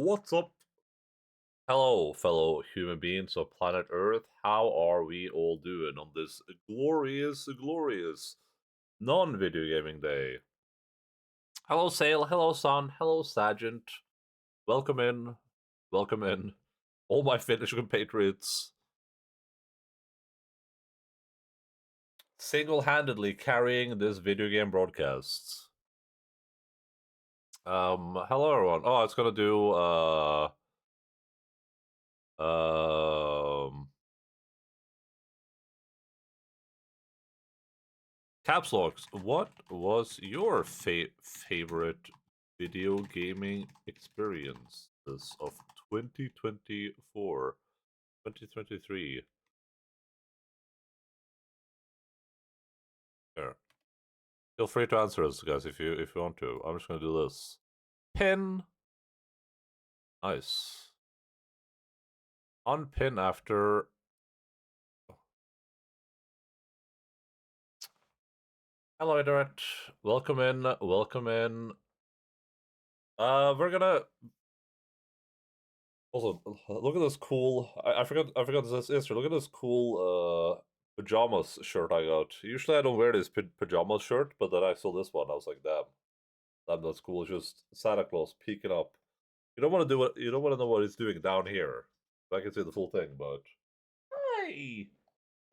What's up? Hello, fellow human beings of planet Earth. How are we all doing on this glorious non-video gaming day? Hello, Sail. Hello, Son. Hello, Sergeant. Welcome in. Welcome in. All my Finnish compatriots. Single-handedly carrying this video game broadcast. Hello, everyone. Oh, it's gonna do, caps locks. What was your favorite video gaming experiences of 2024, 2023? There. Feel free to answer us, guys, if you want to. I'm just gonna do this. Pin. Nice. Unpin after. Hello, Internet. Welcome in. Welcome in. We're gonna also look at this cool. I forgot this answer. Look at this cool pajamas shirt I got. Usually I don't wear this pajamas shirt, but then I saw this one. I was like, damn, that's cool. It's just Santa Claus peeking up. You don't want to do what you don't want to know what he's doing down here. I can see the full thing, but hi,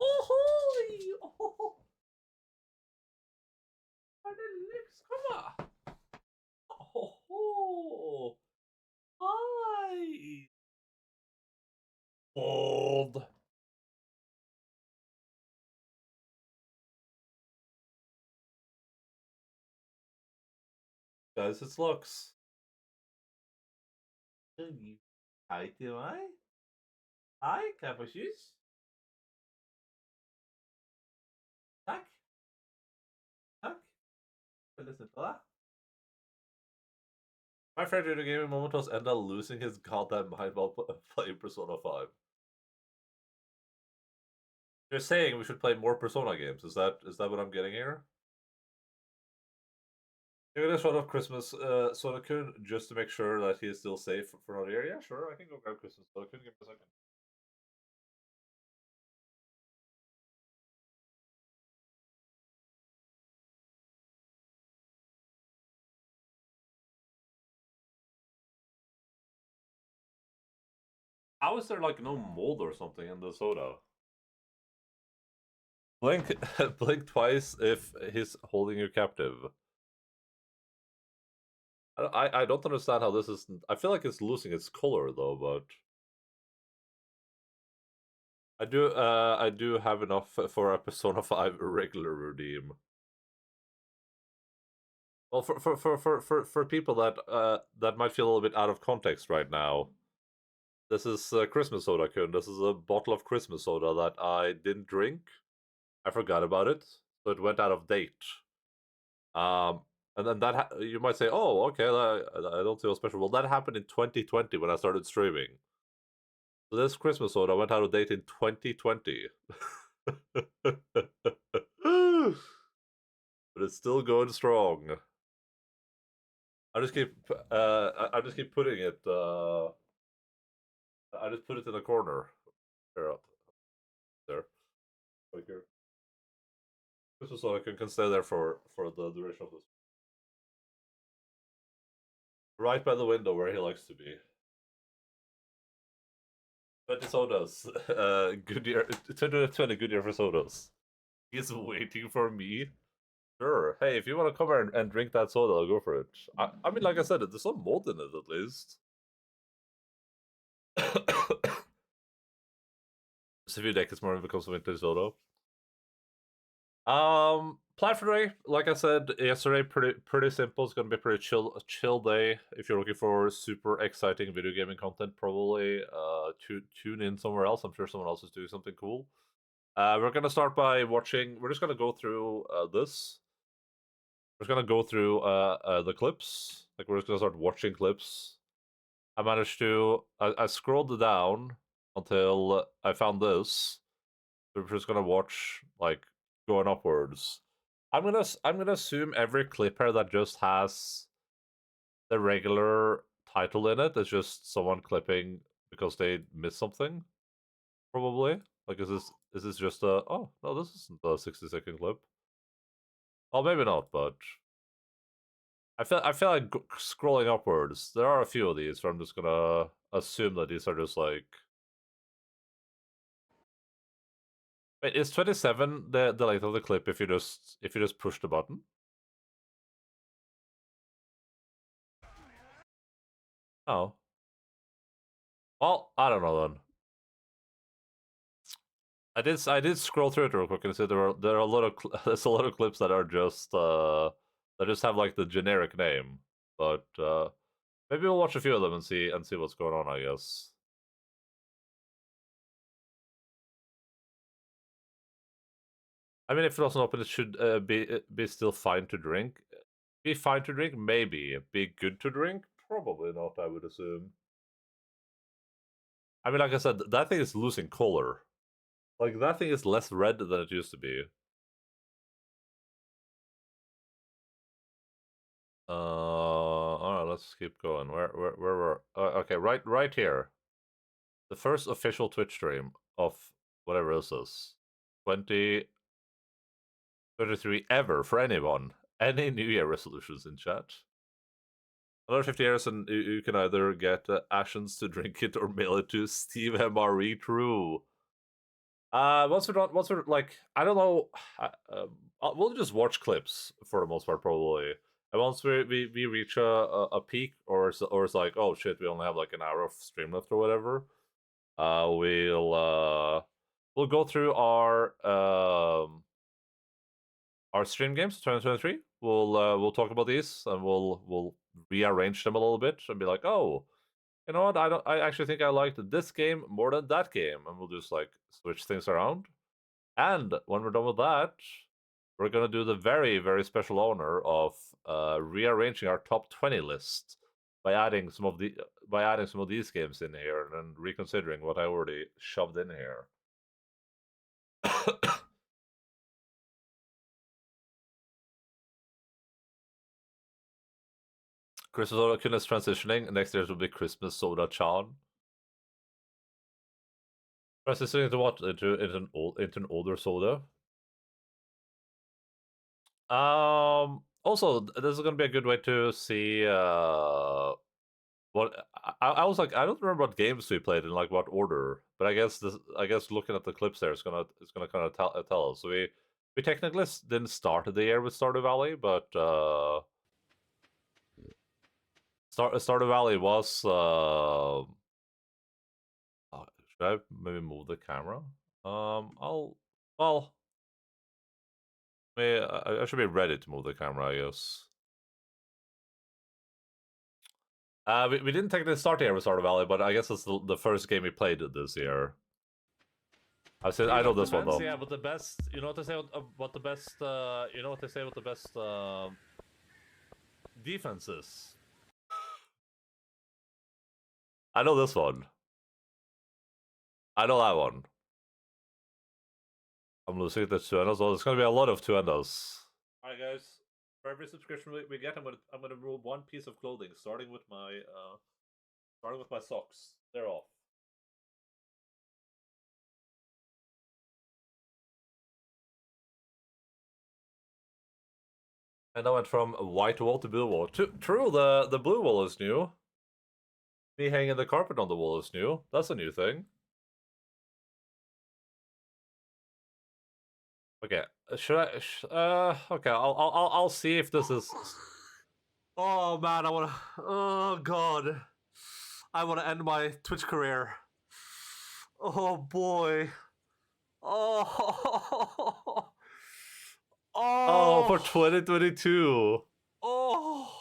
oh holy, oh, my little lips, come on, oh, oh, hi, old. Guys, it's Lux. Hi, do I? Hi, capuchus. Tack. Tack. Listen to that. My favorite video gaming moment was Enda losing his goddamn mind while playing Persona 5. You're saying we should play more Persona games. Is that what I'm getting here? Give it a shot of Christmas Soda-kun just to make sure that he is still safe for another year. Yeah, sure, I can go grab Christmas Soda-kun. Give me a second. How is there like no mold or something in the soda? Blink, blink twice if he's holding you captive. I don't understand how this is. I feel like it's losing its color though, but I do have enough for a Persona 5 regular redeem. Well, for people that that might feel a little bit out of context right now, this is Christmas soda, Kun. This is a bottle of Christmas soda that I didn't drink. I forgot about it, so it went out of date. And then you might say, "Oh, okay, I don't feel special." Well, that happened in 2020 when I started streaming. So this Christmas soda went out of date in 2020. But it's still going strong. I just keep putting it. I just put it in a corner. There. Like here. Christmas soda can stay there for the duration of this. Right by the window where he likes to be. 20 sodas. Good year. 2020, good year for sodas. He's waiting for me. Sure. Hey, if you want to come here and drink that soda, I'll go for it. I mean, like I said, there's some mold in it at least. Severe deck is more when it comes to vintage soda. Plan for today, like I said yesterday, pretty simple. It's gonna be a pretty chill day. If you're looking for super exciting video gaming content, probably tune in somewhere else. I'm sure someone else is doing something cool. We're gonna start by watching. We're just gonna go through this. We're just gonna go through the clips. Like we're just gonna start watching clips. I managed to. I scrolled down until I found this. We're just gonna watch like going upwards. I'm gonna assume every clip here that just has the regular title in it. It's just someone clipping because they missed something, probably. Like, is this just a? Oh no, this isn't a 60-second clip. Well, maybe not, but I feel like scrolling upwards. There are a few of these, so I'm just gonna assume that these are just like. Wait, is 27 the length of the clip if you just push the button? Oh. Well, I don't know then. I did scroll through it real quick and see there are a lot of there's a lot of clips that are just that just have like the generic name, but maybe we'll watch a few of them and see what's going on, I guess. I mean, if it doesn't open, it should be still fine to drink. Be fine to drink, maybe. Be good to drink, probably not. I would assume. I mean, like I said, that thing is losing color. Like, that thing is less red than it used to be. Alright, let's keep going. Where were... okay, right here. The first official Twitch stream of whatever this is. 2023 ever for anyone. Any New Year resolutions in chat? Another 50 years and you can either get Ashens to drink it or mail it to Steve MRE. True. Once we're like, I don't know, we'll just watch clips for the most part probably. And once we reach a peak, or it's like, oh shit, we only have like an hour of stream left or whatever, we'll go through our stream games 2023. We'll talk about these and we'll rearrange them a little bit and be like, oh, you know what? I actually think I liked this game more than that game, and we'll just like switch things around. And when we're done with that, we're gonna do the very, very special honor of rearranging our top 20 list by adding some of these games in here and reconsidering what I already shoved in here. Christmas Soda Kun is transitioning. Next year will be Christmas Soda Chan. Transitioning into what? Into an older soda. Also, this is gonna be a good way to see what I was like. I don't remember what games we played in like what order, but I guess looking at the clips there, it's gonna kind of tell us. So we technically didn't start the year with Stardew Valley, but Stardew Valley was. Should I maybe move the camera? I should be ready to move the camera, I guess. We didn't technically start here with Stardew Valley, but I guess it's the first game we played this year. I know this one though. Yeah, but the best, you know what they say what the best, you know what they say what the best defense is. I know this one. I know that one. I'm losing it to two endos. Well, there's gonna be a lot of two endos. Alright, guys. For every subscription we get, I'm gonna remove one piece of clothing, starting with my socks. They're off. And I went from white wall to blue wall. True, the blue wall is new. Me hanging the carpet on the wall is new. That's a new thing. Okay, should I? Okay, I'll see if this is. Oh man, oh god, I wanna end my Twitch career. Oh boy. Oh. Oh, for 2022. Oh.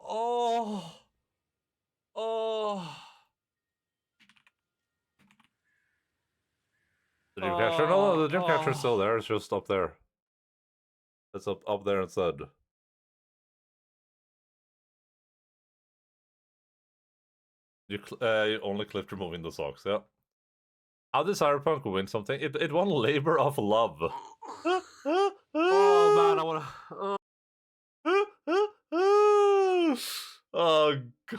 Oh. Oh. The dream catcher? No, the dream catcher is still there. It's just up there. It's up there instead. You only clipped removing the socks, yeah. How did Cyberpunk win something? It won Labor of Love. Oh man, I wanna. Oh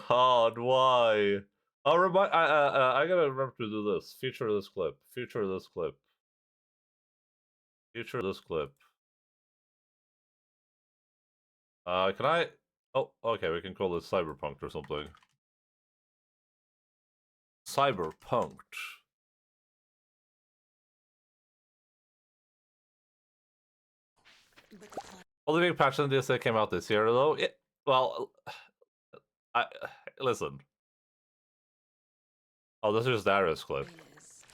God, why? I'll remind. I gotta remember to do this. Feature this clip. Feature this clip. Feature this clip. Can I? Oh, okay. We can call this cyberpunk or something. Cyberpunk. Well, the big patch in DSA came out this year, though. Well, I listen. Oh, this is just Darius' clip.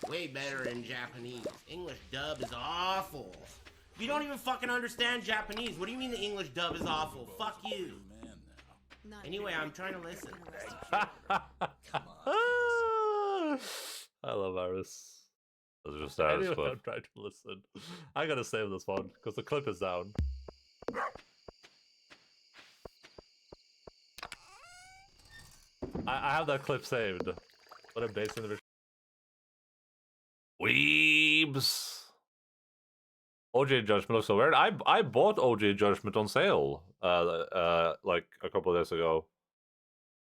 Way better in Japanese. English dub is awful. You don't even fucking understand Japanese. What do you mean the English dub is awful? Fuck you. Anyway, I'm trying to listen. I love Aris. This is just Darius' clip. I'm trying to listen. I gotta save this one because the clip is down. I have that clip saved. But I'm basing the Weebs. OJ Judgment looks so weird. I bought OJ Judgment on sale like a couple of days ago.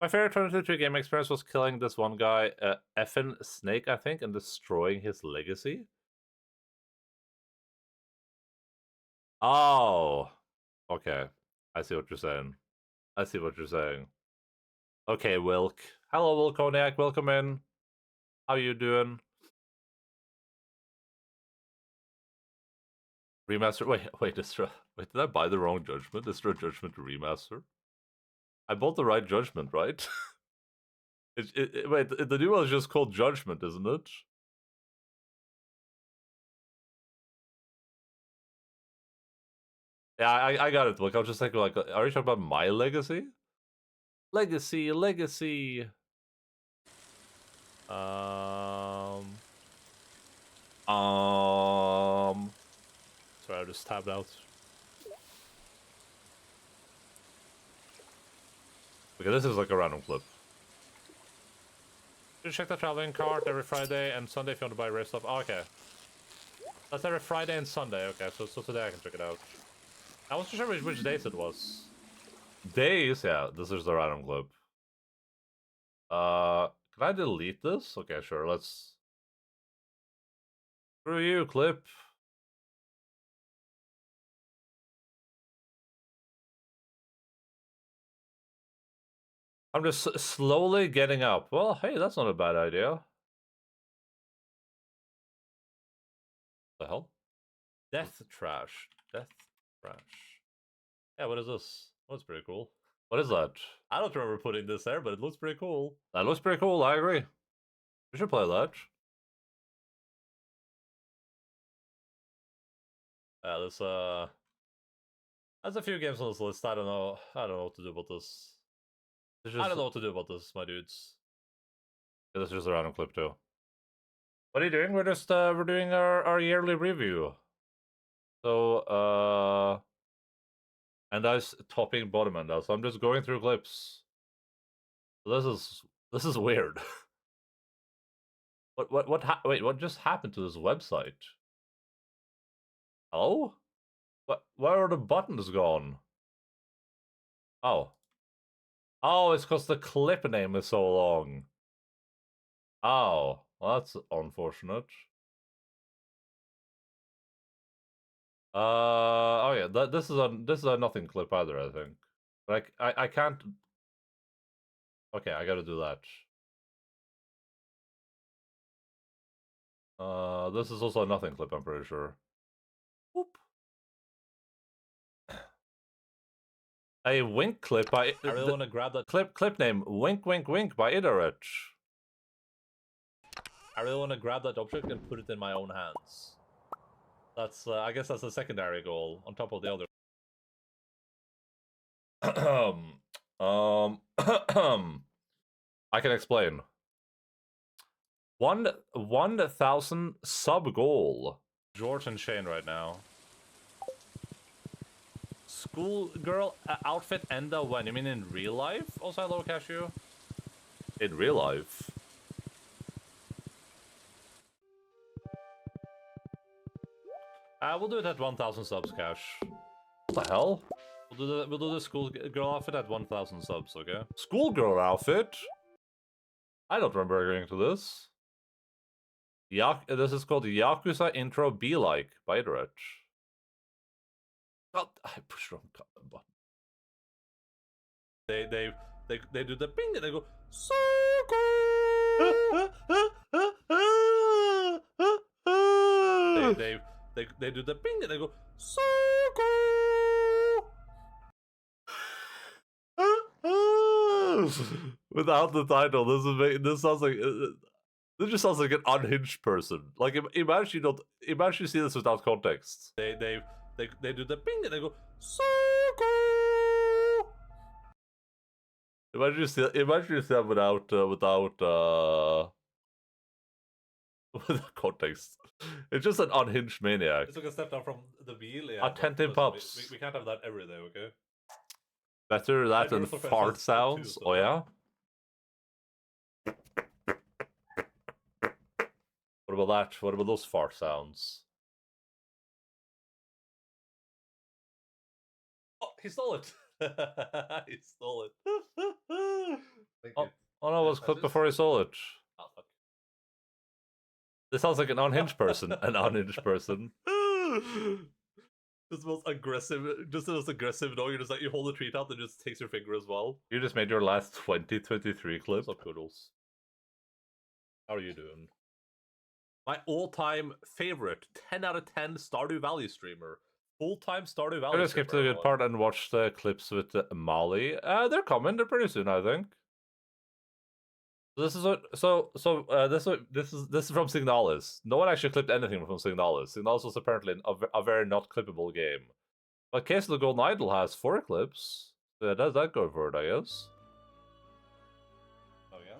My favorite 2023 game experience was killing this one guy, effin Snake, I think, and destroying his legacy. Oh, okay. I see what you're saying. I see what you're saying. Okay, Wilk. Hello, Wilk Cognac. Welcome in. How you doing? Remaster. Wait. Wait, did I buy the wrong Judgment? Is there a Judgment remaster? I bought the right Judgment, right? Wait, the new one is just called Judgment, isn't it? Yeah, I got it. Look, I was just thinking, like, are you talking about my legacy? Legacy. Sorry, I just tabbed out. Okay, this is like a random clip. You check the traveling cart every Friday and Sunday if you want to buy race stuff. Oh, okay. That's every Friday and Sunday. Okay, so today I can check it out. I wasn't sure which days it was. Days? Yeah, this is the random clip. Can I delete this? Okay, sure, let's... Screw you, clip. I'm just slowly getting up. Well, hey, that's not a bad idea. The hell? Death trash. Death trash. Yeah, what is this? Oh, that's pretty cool. What is that? I don't remember putting this there, but it looks pretty cool. That looks pretty cool, I agree. We should play that. Yeah, there's a few games on this list. I don't know what to do about this. I don't know what to do about this, my dudes. Yeah, this is just a random clip too. What are you doing? We're just we're doing our yearly review. So and that's topping bottom end. So I'm just going through clips. So this is weird. Wait, what just happened to this website? Oh? Where are the buttons gone? Oh. Oh, it's because the clip name is so long. Oh, well, that's unfortunate. Oh yeah, this is a nothing clip either, I think. Like I can't. Okay, I gotta do that. This is also a nothing clip, I'm pretty sure. Whoop. A wink clip by. I really want to grab that clip name. Wink Wink Wink by Idaret. I really want to grab that object and put it in my own hands. That's I guess that's a secondary goal on top of the other. I can explain. 1,000 sub goal. George and Shane right now. Schoolgirl outfit Enda when? You mean in real life? Also, hello, Cashew. In real life? We'll do it at 1,000 subs, Cash. What the hell? We'll do the schoolgirl outfit at 1,000 subs, okay? Schoolgirl outfit? I don't remember agreeing to this. This is called Yakuza Intro Be Like by Iterate. God, I pushed wrong button. They do the ping and they go they do the ping and they go without the title. This sounds like this just sounds like an unhinged person. Like imagine you see this without context. They do the ping and they go Imagine you see that without context. It's just an unhinged maniac. It's like a step down from the wheel. Yeah, attentive pups. We can't have that every day, okay? Better that than fart sounds. Oh yeah. What about that? What about those fart sounds? Oh, he stole it. He stole it. Oh no, it was clipped before he stole it. Oh, fuck. This sounds like an unhinged person. An unhinged person. Just the most aggressive dog. You're just like, you hold the treat out and just takes your finger as well. You just made your last 2023 clip. What's up, Poodles? How are you doing? My all-time favorite 10 out of 10 Stardew Valley streamer. Full-time Stardew Valley. I'm gonna skip to the good part and watch the clips with Molly. They're coming. They're pretty soon, I think. This is what. This is from Signalis. No one actually clipped anything from Signalis. Signalis was apparently a very not clippable game. But Case of the Golden Idol has 4 clips. So does that go for it? I guess. Oh yeah.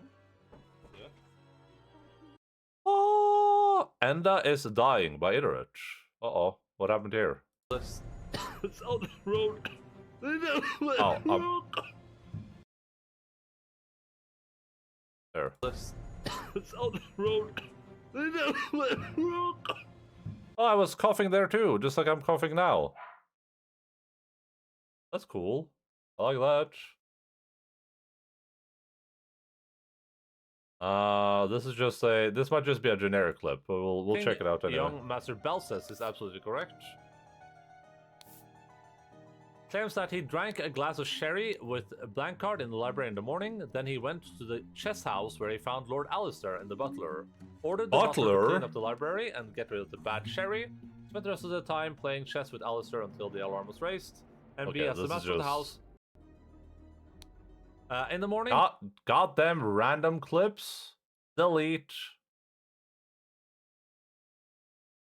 Oh, Enda is dying by Iterate. Oh, what happened here? It's on the road. Oh, there. It's on the road. Oh, I was coughing there too, just like I'm coughing now. That's cool. I like that. This might just be a generic clip, but we'll check it out anyway. Young Master Bell says is absolutely correct. Claims that he drank a glass of sherry with Blancard in the library in the morning. Then he went to the chess house where he found Lord Alistair and the butler. Ordered the butler to clean up the library and get rid of the bad sherry. Spent the rest of the time playing chess with Alistair until the alarm was raised. And be as the master of the house. In the morning. Goddamn random clips. Delete.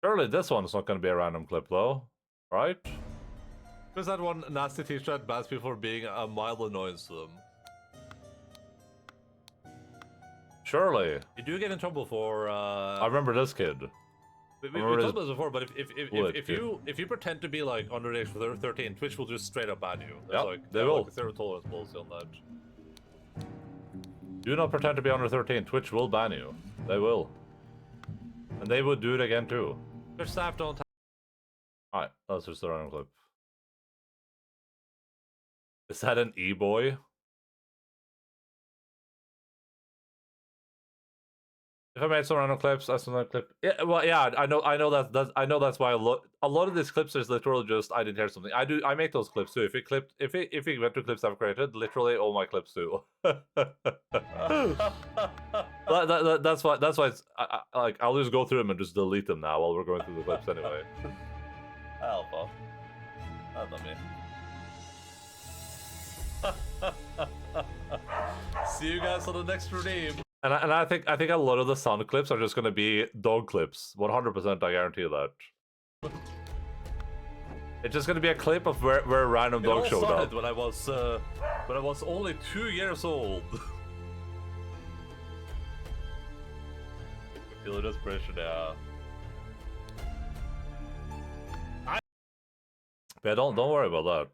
Surely this one's not going to be a random clip though, right? There's that one nasty teacher that bans people for being a mild annoyance to them. Surely. You do get in trouble for I remember this kid. We talked about this before, but if you pretend to be like underage for 13, Twitch will just straight up ban you. Yeah, like, they will. Like a zero tolerance policy on that. Do not pretend to be under 13. Twitch will ban you. They will. And they would do it again too. Their staff don't. Alright, that's just a random clip. Is that an e-boy? If I made some random clips, that's another clip. Yeah, well, yeah, I know that's why a lot of these clips is literally just I didn't hear something. I make those clips too. If it went to clips I've created, literally all my clips too. That's why it's like I'll just go through them and just delete them now while we're going through the clips anyway. Alpha. That's not me. See you guys on the next stream. And I think a lot of the sound clips are just gonna be dog clips. 100%, I guarantee you that. It's just gonna be a clip of where a random dog showed up. When I was only 2 years old. I feel desperation, yeah. Yeah, don't worry about that.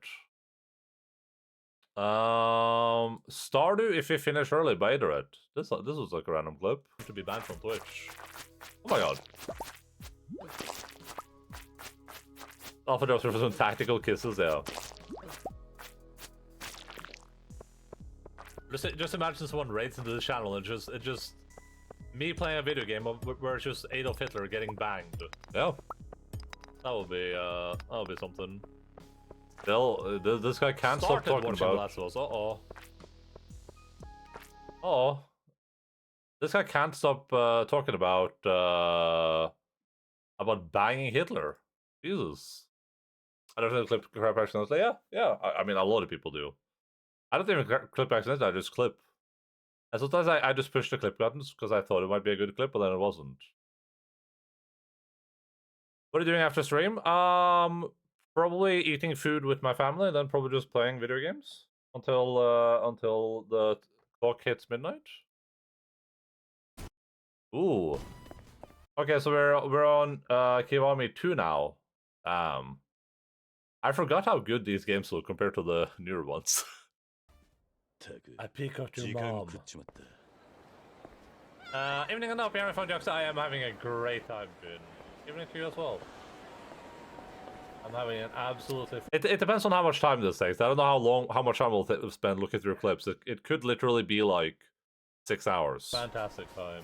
Stardew if you finish early by Iterate. This was like a random clip. To be banned from Twitch. Oh my god. Alpha drops for some tactical kisses, yeah. Just imagine someone raids into the channel and just me playing a video game where it's just Adolf Hitler getting banged. Yeah, that would be something. Still, this guy can't stop talking about. Last of Us. This guy can't stop talking about banging Hitler. Jesus. I don't even clip crap accidentally. Yeah. I mean, a lot of people do. I don't even clip accidentally. I just clip. And sometimes I just push the clip buttons because I thought it might be a good clip, but then it wasn't. What are you doing after stream? Probably eating food with my family, and then probably just playing video games until the clock hits midnight. Ooh. Okay, so we're on Kiwami 2 now. I forgot how good these games look compared to the newer ones. I pick up your mom. Evening and up, Aaron Jokes. I am having a great time, Finn. Evening to you as well. I'm having an absolutely... It depends on how much time this takes. I don't know how much time we'll spend looking through clips. It could literally be like 6 hours. Fantastic time.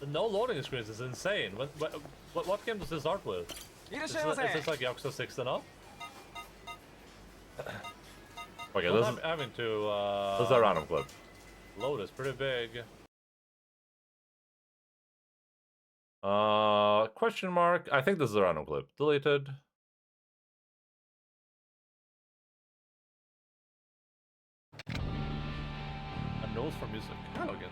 The no loading screens is insane. What game does this start with? Is this like Yakuza 6 and up? Okay, this is having to. This is a random clip. Load is pretty big. Question mark. I think this is a random clip. Deleted. A nose for music. Again.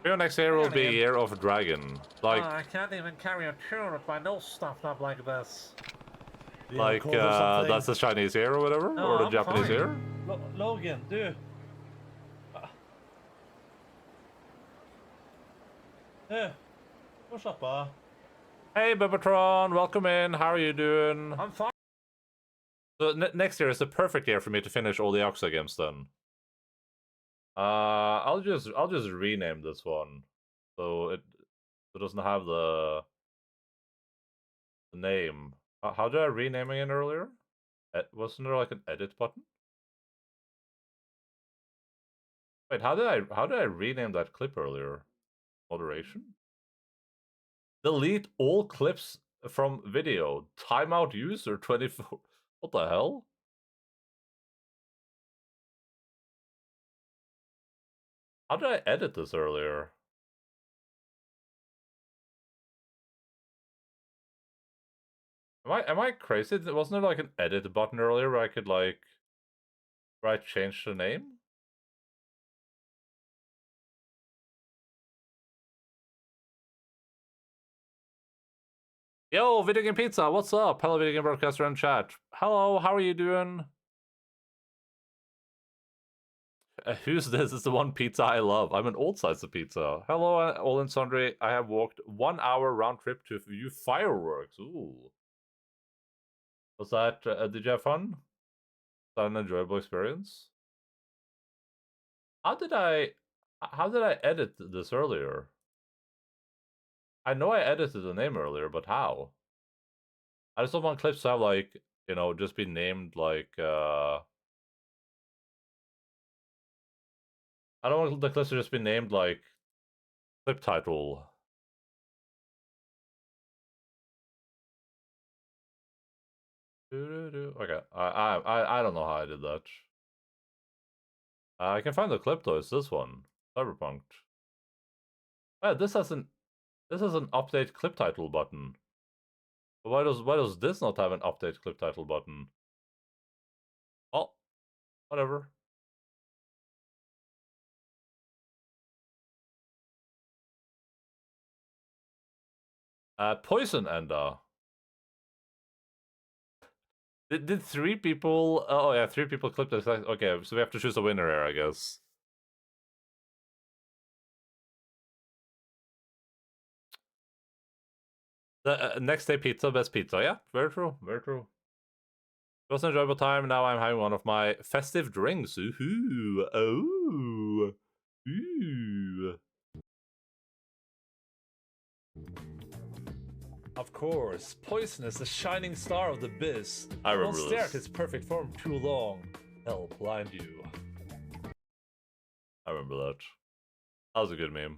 Your next year will be Year of Dragon. Like I can't even carry a tune with my nose stuffed up like this. Like that's the Chinese year or whatever, no, or the Japanese year. Logan, dude. Yeah. What's up, Hey, Bebatron, welcome in. How are you doing? I'm fine. So next year is the perfect year for me to finish all the Yakuza games then. I'll just rename this one, so it doesn't have the name. How did I rename it earlier? Wasn't there like an edit button? Wait, how did I rename that clip earlier? Moderation? Delete all clips from video. Timeout user 24. What the hell? How did I edit this earlier? Am I crazy? Wasn't there like an edit button earlier where I could like change the name? Yo, Video Game Pizza, what's up? Hello, Video Game Broadcaster in chat. Hello, how are you doing? Who's this? It's the one pizza I love. I'm an old size of pizza. Hello, all and sundry. I have walked 1 hour round trip to view fireworks. Ooh. Was that, did you have fun? Was that an enjoyable experience? How did I edit this earlier? I know I edited the name earlier, but how? I just don't want clips to have like, you know, just be named like, I don't want the clips to just be named like clip title. Okay, I don't know how I did that. I can find the clip though. It's this one, Cyberpunk. Oh, this has an update clip title button. But why does this not have an update clip title button? Oh, whatever. Poison Enda. Did 3 people? Oh yeah, 3 people clipped this. Okay, so we have to choose a winner here, I guess. The next day pizza, best pizza. Yeah, very true, very true. It was an enjoyable time. Now I'm having one of my festive drinks. Ooh, oh, ooh. Of course, Poison is the shining star of the biz. I remember this. Don't stare at its perfect form too long. They'll blind you. I remember that. That was a good meme.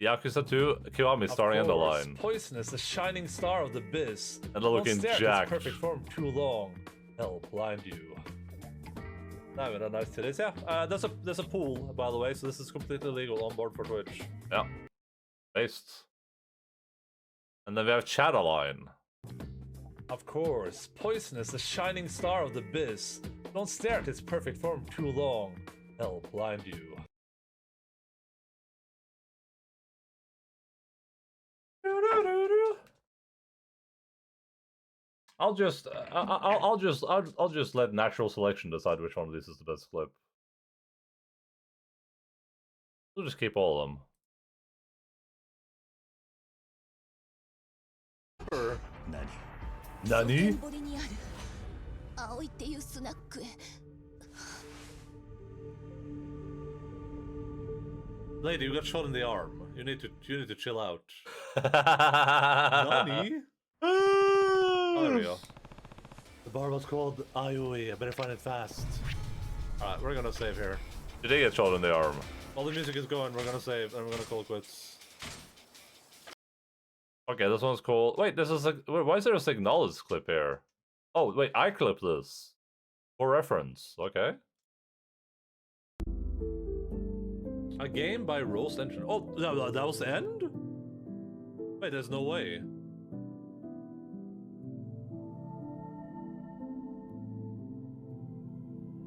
Yakuza 2, Kiwami starring Endaline. Poisonous, the shining star of the biz. And looking jacked. Perfect form too long. Hell blind you. Now with a nice titties, yeah. There's a pool, by the way, so this is completely legal on board for Twitch. Yeah. Based. And then we have Endaline. Of course, Poisonous, the shining star of the biz. Don't stare at its perfect form too long. Hell blind you. I'll just let natural selection decide which one of these is the best clip. We'll just keep all of them. Nani? Lady, you got shot in the arm. You need to chill out. Nani? Oh, there we go. The bar was called IOE. I better find it fast. Alright, we're gonna save here. Did he get shot in the arm? While the music is going, we're gonna save and we're gonna call quits. Okay, this one's cool. Wait, this is why is there a Signalis clip here? Oh, wait, I clipped this. For reference, okay. A game by Roast Engine. Oh, that was the end? Wait, there's no way.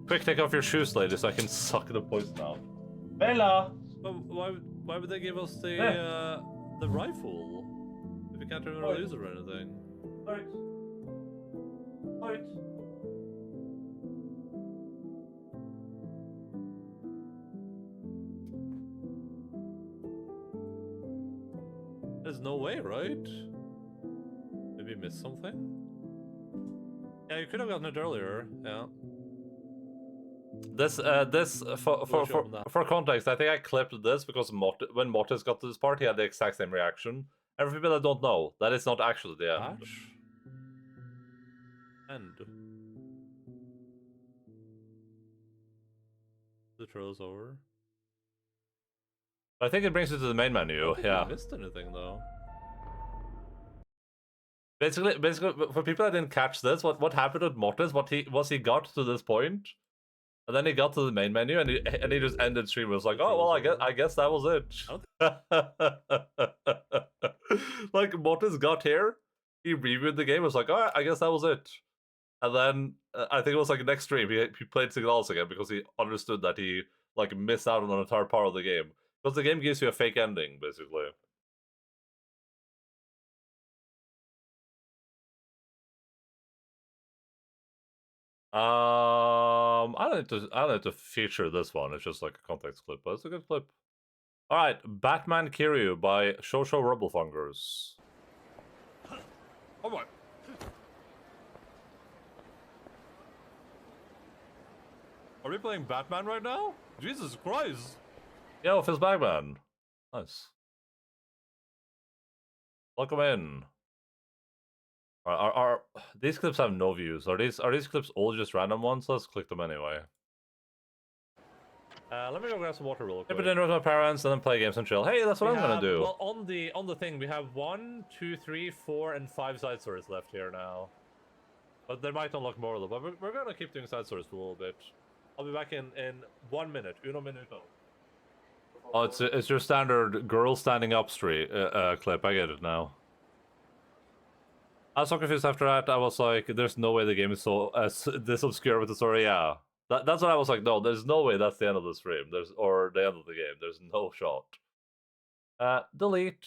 Quick, take off your shoes, lady, so I can suck the poison out. Bella! But why would they give us the rifle? If we can't turn on use it or anything. Right. Right. There's no way, right? Maybe missed something? Yeah, you could have gotten it earlier, yeah. This for context, I think I clipped this because when Mortis got to this part, he had the exact same reaction. And for people that don't know, that is not actually the end. End. The trail's over. I think it brings you to the main menu. Yeah. I missed anything though. Basically, for people that didn't catch this, what happened with Mortis? He got to this point, and then he got to the main menu, and he just ended stream. It was like, oh well, I guess that was it. Like Mortis got here, he reviewed the game. Was like, oh, I guess that was it. And then I think it was like next stream he played Signalis again because he understood that he like missed out on an entire part of the game because the game gives you a fake ending basically. I don't need to feature this one. It's just like a context clip, but it's a good clip. All right, Batman Kiryu by Shosho Rubblefungers. Oh my. Are we playing Batman right now? Jesus Christ! Yo, Fizz Bagman. Nice. Welcome in. Are these clips have no views? Are these clips all just random ones? Let's click them anyway. Let me go grab some water real quick. Maybe dinner with my parents and then play games and chill. Hey, that's what I'm gonna do. Well, on the thing, we have 1, 2, 3, 4, and 5 side stories left here now. But there might unlock more of them. But we're gonna keep doing side stories for a little bit. I'll be back in 1 minute. Uno minuto. Oh, it's your standard girl standing up clip. I get it now. I was so confused after that. I was like, "There's no way the game is this obscure with the story." Yeah, that's what I was like. No, there's no way that's the end of the stream. Or the end of the game. There's no shot. Delete.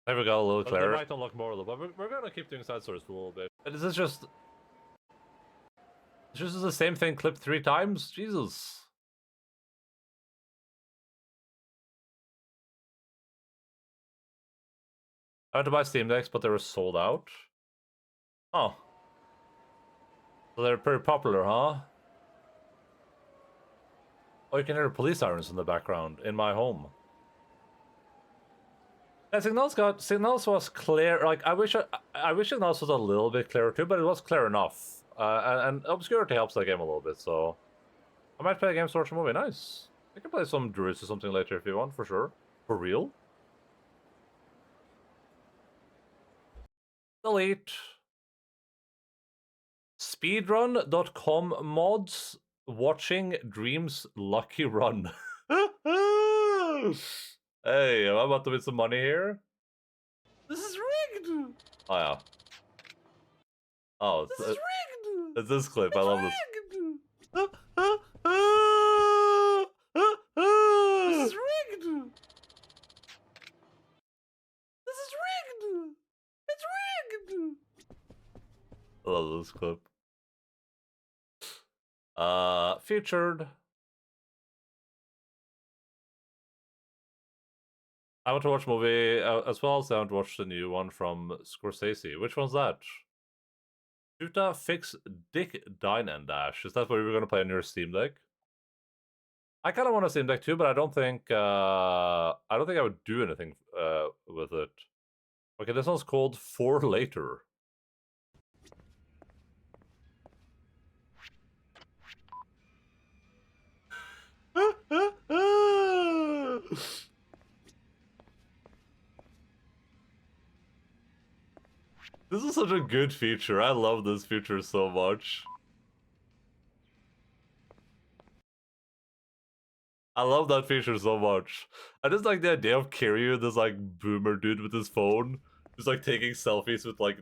There we go, a little clearer. They might unlock more of them, but we're gonna keep doing side stories for a little bit. Is this just... It's just the same thing clipped 3 times? Jesus. I had to buy Steam Decks, but they were sold out. Oh. So they're pretty popular, huh? Oh, you can hear police sirens in the background in my home. Signals was clear. Like I wish Signals was a little bit clearer too, but it was clear enough. And obscurity helps the game a little bit, so I might play a game Storage Movie. Nice. I can play some Druids or something later if you want, for sure. For real. Delete. Speedrun.com mods watching Dreams Lucky Run. Hey, am I about to win some money here? This is rigged! Oh, yeah. Oh, this is rigged! It's this clip. I love this. This is rigged! This is rigged! It's rigged! I love this clip. Featured. I want to watch movie as well as I want to watch the new one from Scorsese. Which one's that? Shoota Fix Dick Dine and Dash. Is that what we were gonna play on your Steam Deck? I kind of want a Steam Deck too, but I don't think I would do anything with it. Okay, this one's called For Later. This is such a good feature. I love this feature so much. I love that feature so much. I just like the idea of Kiryu, this like boomer dude with his phone, who's like taking selfies with like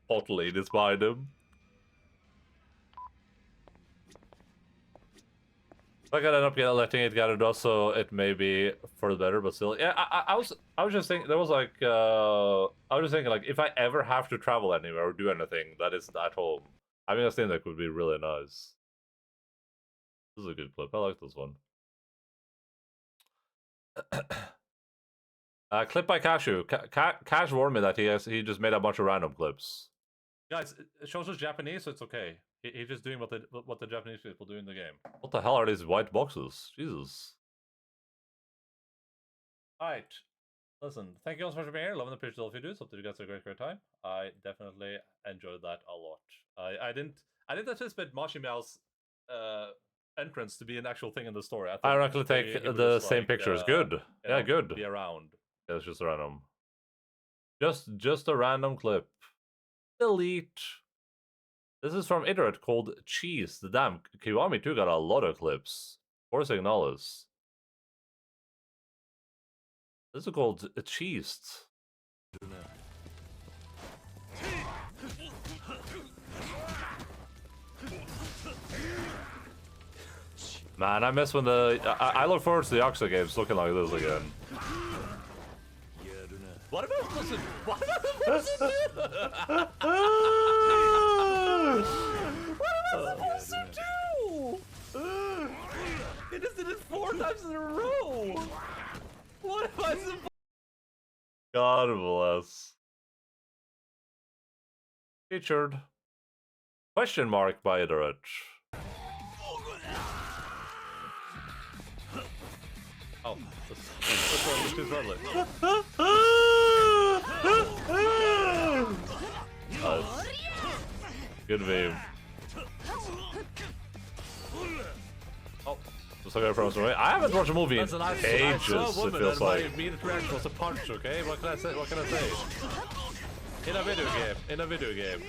hot ladies behind him. I could end up letting it get dust, so it may be for the better, but still, yeah. I was just thinking there was like I was just thinking like if I ever have to travel anywhere or do anything that isn't at home, having a Steam Deck would be really nice. This is a good clip. I like this one. Clip by Cashew. Cash warned me that he just made a bunch of random clips. Guys, it shows us Japanese, so it's okay. He's just doing what the Japanese people do in the game. What the hell are these white boxes? Jesus. Alright. Listen, thank you all so much for being here. Loving the pitch to all of you dudes. Hope that you guys had a great time. I definitely enjoyed that a lot. I didn't anticipate Mashi Meow's entrance to be an actual thing in the story. I actually think the same pictures. Good. Yeah, good. Be around. Yeah, it's just random. Just a random clip. Delete. This is from Iterate called Cheese. The damn Kiwami 2 got a lot of clips. Or Signalis. This is called Cheese. Man, I miss when I look forward to the Yakuza games looking like this again. What am I supposed to do? What am I supposed to do? What am I supposed to do? They just did it 4 times in a row. What am I supposed to do? God bless. Featured. Question mark by Iterate. Oh, this one is too friendly. Good meme. Oh, just looking from away. I haven't watched a movie in ages. It feels like. My immediate reaction was a punch. Okay, what can I say? What can I say? In a video game. In a video game.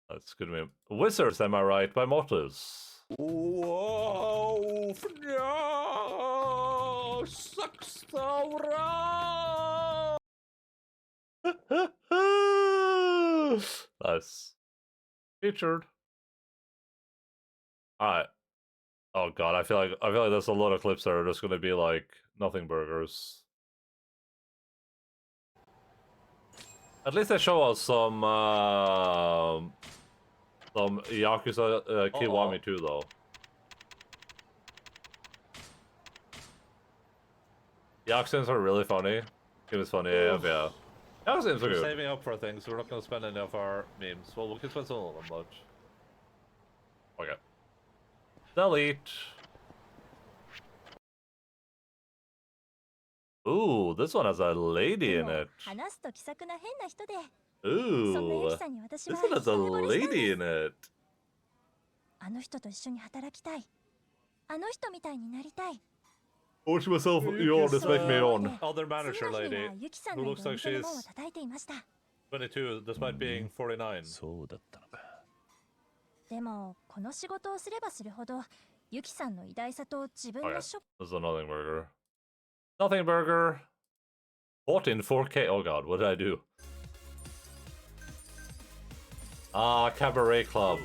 That's good meme. Wizards, am I right? By Motters. Whoa! No! Sucks so wrong! Nice. Featured. Alright. Oh god, I feel like there's a lot of clips that are just gonna be like nothing burgers. At least they show us some Yakuza Kiwami 2 though. Yakuza are really funny. It was funny, yeah. Yakuza are good. We're saving up for things, so we're not gonna spend any of our memes. Well, we can spend some of them, but... Okay. Delete. Ooh, this one has a lady で in も it. 話すと気さくな変な人で、そんなユ Ooh, キさんに私 this は one has a 一目惚れしたん lady で in す。 it. あの人と一緒に働きたい。あの人みたいになりたい。 Watch myself Yuki's, yawn, this make me yawn. Other 次 manager の日に lady はユキさん who のい looks るお like 店の門を she's 叩いていました。 22 despite being 49. そうだったのか。でもこの仕事をすればするほど、ユキさんの偉大さと自分 Okay, のショッ this is a nothing burger. Nothing burger. Bought in 4K. Oh god, what did I do? Ah, Cabaret Club.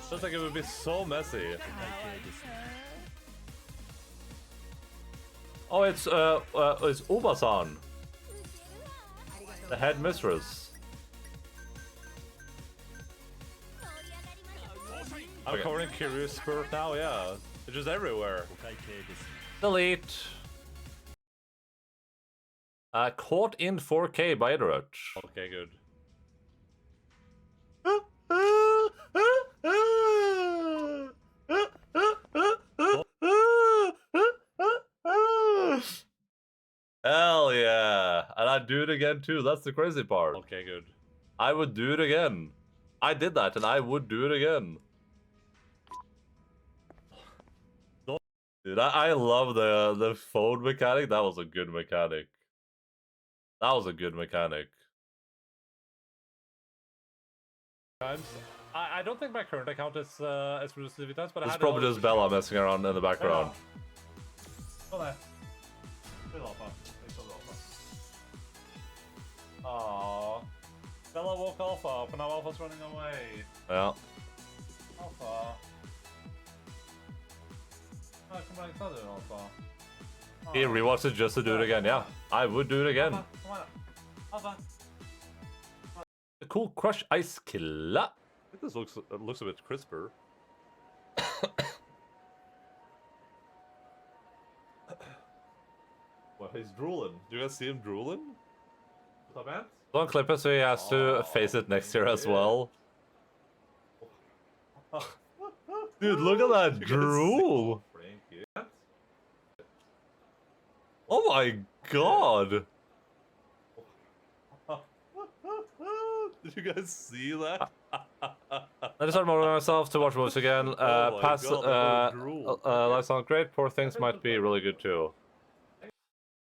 Feels like it would be so messy. Oh, it's Uba-san, the head mistress. I'm Okay. covering Curious Spirit now, yeah. It's just everywhere. Delete. Caught in 4K by Edward. Okay, good. Hell yeah. And I'd do it again too. That's the crazy part. Okay, good. I would do it again. I did that and I would do it again. Dude, I love the phone mechanic. That was a good mechanic. That was a good mechanic. I don't think my current account is exclusive times, but I It's had probably another just Bella messing around in the background. Aww. Bella woke Alpha up and now Alpha's running away. Yeah. Alpha. Oh, come on, it's Alpha. He rewatched it just to do it again. Yeah, I would do it again. Come on. Alpha. A cool crush ice killer. I think this looks a bit crisper. Well, he's drooling. Do you guys see him drooling? What's up, man? Don't clip it so he has to face it next year as well. Dude, look at that drool. Frankie. Oh my god. Did you guys see that? I decided more myself to watch movies again. Oh my Pass. God, that was drool. Life sounds great. Poor Things might be really good too.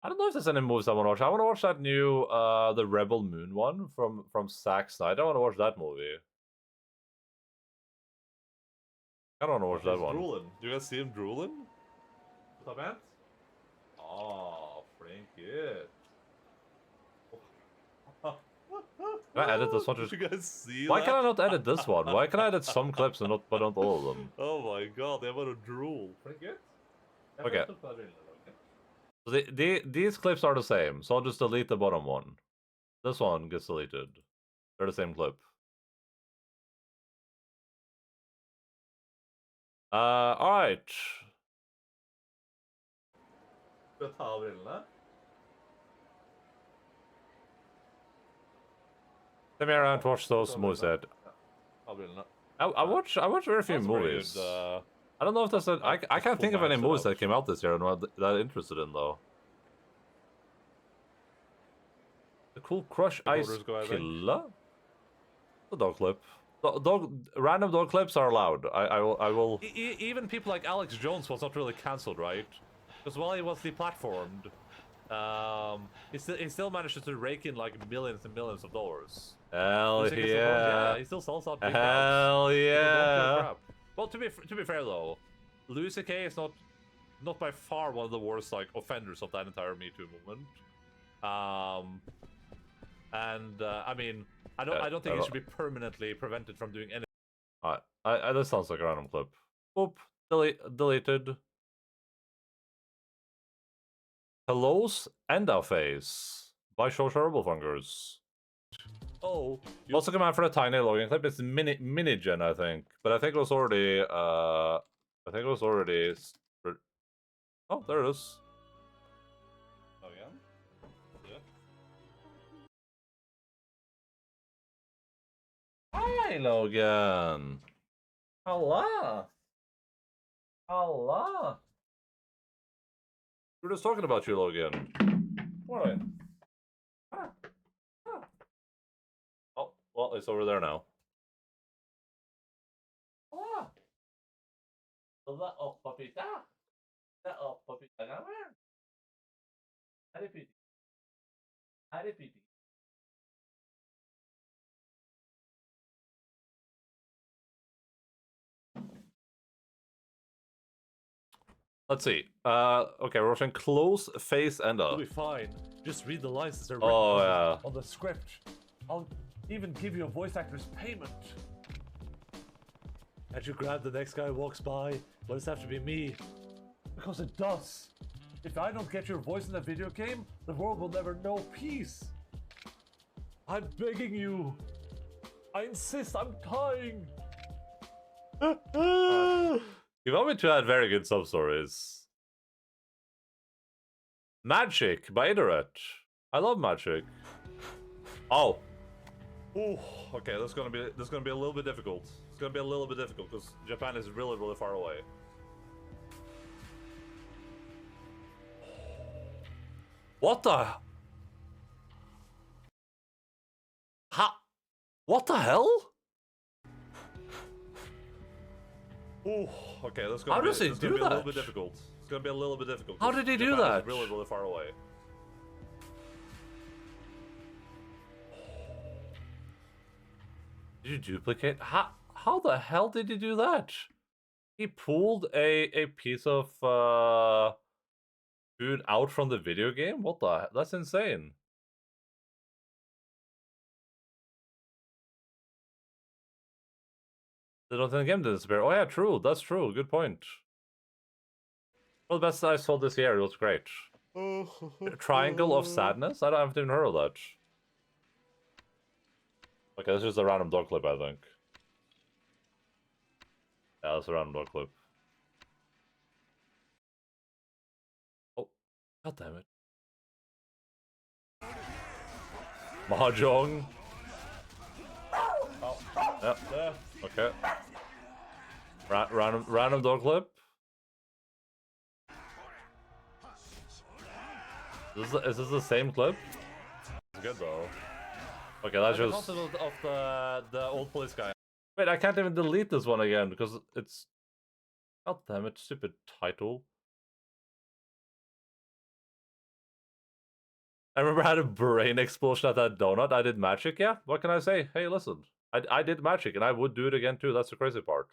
I don't know if there's any movies I want to watch. I want to watch that new the Rebel Moon one from Zack Snyder. I want to watch that movie. I don't want to watch that one. Drooling. Do you guys see him drooling? What's up, man? Oh, Frankie. Can I edit this one? Did Just... you guys see Why that? can I not edit this one? Why can I edit some clips and not, but not all of them? Oh my god, they want to drool. Frankie? Okay. So these clips are the same, so I'll just delete the bottom one. This one gets deleted. They're the same clip. Alright. Come here and watch those movies. Ed. I watch very few movies. I don't know if that's a, I can't think of any movies that came out this year I'm not that interested in though. The Cool Crush Ice Killer? The dog clip. Random dog clips are allowed. I will. Even people like Alex Jones was not really cancelled, right? Because while he was deplatformed, he still manages to rake in like millions and millions of dollars. Hell Music is still- yeah. he still sells out big Hell crowds. People don't give a yeah. crap. Well, to be fair though, Louis C.K. is not by far one of the worst like offenders of that entire Me Too movement. I mean, I don't think he should be permanently prevented from doing anything. This sounds like a random clip. Oop, deleted. Hello's Enda Face by Shortable Fungers. Oh, Also come out for a tiny login clip. It's mini-gen, I think. But I think it was already, Oh, there it is. oh yeah. Hi, Logan. Hello. Hello. We were just talking about you, Logan. What? Oh, well, it's over there now. Ah. Oh, papita. Oh, papita. Let's see. Okay, we're watching Close Face Enda. It'll be fine. Just read the lines as they're written on the script. I'll even give you a voice actor's payment. And you grab the next guy who walks by, but it's have to be me. Because it does. If I don't get your voice in the video game, the world will never know peace. I'm begging you. I insist, I'm dying. You want me to add very good sub-stories. Magic by Internet. I love Magic. Oh. Ooh, okay, this is gonna be a little bit difficult. It's gonna be a little bit difficult because Japan is really, really far away. What the? What the hell? Ooh, okay, this is How gonna does he be do a little that? bit difficult. It's gonna be a little bit difficult. How did he do Japan that? is really, really far away. Did you duplicate? How the hell did he do that? He pulled a piece of food out from the video game? What the? That's insane. They don't think the game didn't disappear. Oh yeah, true. That's true. Good point. Well, the best I saw this year. It was great. Triangle of Sadness? I haven't even heard of that. Okay, this is a random dog clip, I think. Yeah, that's a random dog clip. Oh, god damn it. Mahjong. Oh, yeah, okay. Random dog clip. Is this the same clip? It's good though. Okay, that's just the concept of the old police guy. Wait, I can't even delete this one again because it's. God damn it, stupid title. I remember I had a brain explosion at that donut. I did magic, yeah? What can I say? Hey, listen. I did magic and I would do it again too. That's the crazy part.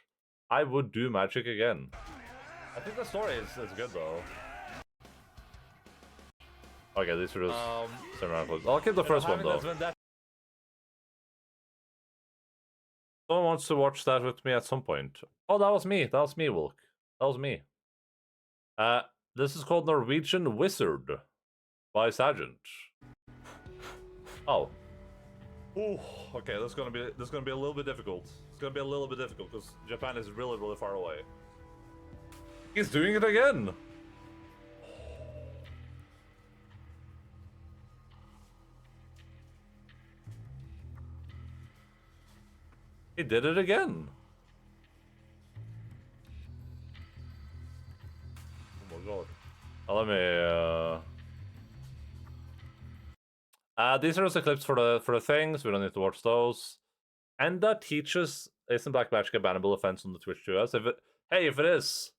I would do magic again. I think the story is good though. Okay, these are just same round clips. I'll keep the first one though. Someone wants to watch that with me at some point. Oh, that was me. That was me, Wilk. That was me. This is called Norwegian Wizard by Sargent. Oh. Ooh, okay, this is gonna be a little bit difficult. It's gonna be a little bit difficult because Japan is really, really far away. He's doing it again. He did it again. Oh my god. Let me. These are just the clips for the things. We don't need to watch those. Enda teaches isn't Black Magic a bannable offense on the Twitch US? If it is,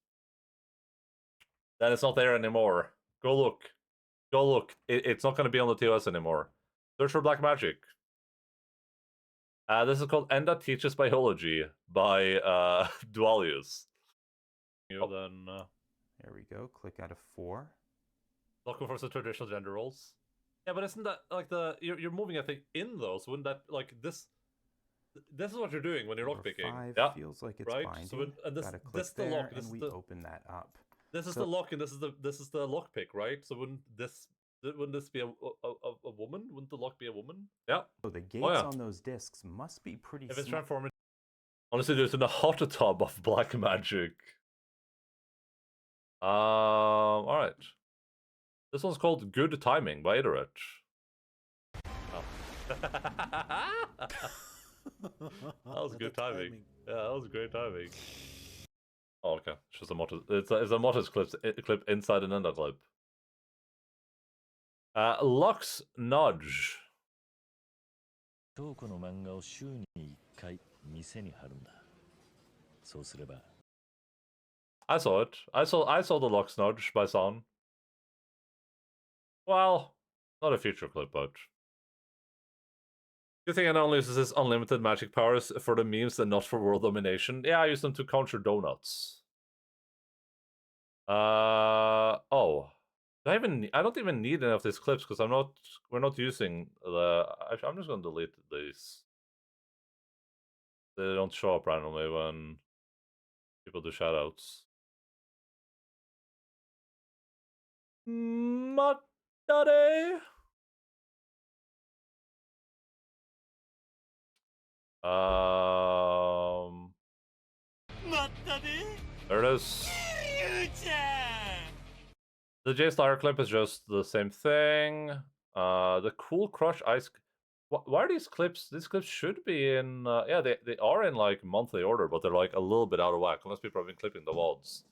then it's not there anymore. Go look. Go look. It's not going to be on the TOS anymore. Search for Black Magic. This is called Enda Teaches Biology by Dualius. Then there we go. Click out of 4. looking for some traditional gender roles. Yeah, but isn't that like you're moving a thing in those? Wouldn't that like this? This is what you're doing when you're lockpicking. Yeah. Feels like it's right. binding. So and this this the lock. and we open that up. This is the lock, and this is the lockpick, right? So wouldn't this be a woman? Wouldn't the lock be a woman? Yeah. So the gates on those discs must be pretty. If it's transforming. Honestly, there's in the hot tub of black magic. All right. This one's called Good Timing by Iterate. Oh. That was good timing. Yeah, that was great timing. Oh, okay. It's just a Motus. It's a Motus clip inside an Ender clip. Lux Nudge. 当この漫画を週に1回店に貼るんだ。そうすれば I saw it. I saw the Lux Nudge by Son. Well, not a feature clip, but good thing Endaline uses his unlimited magic powers for the memes and not for world domination. Yeah, I use them to conjure donuts. Oh. I don't even need any of these clips because we're not using the. I'm just gonna delete these. They don't show up randomly when people do shoutouts. Matare. There it is. The J Slayer clip is just the same thing. The Cool Crush Ice. Why are these clips? These clips should be in. Yeah, they are in like monthly order, but they're like a little bit out of whack unless people have been clipping the VODs.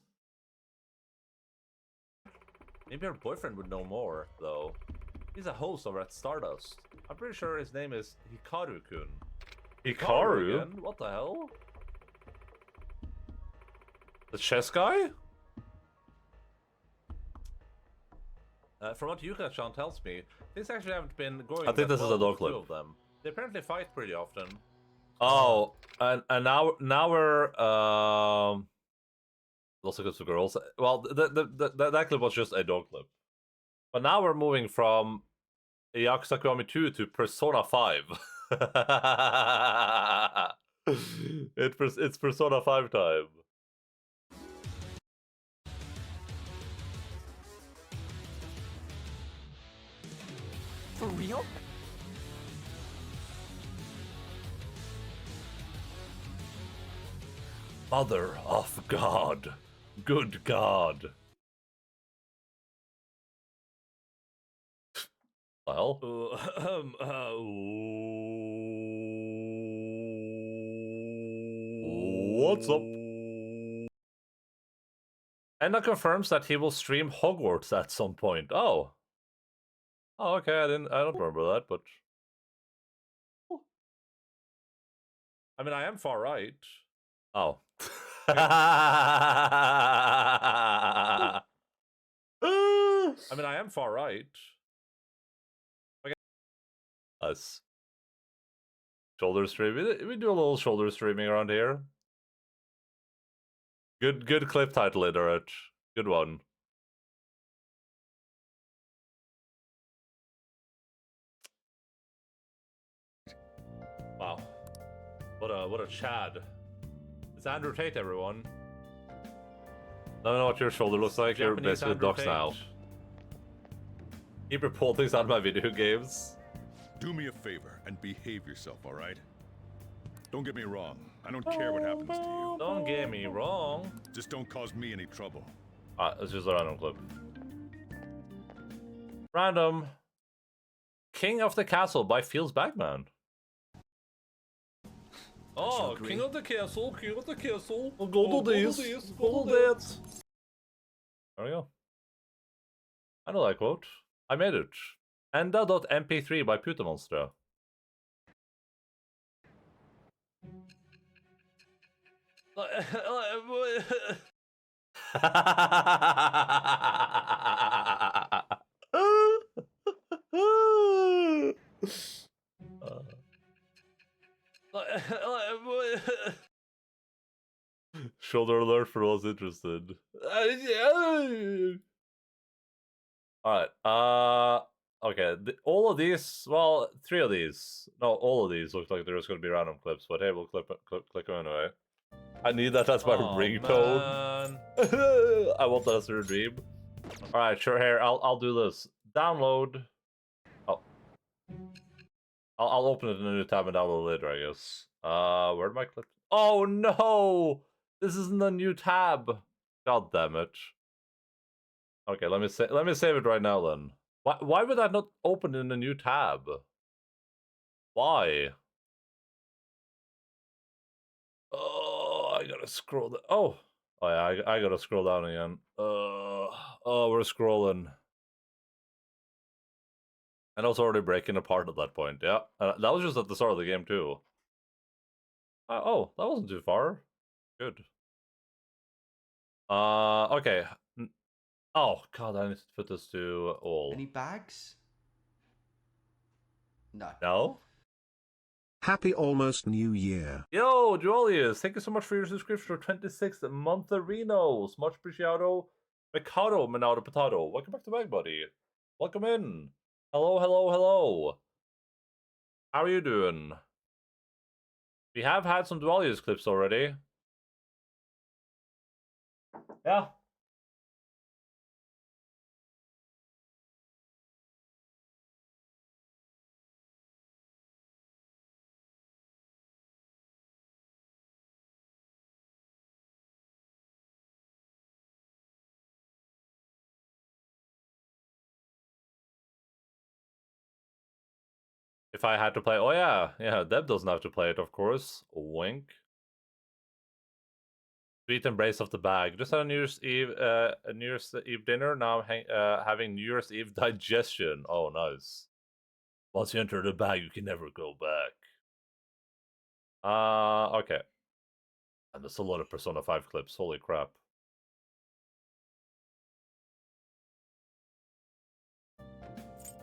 Maybe her boyfriend would know more, though. He's a host over at Stardust. I'm pretty sure his name is Hikaru-kun. Hikaru? Again? What the hell? The chess guy? From what Yuka-chan tells me, things actually haven't been going. I think this is a dog clip. Two of them. They apparently fight pretty often. Oh, and now we're also good for girls. Well, that clip was just a dog clip, but now we're moving from Yakuza Kiwami 2 to Persona 5. It's Persona 5 time. For real? Mother of God. Good God. Well. What's up? Enda confirms that he will stream Hogwarts at some point. Oh. Oh, okay, I don't remember that, but I mean I am far right. Oh. I mean I am far right. Okay. Us. Shoulder stream. We do a little shoulder streaming around here. Good clip title, Iterate. Good one. Wow. What a Chad. It's Andrew Tate, everyone. I don't know what your shoulder looks like. You're basically docs now. Keep your pull things out of my video games. Do me a favor and behave yourself, alright? Don't get me wrong. I don't care what happens to you. Don't get me wrong. Just don't cause me any trouble. It's just a random clip. Random. King of the Castle by Feels Bagman. Oh, King of the Castle, King of the Castle. Go to this, go to that. There we go. I know that quote. I made it. Enda.mp3 by Putamonstra. Shoulder alert for those interested. Alright, okay, all of these, well, 3 of these, no, all of these look like there's going to be random clips, but hey, we'll click them anyway. I need that as my ringtone. I want that as a dream. Alright, sure, here, I'll do this. Download. Oh. I'll open it in a new tab and download it later, I guess. Where'd my clip? Oh no! This isn't a new tab. God damn it. Okay, let me save it right now then. Why would that not open in a new tab? Why? Oh, I gotta scroll. Oh yeah, I gotta scroll down again. Oh, we're scrolling. And I was already breaking apart at that point, yeah. That was just at the start of the game, too. Oh, that wasn't too far. Good. Okay. Oh, God, I need to put this to all. Any bags? No. No? Happy almost New Year. Yo, Julius, thank you so much for your subscription for 26 montherinos. Much appreciado. Mikado, Minado Potato. Welcome back to Bag Buddy. Welcome in. Hello, hello, hello. How are you doing? We have had some Dualius clips already. Yeah. If I had to play, oh yeah, Deb doesn't have to play it, of course. Wink. Sweet embrace of the bag. Just had a New Year's Eve dinner. Now I'm having New Year's Eve digestion. Oh, nice. Once you enter the bag, you can never go back. Okay. And there's a lot of Persona 5 clips. Holy crap.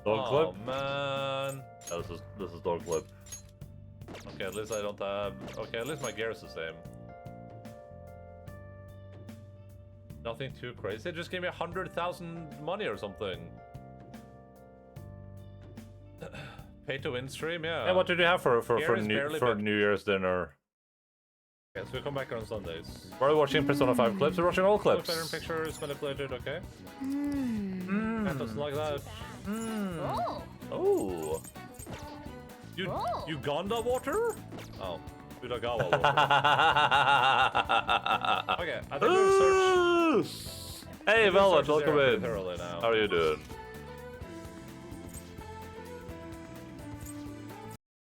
Dog clip? Oh man. Oh, this is dog clip. Okay, at least I don't have. Okay, at least my gear is the same. Nothing too crazy. Just give me 100,000 money or something. Pay to win stream, yeah. Yeah, what did you have for New Year's dinner? Okay, so we come back on Sundays. We're watching Persona 5 clips. We're watching all clips. Better in pictures, manipulated, okay? Just like that. Oh. Oh. Uganda water? Oh. Udagawa water. Okay, I think we'll search. Hey, Velvet, welcome in. How are you doing?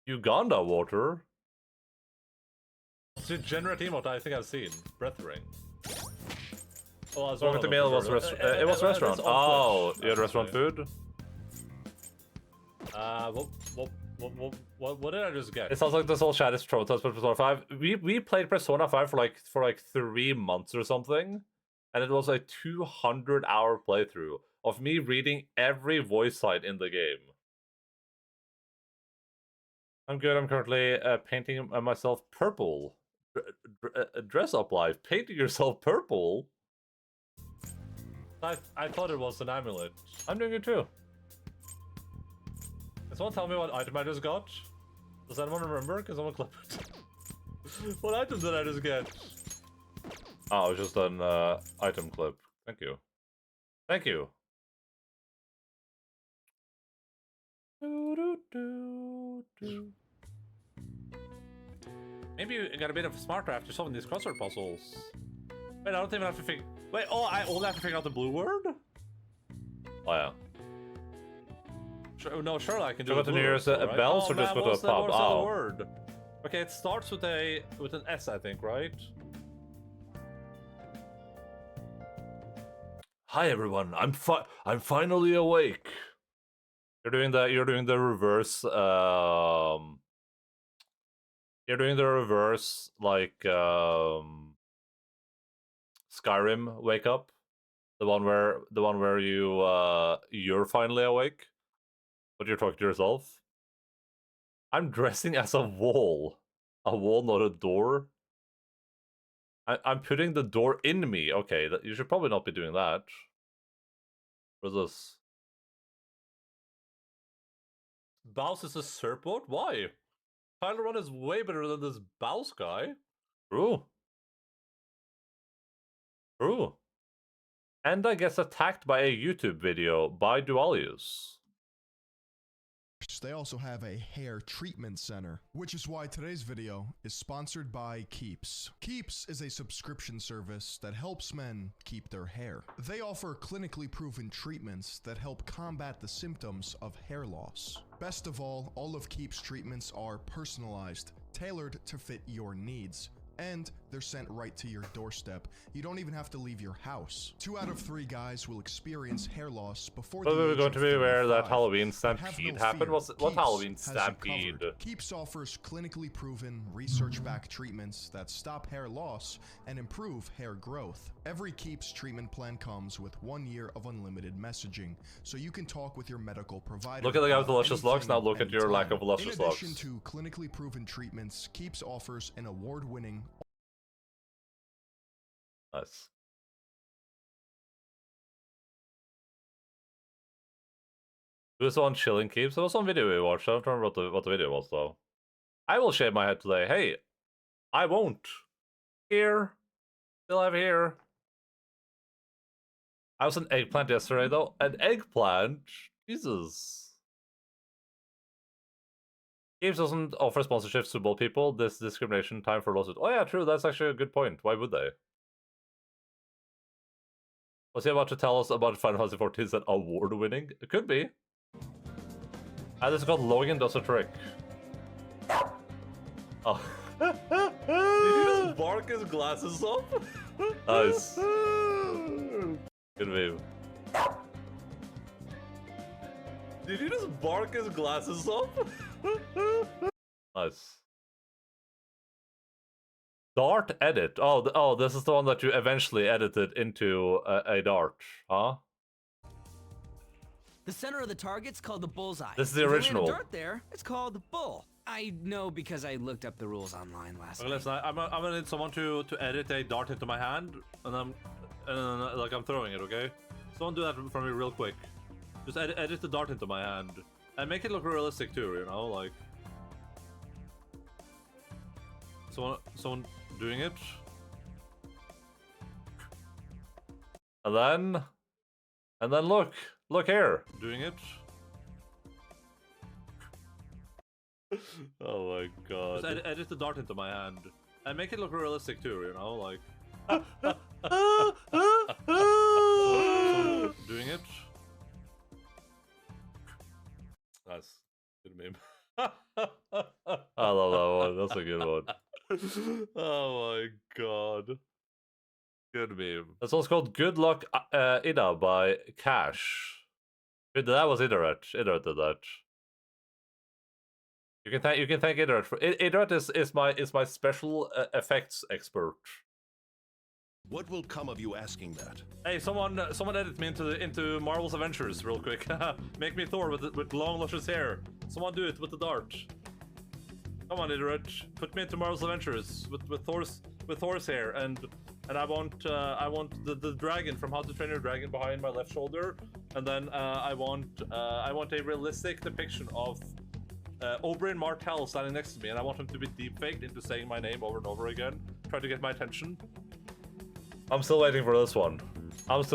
Uganda water? It's a generate emote I think I've seen. Breath ring. Oh, I was talking to me. It was restaurant. Oh, you had restaurant food? What did I just get? It sounds like this whole chat is traumatized by Persona 5. We played Persona 5 for like 3 months or something, and it was a 200-hour playthrough of me reading every voice line in the game. I'm good. I'm currently painting myself purple. Dress up live. Painting yourself purple? I thought it was an amulet. I'm doing it too. Can someone tell me what item I just got? Does anyone remember? Can someone clip it? What item did I just get? Oh, it was just an item clip. Thank you. Thank you. Maybe you got a bit of smarter after solving these crossword puzzles. Wait, I don't even have to figure. Wait, oh, I only have to figure out the blue word? Oh, yeah. No, sure, I can do it. Go to New Year's bells or just go to a pub? Oh. Word? Okay, it starts with an S, I think, right? Hi everyone, I'm finally awake. You're doing the reverse. You're doing the reverse, like Skyrim wake up, the one where you're finally awake, but you're talking to yourself. I'm dressing as a wall, not a door. I'm putting the door in me. Okay, you should probably not be doing that. What's this? Baus is a surfboard? Why? Tyler Run is way better than this Baus guy. True. True. And I gets attacked by a YouTube video by Dualius. They also have a hair treatment center, which is why today's video is sponsored by Keeps. Keeps is a subscription service that helps men keep their hair. They offer clinically proven treatments that help combat the symptoms of hair loss. Best of all of Keeps treatments are personalized, tailored to fit your needs, and they're sent right to your doorstep. You don't even have to leave your house. 2 out of 3 guys will experience hair loss before the But we were age going of to be aware that 35. Halloween But have Stampede no happened. fear. What Keeps Halloween has you Stampede? covered. Keeps offers clinically proven, research-backed treatments that stop hair loss and improve hair growth. Every Keeps treatment plan comes with 1 year of unlimited messaging, so you can talk with your medical provider. Look at the guy with the about luscious locks, now anything, look at your lack of anytime. luscious locks. In addition to clinically proven treatments, Keeps offers an award-winning. Nice. It was on Chilling Keeps. It was on video we watched. I don't remember what the video was though. I will shave my head today. Hey, I won't. Here. Still have here. I was an eggplant yesterday though. An eggplant? Jesus. Games doesn't offer sponsorships to both people. This discrimination time for lawsuit. Oh yeah, true. That's actually a good point. Why would they? Was he about to tell us about Final Fantasy 14 that award-winning? It could be. This is called Logan Does a Trick. Oh. Did he just bark his glasses up? Nice. Good move. Did he just bark his glasses up? Nice. Dart edit. Oh, this is the one that you eventually edited into a dart, huh? The center of the target's called the bullseye. This is the If you original. land a dart there, it's called the bull. I know because I looked up the rules online last night. Listen, I'm gonna need someone to edit a dart into my hand, and I'm throwing it. Okay, someone do that for me real quick. Just edit the dart into my hand and make it look realistic too. You know, like someone doing it, And then look here, doing it. Oh my god. Just edit the dart into my hand and make it look realistic too. You know, like someone doing it. Nice. Good meme. I love that one. That's a good one. Oh my god. Good meme. That's also called Good Luck Ida by Cash. That was Idaret. Idaret did that. You can thank Idaret for Idaret is my special effects expert. What will come of you asking that? Hey, someone edit me into Marvel's Avengers real quick. Make me Thor with long luscious hair. Someone do it with the dart. Come on, Idaret. Put me into Marvel's Avengers with Thor's hair, and I want the dragon from How to Train Your Dragon behind my left shoulder, and then I want a realistic depiction of Oberyn Martell standing next to me, and I want him to be deepfaked into saying my name over and over again, try to get my attention. I'm still waiting for this one. This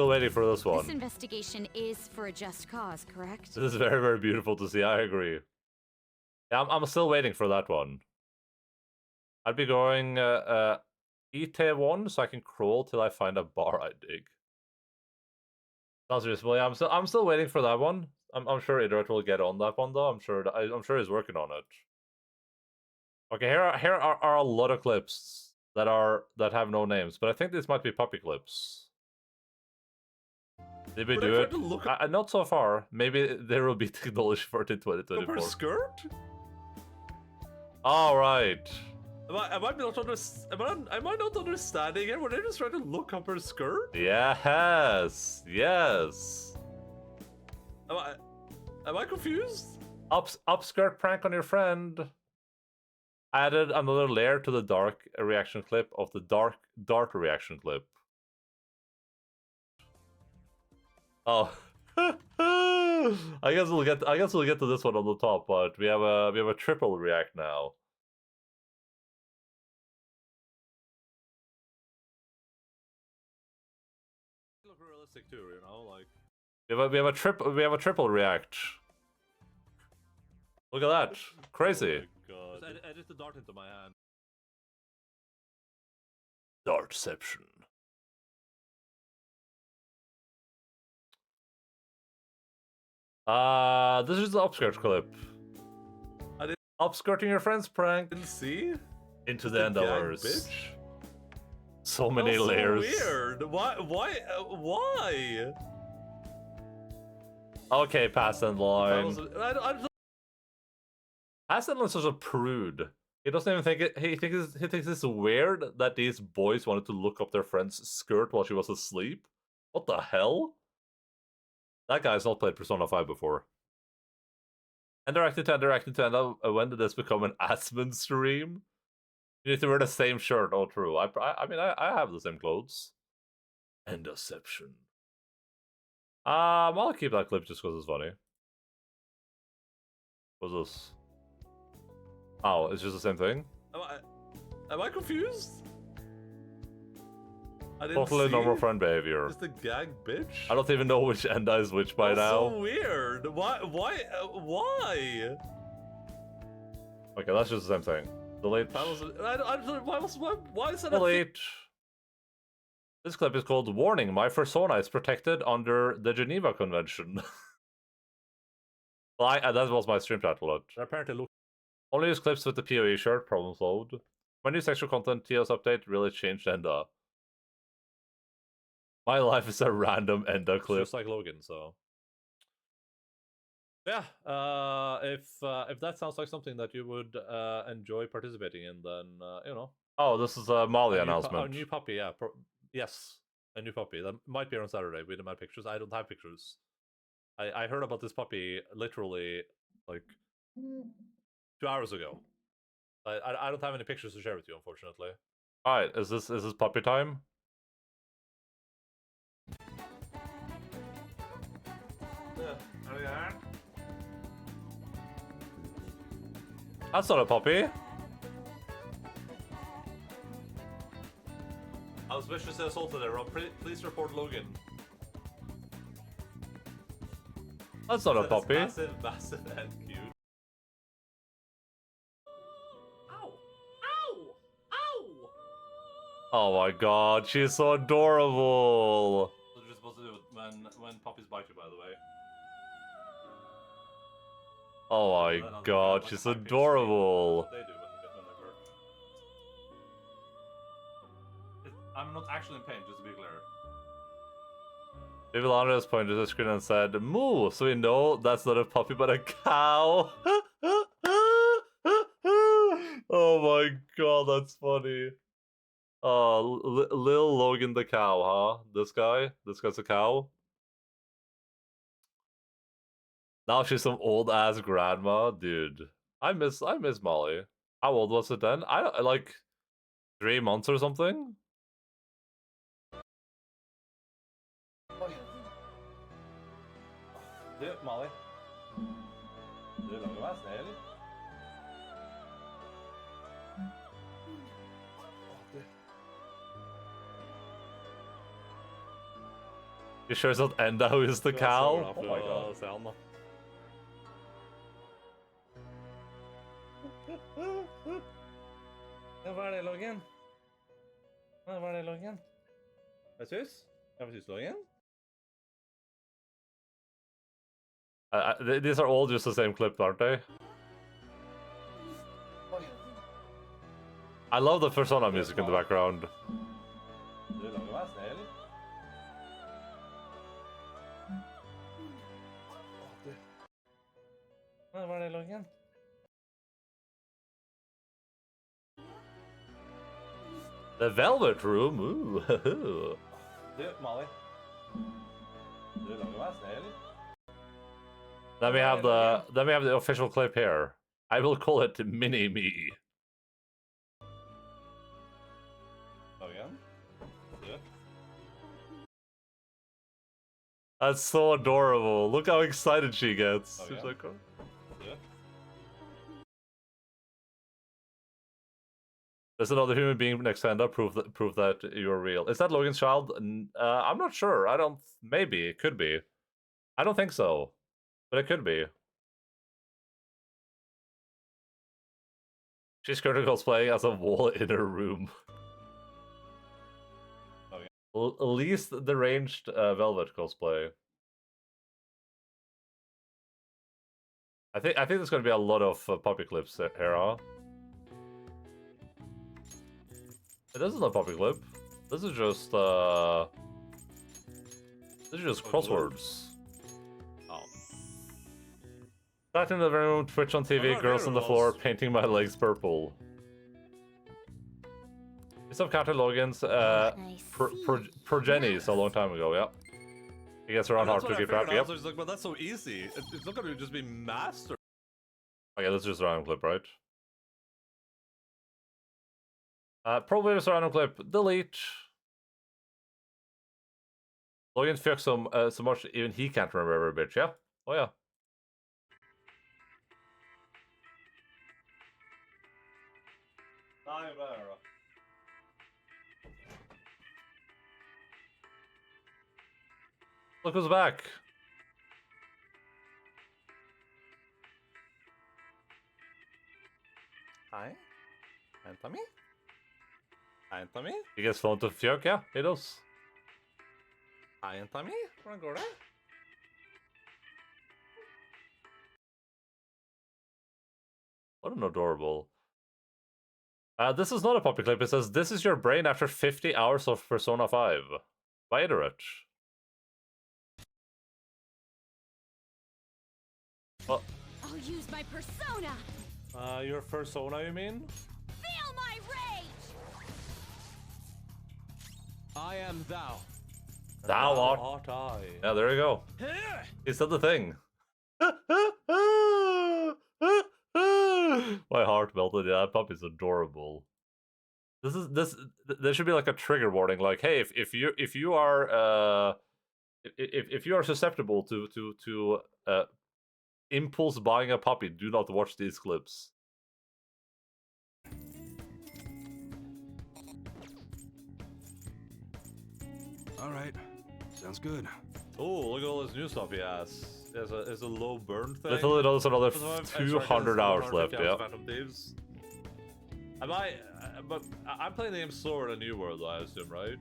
investigation is for a just cause, correct? This is very, very beautiful to see. I agree. Yeah, I'm still waiting for that one. I'd be going ET1 so I can crawl till I find a bar I dig. Sounds reasonable. Yeah, I'm still waiting for that one. I'm sure Idaret will get on that one though. I'm sure he's working on it. Okay, here are a lot of clips that have no names, but I think this might be puppy clips. Did we do it? Not so far. Maybe there will be technology for it in 2024. Her skirt? All right. Am I not understanding here? Were they just trying to look up her skirt? Yes. Yes. Am I confused? Upskirt prank on your friend. Added another layer to the dark reaction clip of the dart reaction clip. Oh. I guess we'll get to this one on the top, but we have a triple react now. Look realistic too, you know, like we have a triple react. Look at that. Crazy. Oh my god. Just edit the dart into my hand. Dartception. This is the upskirt clip. Upskirting your friend's prank. Didn't see? Into the Endaline. Bitch. So many so layers. Weird. Why? Why? Okay, pass and line. I'm Hassan is such a prude. He doesn't even think it. He thinks it's weird that these boys wanted to look up their friend's skirt while she was asleep. What the hell? That guy's not played Persona 5 before. And directed to end. When did this become an Asmund stream? You need to wear the same shirt. Oh, true. I mean, I have the same clothes. And deception. I'll keep that clip just because it's funny. What's this? Oh, it's just the same thing? Am I confused? I didn't Totally see. normal friend behavior. Just a gag bitch? I don't even know which Enda is which by now. So weird. Why? Why? Okay, that's just the same thing. Delete. Why is that Delete. This clip is called Warning, my persona is protected under the Geneva Convention. Well, that was my stream title. Apparently, look. Only use clips with the PoE shirt, problem solved. My new sexual content TOS update really changed Enda. My life is a random Enda clip. Just like Logan, so. Yeah, if that sounds like something that you would enjoy participating in, then, you know. Oh, this is a Molly announcement. A new puppy, yeah. Yes, a new puppy. That might be on Saturday with my pictures. I don't have pictures. I heard about this puppy literally, like, 2 hours ago. I don't have any pictures to share with you, unfortunately. Alright, is this puppy time? That's not a puppy. I was viciously assaulted there, Rob. Please report Logan. That's not a puppy. Massive and cute. Ow! Ow! Ow! Oh my god, she's so adorable. That's what you're supposed to do when puppies bite you, by the way. Oh my god, she's adorable. They do when they hurt. I'm not actually in pain, just to be clear. Vivilander has pointed to the screen and said, "Moo!" So we know that's not a puppy but a cow. Oh my god, that's funny. Oh, Lil Logan the cow, huh? This guy's a cow. Now she's some old ass grandma, dude. I miss Molly. How old was it then? Like 3 months or something. Du, Molly. Du lager meg snill. You sure it's not Enda who is the cow? Oh my god. Hva er det, Logan? Hva er det, Logan? Er det sus? Er det sus, Logan? These are all just the same clip, aren't they? I love the Persona music in the background. Du lager meg snill. Hva er det, Logan? The Velvet Room. Ooh. Du, Molly. Du lager meg snill. Then we have the official clip here. I will call it Mini Me. Logan. Du. That's so adorable. Look how excited she gets. Okay. She's like, oh. Du. There's another human being next to Enda. Prove that you're real. Is that Logan's child? I'm not sure. I don't. Maybe it could be. I don't think so, but it could be. She's currently cosplaying as a wall in her room. Okay. At least the ranged Velvet cosplay. I think there's going to be a lot of puppy clips here, huh? It isn't a puppy clip. This is just crosswords. Oh. Sat in the room, Twitch on TV, Oh, girls there on it the floor, was. painting my legs purple. Some counter logins, Progenies a long time ago, yeah. He gets around hard to keep track, yep. So it's like, but that's so easy. It's not gonna just be master. Okay, this is just a random clip, right? Probably just a random clip. Delete. Logan fucks so much even he can't remember every bitch, yeah? Oh yeah. Look who's back. Hi. Anthony? Anthony? He gets phone to fuck, yeah, he does. Hi, Anthony? Wanna go there? What an adorable. This is not a puppy clip. It says, this is your brain after 50 hours of Persona 5. By Iterate. Well, I'll use my persona. your persona, you mean? Feel my rage. I am thou. Thou art I. Yeah, there you go. He said the thing. My heart melted. Yeah, that puppy's adorable. There should be like a trigger warning, like, hey, if you are susceptible to impulse buying a puppy, do not watch these clips. All right, sounds good. Oh, look at all this new stuff he has. There's a low burn thing. Literally, there's another Survive 200 hours left. Yeah. Phantom Thieves. But I'm playing the game slower than you were, though, I assume, right?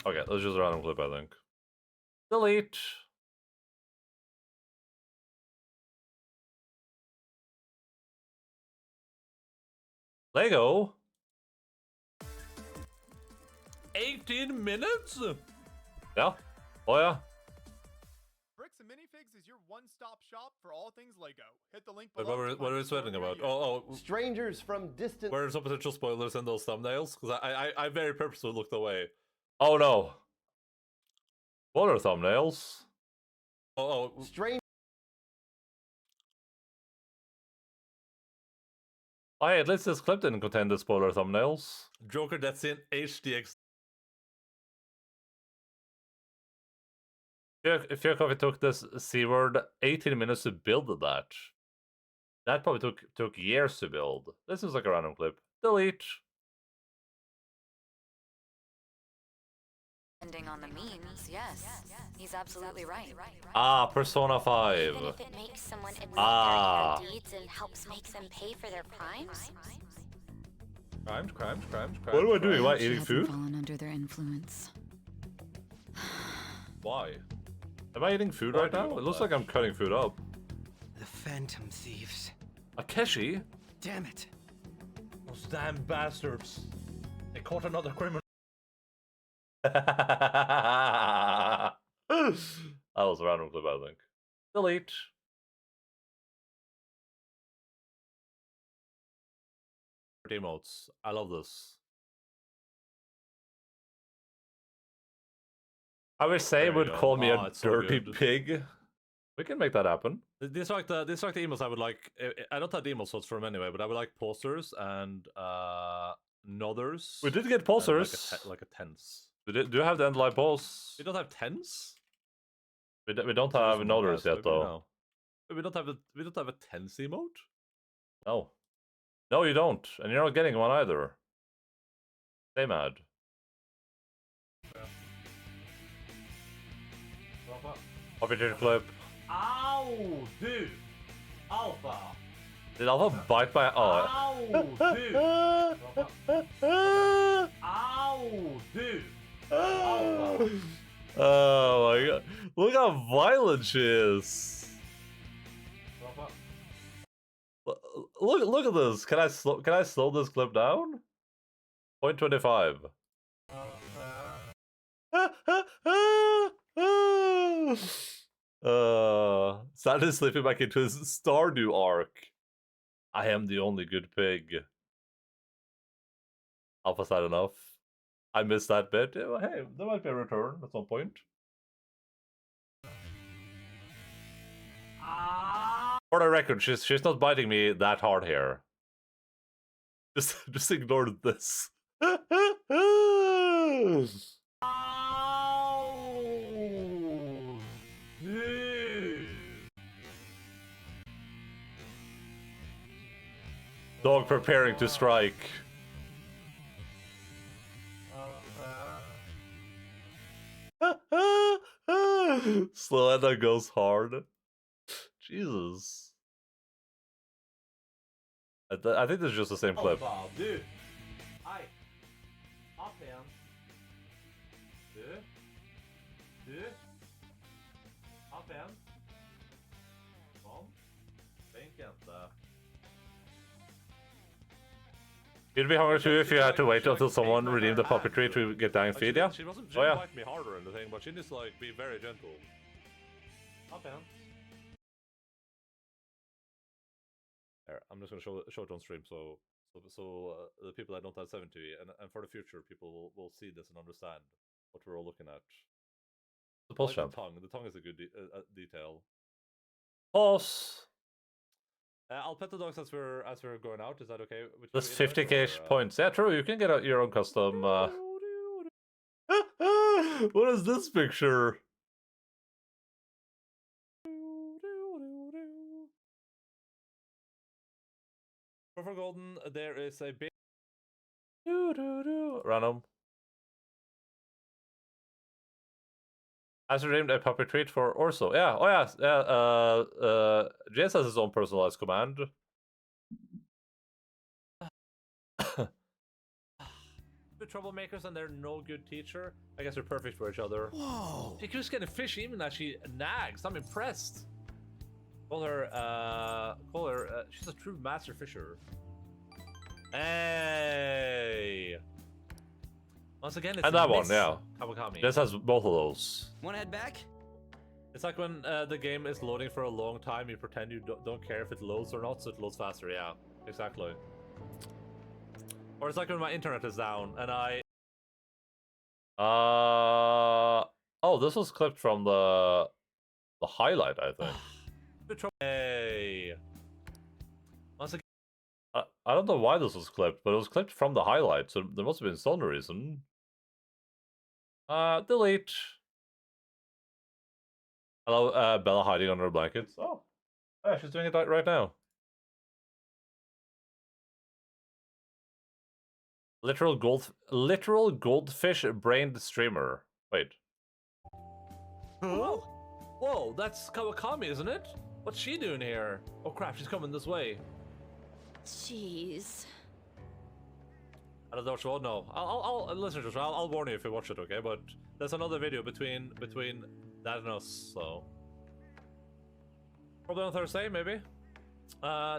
Okay, let's just a random clip, I think. Delete. Lego. 18 minutes? Yeah. Oh yeah. Bricks and Minifigs is your one-stop shop for all things Lego. Hit the link Wait, below. what are we sweating about? Oh, strangers from distant. Where are some potential spoilers in those thumbnails? Because I very purposely looked away. Oh no. What are thumbnails? Oh, strange. Oh, hey, at least this clip didn't contain the spoiler thumbnails. Joker Death Scene HDX. If your coffee took this C-word 18 minutes to build that. That probably took years to build. This is like a random clip. Delete. Depending on the memes, yes. He's absolutely right. Ah, Persona 5. Even if it makes someone admit their evil deeds and helps make them pay for their crimes. Crimes. What am I doing? Am I eating food? Fallen under their influence. Why? Am I eating food right now? It looks like I'm cutting food up. The Phantom Thieves. Akeshi? Damn it. Those damn bastards. They caught another criminal. That was a random clip, I think. Delete. Emotes. I love this. I wish Say There you would go. call me Oh, a it's so dirty good. pig. We can make that happen. These are like the emails I would like. I don't have the email slots for them anyway, but I would like posters and nodders. We did get and posters. like a tense. Do you have the Endaline posts? We don't have tens. We don't have nodders yet, though. We don't have a tense emote. No. No, you don't. And you're not getting one either. Stay mad. Copy to the clip. Ow, dude. Alpha. Did Alpha bite my... Oh. Ow, dude. Ow, dude. Oh my god. Look how violent she is. look at this. Can I slow this clip down? 0.25. Sandy's slipping back into his Stardew arc. I am the only good pig. Alpha's not enough. I missed that bit. Yeah, well, hey, there might be a return at some point. For the record, she's not biting me that hard here. Just ignore this. Dog preparing to strike. Slenda goes hard. Jesus. I think this is just the same clip. Wow, dude. Hi. Up down. Du. Up down. Kom. Tänk inte. You'd be hungry too if you had to wait until someone redeemed the puppetry to get dying feed, yeah? She wasn't Oh yeah. bite me harder or anything, but she needs to like be very gentle. Up down. There, I'm just gonna show it on stream so the people that don't have 70 and for the future people will see this and understand what we're all looking at. The Like the tongue is a good detail. Pause. I'll pet the dogs as we're going out. Is that okay? That's 50k points. Yeah, true. You can get out your own custom. What is this picture? For Golden, there is a big Random. Has redeemed a puppet treat for Orso. Yeah, oh yeah, Jace has his own personalized command. The troublemakers and they're no good teacher. I guess they're perfect for each other. Whoa! She keeps getting fishy even as she nags. I'm impressed. Call her, she's a true master fisher. Hey! Once again, it's And that one, Miss yeah. Kawakami. This has both of those. Wanna head back? It's like when the game is loading for a long time, you pretend you don't care if it loads or not, so it loads faster, yeah. Exactly. Or it's like when my internet is down, and I... Oh, this was clipped from the highlight, I think. Hey! Once again... I don't know why this was clipped, but it was clipped from the highlight, so there must have been some reason. Delete. Hello, Bella hiding under her blankets. Oh, yeah, she's doing it right now. Literal goldfish-brained streamer. Wait. Whoa! Whoa, that's Kawakami, isn't it? What's she doing here? Oh crap, she's coming this way. Jeez. I don't know what you want. No, I'll listen to it. I'll warn you if you watch it, okay? But there's another video between that and us, so probably on Thursday, maybe.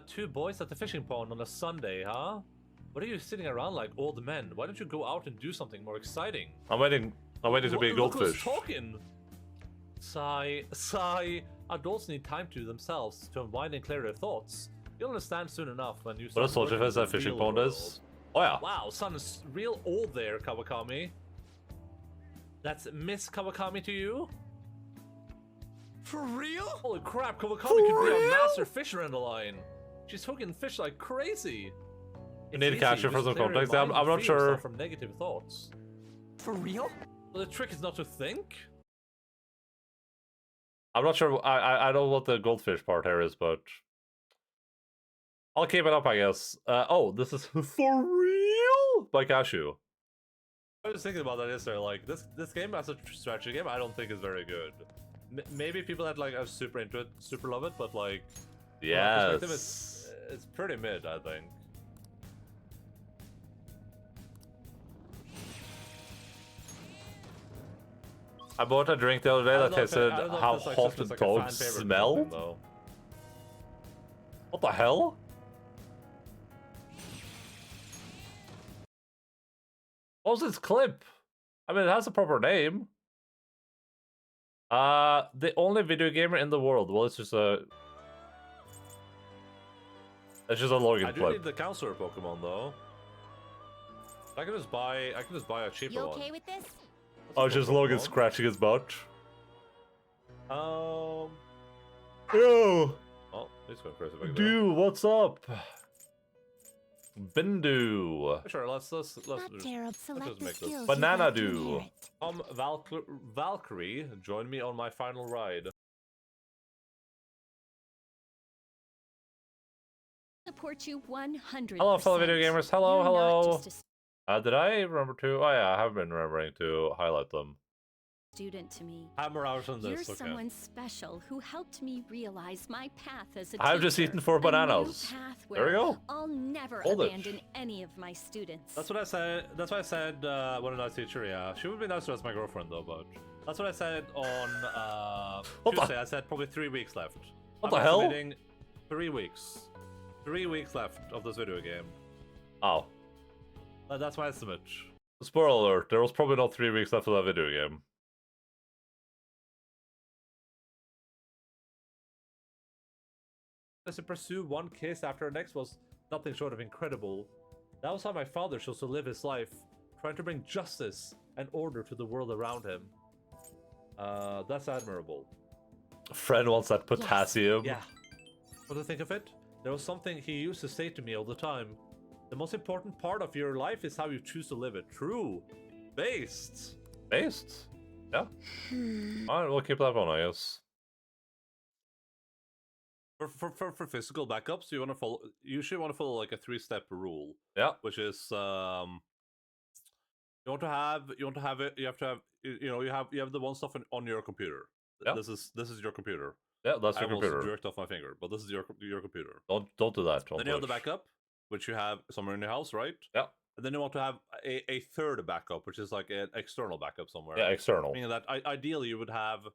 Two boys at the fishing pond on a Sunday, huh? What are you sitting around like old men? Why don't you go out and do something more exciting? I'm waiting to be a Look goldfish. who's talking. Sigh. Adults need time to themselves to unwind and clear their thoughts. You'll understand soon enough when you What a start soldier working has in that the fishing real pond world. is. Oh yeah. Wow, son is real old there, Kawakami. That's Miss Kawakami to you? For real? Holy crap, Kawakami could be a master fisher in the line. She's hooking fish like crazy. We need to catch her for some context. I'm not sure. From negative thoughts. For real? Well, the trick is not to think. I'm not sure. I don't know what the goldfish part here is, but I'll keep it up, I guess. Oh, this is for real by Cashew. I was thinking about that yesterday. Like this game as a strategy game, I don't think is very good. Maybe people that like are super into it, super love it, but like, yes, it's pretty mid, I think. I bought a drink the other day that tasted how hot the dog smelled. What the hell? What was this clip? I mean, it has a proper name. The only video gamer in the world. Well, it's just a... It's just a login I do clip. need the counselor Pokemon though. I can just buy a cheaper You one. okay with this? Oh, just Logan scratching his butt. Yo. Oh, he's going crazy back there. Dude, what's up? Bindu. Sure, let's Select just the make skills this. you'd Banana like to do. inherit. Valkyrie, join me on my final ride. Support you 100%. Hello, fellow video gamers. Hello, You're not hello. just a Did I remember to? Oh yeah, I have been remembering to highlight them. student to me. Hammer out on You're this, okay. someone special who helped me realize my path as a I've just teacher. eaten 4 A new bananas. path There we where go. I'll never Hold it. abandon any of my students. That's what I said. That's what I said when a nice teacher. Yeah, she would be nicer as my girlfriend though. But that's what I said on Tuesday. I said probably 3 weeks left. What the hell? 3 weeks. 3 weeks left of this video game. Oh. That's my estimate. Spoiler alert, there was probably not 3 weeks left of that video game. To pursue one kiss after the next was nothing short of incredible. That was how my father chose to live his life, trying to bring justice and order to the world around him. That's admirable. Friend wants that potassium. Yeah. What to think of it? There was something he used to say to me all the time. The most important part of your life is how you choose to live it. True. Based. Based? Yeah. Alright, we'll keep that one, I guess. For physical backups, you usually want to follow like a 3-step rule. Yeah. Which is you have to have the one stuff on your computer. Yeah. This is your computer. Yeah, that's your I almost computer. jerked off my finger, but this is your computer. Don't do that. Don't Then do you have the it. backup, which you have somewhere in your house, right? Yeah. And then you want to have a third backup, which is like an external backup somewhere. Yeah, external. Meaning that ideally you would have.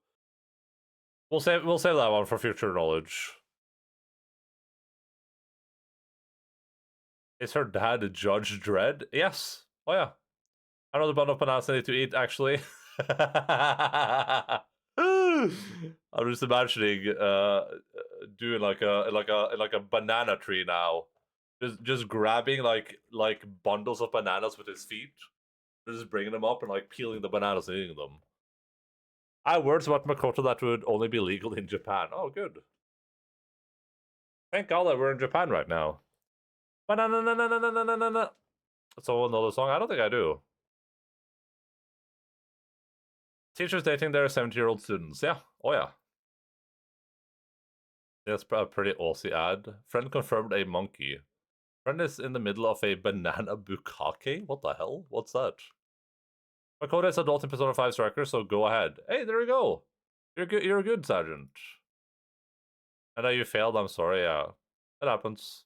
We'll save that one for future knowledge. Is her dad Judge Dredd? Yes. Oh yeah. Another bundle of bananas I need to eat, actually. I'm just imagining doing like a banana tree now. Just grabbing like bundles of bananas with his feet. Just bringing them up and like peeling the bananas and eating them. I have words about Makoto that would only be legal in Japan. Oh, good. Thank God that we're in Japan right now. Banana. So another song? I don't think I do. Teachers dating their 70-year-old students. Yeah. Oh, yeah. That's a pretty Aussie ad. Friend confirmed a monkey. Friend is in the middle of a banana bukkake? What the hell? What's that? Makoto is adult in Persona 5 Striker, so go ahead. Hey, there we go. You're good, Sergeant. And that you failed, I'm sorry, yeah. That happens.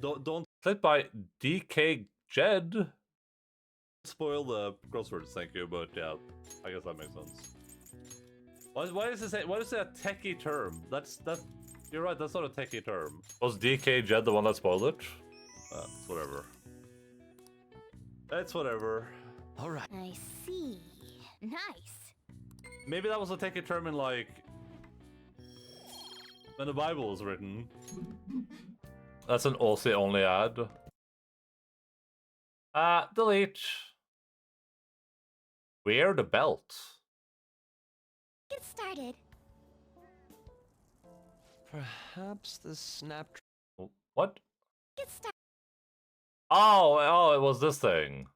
Don't played by DK Jed. Spoil the crosswords, thank you, but yeah, I guess that makes sense. Why does it say? What is a techie term? That's You're right. That's not a techie term. Was DK Jed the one that spoiled it? It's whatever. It's whatever. All right. I see. Nice. Maybe that was a techie term in like when the Bible was written. That's an Aussie only ad. Delete. Wear the belt. Get started. Perhaps the snap. What? Get started. Oh, it was this thing.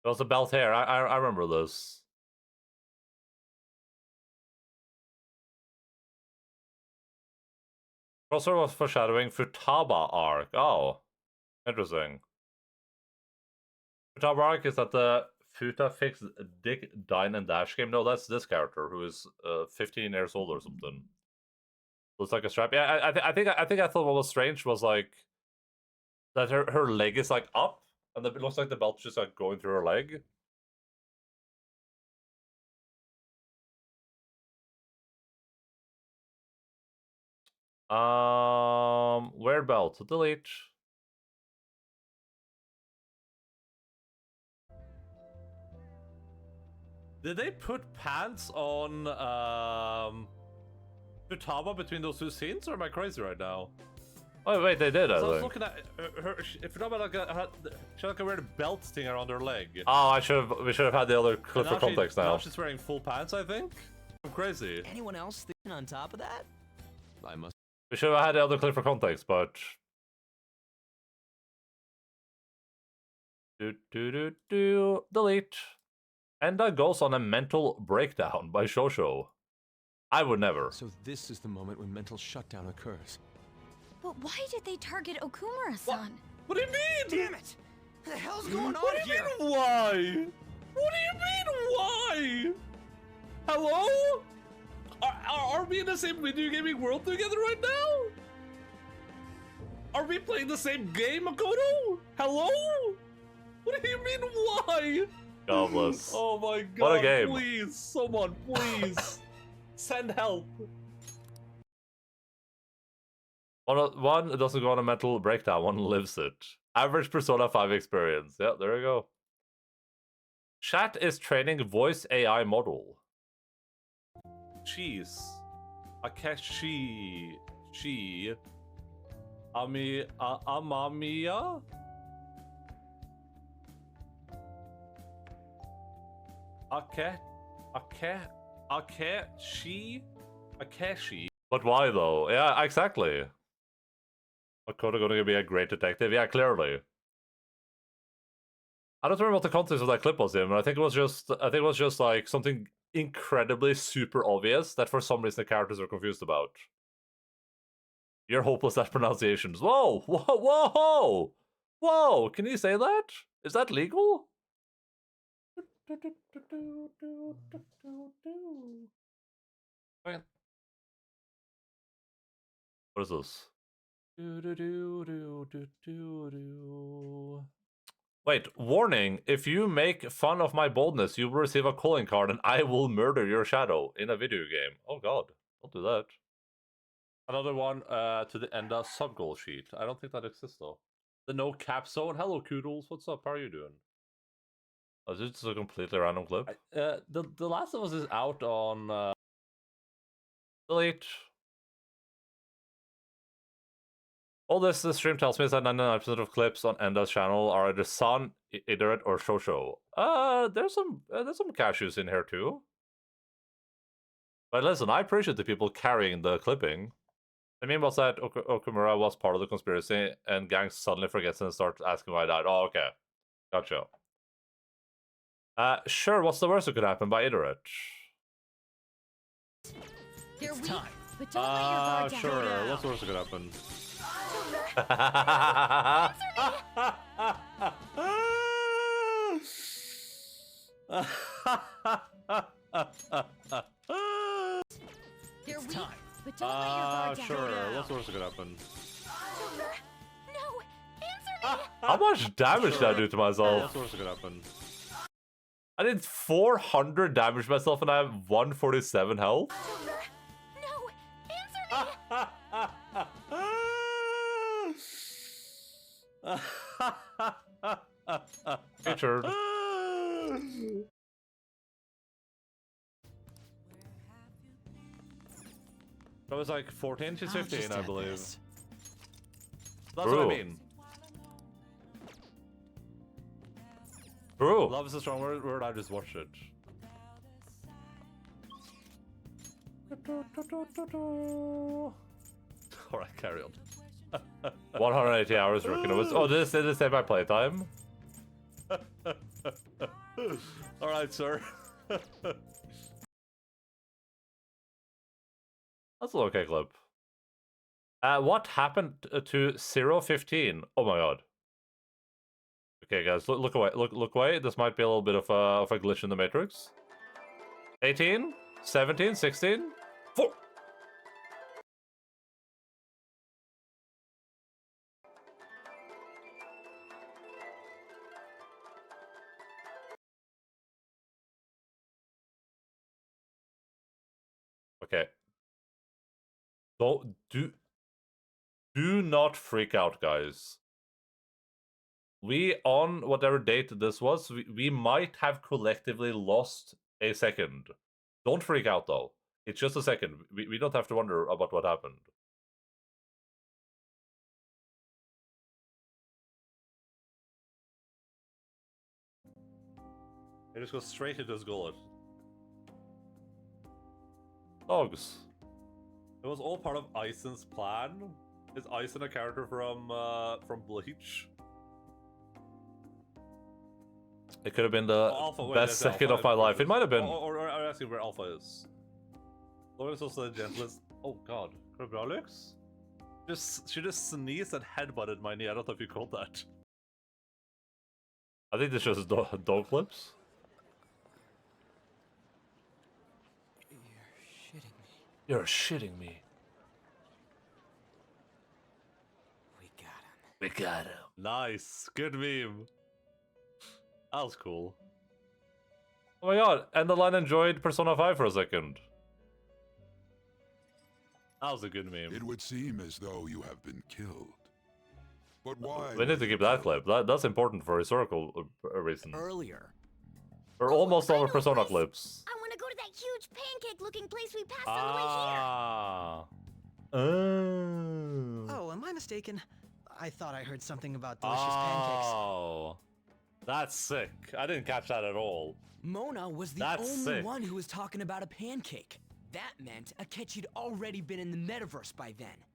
It was a belt here. I remember this. Crossover was foreshadowing Futaba arc. Oh, interesting. Futaba arc is that the Futa fixed Dick, Dine, and Dash game. No, that's this character who is 15 years old or something. Looks like a strap. Yeah, I think I thought what was strange was like that her leg is like up, and it looks like the belt's just like going through her leg. Wear belt. Delete. Did they put pants on Futaba between those two scenes, or am I crazy right now? Oh wait, they did. I was think. looking at her. Futaba she had a weird belt thing around her leg. Oh, we should have had the other clip for context now. Now she's wearing full pants, I think. I'm crazy. Anyone else thinking on top of that? I must. We should have had the other clip for context, but. Delete. Enda goes on a mental breakdown by Shosho. I would never. So this is the moment when mental shutdown occurs. But why did they target Okumura-san? What do you mean? Damn it! What the hell's going on What do you here? mean, why? What do you mean, why? Hello? Are we in the same video gaming world together right now? Are we playing the same game, Makoto? Hello? What do you mean, why? Godless. Oh my god, What a game. Please, someone, please. Send help. One doesn't go on a mental breakdown, one lives it. Average Persona 5 experience. Yeah, there you go. Chat is training voice AI model. Cheese. Akeshi. She. Amamiya? Akeshi. But why though? Yeah, exactly. Makoto gonna be a great detective? Yeah, clearly. I don't remember what the context of that clip was in, but I think it was just like something incredibly super obvious that for some reason the characters are confused about. You're hopeless at pronunciations. Whoa! Whoa! Whoa! Whoa! Can you say that? Is that legal? What is this? Wait, warning. If you make fun of my boldness, you will receive a calling card and I will murder your shadow in a video game. Oh god, don't do that. Another one to the Enda sub-goal sheet. I don't think that exists though. The no cap zone. Hello, Koodles. What's up? How are you doing? Oh, is it just a completely random clip? The Last of Us is out on... Delete. All this stream tells me is that 99% of clips on Enda's channel are either San, Iterate, or Shosho. There's some cashews in here too. But listen, I appreciate the people carrying the clipping. I mean, was that Okumura was part of the conspiracy, and Gang suddenly forgets and starts asking why I died. Oh, okay. Gotcha. Sure, what's the worst that could happen by Iterate? They're weak, but don't let your guard down. Sure, what's the worst that could happen? They're weak, but don't let your guard down. Sure, what's the worst that could happen? No, answer me! How much damage did I do to myself? What's the worst that could happen? I did 400 damage to myself and I have 147 health? No, answer me! Richard. That was like 14, she's 15, I believe. That's True. what I mean. True. Love is a strong word, I just watched it. Alright, carry on. 180 hours working. Oh, did it say my playtime? Alright, sir. That's an okay clip. What happened to 015? Oh my god. Okay, guys, look away. Look away. This might be a little bit of a glitch in the Matrix. 18, 17, 16, 4. Okay. Do not freak out, guys. We, on whatever date this was, we might have collectively lost a second. Don't freak out though. It's just a second. We don't have to wonder about what happened. It just goes straight into his gullet. Dogs. It was all part of Aizen's plan. Is Aizen a character from Bleach? It could have been the best second of my life. It might have been. Or I'm asking where Alpha is. Logan's also the gentlest. Oh god. Krabralux? She just sneezed and headbutted my knee. I don't know if you called that. I think this shows dog clips. You're shitting me. We got him. We got him. Nice. Good meme. That was cool. Oh my god, Endaline enjoyed Persona 5 for a second. That was a good meme. It would seem as though you have been killed. But why? We need to keep that clip. That's important for historical reasons. Earlier. We're almost all the Persona clips. I want to go to that huge pancake-looking place we passed on the way here. Oh, am I mistaken? I thought I heard something about delicious pancakes. Oh, that's sick. I didn't catch that at all. Mona was the only one who was talking about a pancake. That meant Akechi'd already been in the metaverse by then.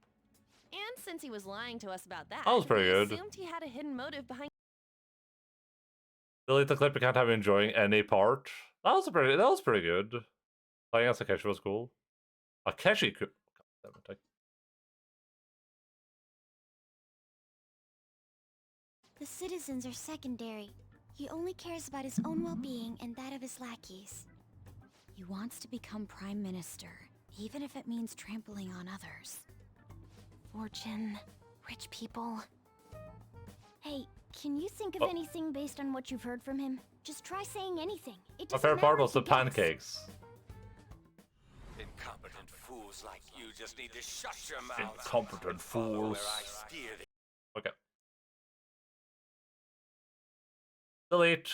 And since he was lying to us about that, That was pretty we good. assumed he had a hidden motive behind. Delete the clip. You can't have you enjoying any part. That was pretty good. Playing as Akechi was cool. Akechi could. God damn it, The citizens are secondary. He only cares about his own well-being and that of his lackeys. He wants to become prime minister, even if it means trampling on others. Fortune, rich people. Hey, can you think of anything based on what you've heard from him? Just try saying anything. It My doesn't favorite part matter was the if he gets. pancakes. Incompetent fools like you just need to shut your mouth. Incompetent fools. Okay. Delete.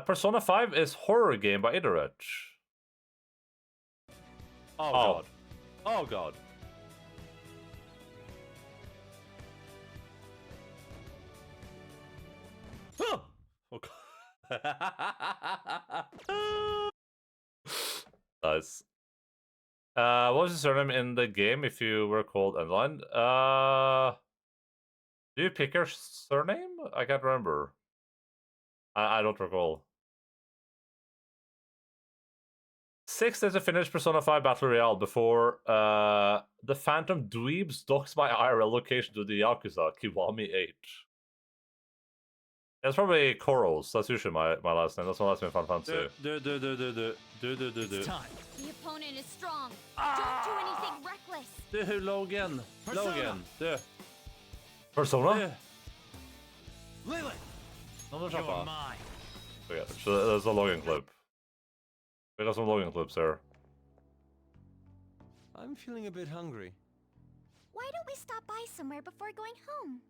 Persona 5 is horror game by Iterate. Oh god. Oh god. Oh, god. Nice. What was your surname in the game if you were called Endaline? Do you pick your surname? I can't remember. I don't recall. 6 days to finish Persona 5 Battle Royale before the Phantom Dweebs docks my IRL location to the Yakuza, Kiwami 8. It's probably Koros. That's usually my last name. That's my last name in Final Fantasy. It's time. The opponent is strong. Don't do anything reckless. Logan. Persona. Logan. Persona? Lilith, No, you're mine. Okay, so there's a Logan clip. We got some Logan clips there. I'm feeling a bit hungry. Why don't we stop by somewhere before going home?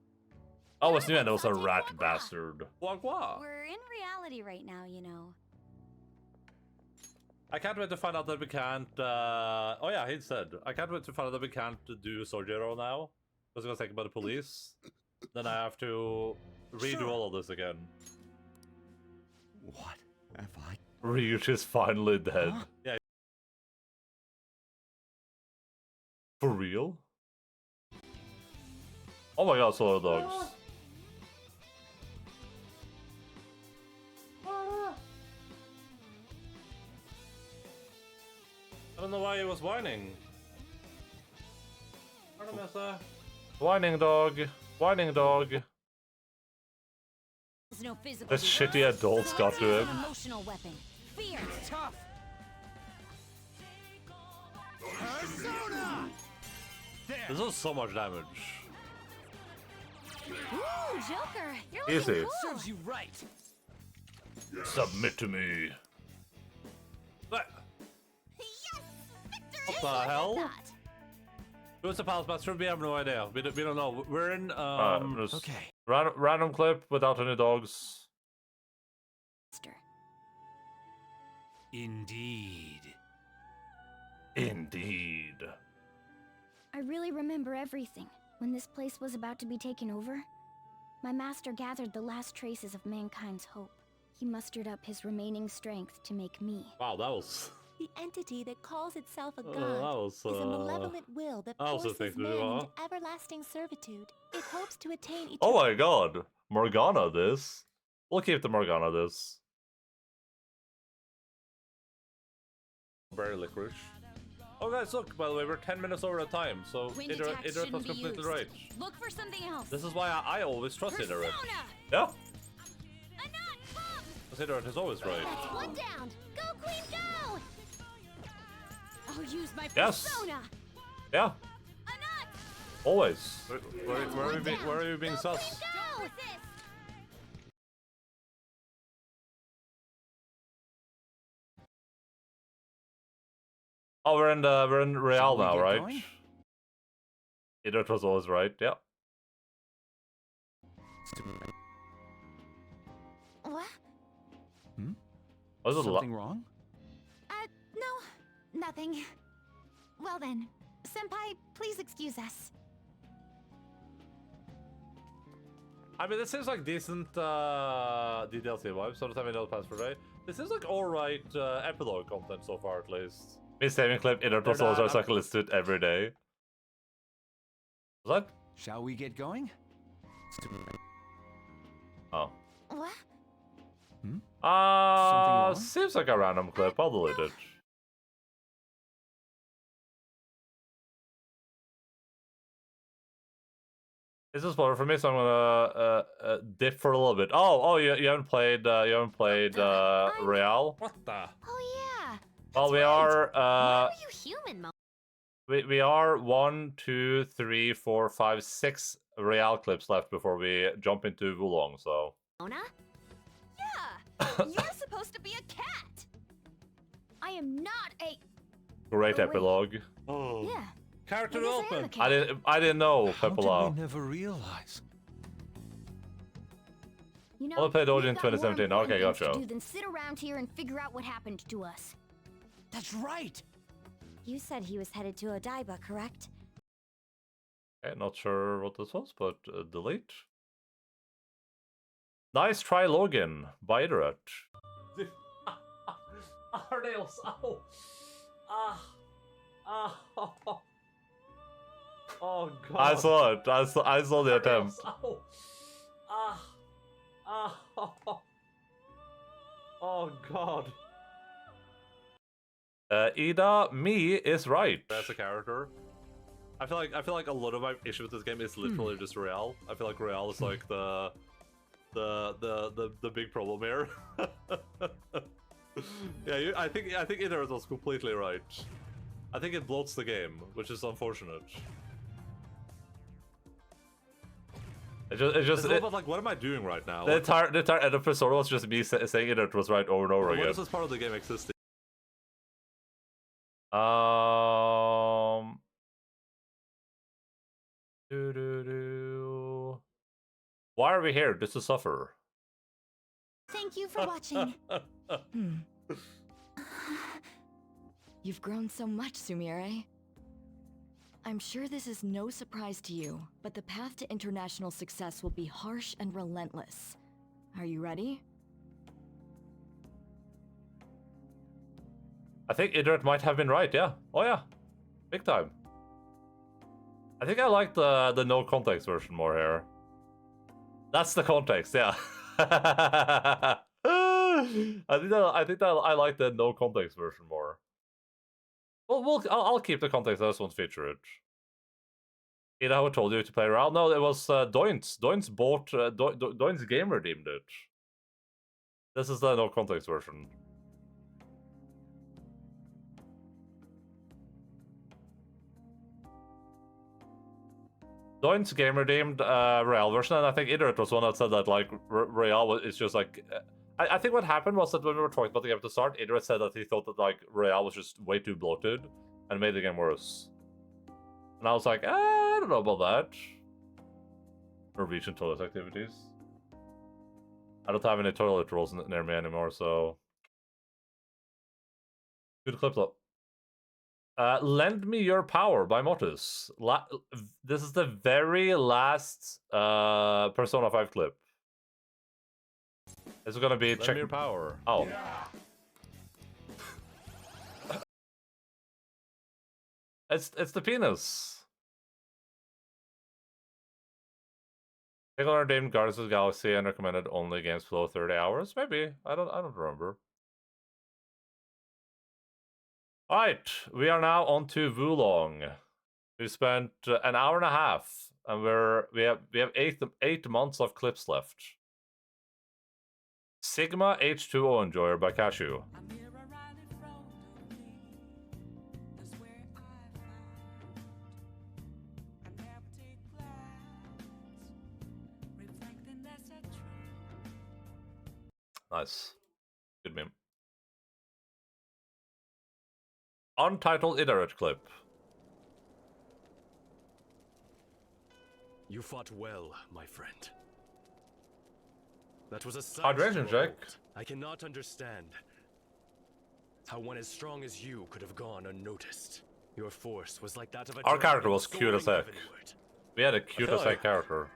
I always knew that was a rat bastard. We're in reality right now, you know. I can't wait to find out that we can't. Oh yeah, he said. I can't wait to find out that we can't do Sojiro now. Because it's gonna take by the police. Then I have to redo all of this again. What have I? Ryuch is finally dead. Huh? Yeah. For real? Oh my god, Solar Dogs. I don't know why he was whining. Whining dog. Whining dog. No physical This shitty adults got to him. An emotional weapon. Fear. Tough. This does so much damage. Ooh, Joker. You're Easy. looking cool. Serves you right. Submit to me. What the hell? Who's the palace master? We have no idea. We don't know. We're in Okay. Random clip without any dogs. Indeed. Indeed. I really remember everything. When this place was about to be taken over, my master gathered the last traces of mankind's hope. He mustered up his remaining strength to make me. Wow, that was... The entity that calls itself a god that was, is a malevolent will that I also forces think man we are. into everlasting servitude. It hopes to attain eternal... Oh my god. Morgana this. We'll keep the Morgana this. Very licorice. Oh guys, look, by the way, we're 10 minutes over the time, so Wind Idrit attacks was shouldn't be completely used. right. Look for something else. This is why I always trust Idrit. Persona! Yeah, Anat, come! because Idrit is always right. That's one down. Go, Queen, go! I'll use my Yes. persona. Yeah, Anat, always. Where are you being sus? go! Oh, we're in Real we now, get right? going? Idrit was always right, yeah. What? Was it Something wrong? No, nothing. Well then, Senpai, please excuse us. I mean, this seems like decent DDLC vibes, so doesn't have any other plans for today. This seems like alright epilogue content so far, at least. Me saving clip, Idrit was always our cyclist to it every day. Was that? Shall we get going? Oh. What? Something wrong? Seems like a random clip. I'll delete it. This is spoiler for me, so I'm gonna dip for a little bit. Oh, you haven't played Real? What the? Oh yeah. Well, we are Why are you human, Mo? we are 1, 2, 3, 4, 5, 6 Real clips left before we jump into Wulong. So. Mona? Yeah. You're supposed to be a cat. I am not a. Great Oh, wait. epilogue. Oh. Yeah. Character I guess I am a development. cat. I didn't know, How did Peppola. we never realize? You know, Only played OG in we've got more 2017. important Okay, things to gotcha. do than sit around here and figure out what happened to us. That's right. You said he was headed to Odaiba, correct? Okay, not sure what this was, but delete. Nice try, Logan. By Idrit. Our nails. Ow. Oh god. I saw it. I saw the attempt. Oh god. Ida, me is right. As a character, I feel like a lot of my issue with this game is literally just Real. I feel like Real is like the big problem here. Yeah, I think Ida was completely right. I think it bloats the game, which is unfortunate. It's just about like, what am I doing right now? The entire end of Persona was just me saying it was right over and over again. What is this part of the game existing? Why are we here? Just to suffer. Thank you for watching. You've grown so much, Sumire. I'm sure this is no surprise to you, but the path to international success will be harsh and relentless. Are you ready? I think Idrit might have been right, yeah. Oh yeah. Big time. I think I like the no context version more here. That's the context, yeah. I think that I like the no context version more. Well, I'll keep the context. I just won't feature it. Ida, who told you to play around? No, it was Doints. Doints bought Doints game redeemed it. This is the no context version. Doin's game redeemed Real version, and I think Idrit was one that said that like Real is just like. I think what happened was that when we were talking about the game at the start, Idrit said that he thought that like Real was just way too bloated and made the game worse. And I was like, I don't know about that. Norwegian toilet activities. I don't have any toilet rolls near me anymore, so Good clip though. Lend Me Your Power by Mortis. This is the very last Persona 5 clip. It's gonna be Lend me your power. Oh. It's the penis. Regular named Guardians of the Galaxy and recommended only games below 30 hours. Maybe. I don't remember. Alright, we are now on to Wulong. We spent an hour and a half, and we have 8 months of clips left. Sigma H2O Enjoyer by Cashew. Nice. Good meme. Untitled Iterate clip. You fought well, my friend. That was a Hydration check. I cannot understand how one as strong as you could have gone unnoticed. Your force was like that of a Our character dragon was cute as heck. heavenward. We had a cute as heck like- character.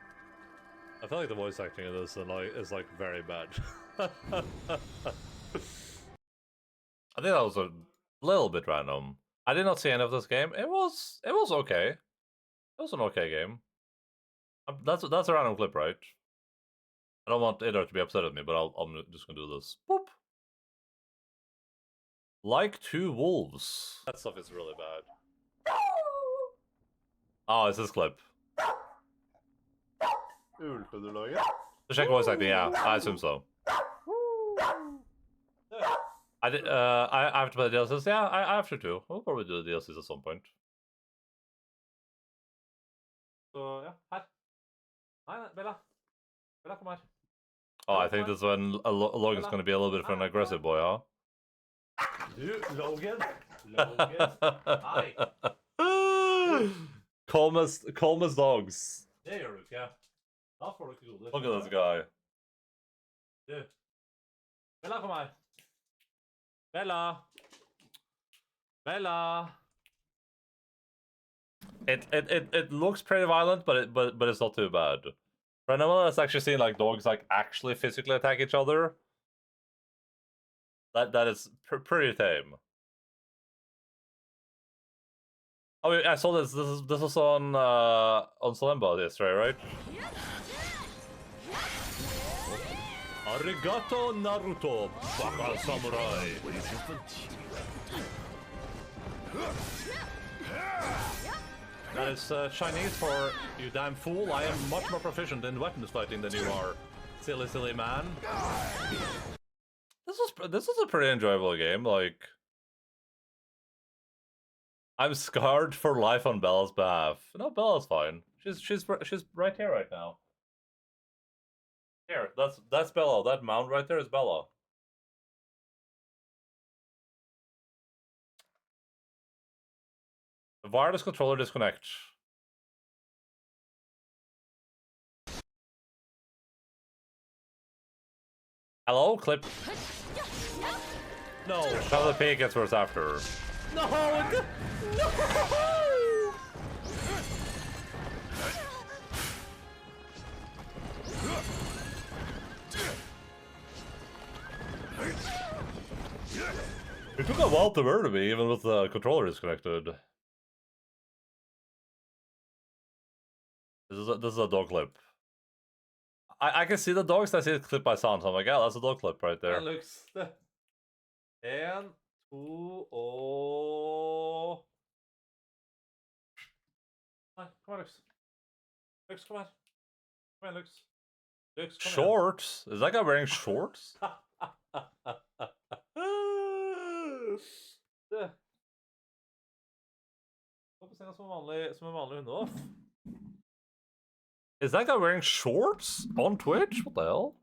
I feel like the voice acting in this is like very bad. I think that was a little bit random. I did not see any of this game. It was okay. It was an okay game. That's a random clip, right? I don't want Ida to be upset at me, but I'm just gonna do this. Boop. Like two wolves. That stuff is really bad. Oh, it's this clip. To check voice acting, yeah, I assume so. I did. I have to play the DLCs. Yeah, I have to too. We'll probably do the DLCs at some point. Så ja, her. Nei, Bella. Bella, kom her. Oh, I think this is when Logan's gonna be a little bit of an aggressive boy, huh? Du, Logan. Logan. Hei. Calmest dogs. Det gjør du ikke. Da får du ikke goder. Look at this guy. Du. Bella, kom her. Bella. Bella. It looks pretty violent, but it's not too bad. For anyone that's actually seen like dogs like actually physically attack each other, that is pretty tame. Oh, I saw this. This was on Solemba yesterday, right? Arigato Naruto, baka samurai. That is Chinese for you damn fool. I am much more proficient in weapons fighting than you are, silly man. This was a pretty enjoyable game. Like, I'm scarred for life on Bella's behalf. No, Bella's fine. She's right here right now. Here, that's Bella. That mount right there is Bella. The wireless controller disconnect. Hello, clip. No. How the pig gets worse after. No. No. It took a while to murder me, even with the controller disconnected. This is a dog clip. I can see the dogs. I see the clip by sound. So I'm like, yeah, that's a dog clip right there. Det looks det. 1, 2 og... Nei, kom her, Lux. Lux, kom her. Kom igjen, Lux. Lux, kom igjen. Shorts? Is that guy wearing shorts? Det. Gå på scenen som en vanlig hundeoff. Is that guy wearing shorts on Twitch? What the hell?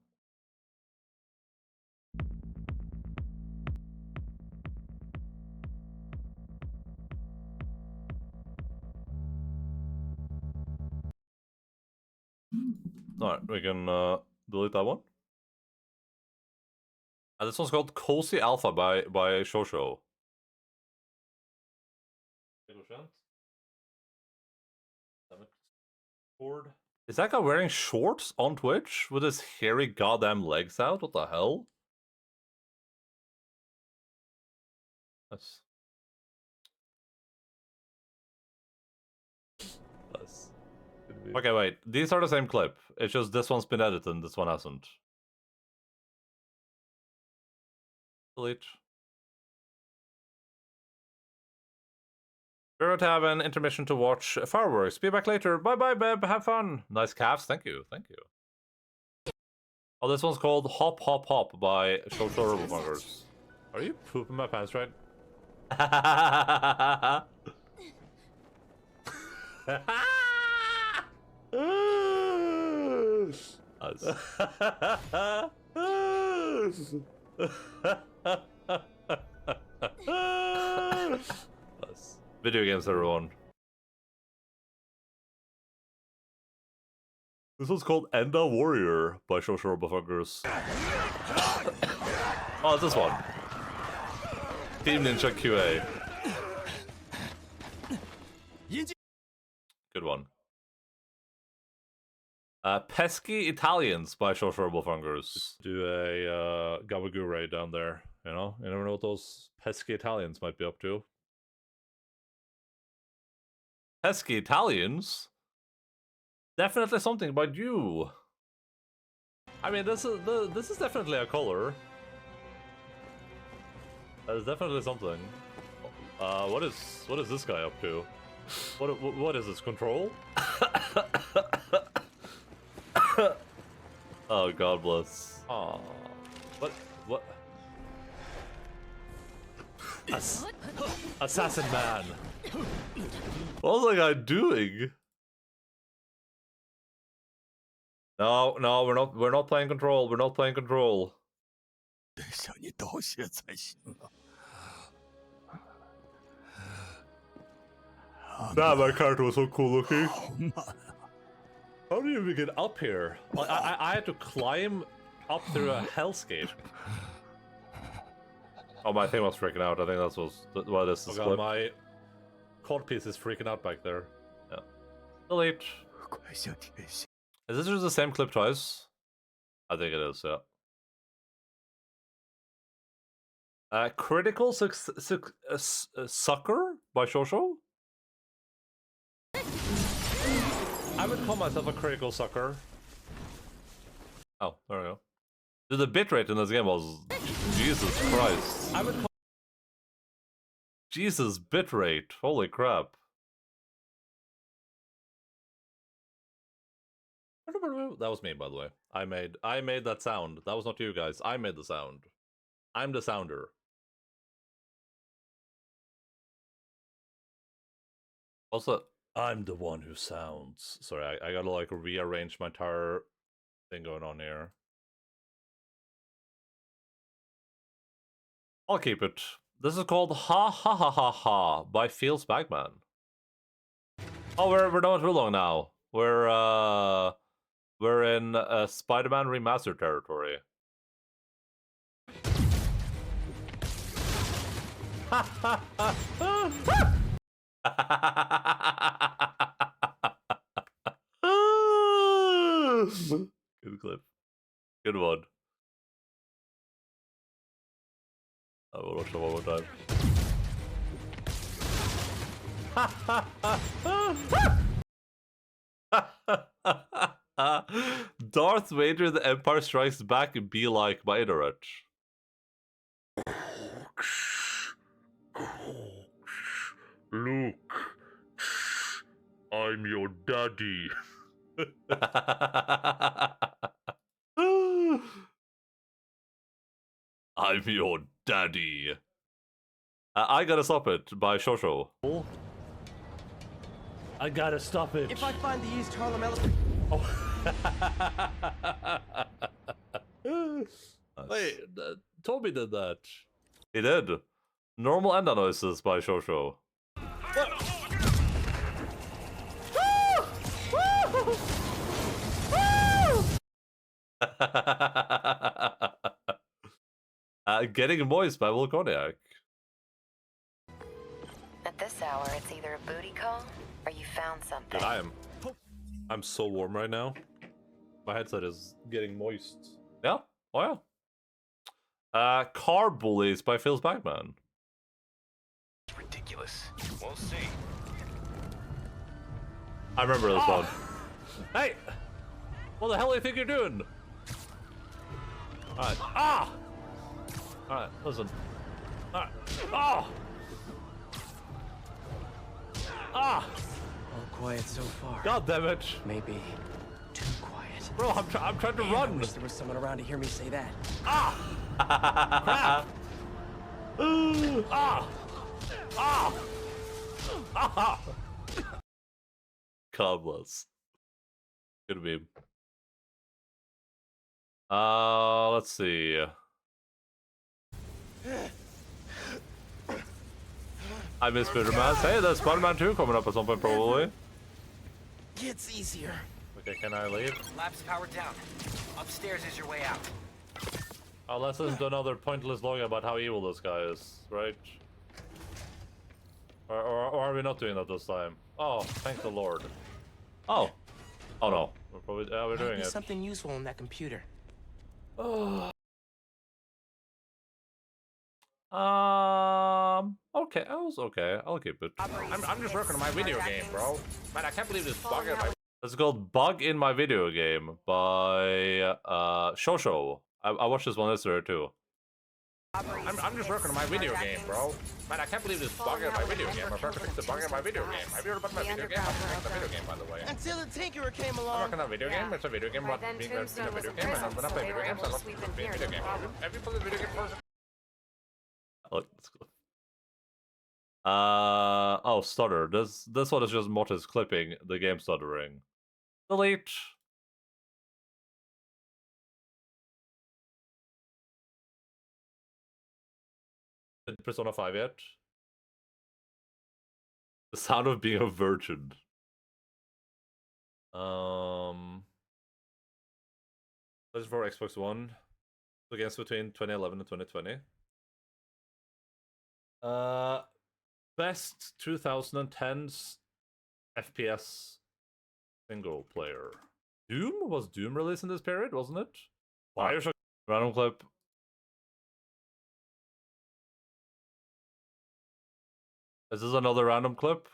Alright, we can delete that one. And this one's called Cozy Alpha by Shosho. Is that guy wearing shorts on Twitch with his hairy goddamn legs out? What the hell? Nice. Nice. Okay, wait. These are the same clip. It's just this one's been edited and this one hasn't. Delete. We're going to have an intermission to watch fireworks. Be back later. Bye-bye, Beb. Have fun. Nice calves. Thank you. Thank you. Oh, this one's called Hop Hop Hop by Social Robofungers. Are you pooping my pants right? Video games, everyone. This one's called Enda Warrior by Social Robofungers. Oh, it's this one. Team Ninja QA. Good one. Pesky Italians by Social Robofungers. Do a Gabagool raid down there. You know? You never know what those pesky Italians might be up to. Pesky Italians? Definitely something about you. I mean, this is definitely a color. That is definitely something. What is this guy up to? What is this, control? Oh, God bless. Aw. What? Assassin man. What was that guy doing? No, we're not playing control. We're not playing control. Nah, my character was so cool looking. How do you even get up here? I had to climb up through a hellscape. Oh, my thing was freaking out. I think that's why this is. Oh God, my cod piece is freaking out back there. Yeah. Delete. Is this just the same clip twice? I think it is, yeah. Critical Sucker by Shosho? I would call myself a critical sucker. Oh, there we go. Dude, the bitrate in this game was... Jesus Christ. I would call... Jesus, bitrate. Holy crap. That was me, by the way. I made that sound. That was not you guys. I made the sound. I'm the sounder. Also, I'm the one who sounds. Sorry, I gotta like rearrange my entire thing going on here. I'll keep it. This is called Ha Ha Ha Ha Ha by Feels Bagman. Oh, we're done with Wulong now. We're in Spider-Man Remastered territory. Good clip. Good one. I will watch it one more time. Darth Vader, The Empire Strikes Back, be like by Internet. Luke, I'm your daddy. I'm your daddy. I Gotta Stop It by Shosho. I gotta stop it. If I find the East Harlem elephant... Oh. Wait, Toby did that. He did. Normal Enda Noises by Shosho. Getting Moist by Volconiac. this hour, it's either a booty call or you found something. Dude, I'm so warm right now. My headset is getting moist. Yeah? Oh yeah. Car Bullies by Phil's Bagman. Ridiculous. We'll see. I remember this one. Hey! What the hell do you think you're doing? Alright. Ah! Alright, listen. Alright. Ah! Ah! All quiet so far. God damn it. Maybe too quiet. Bro, I'm trying to Man, run. I wish there was someone around to hear me say that. Ah! Crap! Ah! Ah! Ah! Cobblers. Good meme. Let's see. I miss Spider-Man. Hey, there's Spider-Man 2 coming up at some point, probably. Gets easier. Okay, can I leave? Lab's powered down. Upstairs is your way out. Oh, let's listen to another pointless log about how evil this guy is, right? Or are we not doing that this time? Oh, thank the Lord. Oh. Oh no. We're probably we're doing it. Something useful in that computer. Oh. Okay, I was okay. I'll keep it. I'm just working on my video game, bro. Man, I can't believe this bug in my... It's called Bug in My Video Game by Shosho. I watched this one yesterday too. I'm just working on my video game, bro. Man, I can't believe this bug in my video game. I'm trying to fix the bug in my video game. Have you heard about my video game? I'm working on the video game, by the way. Until the Tinkerer came along. I'm working on a video game. It's a video game about being a video game. And when I play video games, I love being a video game. Have you played a video game first? Look, let's go. Oh, stutter. This one is just Mortis clipping the game stuttering. Delete. Persona 5 yet? The sound of being a virgin. This is for Xbox One. The games between 2011 and 2020. Best 2010s FPS single player. Doom? Was Doom released in this period, wasn't it? Bioshock. Random clip. Is this another random clip?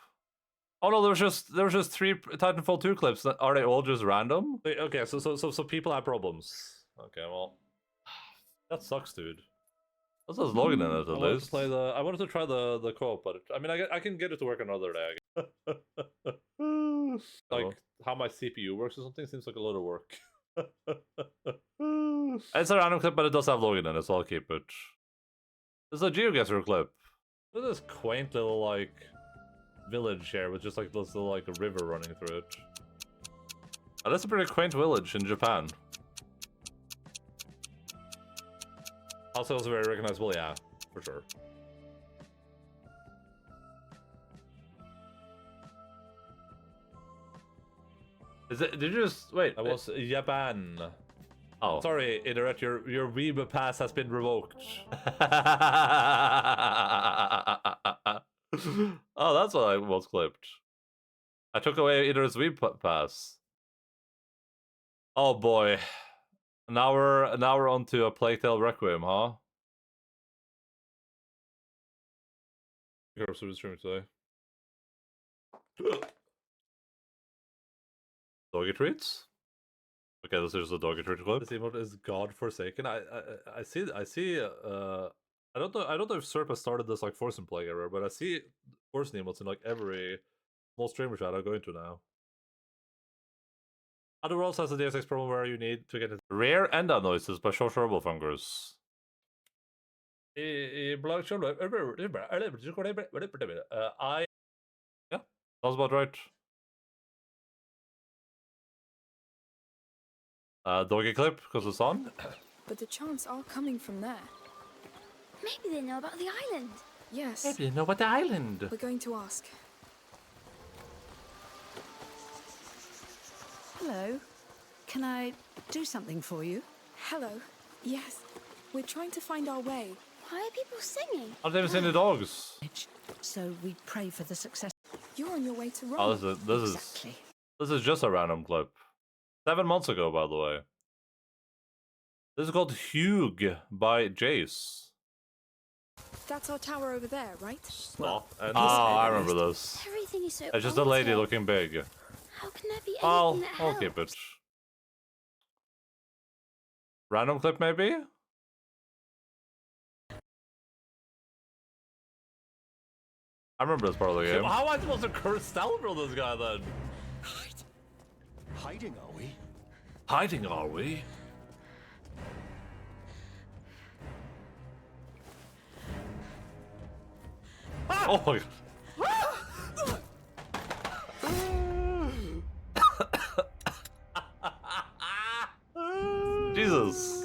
Oh no, there was just 3 Titanfall 2 clips. Are they all just random? Okay, so people have problems. Okay, well, that sucks, dude. That's just logging in it at least. I wanted to try the co-op, but I mean, I can get it to work another day. Like how my CPU works or something seems like a lot of work. It's a random clip, but it does have login in it, so I'll keep it. It's a GeoGuessr clip. Look at this quaint little like village here with just like this little like a river running through it. Oh, that's a pretty quaint village in Japan. Also very recognizable, yeah, for sure. Is it? Did you just wait? I was Japan. Oh, sorry, Internet. Your Weeb pass has been revoked. Oh, that's what I was clipped. I took away Internet's Weeb pass. Oh boy. Now we're on to a Plague Tale Requiem, huh? You're streaming today. Doggy treats? Okay, this is a doggy treat clip. This emote is God-forsaken. I see I don't know if Serp has started this like Forsen Plague ever, but I see Forsen emotes in like every small streamer chat I go into now. Other Worlds has a Deus Ex problem where you need to get it. Rare Enda noises by Short Herbal Fungers. Yeah, that's about right. Doggy clip, because it's on. But the chants are coming from there. Maybe they know about the island. Yes. Maybe they know about the island. We're going to ask. Hello. Can I do something for you? Hello. Yes. We're trying to find our way. Why are people singing? I've never seen the dogs. So we pray for the success. You're on your way to Rome. Oh, this is just a random clip. 7 months ago, by the way. This is called Hugh by Jace. That's our tower over there, right? Stop. I remember this. Everything is so It's just a lady old. looking big. How can there be anything that I'll keep it. helps? Random clip, maybe? I remember this part of the game. How am I supposed to curse Stalin this guy then? Hiding, are we? Hiding, are we? Oh my god. Jesus.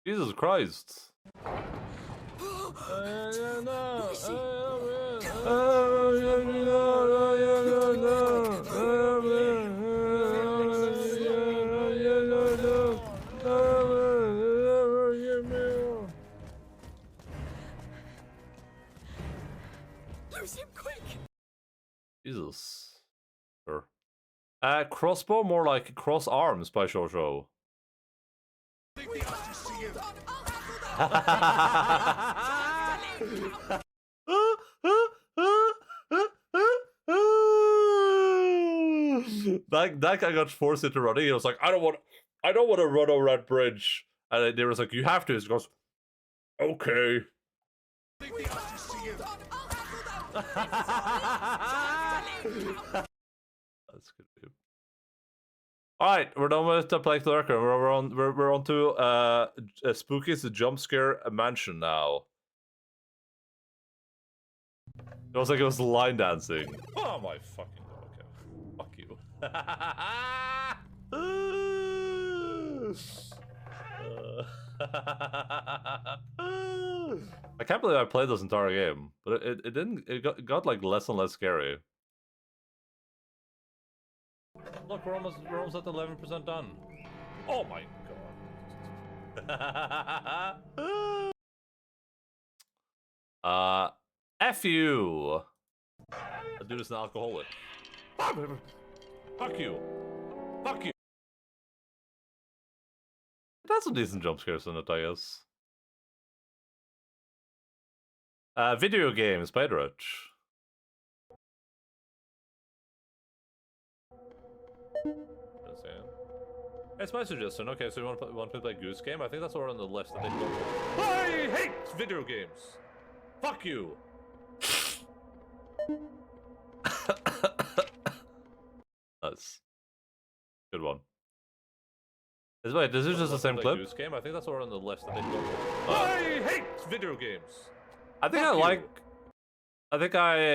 Jesus Christ. Lose him quick. Jesus. Sure. Crossbow, more like cross arms by Shosho. that guy got forced into running. He was like, I don't want to run over that bridge. And they was like, you have to. He goes, okay. That's good. All right, we're done with the Plague Lurker. We're on to Spooky's jump scare mansion now. It was like it was line dancing. Oh my fucking god! Okay, fuck you. I can't believe I played this entire game, but it didn't. It got like less and less scary. Look, we're almost at 11% done. Oh my god. F you. That dude is an alcoholic. Fuck you. Fuck you. That's some decent jump scares in it, I guess. Video games, Spider-Rich. It's my suggestion. Okay, so you want to play Goose Game? I think that's all on the list. I hate video games. Fuck you. Nice. Good one. Wait, this is just the same clip? Goose Game? I think that's all on the list. I hate video games. I think I like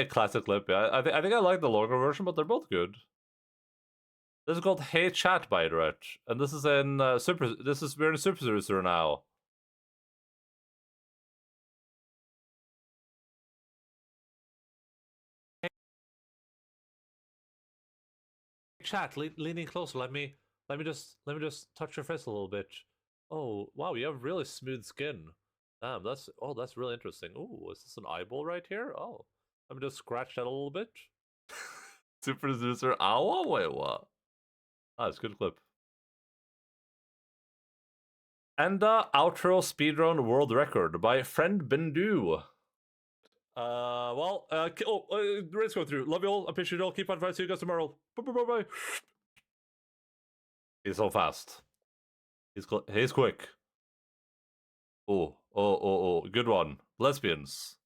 classic clip. Yeah, I think I like the longer version, but they're both good. This is called Hey Chat by Rich, and this is in we're in Super Series now. Hey Chat, leaning closer. Let me just touch your face a little bit. Oh wow, you have really smooth skin. Damn, that's really interesting. Oh, is this an eyeball right here? Oh, let me just scratch that a little bit. Super Producer, ow, wait, what? Ah, it's a good clip. And outro speedrun world record by friend Bendu. Let's go through. Love you all. Appreciate you all. Keep on fighting. See you guys tomorrow. Bye. He's so fast. He's quick. Oh, good one. Lesbians.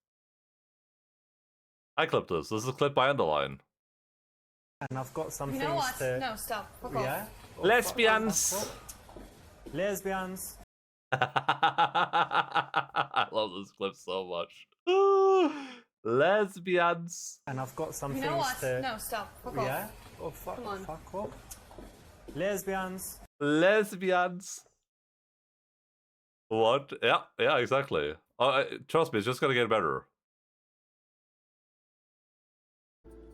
I clipped this. This is a clip by Endaline. And I've got some You things know what? to... No, stop. Fuck Yeah? off. Lesbians! Lesbians! I love this clip so much. Lesbians! And I've got some You things know what? to... No, stop. Fuck Yeah? off. Oh, fuck, Come on. fuck off. Lesbians! Lesbians! What? Yeah, exactly. Trust me, it's just gonna get better.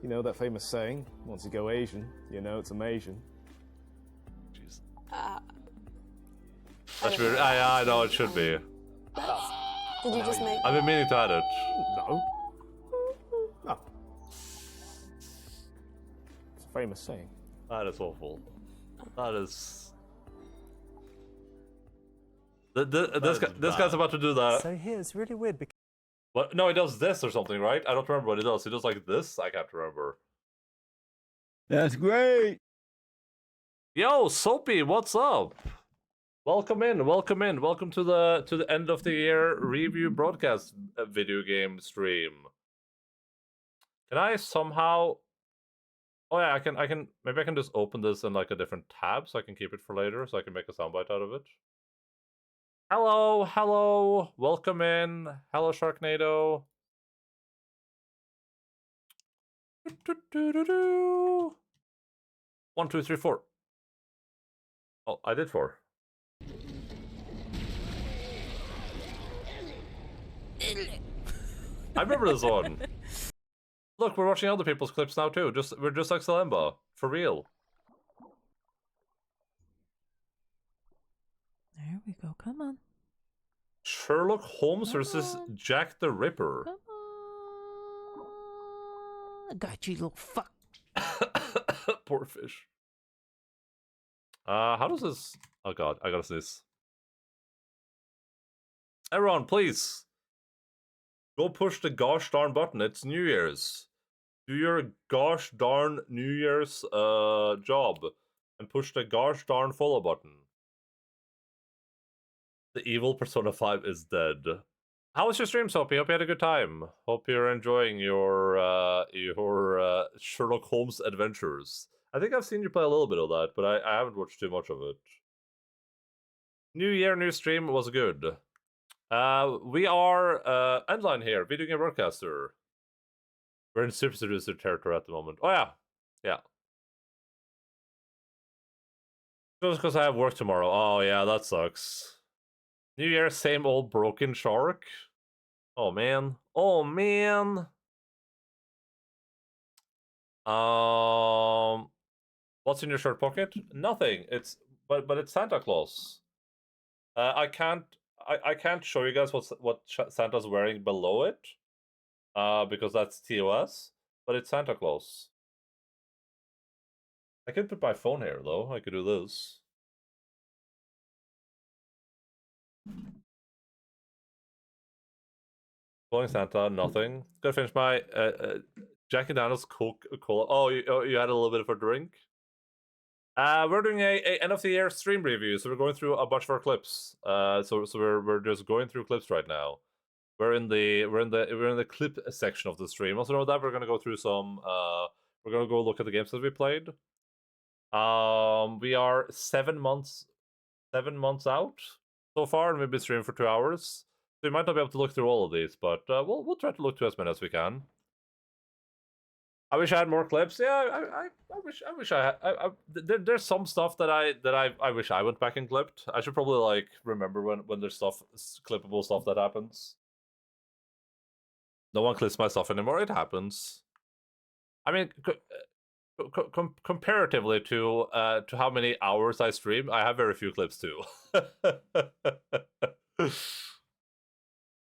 You know that famous saying, once you go Asian, you know it's amazing. Jeez. That should be, I know it should be. Did you just make? I've been meaning to add it. No. No. It's a famous saying. That is awful. That is. This guy's about to do that. So here, it's really weird because. What? No, he does this or something, right? I don't remember what he does. He does like this. I can't remember. That's great. Yo, Soapy, what's up? Welcome in, welcome in, welcome to the end of the year review broadcast video game stream. Can I somehow? Oh yeah, I can. Maybe I can just open this in like a different tab so I can keep it for later, so I can make a soundbite out of it. Hello, hello, welcome in. Hello, Sharknado. 1, 2, 3, 4. Oh, I did 4. I remember this one. Look, we're watching other people's clips now too. We're just like Salemba, for real. There we go. Come on. Sherlock Holmes versus Jack the Ripper. Come on. Got you, little fuck. Poor fish. How does this? Oh god, I gotta sneeze. Everyone, please go push the gosh darn button. It's New Year's. Do your gosh darn New Year's job and push the gosh darn follow button. The evil Persona 5 is dead. How was your stream, Soapy? Hope you had a good time. Hope you're enjoying your Sherlock Holmes adventures. I think I've seen you play a little bit of that, but I haven't watched too much of it. New year, new stream was good. We are Endaline here, video game broadcaster. We're in super seducer territory at the moment. Oh yeah, yeah. Just because I have work tomorrow. Oh yeah, that sucks. New year, same old broken shark. Oh man. Oh man. What's in your shirt pocket? Nothing. But it's Santa Claus. I can't show you guys what Santa's wearing below it, because that's TOS. But it's Santa Claus. I could put my phone here though. I could do this. Calling Santa, nothing. Gonna finish my Jack and Daniel's Coca-Cola. Oh, you had a little bit of a drink. We're doing a end of the year stream review, so we're going through a bunch of our clips. So we're just going through clips right now. We're in the clip section of the stream. Also, know that we're gonna go through some. We're gonna go look at the games that we played. We are 7 months out so far, and we've been streaming for 2 hours. So we might not be able to look through all of these, but we'll try to look through as many as we can. I wish I had more clips. Yeah, I wish I had. There's some stuff that I wish I went back and clipped. I should probably like remember when there's clippable stuff that happens. No one clips my stuff anymore. It happens. I mean, comparatively to how many hours I stream, I have very few clips too.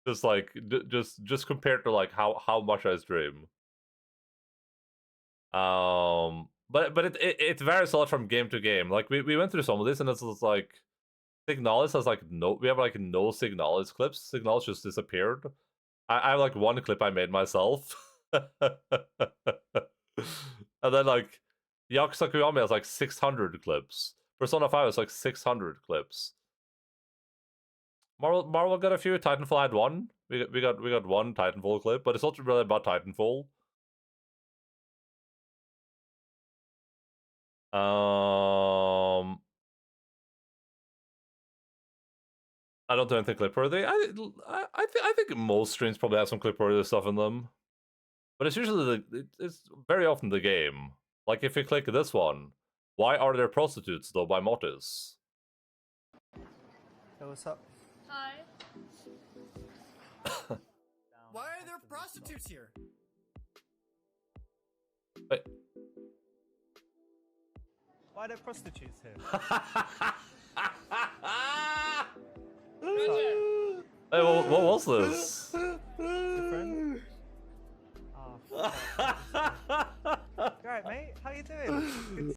just compared to like how much I stream. But it varies a lot from game to game. Like we went through some of this, and it's like Signalis has like we have like no Signalis clips. Signalis just disappeared. I have like one clip I made myself. And then like Yakuza Kiwami has like 600 clips. Persona 5 has like 600 clips. Marvel got a few. Titanfall had one. We got one Titanfall clip, but it's not really about Titanfall. I don't do anything clip-worthy. I think most streams probably have some clip-worthy stuff in them, but it's usually it's very often the game. Like if you click this one, why are there prostitutes though by Mortis? Hey, what's up? Hi. Why are there prostitutes here? Wait. Why are there prostitutes here? Hey, what was this? Alright, mate. How you doing?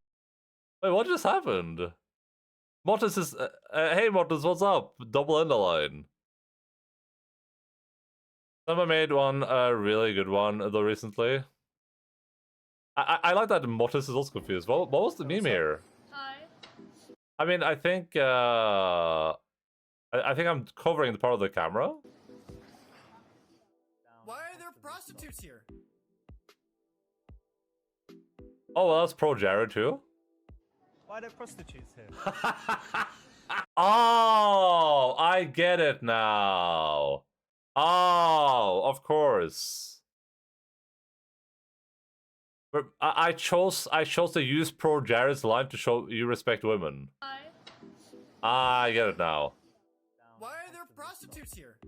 Wait, what just happened? Mortis is... hey, Mortis, what's up? Double Endaline. Someone made one, a really good one, though, recently. I like that Mortis is also confused. What was the meme here? Hi. I mean, I think I think I'm covering the part of the camera. Why are there prostitutes here? Oh, well, that's pro Jared too. Why are there prostitutes here? Oh, I get it now. Oh, of course. But I chose to use pro Jared's line to show you respect women. Hi. I get it now. Why are there prostitutes here?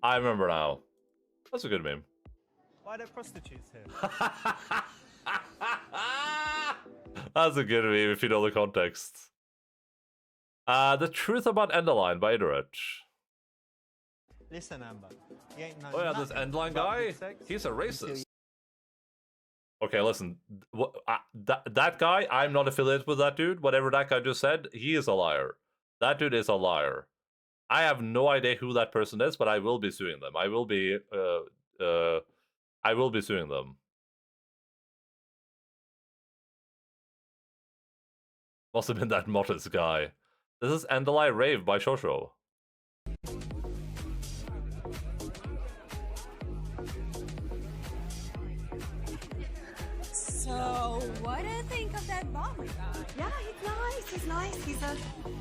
I remember now. That's a good meme. Why are there prostitutes here? That's a good meme if you know the context. The Truth About Endaline by Idoret. Listen, Amber. You ain't Oh yeah, this Endaline guy, he's a racist. Okay, listen. That guy, I'm not affiliated with that dude. Whatever that guy just said, he is a liar. That dude is a liar. I have no idea who that person is, but I will be suing them. I will be suing them. Must have been that Mortis guy. This is Endaline Rave by Shosho. So, what do you think of that bomber guy? Yeah, he's nice. He's a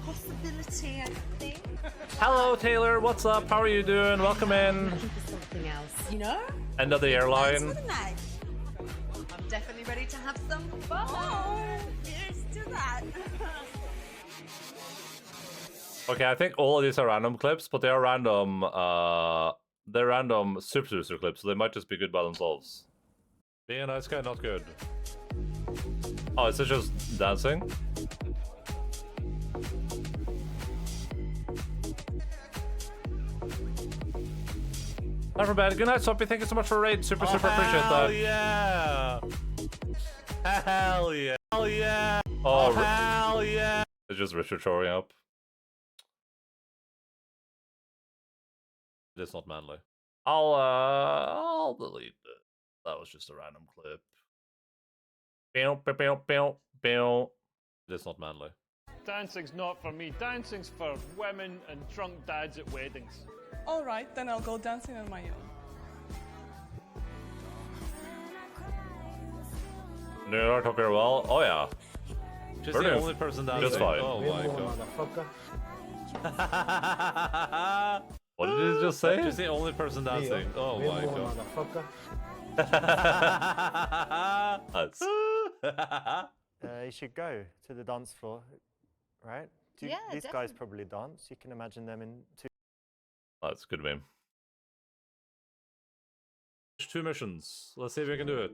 possibility, I think. Hello, Taylor. What's up? How are you doing? Welcome in. Something else, you know? End of the airline. I'm definitely ready to have some fun. Oh, here's to that. Okay, I think all of these are random clips, but they are random. They're random Super Suicer clips, so they might just be good by themselves. Being a nice guy, not good. Oh, is it just dancing? Never bad. Good night, Soppy. Thank you so much for a raid. Super appreciate that. Yeah! Hell yeah! Hell yeah! Oh, hell yeah! It's just Richard showing up. It's not manly. I'll delete it. That was just a random clip. It's not manly. Dancing's not for me. Dancing's for women and drunk dads at weddings. All right, then I'll go dancing on my own. New York, hope you're well. Oh yeah. She's the only person dancing. Just fine. Oh my god. What did you just say? She's the only person dancing. Oh my god. That's... You should go to the dance floor, right? Yeah, these guys probably dance. You can imagine them in two. That's a good meme. 2 missions. Let's see if we can do it.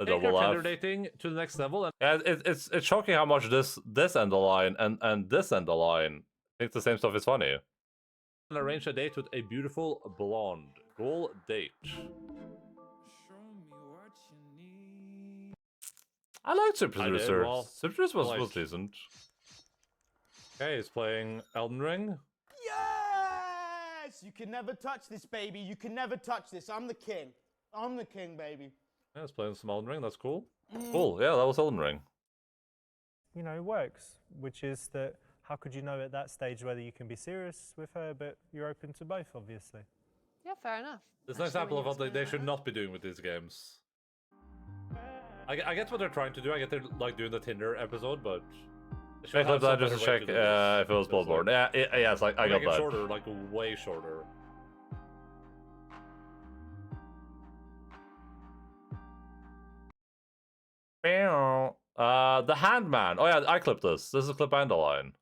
A Take double your laugh. Tinder dating to the next level. And Yeah, it's shocking how much this Endaline and this Endaline think the same stuff is funny. arrange a date with a beautiful blonde. Goal date. I liked Super Producer. Well, Super Producer was decent. Okay, he's playing Elden Ring. Yes! You can never touch this, baby. You can never touch this. I'm the king. I'm the king, baby. Yeah, he's playing some Elden Ring. That's cool. Cool. Yeah, that was Elden Ring. You know, works, which is that how could you know at that stage whether you can be serious with her, but you're open to both, obviously. Yeah, fair enough. It's an example of what they should not be doing with these games. I get what they're trying to do. I get they're like doing the Tinder episode, but I clip that just to check if it was Bloodborne. Yeah, yeah, it's like I got make it that. shorter, like way shorter. The Handman. Oh yeah, I clipped this. This is a clip Endaline.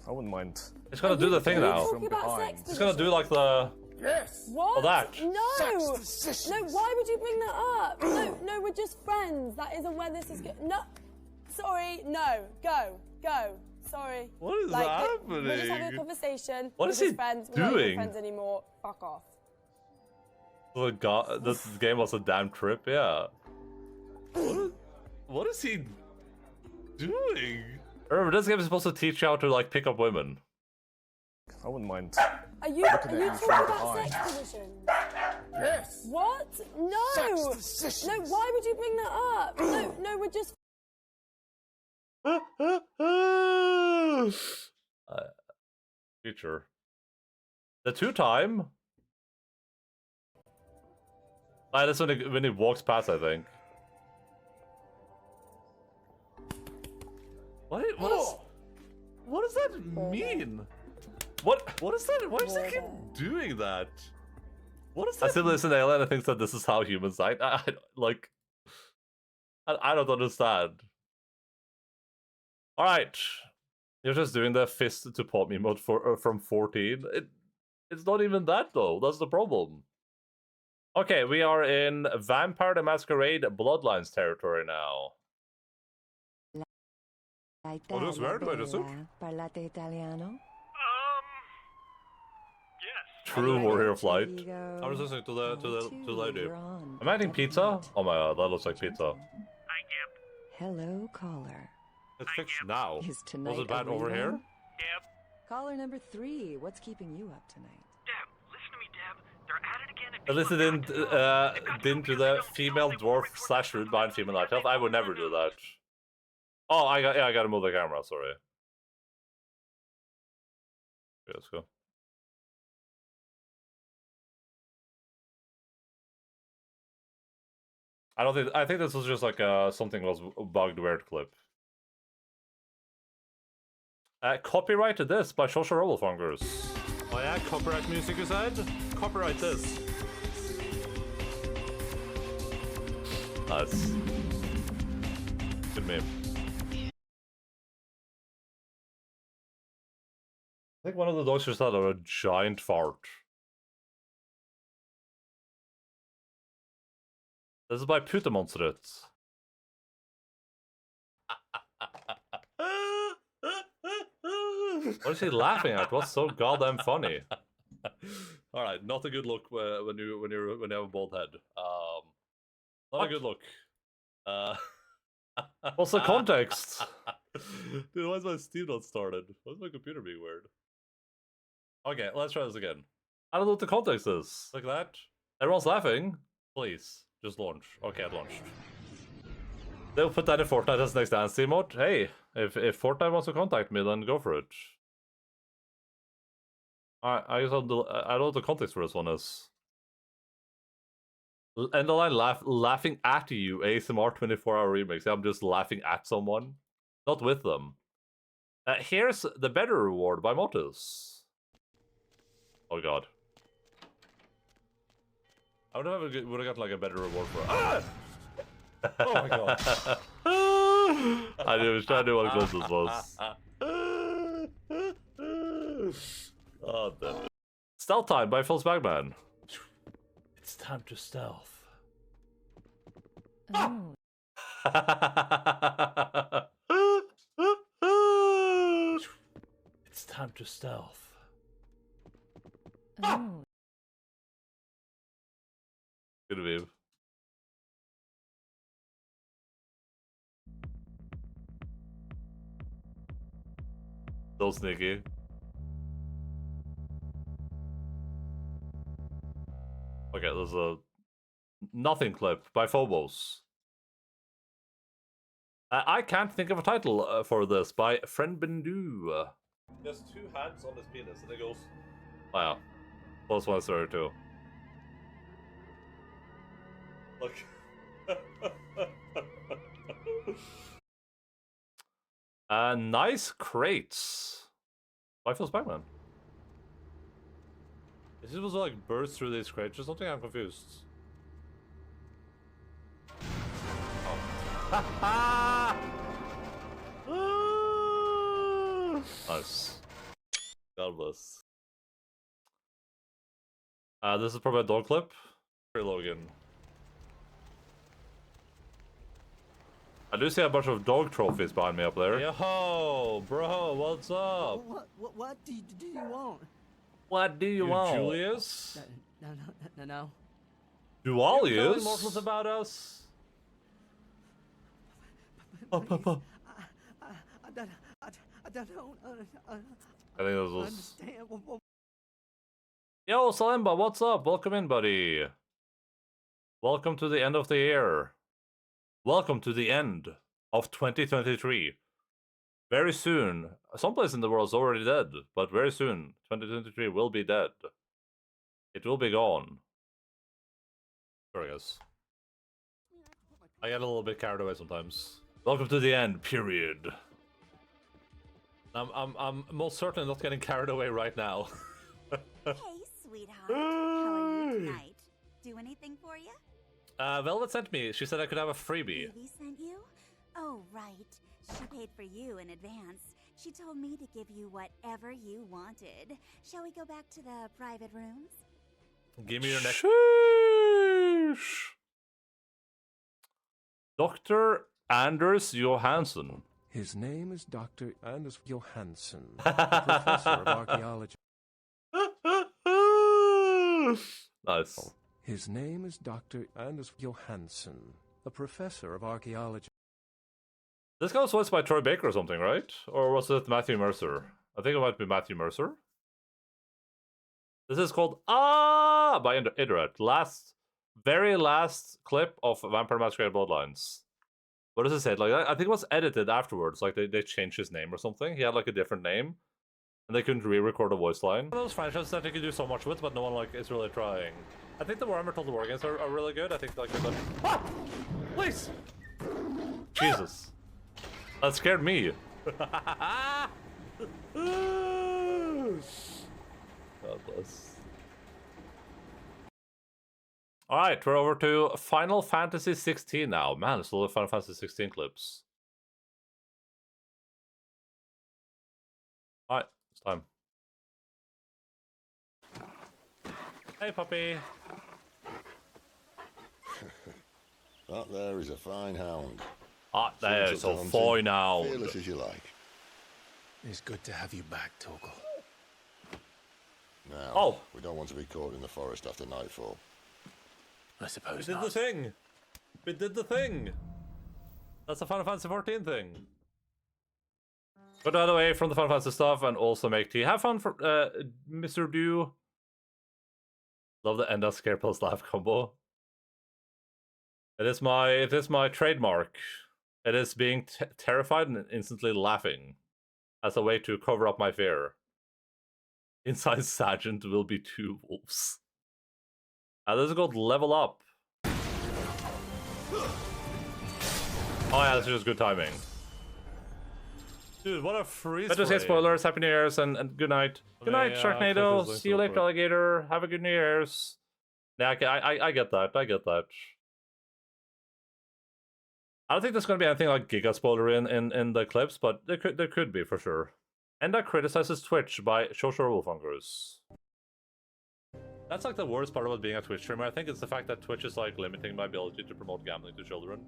I wouldn't mind. It's gonna do the thing now. It's gonna do like the. Yes. What? Oh, that. No. No. Why would you bring that up? No. No. We're just friends. That isn't where this is going. No. Sorry. No. Go. Go. Sorry. What is like, happening? We're just having a conversation. What we're is he just friends. We're not even doing? friends anymore. Fuck off. Oh god, this game was a damn trip, yeah. What is he doing? Remember, this game is supposed to teach you how to like pick up women. I wouldn't mind. Are you talking about sex positions? Yes. What? No. No. Why would you bring that up? No. No. We're just. Future. The 2-time. That's when he walks past, I think. What does that mean? What does that? Why does he keep doing that? What is that? I still listen to Endaline and think that this is how humans act. I don't understand. All right, you're just doing the fist to pop me mode from 14. It's not even that though. That's the problem. Okay, we are in Vampire the Masquerade Bloodlines territory now. Oh, this very good, is it? Parlate Italiano? Yes. True warrior flight. I was listening to the lady. I'm eating pizza. Oh my god, that looks like pizza. Hello, caller. It's fixed now. Is tonight Was it bad over here? Deb. Caller number 3. What's keeping you up tonight? Deb, listen to me, Deb. They're at it again. I listened to the female dwarf / rude bind female night elf. I would never do that. Oh, I gotta move the camera. Sorry. Okay, let's go. I think this was just like something was bugged weird clip. Copyrighted this by social Robofungers. Oh yeah, copyright music you said? Copyright this. Nice. Good meme. I think one of the dogs just had a giant fart. This is by Putemonstret. What is he laughing at? What's so goddamn funny? All right, not a good look when you have a bald head. Not a good look. What's the context? Dude, why is my Steam not started? Why is my computer being weird? Okay, let's try this again. I don't know what the context is. Like that? Everyone's laughing. Please, just launch. Okay, it launched. They'll put that in Fortnite as next dance team mode. Hey, if Fortnite wants to contact me, then go for it. I guess I don't know what the context for this one is. Endaline laughing at you, ASMR 24-hour remix. I'm just laughing at someone, not with them. Here's the better reward by Motus. Oh god. I would have got like a better reward for it. Oh my god. I knew what close this was. Oh damn it. Stealth time by Phil Spagman. It's time to stealth. Oh. It's time to stealth. Oh. Good meme. So sneaky. Okay, there's a nothing clip by Phobos. I can't think of a title for this by Friend Bindu. He has 2 hands on his penis and it goes. Wow. Plus 132. Look. Nice crates. Why Phil Spagman? Is it supposed to like burst through these crates or something? I'm confused. Oh. Nice. God bless. This is probably a dog clip. Logan. I do see a bunch of dog trophies behind me up there. Yo, bro, what's up? What do you want? What do you want? Julius? No. Dualius? You telling mortals about us? I don't I think this was... understand. Yo, Salimba, what's up? Welcome in, buddy. Welcome to the end of the year. Welcome to the end of 2023. Very soon, someplace in the world is already dead, but very soon, 2023 will be dead. It will be gone. Sorry, guys. I get a little bit carried away sometimes. Welcome to the end, period. I'm most certainly not getting carried away right now. Hey, sweetheart. How are you tonight? Do anything for you? Velvet sent me. She said I could have a freebie. Evie sent you? Oh, right. She paid for you in advance. She told me to give you whatever you wanted. Shall we go back to the private rooms? Give me your next. Dr. Anders Johansson. His name is Dr. Anders Johansson, professor of archaeology. Nice. His name is Dr. Anders Johansson, a professor of archaeology. This guy was voiced by Troy Baker or something, right? Or was it Matthew Mercer? I think it might be Matthew Mercer. This is called by Idorat. Very last clip of Vampire Masquerade Bloodlines. What does it say? Like, I think it was edited afterwards. Like, they changed his name or something. He had, like, a different name. And they couldn't re-record a voice line. One of those franchises that you can do so much with, but no one, like, is really trying. I think the Warhammer Total War games are really good. I think, like, they're ah! Please! Jesus. That scared me. God bless. Alright, we're over to Final Fantasy 16 now. Man, there's a lot of Final Fantasy 16 clips. Alright, it's time. Hey, puppy. That there is a fine hound. Ah, there's a fine hound. Fearless as you like. It's good to have you back, Torgal. Now, we don't want to be caught in the forest after nightfall. I suppose We did the thing. We did the thing. That's a Final Fantasy 14 thing. Put that away from the Final Fantasy stuff and also make tea. Have fun for Mr. Dew. Love the Enda Scare plus laugh combo. It is my trademark. It is being terrified and instantly laughing as a way to cover up my fear. Inside Sergeant will be 2 wolves. This is called Level Up. Oh yeah, this is just good timing. Dude, what a freeze Let's just say spoilers, Happy New Year's, and good night. Good night, Sharknado. See you later, alligator. Have a good New Year's. Yeah, I get that. I get that. I don't think there's gonna be anything like giga spoiler in the clips, but there could be for sure. Enda criticizes Twitch by Shosho Wolfangers. That's like the worst part about being a Twitch streamer. I think it's the fact that Twitch is like limiting my ability to promote gambling to children.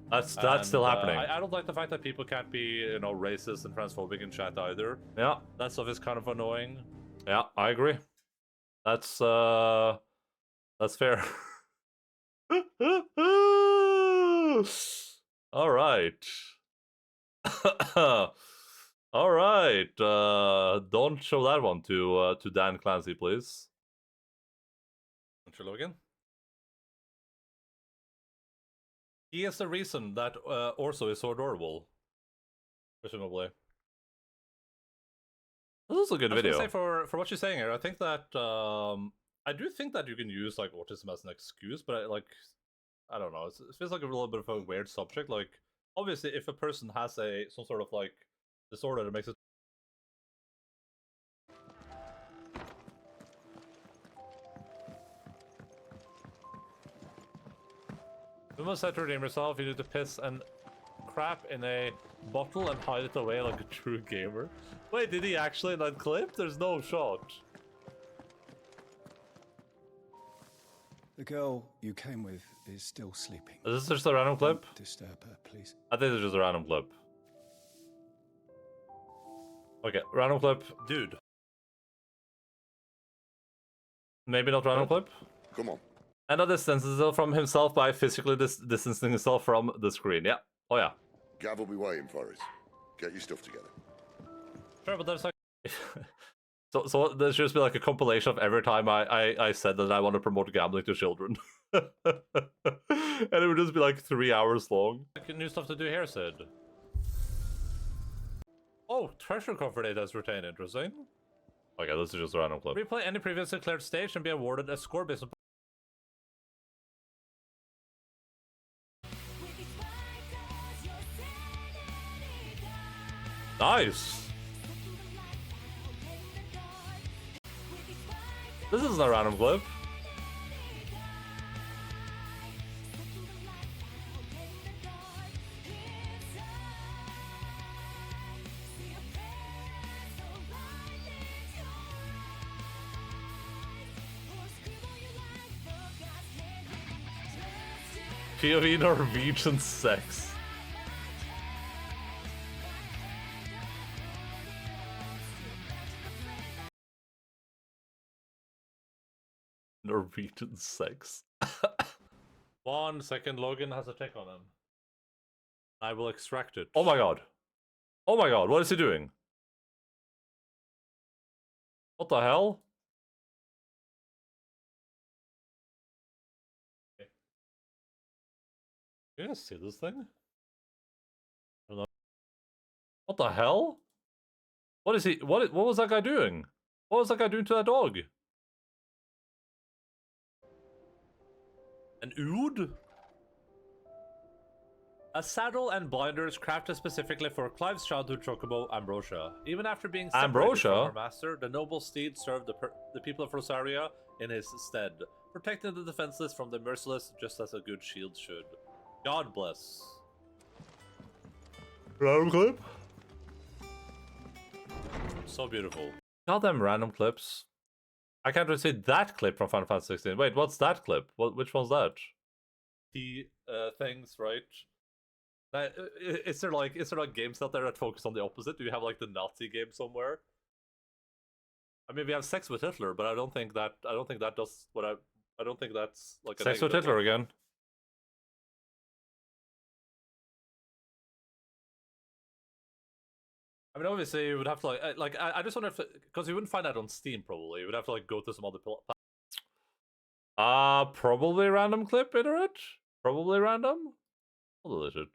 That's still happening. I don't like the fact that people can't be, you know, racist and transphobic in chat either. Yeah, that stuff is kind of annoying. Yeah, I agree. That's fair. All right. All right. Don't show that one to Dan Clancy, please. Logan. He is the reason that Orso is so adorable. Presumably. This is a good video. Say for what you're saying here, I think that I do think that you can use like autism as an excuse, but I don't know. It feels like a little bit of a weird subject. Like, obviously, if a person has some sort of like disorder that makes it. You must have to redeem yourself. You need to piss and crap in a bottle and hide it away like a true gamer. Wait, did he actually in that clip? There's no shot. The girl you came with is still sleeping. Is this just a random clip? Don't disturb her, please. I think it's just a random clip. Okay, random clip. Dude. Maybe not random clip? Come on. And distance himself from himself by physically distancing himself from the screen. Yeah. Oh yeah. Gav will be waiting for us. Get your stuff together. Sure, but there's like... so there should just be like a compilation of every time I said that I want to promote gambling to children. And it would just be like 3 hours long. New stuff to do here, Sid. Oh, treasure coffer data is retained. Interesting. Okay, this is just a random clip. Replay any previously cleared stage and be awarded a score based on... Nice! This isn't a random clip. POV Norwegian sex. Norwegian sex. 1 second, Logan has a check on him. I will extract it. Oh my god. Oh my god, what is he doing? What the hell? You guys see this thing? I don't know. What the hell? What is he? What was that guy doing? What was that guy doing to that dog? An ood? A saddle and blinders crafted specifically for Clive's childhood chocobo, Ambrosia. Even after being separated from her master, the noble steed served the people of Rosaria in his stead, protecting the defenseless from the merciless just as a good shield should. God bless. Random clip? So beautiful. Goddamn random clips. I can't really see that clip from Final Fantasy 16. Wait, what's that clip? Which one's that? The things, right? Is there like games out there that focus on the opposite? Do you have like the Nazi game somewhere? I mean, we have Sex with Hitler, but I don't think that does what I don't think that's like a Sex with Hitler again. I mean, obviously, you would have to like I just wonder if because you wouldn't find that on Steam probably. You would have to like go to some other probably random clip, iterate? Probably random? I'll delete it.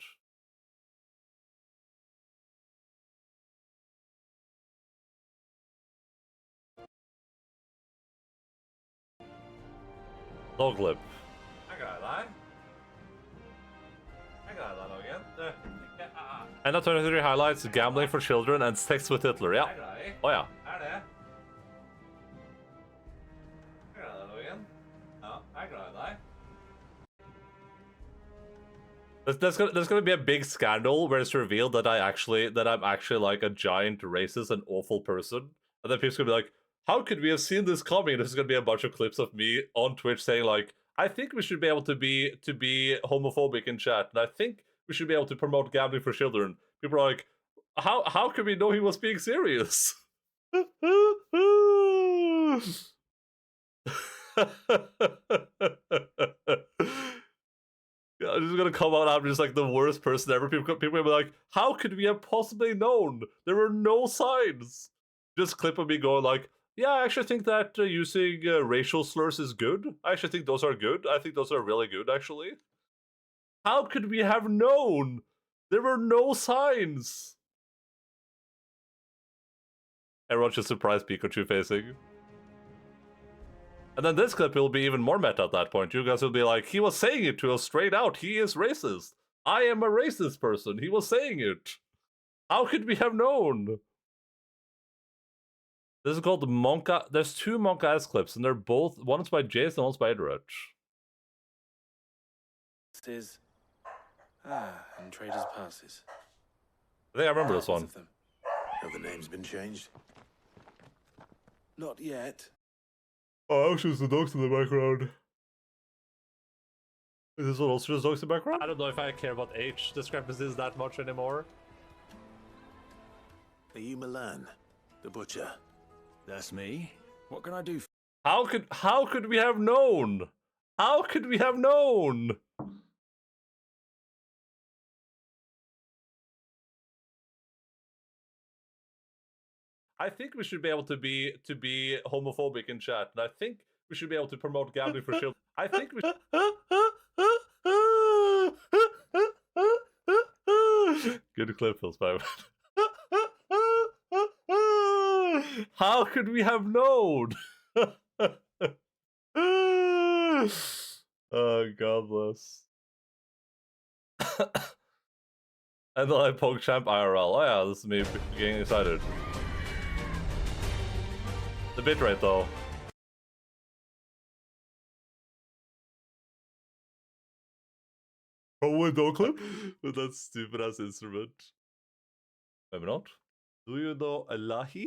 No clip. I got that. I got that again. And that 23 highlights gambling for children and sex with Hitler, yeah. Oh yeah. There's gonna be a big scandal where it's revealed that I'm actually like a giant racist and awful person, and then people's gonna be like, how could we have seen this coming? This is gonna be a bunch of clips of me on Twitch saying like, I think we should be able to be homophobic in chat, and I think we should be able to promote gambling for children. People are like, how could we know he was being serious? Yeah, I'm just gonna come out after just like the worst person ever. People will be like, how could we have possibly known? There were no signs. Just clip of me going like, yeah, I actually think that using racial slurs is good. I actually think those are good. I think those are really good, actually. How could we have known? There were no signs. Everyone should surprise Pikachu facing. And then this clip will be even more meta at that point. You guys will be like, he was saying it to us straight out. He is racist. I am a racist person. He was saying it. How could we have known? This is called Monka. There's 2 Monka S clips, and they're both, one's by Jason, one's by Edrich. This is and Trader's Passes. I think I remember this one. Have the names been changed? Not yet. Oh, actually, the dogs in the background. Is this what Austria's dogs in the background? I don't know if I care about age discrepancies that much anymore. Are you Milan, the butcher? That's me. What can I do? How could we have known? How could we have known? I think we should be able to be homophobic in chat, and I think we should be able to promote gambling for children. I think we. Good clip, Phil Spider. How could we have known? Oh, God bless. Endaline PogChamp IRL. Oh yeah, this is me getting excited. The bitrate though. Probably no clip with that stupid ass instrument. Maybe not. Do you know Elahi?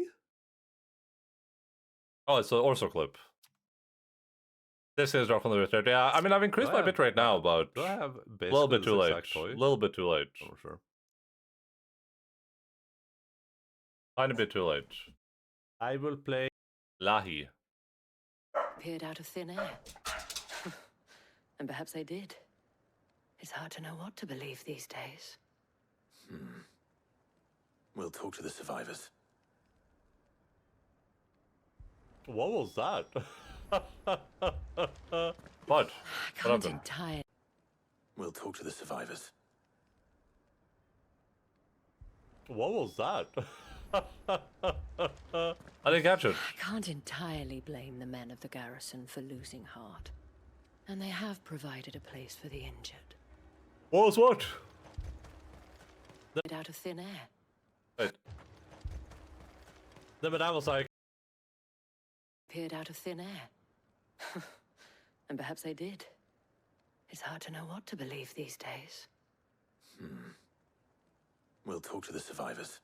Oh, it's an Orso clip. This is dropped from the bitrate. Yeah, I mean, I've increased my bitrate now, but Do I have a little bit too late. A toy? little bit too late. Oh, sure. Tiny bit too late. I will play Lahi. Appeared out of thin air. And perhaps they did. It's hard to know what to believe these days. We'll talk to the survivors. What was that? What? I can't entirely. We'll talk to the survivors. What was that? I didn't catch it. I can't entirely blame the men of the garrison for losing heart. And they have provided a place for the injured. What was what? Out of thin air. Wait. No, but I was like... Appeared out of thin air. And perhaps they did. It's hard to know what to believe these days. We'll talk to the survivors.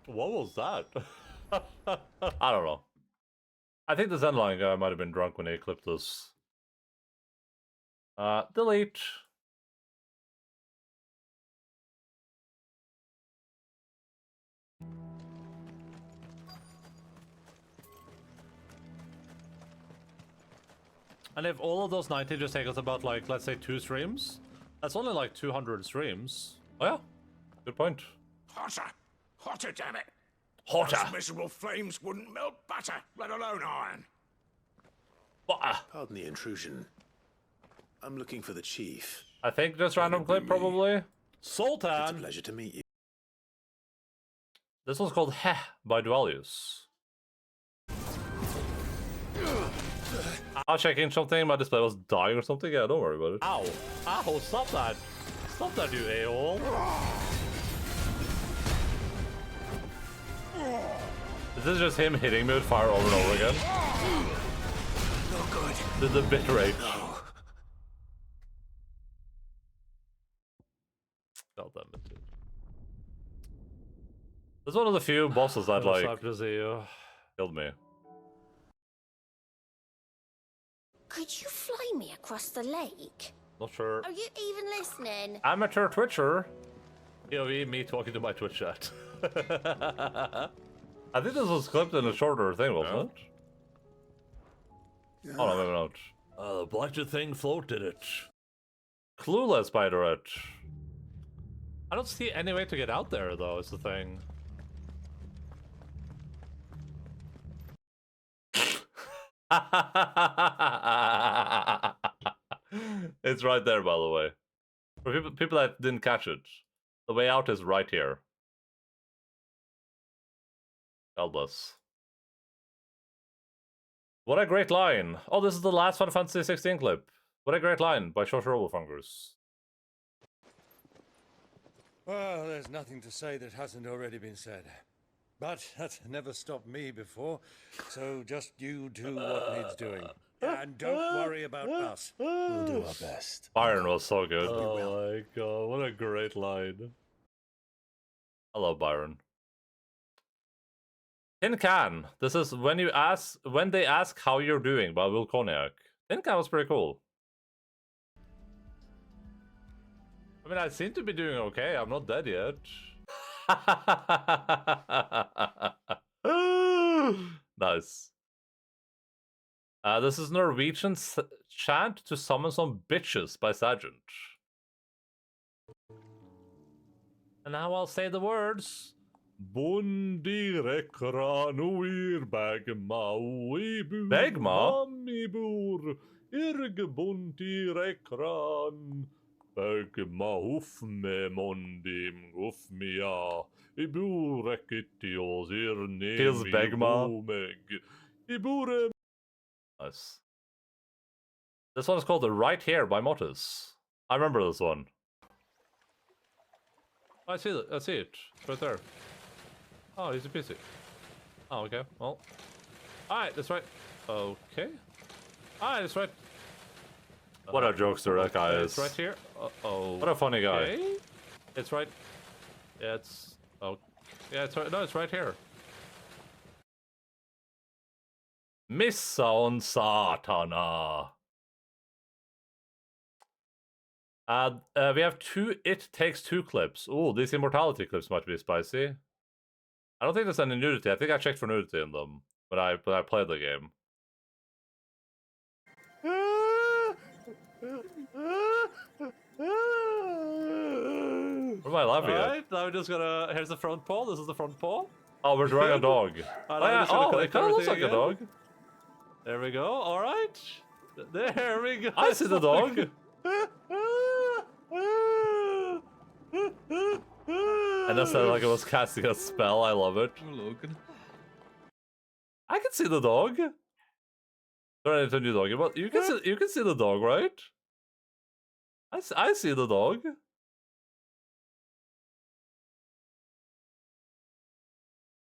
What was that? I don't know. I think the Endaline guy might have been drunk when he clipped this. Delete. And if all of those 90 just take us about, like, let's say 2 streams, that's only like 200 streams. Oh yeah, good point. Hotter! Hotter, damn it! Hotter! Those miserable flames wouldn't melt butter, let alone iron. Pardon the intrusion. I'm looking for the chief. I think just random clip, probably. Sultan! It's a pleasure to meet you. This one's called Heh by Dualius. I'll check in something. My display was dying or something. Yeah, don't worry about it. Ow! Ow! Stop that! Stop that, you a-hole! This is just him hitting me with fire over and over again. No good. The bitrate. No. God damn it, dude. This is one of the few bosses that, like, killed me. Could you fly me across the lake? Not sure. Are you even listening? Amateur Twitcher. POV, me talking to my Twitch chat. I think this was clipped in a shorter thing, wasn't it? Oh no, maybe not. The blighted thing floated it. Clueless, Spider-It. I don't see any way to get out there, though, is the thing. It's right there, by the way. For people that didn't catch it, the way out is right here. God bless. What a great line! Oh, this is the last Final Fantasy 16 clip. What a great line by Short Robofungers. Well, there's nothing to say that hasn't already been said. But that's never stopped me before, so just you do what needs doing. And don't worry about us. We'll do our best. Byron was so good. Oh my god, what a great line. I love Byron. Tin Can. This is when they ask how you're doing by Will Koniak. think that was pretty cool. I mean, I seem to be doing okay. I'm not dead yet. Nice. This is Norwegian chant to summon some bitches by Sergeant. And now I'll say the words. Begma? Begma hufme mondim gufmia. Ibu rekitios irne. Feels Begma. Nice. This one's called the Right Here by Motus. I remember this one. I see it. I see it. It's right there. Oh, he's a PC. Oh, okay. Well. Alright, that's right. Okay. Alright, that's right. What a jokester that guy is. It's right here. Oh. What a funny guy. Okay. It's right. Yeah, it's. Oh. Yeah, it's right. No, it's right here. Missa on Satana. We have 2 It Takes Two clips. Oh, these immortality clips might be spicy. I don't think there's any nudity. I think I checked for nudity in them, but I played the game. What am I laughing at? Alright, now we're just gonna. Here's the front paw. This is the front paw. Oh, we're drawing a dog. Oh, yeah. Oh, it kind of looks like a dog. There we go. Alright. There we go. I see the dog. And that sounded like it was casting a spell. I love it. I can see the dog. Turn into a new dog. But you can see the dog, right? I see the dog.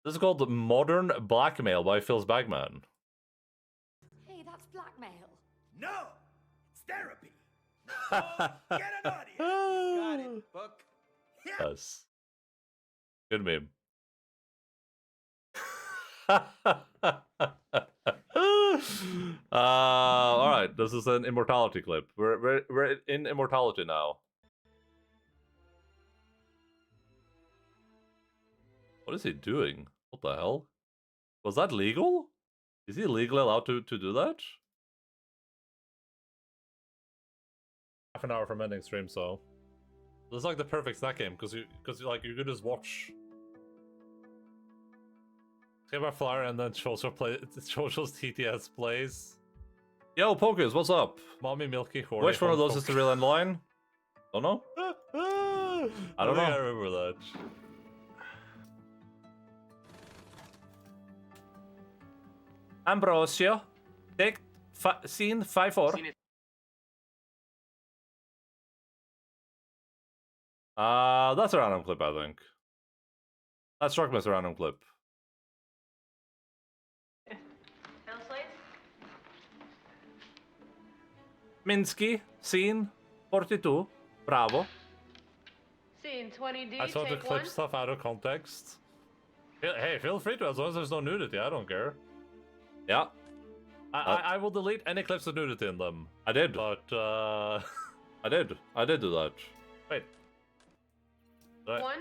This is called Modern Blackmail by Phil's Bagman. Hey, that's blackmail. No! It's therapy! Get an audience! You got it, book. Yes. Good meme. Alright, this is an immortality clip. We're in immortality now. What is he doing? What the hell? Was that legal? Is he legally allowed to do that? Half an hour from ending stream, so this is like the perfect snack game because you could just watch. Get my flyer and then Shosho Shosho's TTS plays. Yo, Pokers, what's up? Mommy Milky Horny. Which one of those is the real Endaline? Don't know. I don't know. I remember that. Ambrosio, take scene 5-4. That's a random clip, I think. That struck me as a random clip. Minsky, scene 42. Bravo. Scene 20D. I saw the clip stuff out of context. Hey, feel free to, as long as there's no nudity, I don't care. Yeah. I will delete any clips of nudity in them. I did. But, I did do that. Wait. One?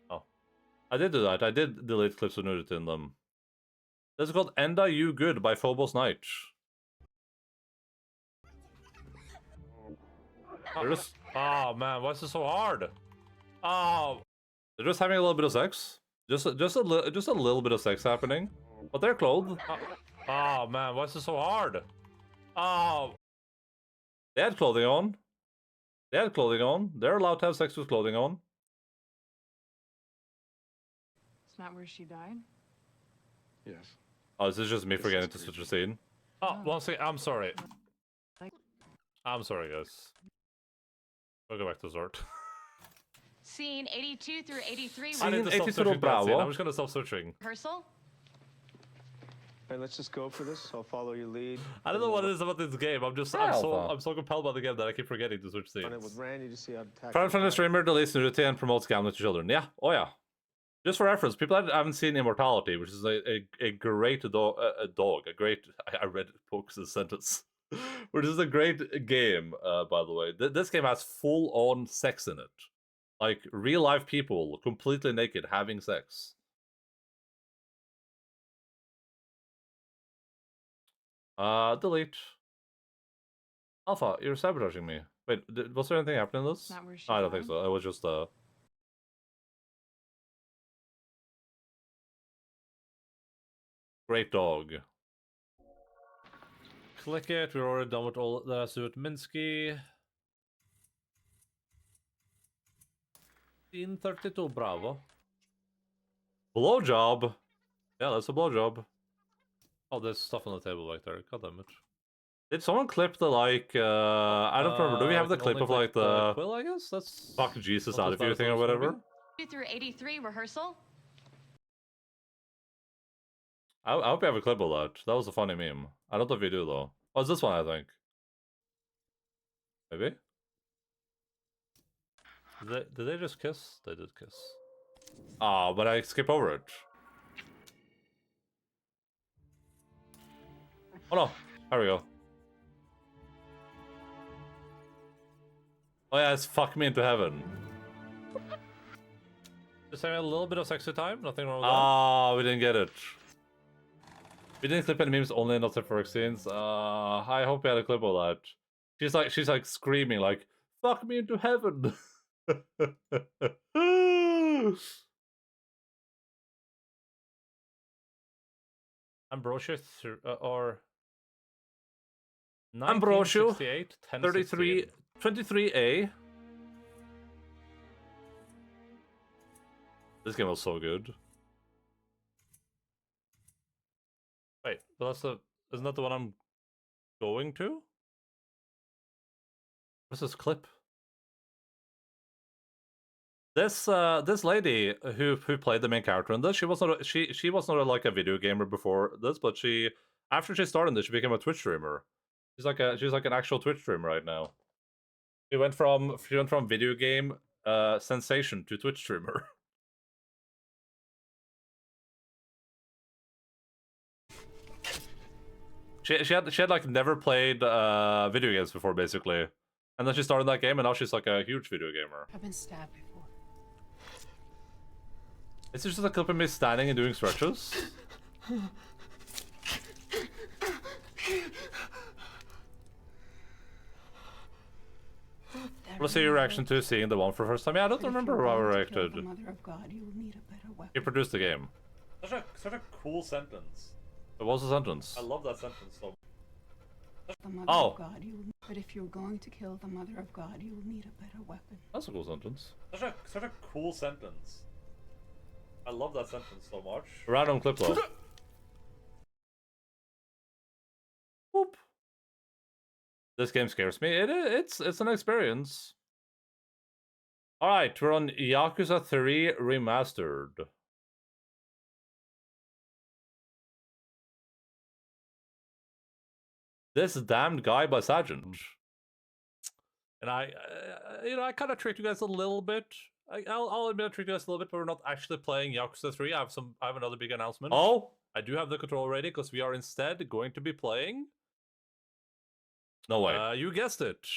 Oh. I did do that. I did delete clips of nudity in them. This is called Enda You Good by Phobos Knight. Oh man, why is this so hard? Oh, they're just having a little bit of sex. Just a little bit of sex happening. But they're clothed. Oh man, why is this so hard? Oh, they had clothing on. They had clothing on. They're allowed to have sex with clothing on. It's not where she died? Yes. Oh, this is just me forgetting to switch the scene. Oh, one second. I'm sorry. I'm sorry, guys. We'll go back to Zort. Scene 82 through 83. Scene 82 Bravo. I'm just gonna stop switching. Rehearsal? Hey, let's just go for this. I'll follow your lead. I don't know what it is about this game. I'm so compelled by the game that I keep forgetting to switch scenes. With Randy to see how to tackle Friend from the streamer deletes nudity and promotes gambling to children. Yeah. Oh yeah. Just for reference, people that haven't seen Immortality, which is a great dog. A great. I read Pokes' sentence. Which is a great game, by the way. This game has full-on sex in it. Like, real-life people, completely naked, having sex. Delete. Alpha, you're sabotaging me. Wait, was there anything happening in this? Not where she I don't think died? so. It was just, Great dog. Click it. We're already done with all that has to do with Minsky. Scene 32, bravo. Blowjob. Yeah, that's a blowjob. Oh, there's stuff on the table back there. God damn it. Did someone clip the, like, I don't remember. Do we have the clip of, like, the quill, I guess? That's fuck Jesus not out as of bad you as thing I or was gonna whatever? You through 83 rehearsal? I hope you have a clip of that. That was a funny meme. I don't know if you do, though. Oh, it's this one, I think. Maybe? Did they just kiss? They did kiss. Ah, but I skip over it. Oh no, there we go. Oh yeah, it's fuck me into heaven. Just having a little bit of sexy time, nothing wrong with that. Ah, we didn't get it. We didn't clip any memes, only in for scenes. I hope we had a clip of that. She's like screaming like, fuck me into heaven. Ambrosia or Ambrosio 1968, 33 23A. This game was so good. Wait, but isn't that the one I'm going to? What's this clip? This lady who played the main character in this, she was not like a video gamer before this, but after she started this, she became a Twitch streamer. She's like an actual Twitch streamer right now. She went from video game sensation to Twitch streamer. She had like never played video games before, basically, and then she started that game, and now she's like a huge video gamer. I've been stabbed before. Is this just a clip of me standing and doing stretches? Let's see your reaction to seeing the one for the first time. Yeah, I don't remember how I reacted. The Mother of God, you will need a better weapon. He produced the game. Such a cool sentence. It was a sentence. I love that sentence so much. The Mother Oh. of God, but if you're going to kill the Mother of God, you will need a better weapon. That's a cool sentence. Such a cool sentence. I love that sentence so much. Random clip though. Whoop. This game scares me. It's an experience. All right, we're on Yakuza 3 Remastered. This damned guy by Sergeant. And I kind of tricked you guys a little bit. I'll admit I tricked you guys a little bit, but we're not actually playing Yakuza 3. I have another big announcement. Oh? I do have the control ready because we are instead going to be playing. No way. You guessed it.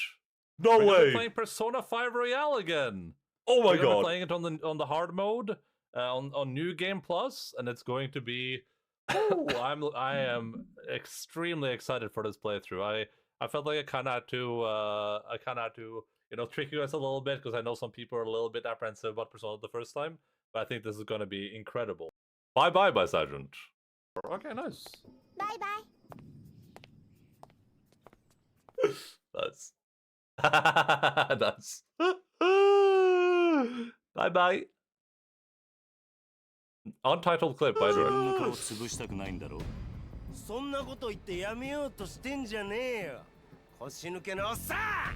No We're way. playing Persona 5 Royale again. Oh my We're gonna god. be playing it on the hard mode, on New Game Plus, and it's going to be. I am extremely excited for this playthrough. I felt like I kind of had to trick you guys a little bit because I know some people are a little bit apprehensive about Persona the first time, but I think this is going to be incredible. Bye Sergeant. Okay, nice. Bye bye. That's that's bye. Untitled clip by the way. 潰したくないんだろそんなこと言ってやめようとしてんじゃねえよ腰抜けのおっさ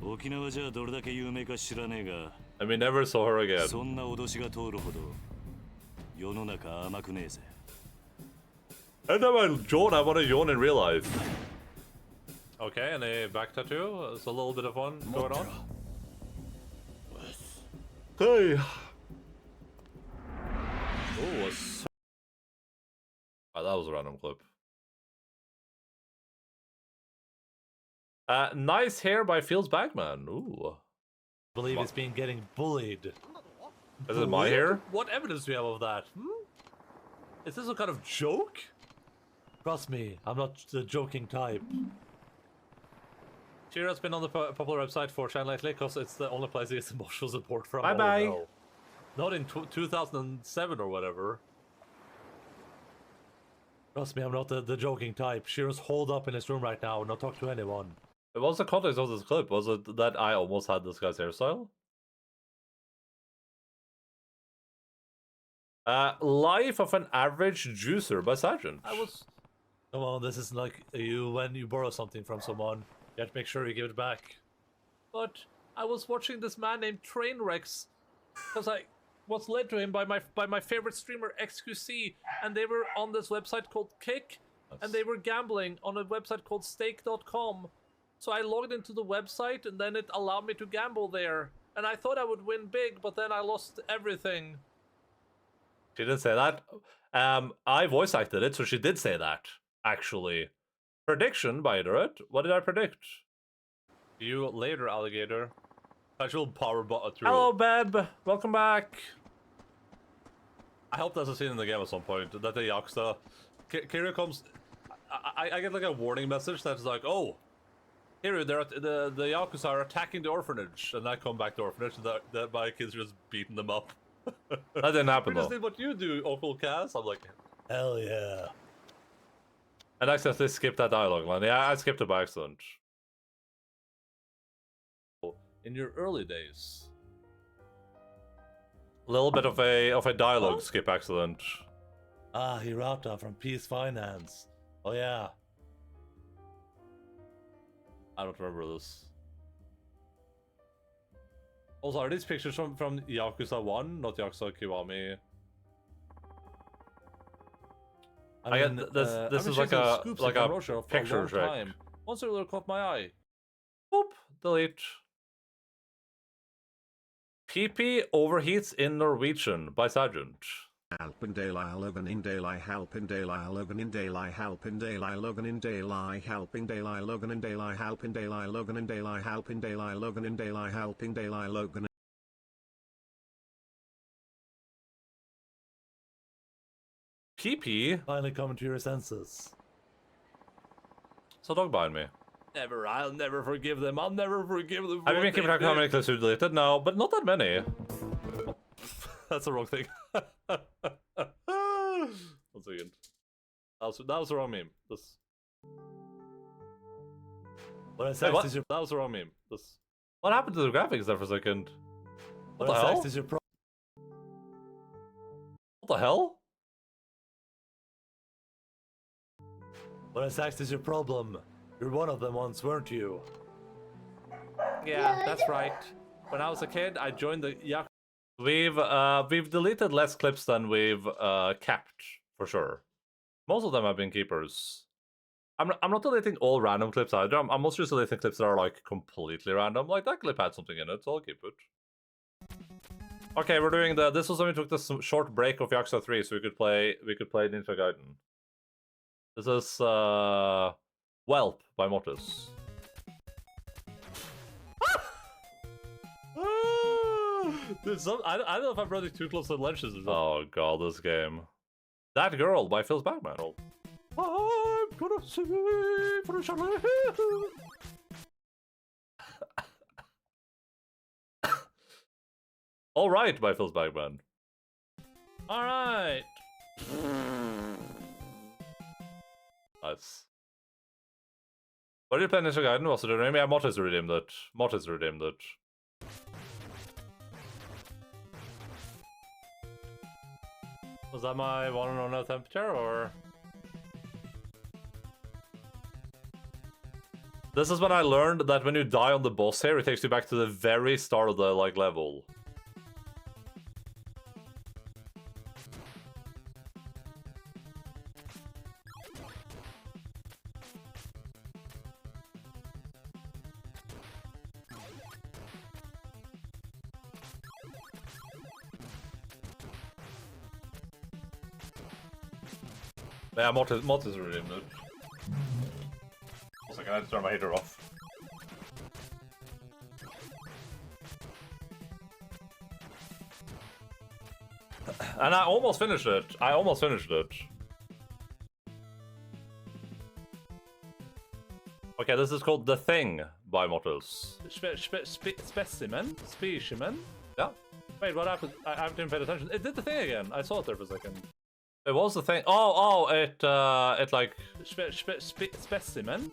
ん沖縄じゃどれだけ有名か知らねえが And we never saw her again. そんな脅しが通るほど世の中甘くねえぜ And then I want to yawn in real life. Okay, and a back tattoo. There's a little bit of fun going on. Hey. Oh, that was a random clip. Nice hair by Feels Bagman. Ooh. I believe it's been getting bullied. Is it my hair? What evidence do we have of that? Is this some kind of joke? Trust me, I'm not the joking type. Shira's been on the popular website 4chan lately because it's the only place he gets emotional support from. Bye-bye. Oh, no. Not in 2007 or whatever. Trust me, I'm not the joking type. Shira's holed up in his room right now and not talk to anyone. What was the context of this clip? Was it that I almost had this guy's hairstyle? Life of an Average Juicer by Sergeant. Come on, this is like you when you borrow something from someone. You have to make sure you give it back. But I was watching this man named Trainwrecks because I was led to him by my favorite streamer XQC, and they were on this website called Kick, and they were gambling on a website called Stake.com. So I logged into the website, and then it allowed me to gamble there. And I thought I would win big, but then I lost everything. She did say that. I voice acted it, so she did say that, actually. Prediction by Iterate. What did I predict? You later, alligator. Casual power bot through. Hello, Beb. Welcome back. I hope that's a scene in the game at some point. That the Yakuza... Kiryu comes... I get like a warning message that's like, oh, Kiryu, the Yakuza are attacking the orphanage. And I come back to the orphanage and that my kids are just beating them up. That didn't happen, We just though. did what you do, Uncle Cass. I'm like, hell yeah. And I accidentally skipped that dialogue line. Yeah, I skipped it by accident. In your early days. A little bit of a dialogue skip accident. Ah, Hirata from Peace Finance. Oh yeah. I don't remember this. Also, are these pictures from Yakuza 1, not Yakuza Kiwami? I get this is like a picture trick. Once earlier caught my eye. Boop, delete. PP overheats in Norwegian by Sergeant. Halpendale logan in daylight halpendale logan in daylight halpendale logan in daylight halpendale logan in daylight halpendale logan in daylight halpendale logan in daylight halpendale logan. PP finally coming to your senses. So dog behind me. Never, I'll never forgive them. I'll never forgive them. Have you been keeping track of how many clips you deleted? No, but not that many. That's the wrong thing. 1 second. That was the wrong meme. This. What I said is your. That was the wrong meme. This. What happened to the graphics there for a second? What the I hell? said is your pro. What the hell? What I said is your problem. You're one of them once, weren't you? Yeah, that's right. When I was a kid, I joined the Yakuza. We've deleted less clips than we've kept, for sure. Most of them have been keepers. I'm not deleting all random clips either. I'm mostly just deleting clips that are like completely random. Like that clip had something in it, so I'll keep it. Okay, we're doing this was when we took this short break of Yakuza 3, so we could play Ninja Gaiden. This is Whelp by Mortis. Dude, I don't know if I'm running too close to the ledges or something. Oh god, this game. That Girl by Phil's Bagman. I'm gonna sing for the chalet. Alright by Phil's Bagman. Alright. Nice. What did you play Ninja Gaiden? Was it a name? Yeah, Mortis redeemed it. Mortis redeemed it. Was that my one and only temperature, or? This is when I learned that when you die on the boss here, it takes you back to the very start of the level. Yeah, Mortis is redeemed. Also, can I turn my heater off? And I almost finished it. Okay, this is called The Thing by Mortals. Specimen? Yeah. Wait, what happened? I haven't even paid attention. It did the thing again. I saw it there for a second. It was the thing. It like... Specimen?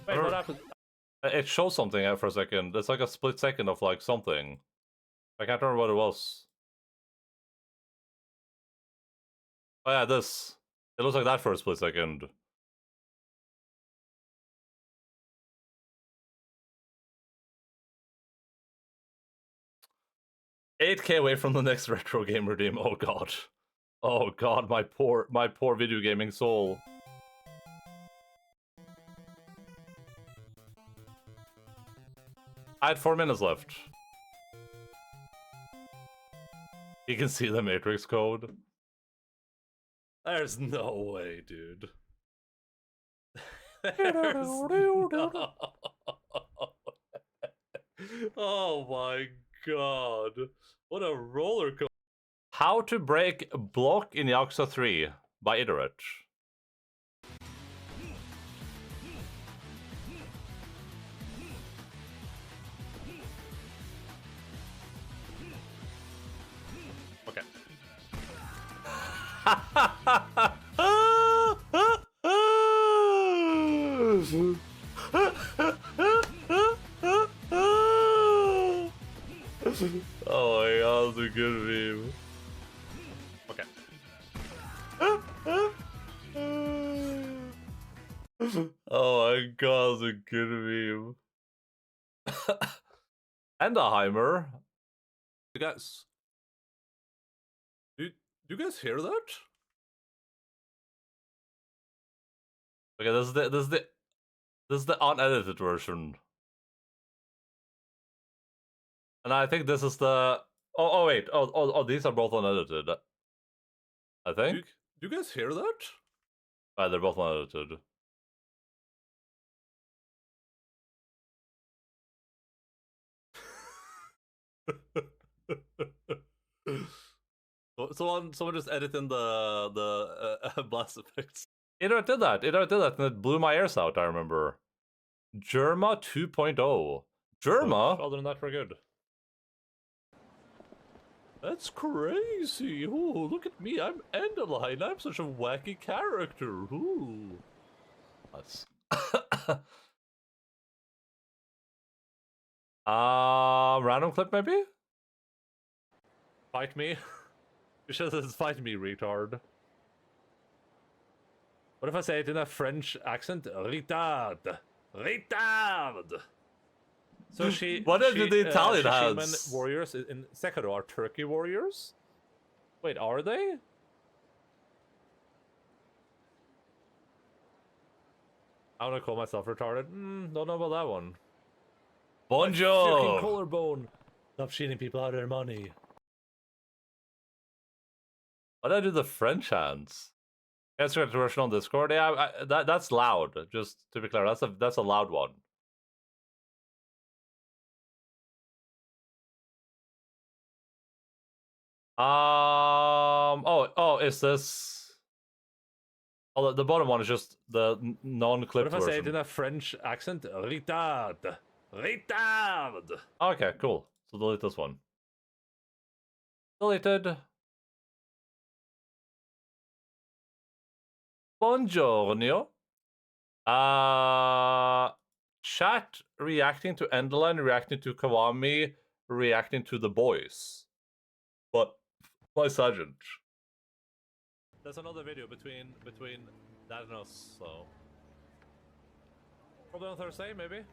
Wait, what happened? It shows something out for a second. It's like a split second of like something. I can't remember what it was. Oh yeah, this. It looks like that for a split second. $8K away from the next retro game redeem. Oh god. Oh god, my poor video gaming soul. I had 4 minutes left. You can see the Matrix code. There's no way, dude. There's no... Oh my god. What a roller coaster. How to break block in Yakuza 3 by Iterate. Okay. Oh my god, that's a good meme. Okay. Oh my god, that's a good meme. Endaheimer. You guys... Do you guys hear that? Okay, this is the unedited version. And I think this is the... Oh wait. Oh, these are both unedited. I think. Do you guys hear that? They're both unedited. Someone just edited the blast effects. It did that, and it blew my ears out, I remember. Germa 2.0. Germa? Other than that, we're good. That's crazy. Ooh, look at me. I'm Endaline. I'm such a wacky character. Ooh. That's... random clip maybe? Fight me? You should have said fight me, retard. What if I say it in a French accent? Retard! Retard! So she... What is the Italian has? Warriors in Sekiro are Turkey warriors? Wait, are they? I'm gonna call myself retarded. Don't know about that one. Bonjour! Fucking collarbone! Stop cheating people out of their money. Why did I do the French hands? Instagram version on Discord. Yeah, that's loud. Just to be clear, that's a loud one. Is this? Oh, the bottom one is just the non-clipped version. What if I say it in a French accent? Retard. Retard. Okay, cool. So delete this one. Deleted. Buongiorno. Chat reacting to Endaline, reacting to Kawami, reacting to the boys. But my sergeant. There's another video between that and us, so probably on Thursday, maybe.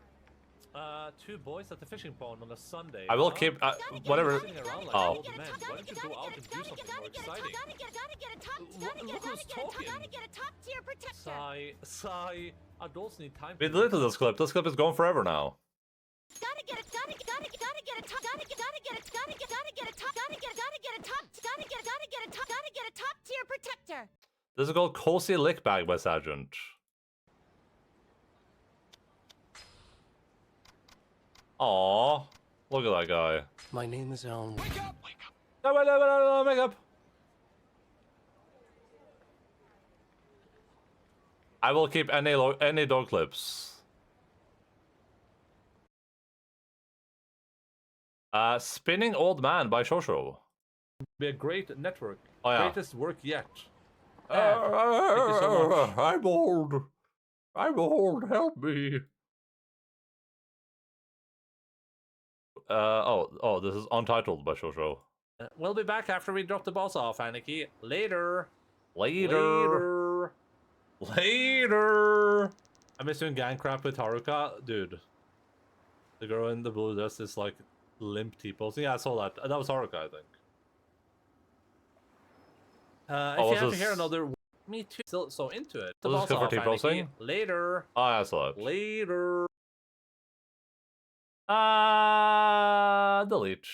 Two boys at the fishing pond on a Sunday. I will keep whatever. Oh. Man, why don't you go out and do something more exciting? Look who's talking. Sigh. Adults need time. We deleted this clip. This clip is gone forever now. This is called Cozy Lick Bag by Sergeant. Aww. Look at that guy. My name is Elm. Wake up! Wake up! No, wake up! I will keep any dog clips. Spinning Old Man by Shosho. Be a great network. Oh, yeah. Greatest work yet. Thank you so much. I'm old. I'm old. Help me. Oh, this is Untitled by Shosho. We'll be back after we drop the boss off, Aniki. Later. Later. I miss doing gang crap with Haruka. Dude. The girl in the blue dress is like limp T-posing. Yeah, I saw that. That was Haruka, I think. If you have to hear another... Me too. Still so into it. The Was this boss good for off, T-posing? Aniki. Later. Oh, I saw it. Later. Delete.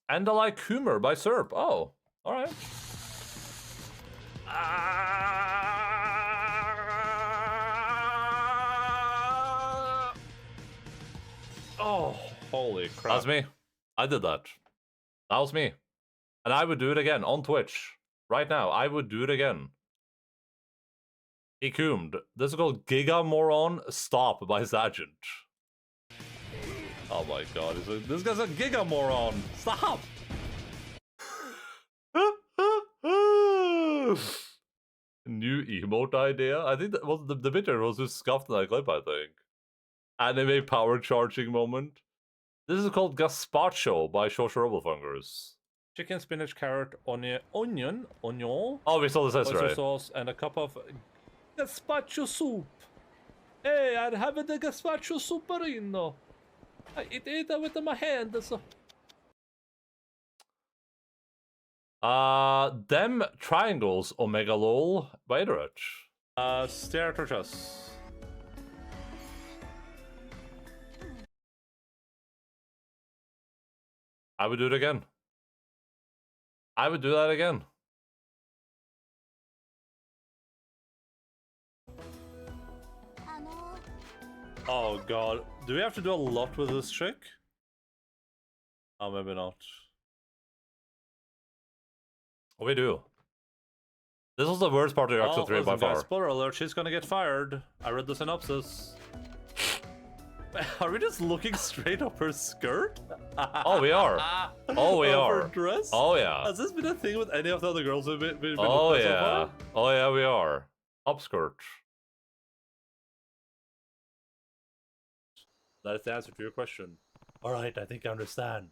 Endaline Coomer by Serp. Oh, alright. Oh, holy crap. That's me. I did that. That was me. And I would do it again on Twitch. Right now, I would do it again. He coomed. This is called Giga Moron Stop by Sergeant. Oh my god, this guy's a Giga Moron. Stop! New emote idea? I think that was the picture was just scuffed in that clip, I think. Anime power charging moment. This is called Gazpacho by Shoshu Robofungers. Chicken, spinach, carrot, onion. Oh, we saw this yesterday. Oyster sauce, and a cup of gazpacho soup. Hey, I'd have the gazpacho souperino. I eat it with my hands. Them triangles omega lol by Iderich. Stare torches. I would do it again. I would do that again. Oh god. Do we have to do a lot with this trick? Oh, maybe not. We do. This was the worst part of Yakuza 3 by far. Spoiler alert, she's gonna get fired. I read the synopsis. Are we just looking straight up her skirt? Oh, we are. Oh, we are. Her dress? Oh, yeah. Has this been a thing with any of the other girls we've been Oh, looking at so yeah. far? Oh, yeah, we are. Upskirt. That's the answer to your question. Alright, I think I understand.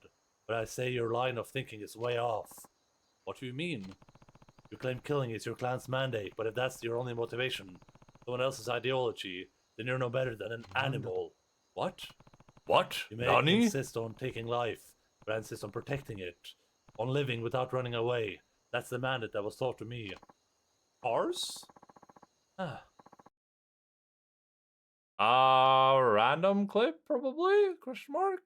But I say your line of thinking is way off. What do you mean? You claim killing is your clan's mandate, but if that's your only motivation, someone else's ideology, then you're no better than an animal. What? What? You may Nani? insist on taking life, but I insist on protecting it. On living without running away. That's the mandate that was taught to me. Ours? Random clip, probably? Question mark?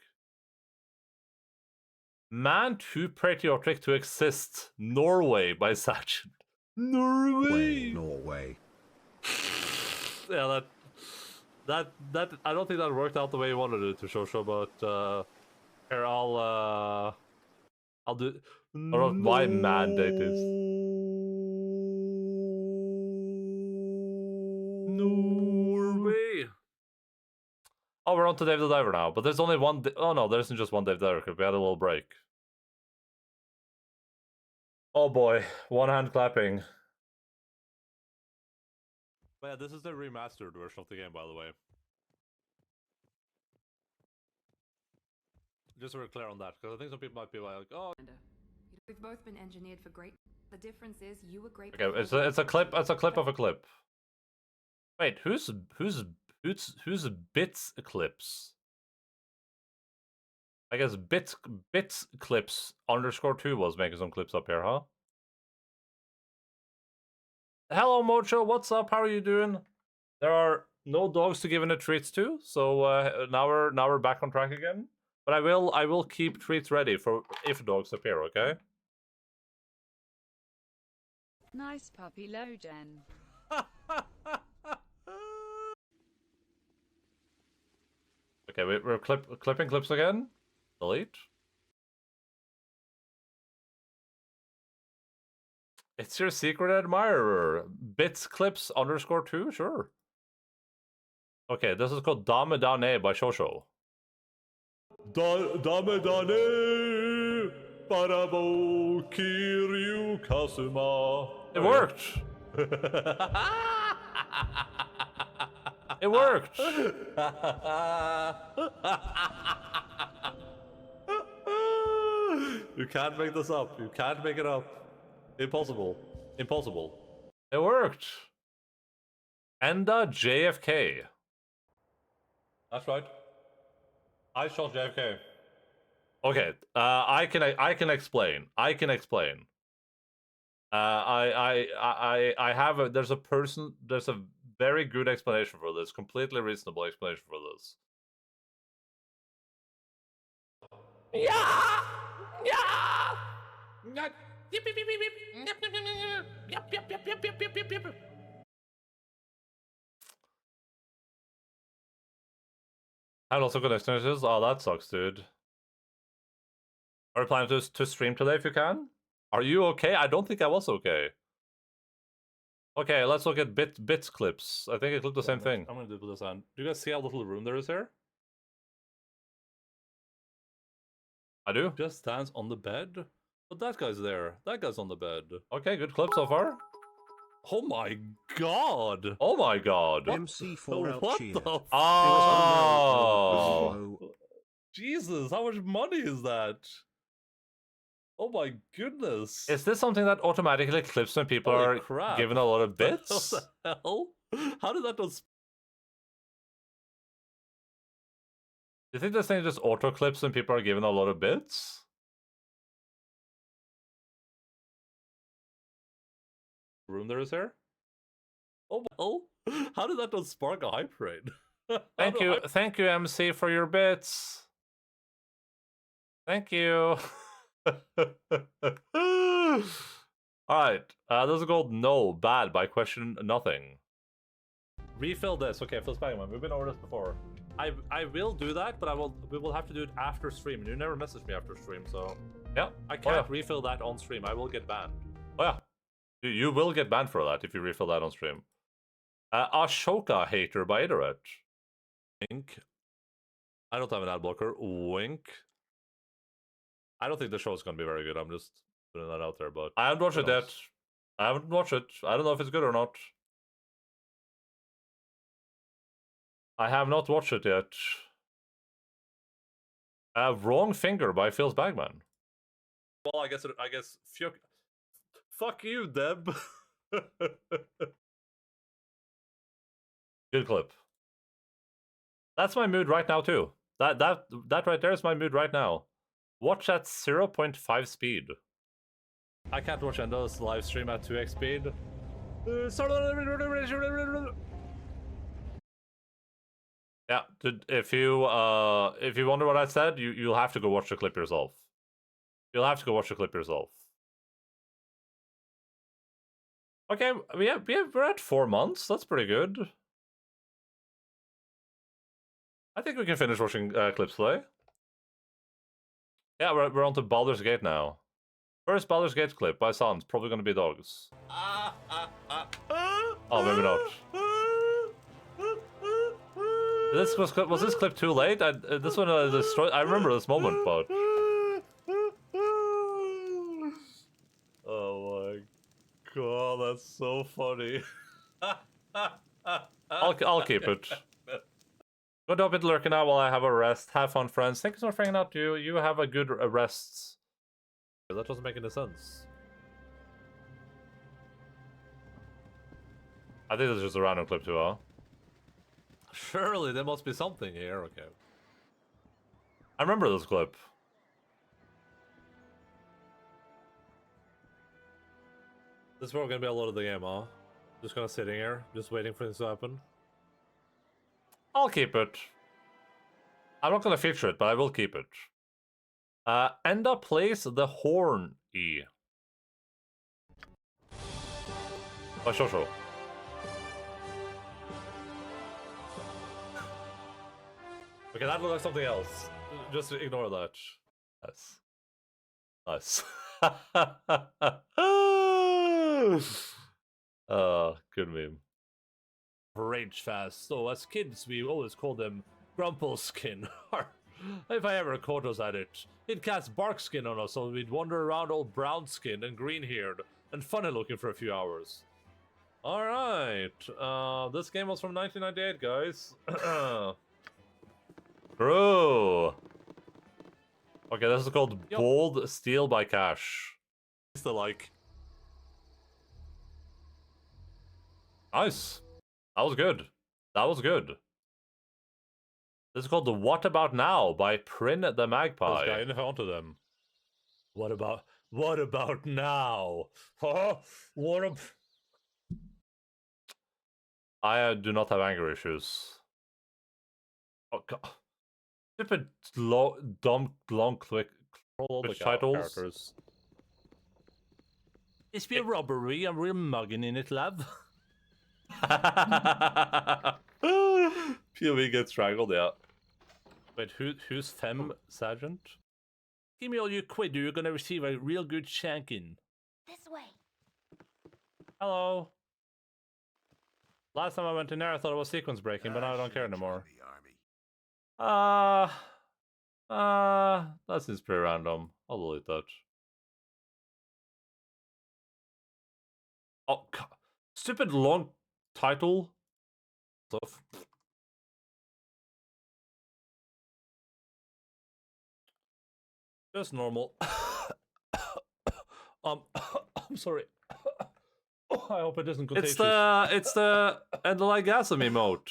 Man too patriotic to exist. Norway by Sergeant. Norway! Norway. Yeah, that I don't think that worked out the way you wanted it to, Shosho, but here I'll do. I don't know what my mandate is. Norway. Oh, we're on to Dave the Diver now, but there's only one. Oh no, there isn't just one Dave the Diver clip. We had a little break. Oh boy, one hand clapping. But yeah, this is the remastered version of the game, by the way. Just so we're clear on that, because I think some people might be like, "Oh." We've both been engineered for great. The difference is you were great. Okay, it's a clip. It's a clip of a clip. Wait, who's bits clips? I guess bits clips _2 was making some clips up here, huh? Hello, Mocho. What's up? How are you doing? There are no dogs to give in a treats to, so now we're back on track again. But I will keep treats ready for if dogs appear. Okay. Nice puppy Logen. Okay, we're clipping clips again. Delete. It's your secret admirer. Bits clips _2, sure. Okay, this is called Dame Dane by Shosho. Dame Dane Parabo Kiryu Kasuma. It worked! It worked! You can't make this up. You can't make it up. Impossible. Impossible. It worked! Enda JFK. That's right. I shot JFK. Okay, I can explain. I can explain. I have a there's a very good explanation for this, completely reasonable explanation for this. Yeah! Yeah! I also got experiences. Oh, that sucks, dude. Are you planning to stream today if you can? Are you okay? I don't think I was okay. Okay, let's look at bits clips. I think it clipped the same thing. I'm gonna do this on. Do you guys see how little room there is here? I do. Just stands on the bed. But that guy's there. That guy's on the bed. Okay, good clip so far. Oh my god! Oh my god! MC4 What cheered. the? Oh. Jesus, how much money is that? Oh my goodness! Is this something that automatically clips when people Holy are crap. given a lot of bits? What the hell? How did that just... Do you think this thing just auto clips when people are given a lot of bits? room there is here? Oh well, how did that not spark a hype train? Thank you, MC, for your bits. Thank you. Alright, this is called No Bad by Question Nothing. Refill this. Okay, Phil Spangman, we've been over this before. I will do that, but we will have to do it after stream, and you never messaged me after stream, so yeah, I can't refill that on stream. I will get banned. Oh yeah, you will get banned for that if you refill that on stream. Ashoka Hater by Idaret. Wink. I don't have an ad blocker. Wink. I don't think the show is going to be very good. I'm just putting that out there, but I haven't watched it yet. I haven't watched it. I don't know if it's good or not. I have not watched it yet. Wrong Finger by Phil's Bagman. Well, I guess fuck you, Deb. Good clip. That's my mood right now too. That right there is my mood right now. Watch at 0.5 speed. I can't watch Enda's live stream at 2x speed. Yeah, if you wonder what I said, you'll have to go watch the clip yourself. You'll have to go watch the clip yourself. Okay, we're at 4 months. That's pretty good. I think we can finish watching clips today. Yeah, we're on to Baldur's Gate now. First Baldur's Gate clip by Sans, probably gonna be dogs. Oh, maybe not. Was this clip too late? This one destroyed. I remember this moment, but oh my god, that's so funny. I'll keep it. Go to bit lurking out while I have a rest. Have fun, friends. Thank you so much for hanging out. You have a good rest. That doesn't make any sense. I think this is just a random clip too, huh? Surely there must be something here. Okay. I remember this clip. This is probably gonna be a lot of the game, huh? Just kind of sitting here, just waiting for this to happen. I'll keep it. I'm not gonna feature it, but I will keep it. Enda plays the horn E. By Shosho. Okay, that looks like something else. Just ignore that. Nice. Good meme. Rage fast. So as kids, we always called them Grumpleskin. If I ever caught us at it, he'd cast Barkskin on us, so we'd wander around all brown-skinned and green-haired and funny-looking for a few hours. All right. This game was from 1998, guys. True. Okay, this is called Bold Steal by Cash. It's the like. Nice. That was good. That was good. This is called the What About Now by Prin the Magpie. This guy in front of them. What about now? Huh? I do not have anger issues. Oh god. Stupid dumb long click titles. Characters. It's be a robbery, I'm real mugging in it, love. POV gets strangled, yeah. Wait, who's Femme Sergeant? Give me all your quid or you're gonna receive a real good shanking. This way. Hello. Last time I went in there I thought it was sequence breaking, but now I don't care anymore. That seems pretty random. I'll delete that. Oh, God. Stupid long title stuff. Just normal. I'm sorry. I hope it isn't contagious. It's the Endaline Gasm emote.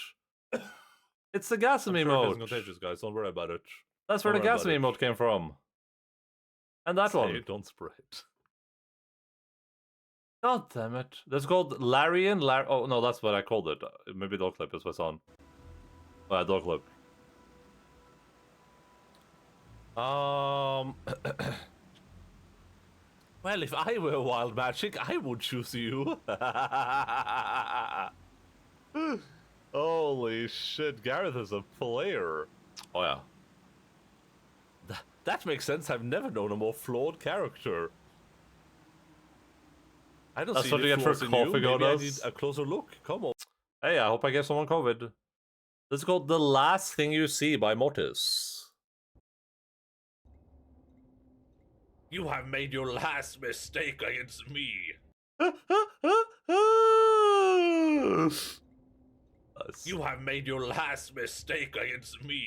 It's the Gasm emote. It isn't contagious, guys. Don't worry about it. That's where the Gasm emote came from. And that one. Don't spray it. God damn it. That's called Larian. Oh, no, that's what I called it. Maybe Dog Clip is what's on. Oh, Dog Clip. Well, if I were Wild Magic, I would choose you. Holy shit, Gareth is a player. Oh, yeah. That makes sense. I've never known a more flawed character. I don't see any flaws in you. Maybe I need a closer look. Come on. Hey, I hope I get someone COVID. This is called The Last Thing You See by Mortis. You have made your last mistake against me. You have made your last mistake against me.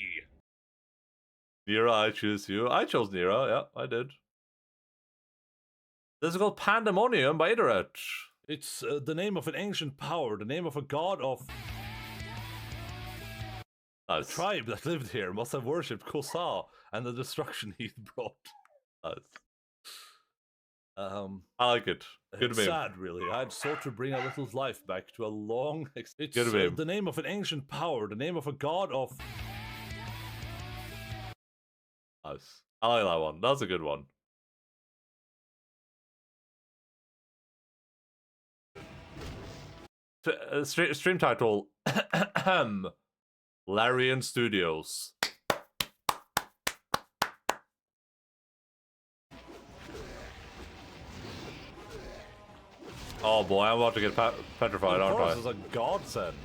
Nira, I choose you. I chose Nira, yeah, I did. This is called Pandemonium by Idaret. It's the name of an ancient power, the name of a god of... The tribe that lived here must have worshipped Kosa and the destruction he brought. I like it. Good meme. It's sad, really. I had sought to bring a little life back to a long... It's the name of an ancient power, the name of a god of... Nice. I like that one. That's a good one. Stream title: Larian Studios. Oh boy, I'm about to get petrified, aren't I? This is a godsend.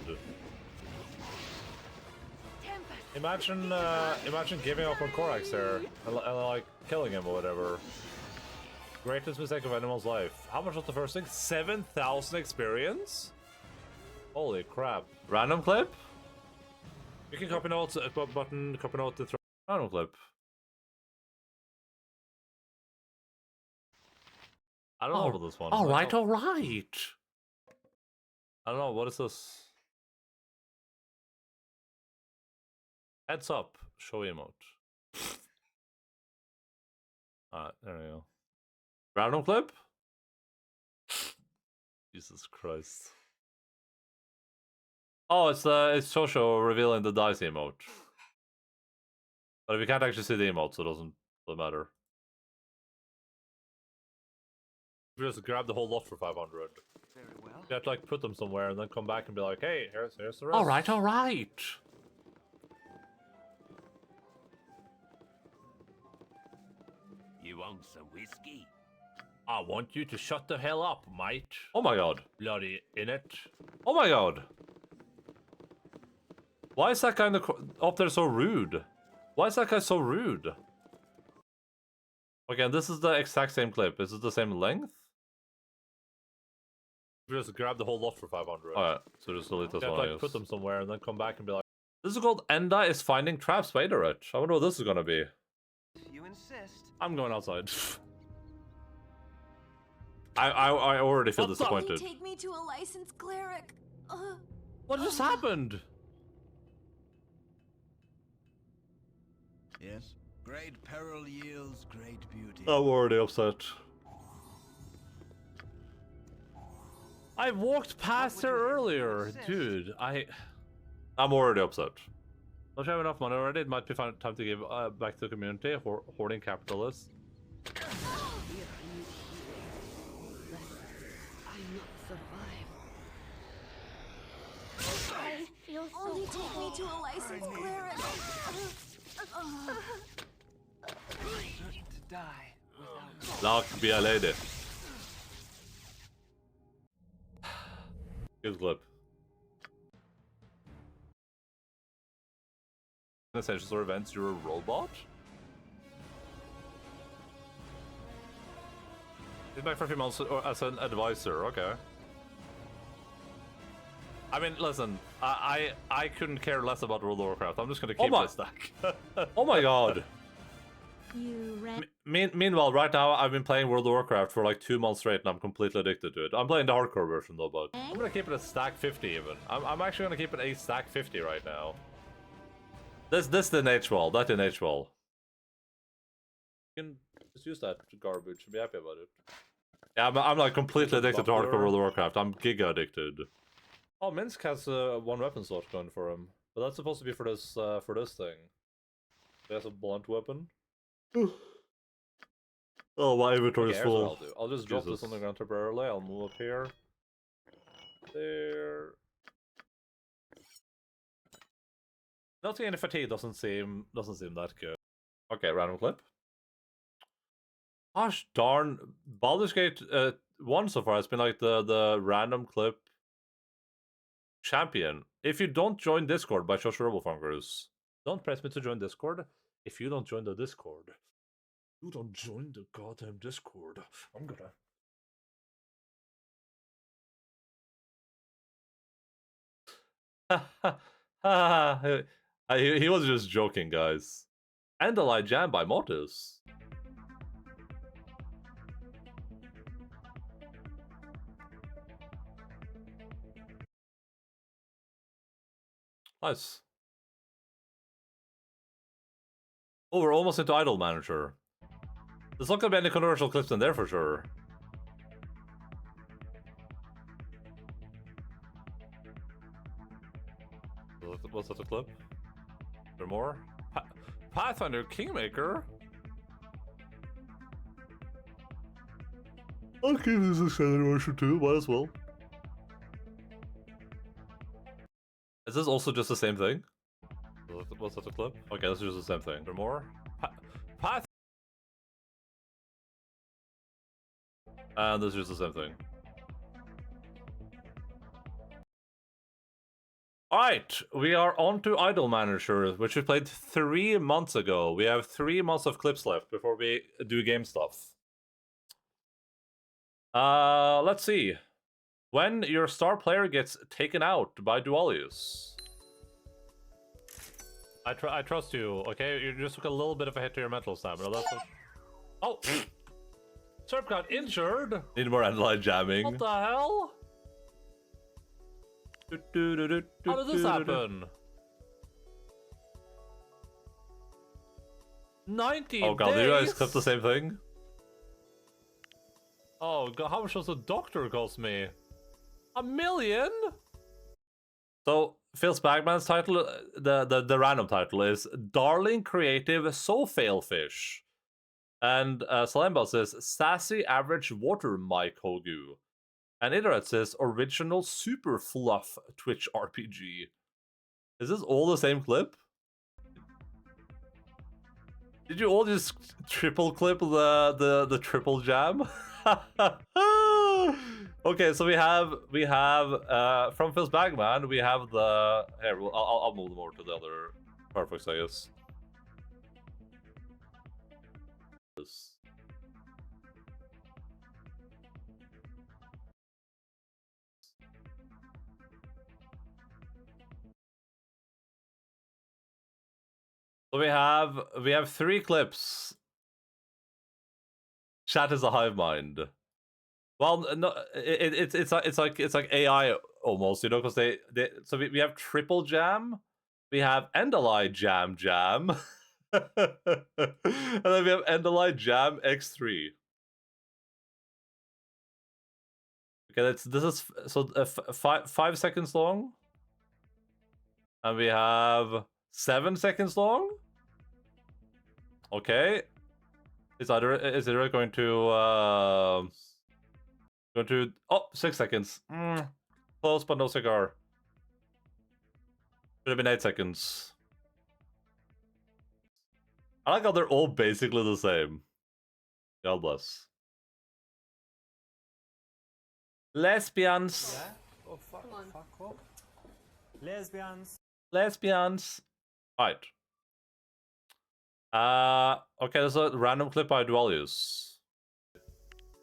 Imagine giving up on Korax there and like killing him or whatever. Greatest mistake of anyone's life. How much was the first thing? 7,000 experience? Holy crap. Random clip? You can copy notes, button, copy note to throw. Random clip. I don't know about this one. Alright, alright. I don't know, what is this? Heads up, show emote. Alright, there we go. Random clip? Jesus Christ. Oh, it's Shosho revealing the dice emote. But we can't actually see the emote, so it doesn't matter. Just grab the whole lot for 500. Very well. You have to like put them somewhere and then come back and be like, hey, here's the rest. All right, all right. You want some whiskey? I want you to shut the hell up, mate. Oh my god. Bloody in it. Oh my god. Why is that guy up there so rude? Why is that guy so rude? Okay, this is the exact same clip. Is it the same length? Just grab the whole lot for 500. Alright, so just delete this You have one. to like put them somewhere and then come back and be like, This is called Enda is finding traps by the rich. I wonder what this is gonna be. You insist. I'm going outside. I already feel disappointed. Take me to a licensed cleric. What just happened? Yes. Great peril yields great beauty. I'm already upset. I walked past her earlier, dude. I'm already upset. Don't you have enough money already? It might be time to give back to the community. Hoarding capitalists. I feel so Only take me to a licensed cleric. To die without. Lock be a lady. Good clip. Essential sort of events, you're a robot? He's back for a few months as an advisor, okay. I mean, listen, I couldn't care less about World of Warcraft. I'm just gonna keep this stack. Oh my god. You ran. Meanwhile, right now, I've been playing World of Warcraft for like 2 months straight and I'm completely addicted to it. I'm playing the hardcore version though, but I'm gonna keep it a stack 50 even. I'm actually gonna keep it a stack 50 right now. This didn't age well. That didn't age well. You can just use that garbage and be happy about it. Yeah, I'm like completely addicted to hardcore World of Warcraft. I'm giga addicted. Oh, Minsk has one weapon slot going for him, but that's supposed to be for this thing. He has a blunt weapon. Oh, my inventory is here's full. what I'll do. I'll just drop this on the ground temporarily. I'll move up here. There. Nothing in fatigue doesn't seem that good. Okay, random clip. Gosh darn, Baldur's Gate 1 so far has been like the random clip champion. If you don't join Discord by Josh Robofungers, don't press me to join Discord. If you don't join the Discord, you don't join the goddamn Discord. I'm gonna. He was just joking, guys. Endaline Jam by Mortis. Nice. Oh, we're almost into Idol Manager. There's not gonna be any controversial clips in there for sure. What's that a clip? Is there more? Pathfinder Kingmaker? I'll keep this extended version too, might as well. Is this also just the same thing? What's that a clip? Okay, this is just the same thing. Is there more? Path. And this is just the same thing. Alright, we are on to Idol Manager, which we played 3 months ago. We have 3 months of clips left before we do game stuff. Let's see. When your star player gets taken out by Dualius. I trust you, okay? You just took a little bit of a hit to your mental stamina. That's what... Oh! Serp got injured! Need more Endaline jamming. What the hell? How did this happen? 90 Oh god, days? did you guys clip the same thing? Oh god, how much does the doctor cost me? $1 million? So, Phil Spagman's title, the random title is Darling Creative So Failfish. And Salemba says, sassy average water Mike Hogu. And Internet says, original super fluff Twitch RPG. Is this all the same clip? Did you all just triple clip the triple jam? Okay, so we have from Phil's Bagman, we have the here. I'll move them over to the other perfects, I guess. So we have 3 clips. Chat is a hive mind. Well, no, it's like AI almost, you know, because so we have triple jam, we have Endaline jam, and then we have Endaline jam x3. Okay, this is so 5 seconds long, and we have 7 seconds long. Okay, is it going to 6 seconds? Close, but no cigar. Should have been 8 seconds. I like how they're all basically the same. God bless. Lesbians. Yeah? Oh, fuck off. Lesbians. Lesbians. Right. Okay, there's a random clip by Dualius.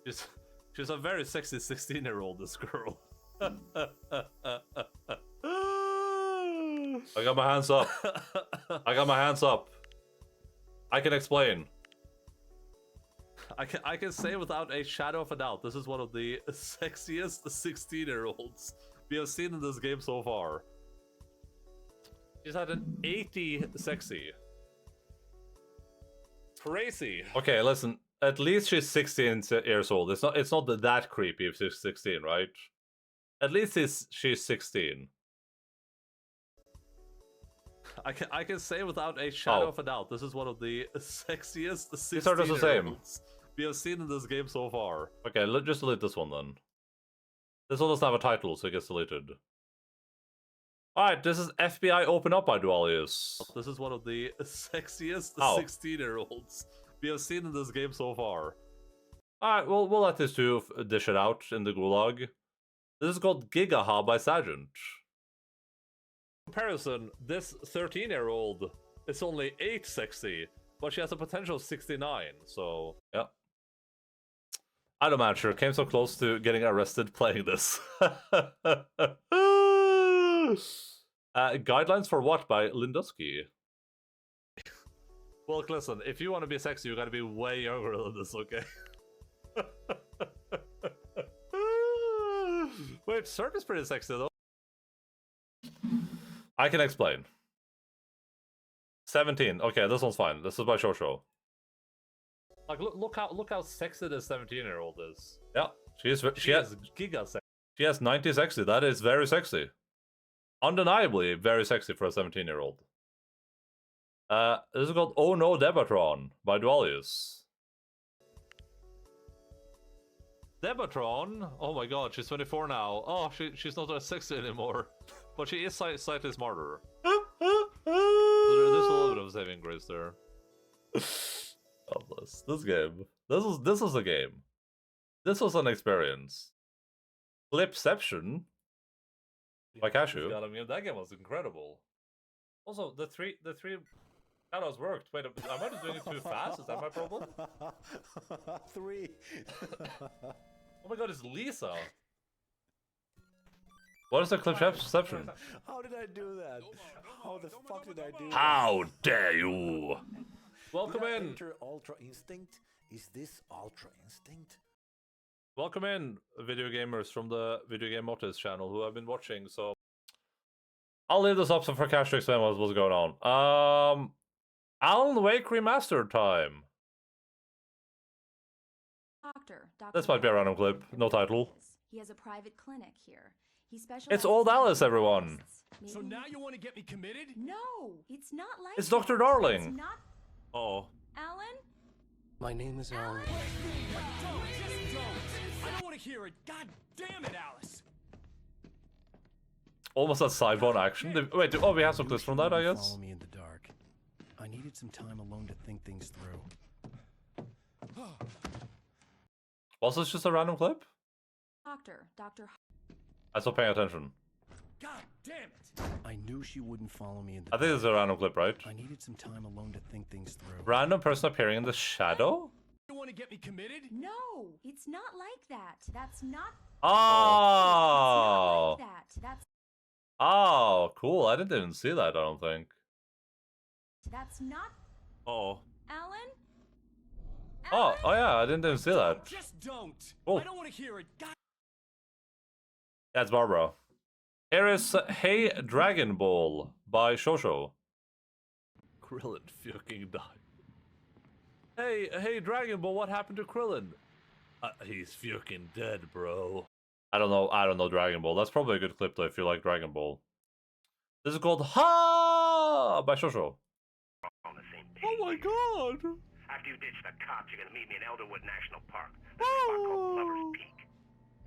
She's a very sexy 16-year-old, this girl. I got my hands up. I got my hands up. I can explain. I can say without a shadow of a doubt, this is one of the sexiest 16-year-olds we have seen in this game so far. She's at an 80 sexy. Crazy. Okay, listen. At least she's 16 years old. It's not that creepy if she's 16, right? At least she's 16. I can say without a shadow of a doubt, this is one of the sexiest 16-year-olds we have seen in this game so far. Okay, just delete this one then. This one doesn't have a title, so it gets deleted. Alright, this is FBI Open Up by Dualius. This is one of the sexiest 16-year-olds we have seen in this game so far. Alright, we'll let these two dish it out in the gulag. This is called Gigaha by Sargent. Comparison, this 13-year-old is only 8 sexy, but she has a potential of 69, so yeah. Idolmatcher came so close to getting arrested playing this. Guidelines for What by Lindusky. Well, listen, if you want to be sexy, you gotta be way younger than this, okay? Wait, Cirque is pretty sexy though. I can explain. 17. Okay, this one's fine. This is by Shosho. Like, look how sexy this 17-year-old is. Yeah, she has giga sexy. She has 90 sexy. That is very sexy. Undeniably very sexy for a 17-year-old. This is called Oh No Debatron by Dualius. Debatron? Oh my god, she's 24 now. Oh, she's not as sexy anymore. But she is slightly smarter. There's a little bit of saving grace there. God bless. This game. This was a game. This was an experience. Clipception by Cashew. God, I mean, that game was incredible. Also, the three shadows worked. Wait, am I just doing it too fast? Is that my problem? 3. Oh my god, it's Lisa. What is the clipception? How did I do that? How the fuck did I do that? How dare you? Welcome in. Enter Ultra Instinct. Is this Ultra Instinct? Welcome in, video gamers from the Video Game Motis channel who have been watching. So I'll leave this up for Cash to explain what's going on. Alan Wake remastered time. Doctor. This might be a random clip. No title. He has a private clinic here. He specializes. It's Old Alice, everyone. So now you want to get me committed? No, it's not like It's Dr. Darling. It's not. Oh. Alan? My name is Alan. Just don't. I don't want to hear it. God damn it, Alice. Almost a Cybon action. Wait, oh, we have some clips from that, I guess. Follow me in the dark. I needed some time alone to think things through. Was this just a random clip? Doctor. I stopped paying attention. God damn it. I knew she wouldn't follow me in the I think this is a random clip, right? I needed some time alone to think things through. Random person appearing in the shadow? You want to get me committed? No, it's not like that. That's not. Oh! It's not like that. That's. Oh, cool. I didn't even see that, I don't think. That's not. Oh. Alan? Oh yeah, I didn't even see that. Just don't. Oh. I don't want to hear it. God. That's Barbara. Here is Hey Dragon Ball by Shosho. Krillin fucking died. Hey Dragon Ball, what happened to Krillin? He's fucking dead, bro. I don't know Dragon Ball. That's probably a good clip though if you like Dragon Ball. This is called Ha by Shosho. On the same page. Oh my god! After you ditch the cops, you're gonna meet me in Elderwood National Park. There's a spot called Lover's Peak.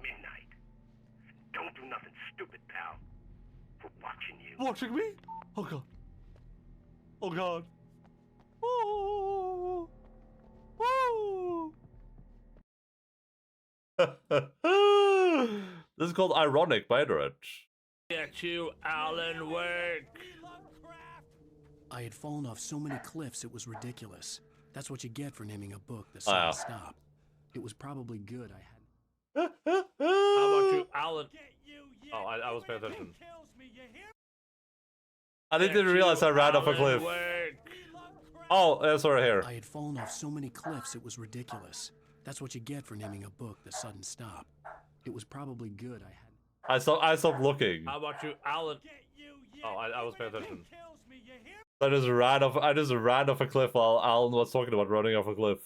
Midnight. Don't do nothing stupid, pal. We're watching you. Watching me? Oh god. Oh god. Oh. Oh. This is called Ironic by Edred. Get you, Alan Wake. I had fallen off so many cliffs it was ridiculous. That's what you get for naming a book The Sudden Stop. It was probably good I had. How about you, Alan? Oh, I was paying attention. I didn't realize I ran off a cliff. Oh, sorry, here. I had fallen off so many cliffs it was ridiculous. That's what you get for naming a book The Sudden Stop. It was probably good I had. I stopped looking. How about you, Alan? Oh, I was paying attention. I just ran off a cliff while Alan was talking about running off a cliff.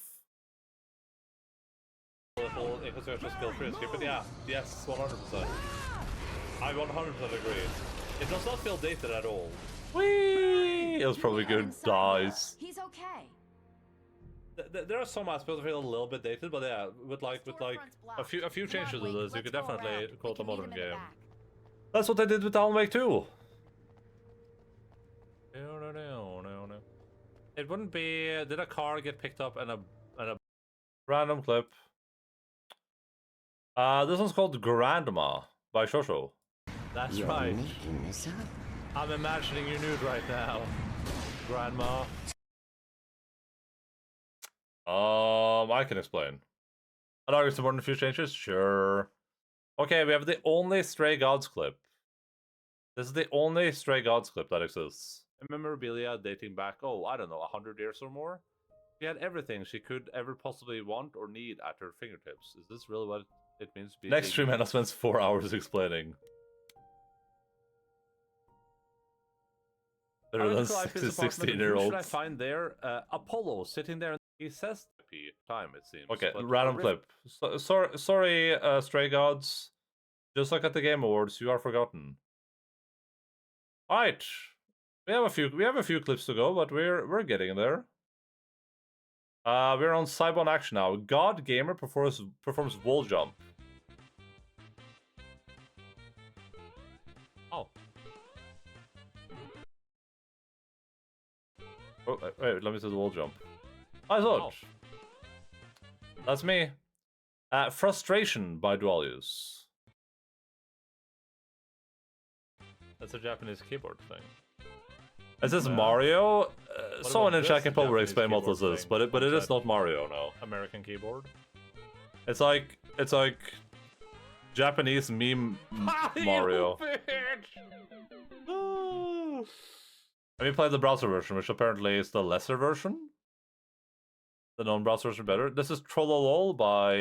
Full infrastructure skill free skip it. Yeah, yes, 100%. I 100% agree. It does not feel dated at all. Whee! It was probably good. Dies. He's okay. There are some aspects that feel a little bit dated, but yeah, with like a few changes to this, you could definitely call it a modern game. That's what they did with Alan Wake 2. It wouldn't be. Did a car get picked up in a Random clip. This one's called Grandma by Shosho. That's right. I'm imagining you nude right now, Grandma. I can explain. An argument more than a few changes? Sure. Okay, we have the only Stray Gods clip. This is the only Stray Gods clip that exists. A memorabilia dating back, I don't know, 100 years or more? She had everything she could ever possibly want or need at her fingertips. Is this really what it means to be... Next stream, Anna spends 4 hours explaining. Better than 16-year-olds. Who should I find there? Apollo, sitting there. He says time, it seems. Okay, random clip. Sorry, Stray Gods. Just like at the Game Awards, you are forgotten. Alright. We have a few clips to go, but we're getting there. We're on Cybon Action now. God Gamer performs wall jump. Oh. Oh, wait, let me see the wall jump. I thought. Oh. That's me. Frustration by Dualius. That's a Japanese keyboard thing. Is this Mario? Someone in chat can probably explain what this is, but it is not Mario, no. American keyboard. It's like Japanese meme Mario. Let me play the browser version, which apparently is the lesser version. The non-browser version better. This is Trollolol by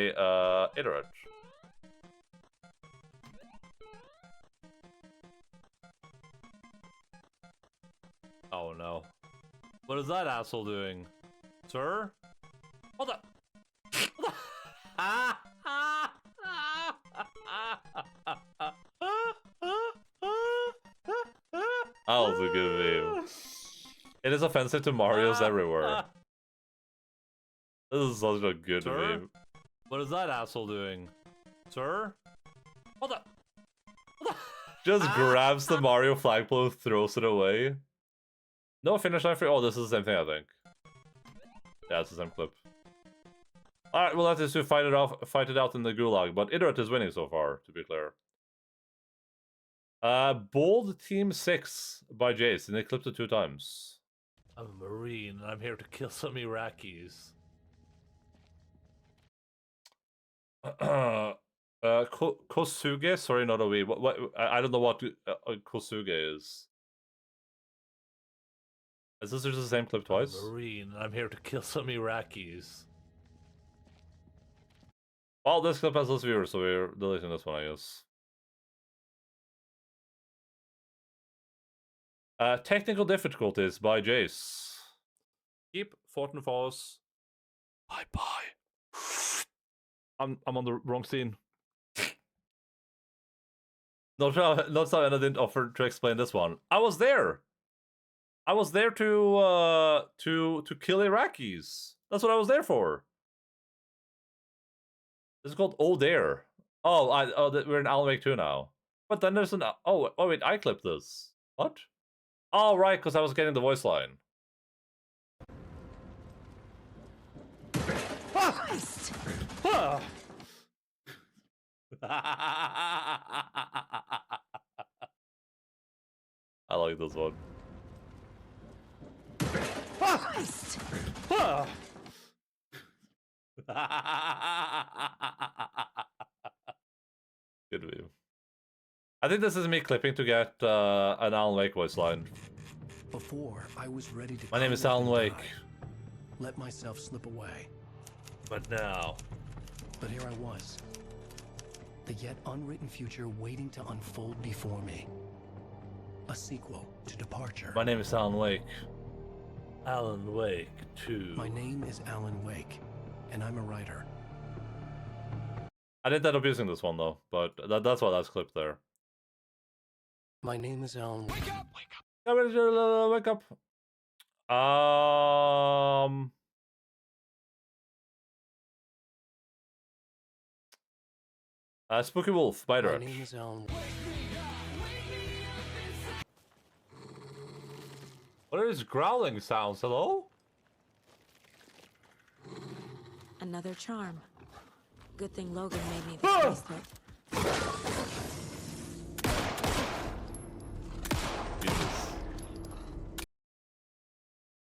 Iterate. Oh no. What is that asshole doing? Sir? Hold up! That was a good meme. It is offensive to Marios everywhere. This is such a good Sir? meme. What is that asshole doing? Sir? What the? Just grabs the Mario flagpole, throws it away. No finish line for. Oh, this is the same thing, I think. Yeah, it's the same clip. Alright, we'll have to fight it out in the gulag, but Iterate is winning so far, to be clear. Bold Team 6 by Jace, and they clipped it 2 times. I'm a Marine, and I'm here to kill some Iraqis. Kosuge? Sorry, not a we. What? I don't know what Kosuge is. Is this just the same clip twice? I'm a Marine, and I'm here to kill some Iraqis. Well, this clip has less viewers, so we're deleting this one, I guess. Technical difficulties by Jace. Keep Fortin Falls. Bye. I'm on the wrong scene. Not so I didn't offer to explain this one. I was there. I was there to kill Iraqis. That's what I was there for. This is called Oh There. Oh, we're in Alan Wake 2 now. But then there's an oh wait, I clipped this. What? Oh right, because I was getting the voice line. Ah! I like this one. Good view. I think this is me clipping to get an Alan Wake voice line. Before, I was ready to. My name is Alan Wake. Let myself slip away. But now. But here I was. The yet unwritten future waiting to unfold before me. A sequel to Departure. My name is Alan Wake. Alan Wake 2. My name is Alan Wake, and I'm a writer. I didn't end up using this one though, but that's why that's clipped there. My name is Alan. Wake up! Wake up! Spooky Wolf, by My name is Alan. What are these growling sounds? Hello? Another charm. Good thing Logan made me the bracelet. Jesus.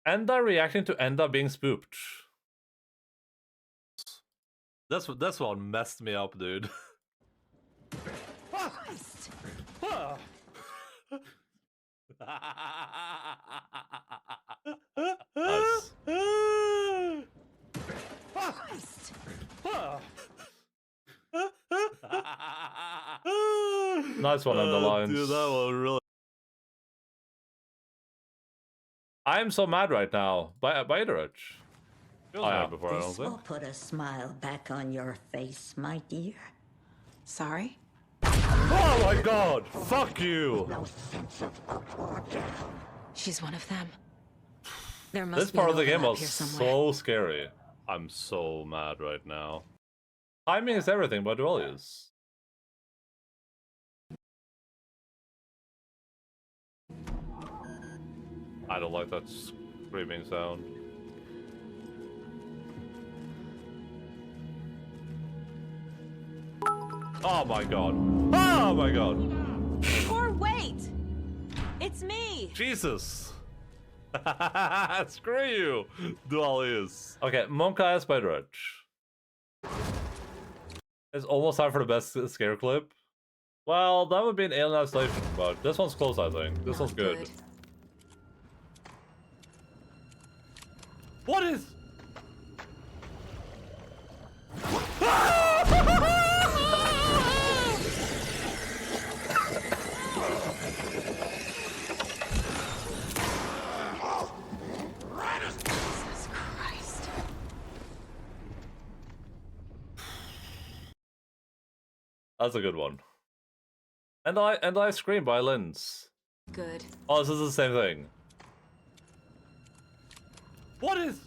Enda reacting to Enda being spooked. This one messed me up, dude. Nice. Nice one, Endaline. Dude, that one really. I'm so mad right now. By Iterate. Before, I don't This will think. put a smile back on your face, my dear. Sorry? Oh my god! Fuck you! No sense of order. She's one of them. There must This be part an of the game overlap was here somewhere. so scary. I'm so mad right now. Timing is everything, but Duelius. I don't like that screaming sound. Oh my god. Oh my god. Or wait! It's me! Jesus. Screw you, Duelius. Okay, Monka by Dredge. It's almost time for the best scare clip. Well, that would be an Alien Isolation, but this one's close, I think. This one's good. What is... Jesus Christ. That's a good one. And I Scream by Lens. Good. Oh, this is the same thing. What is...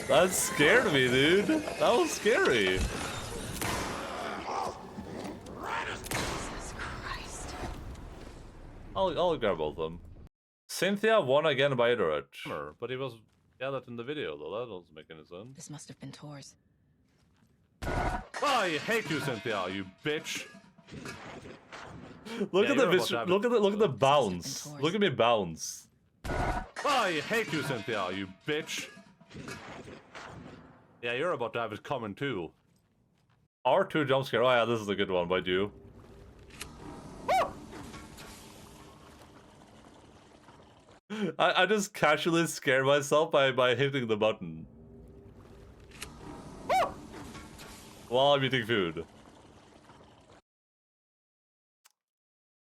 That scared me, dude. That was scary. Jesus Christ. I'll grab both of them. Cynthia won again by Iterate. But he was that in the video though. That doesn't make any sense. This must have been Tor's. I hate you, Cynthia, you bitch. Look at the bounce. Look at me bounce. I hate you, Cynthia, you bitch. Yeah, you're about to have it coming too. R2 jump scare. Oh yeah, this is a good one by you. I just casually scare myself by hitting the button. While I'm eating food.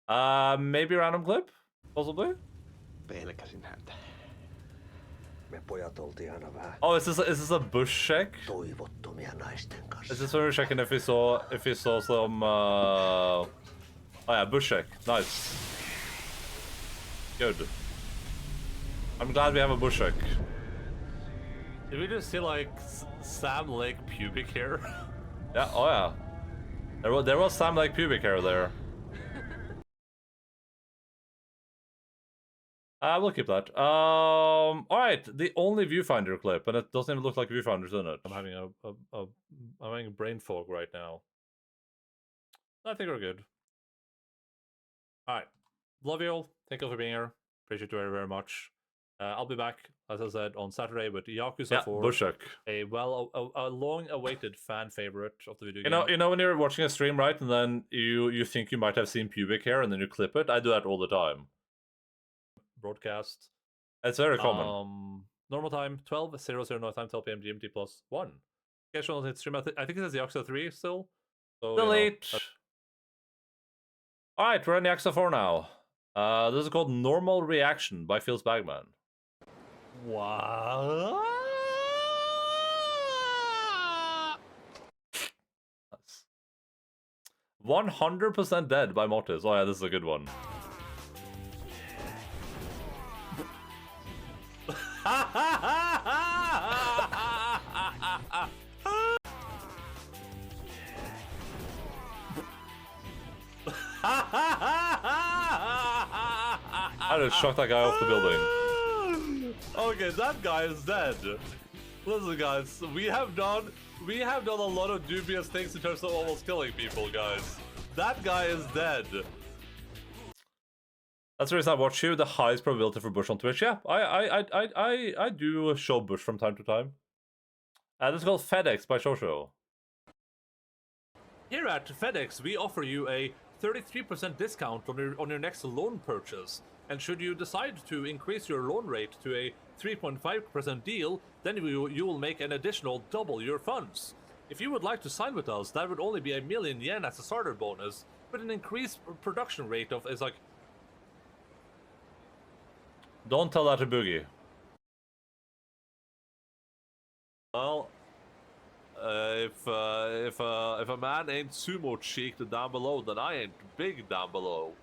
Maybe random clip? Possibly? Pelkäsin häntä. Me pojat oltiin aina vähän Oh, is this a bush check? toivottomia naisten kanssa. Is this when we're checking if we saw some oh yeah, bush check. Nice. Good. I'm glad we have a bush check. Did we just see like Sam Lake pubic hair? Yeah, oh yeah. There was Sam Lake pubic hair there. We'll keep that. Alright, the only viewfinder clip, and it doesn't even look like viewfinder's in it. I'm having I'm having a brain fog right now. I think we're good. Alright. Love you all. Thank you for being here. Appreciate you very, very much. I'll be back, as I said, on Saturday with Yakuza 4. Bushek. A long-awaited fan favorite of the video game. You know when you're watching a stream, right, and then you think you might have seen pubic hair, and then you clip it? I do that all the time. Broadcast. It's very common. Normal time, 12:00 North time, 12 p.m. GMT plus 1. Schedule on stream, I think it says Yakuza 3 still. So, delete. Alright, we're in Yakuza 4 now. This is called Normal Reaction by Phil's Bagman. What? 100% Dead by Mortis. Oh yeah, this is a good one. I just shot that guy off the building. Okay, that guy is dead. Listen, guys, we have done a lot of dubious things in terms of almost killing people, guys. That guy is dead. That's the reason I watch you. The highest probability for Bush on Twitch. Yeah, I do show Bush from time to time. This is called FedEx by Shosho. Here at FedEx, we offer you a 33% discount on your next loan purchase. And should you decide to increase your loan rate to a 3.5% deal, then you will make an additional double your funds. If you would like to sign with us, that would only be 1,000,000 yen as a starter bonus, but an increased production rate of is like. Don't tell that to Boogie. Well, if a man ain't sumo cheeked down below, then I ain't big down below.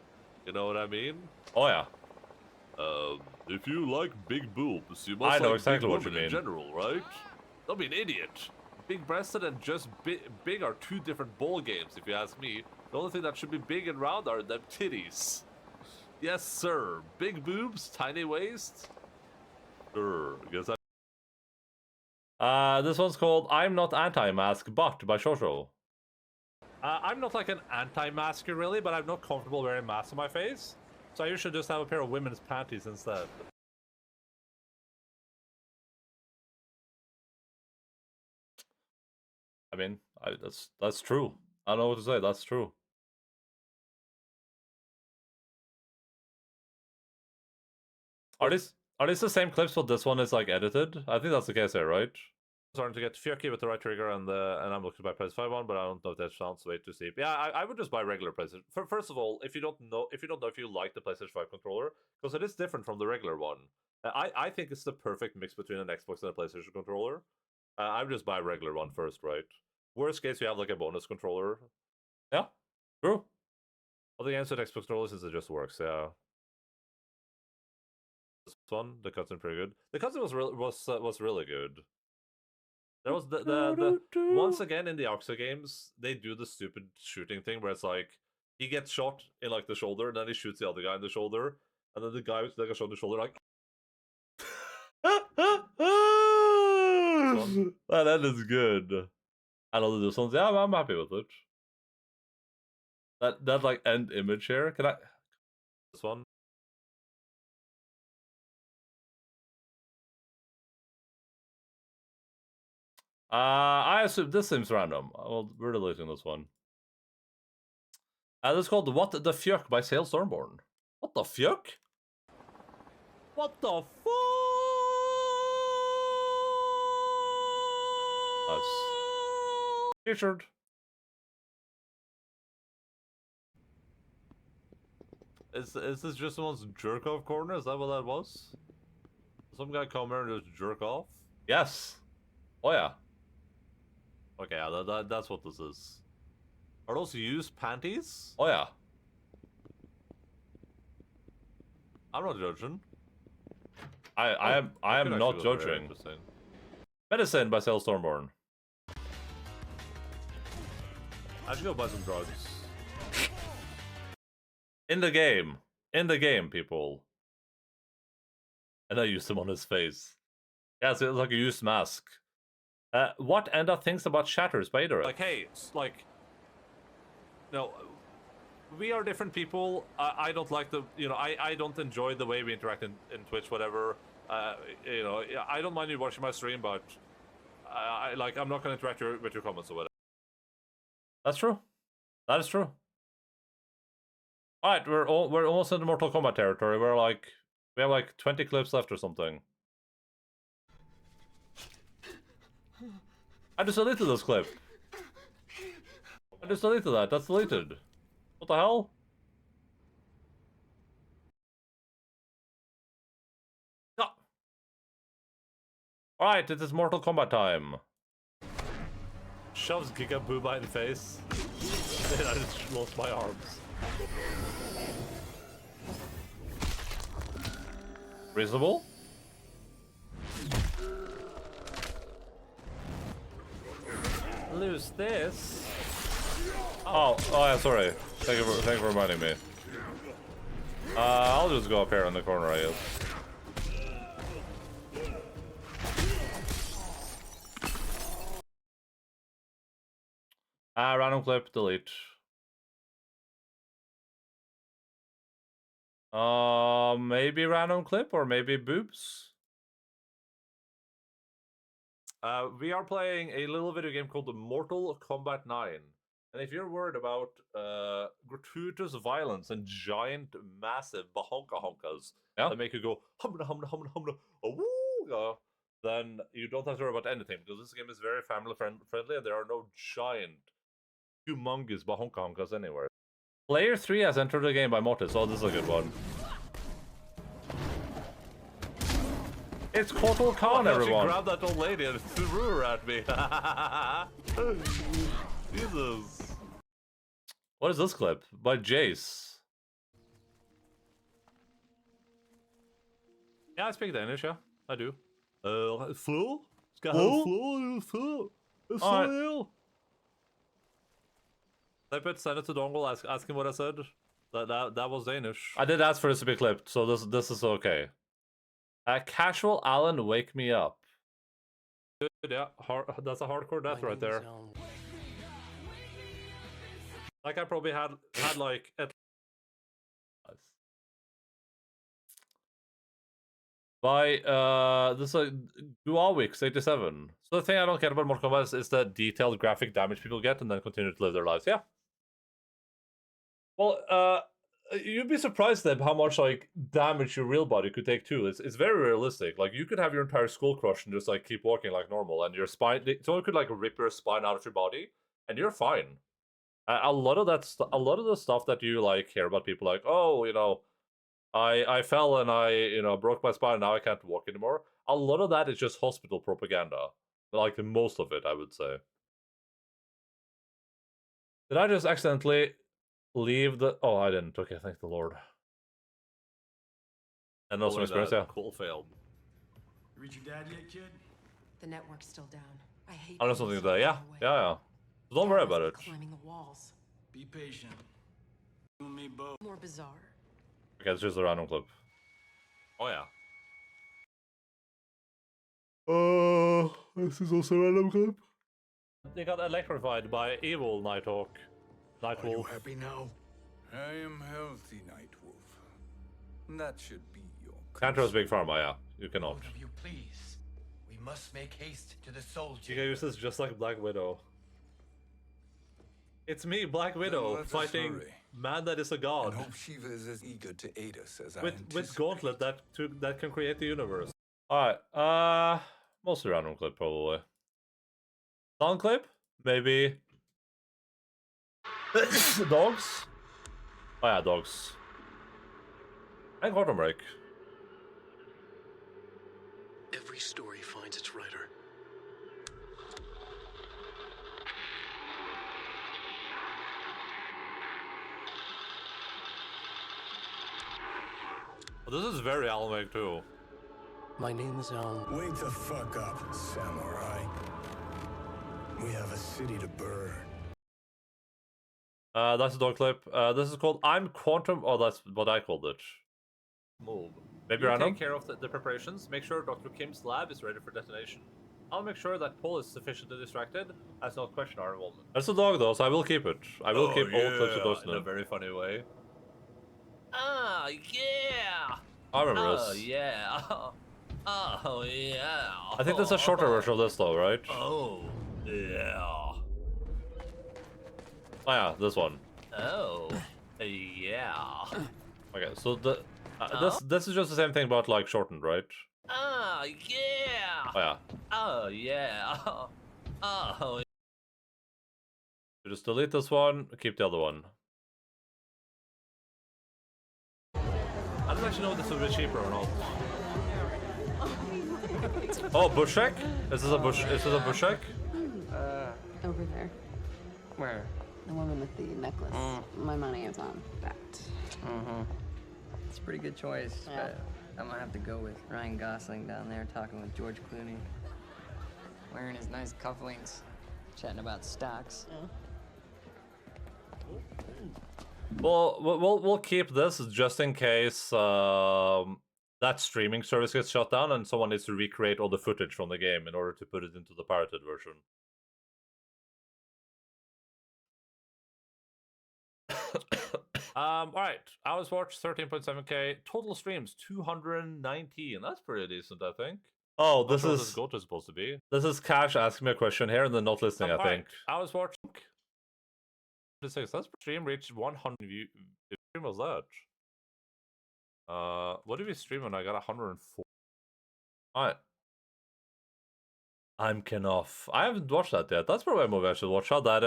You know what I mean? Oh yeah. If you like big boobs, you must like exactly big women in general, right? Don't be an idiot. Big-breasted and just big are two different ball games, if you ask me. The only thing that should be big and round are them titties. Yes, sir. Big boobs, tiny waist. Sure, I guess this one's called I'm Not Anti-Mask, But by Shosho. I'm not like an anti-masker really, but I'm not comfortable wearing masks on my face. So I usually just have a pair of women's panties instead. I mean, that's true. I don't know what to say, that's true. Are these the same clips but this one is like edited? I think that's the case here, right? Starting to get Fyoki with the right trigger and I'm looking to buy PS5 one, but I don't know if that sounds way too steep. Yeah, I would just buy regular PlayStation. First of all, if you don't know if you like the PlayStation 5 controller, because it is different from the regular one. I think it's the perfect mix between an Xbox and a PlayStation controller. I would just buy a regular one first, right? Worst case, you have like a bonus controller. Yeah, true. All the games with Xbox controllers is it just works, yeah. one, the cutscene pretty good. The cutscene was really good. There was the once again in the Oxa games, they do the stupid shooting thing where it's like he gets shot in like the shoulder, and then he shoots the other guy in the shoulder, and then the guy that got shot in the shoulder like that is good. I love this one. Yeah, I'm happy with it. That like end image here. Can I this one? I assume this seems random. Well, we're deleting this one. This is called What the Fuck by Sail Stormborn. What the fuck? What the fuck? Nice. Featured. Is this just someone's jerk off corner? Is that what that was? Some guy come here and just jerk off? Yes. Oh yeah. Okay, yeah, that's what this is. Are those used panties? Oh yeah. I'm not judging. I am not judging. Medicine by Sail Stormborn. I should go buy some drugs. In the game. In the game, people. And I used them on his face. Yeah, so it's like a used mask. What Enda thinks about Shatters by Idara? Like, hey, like... No, we are different people. I don't like the... You know, I don't enjoy the way we interact in Twitch, whatever. You know, I don't mind you watching my stream, but... I'm not going to interact with your comments or whatever. That's true. That is true. Alright, we're almost in the Mortal Kombat territory. We have like 20 clips left or something. I just deleted this clip. I just deleted that. That's deleted. What the hell? No. Alright, it is Mortal Kombat time. Shoves Giga Booba in the face. And I just lost my arms. Reasonable? Lose this. Oh yeah, sorry. Thank you for reminding me. I'll just go up here in the corner, I guess. Random clip, delete. Maybe random clip or maybe boobs. We are playing a little video game called Mortal Kombat 9. And if you're worried about gratuitous violence and giant, massive bahonka honkas that make you go humna humna humna humna awoo, then you don't have to worry about anything because this game is very family friendly and there are no giant, humongous bahonka honkas anywhere. Player 3 has entered the game by Mortis. Oh, this is a good one. It's Kotal Khan, everyone. She grabbed that old lady and threw her at me. Jesus. What is this clip? By Jace. Yeah, I speak Danish, yeah. I do. Flo? Skal jeg have Flo? Flo? Type it, send it to Dongle, ask him what I said. That was Danish. I did ask for this to be clipped, so this is okay. Casual Alan, wake me up. Good, yeah. That's a hardcore death right there. Like I probably had like at by this is like Dualwix 87. So the thing I don't care about Mortal Kombat is the detailed graphic damage people get and then continue to live their lives. Yeah. Well, you'd be surprised at how much like damage your real body could take too. It's very realistic. Like you could have your entire skull crushed and just like keep walking like normal, and your spine. Someone could like rip your spine out of your body, and you're fine. A lot of the stuff that you like hear about people like, oh, you know, I fell and I broke my spine and now I can't walk anymore. A lot of that is just hospital propaganda. Like most of it, I would say. Did I just accidentally leave the... Oh, I didn't. Okay, thank the Lord. And also experience, yeah. Cool failed. You reach your dad yet, kid? The network's still down. I hate I know something there. Yeah, yeah. Don't worry about it. climbing the walls. Be patient. You and me both. More bizarre. Okay, it's just a random clip. Oh yeah. This is also a random clip. They got electrified by evil Nighthawk. Nightwolf. Are you happy now? I am healthy, Nightwolf. That should be your. Can't trust Big Pharma, yeah. You cannot. Both of you, please. We must make haste to the soul You can use this just like Black Widow. It's me, Black Widow, let us fighting hurry. man that is a god. I hope Shiva is as eager to aid us as I With Gauntlet that can create the universe. Alright, mostly random clip probably. Sound clip? Maybe. Dogs? Oh yeah, dogs. And Quantum Break. Every story finds its writer. This is very Alan Wake too. My name is Alan. Wake the fuck up, samurai. We have a city to burn. That's a dog clip. This is called I'm Quantum. Oh, that's what I called it. Move. Maybe You random? take care of the preparations. Make sure Dr. Kim's lab is ready for detonation. I'll make sure that Paul is sufficiently distracted as not question our involvement. That's a dog though, so I will keep it. I will keep all clips of those in a very funny way. Ah, yeah. I remember Oh this. yeah. Oh yeah. I think that's a shorter version of this though, right? Oh yeah. Oh yeah, this one. Oh yeah. Okay, so this is just the same thing but like shortened, right? Ah yeah. Oh yeah. Oh yeah. Oh. You just delete this one, keep the other one. I don't actually know if this will be cheaper or not. Oh, bush check? Is this a bush? Is this a bush check? Over there. Where? The woman with the necklace. My money is on that. It's a pretty good choice, Yeah. but I'm gonna have to go with Ryan Gosling down there talking with George Clooney. Wearing his nice cufflinks, chatting about stocks. Well, we'll keep this just in case that streaming service gets shut down and someone needs to recreate all the footage from the game in order to put it into the pirated version. Alright, hours watched 13.7k, total streams 219. That's pretty decent, I think. Oh, this Not sure is what this goat is supposed to be. This is Cash asking me a question here and then not listening, I Alright, think. hours watched. That's stream reached 100 views. What stream was that? What did we stream when I got 104? Alright. I'm Kenoff. I haven't watched that yet. That's probably a movie I should watch. How that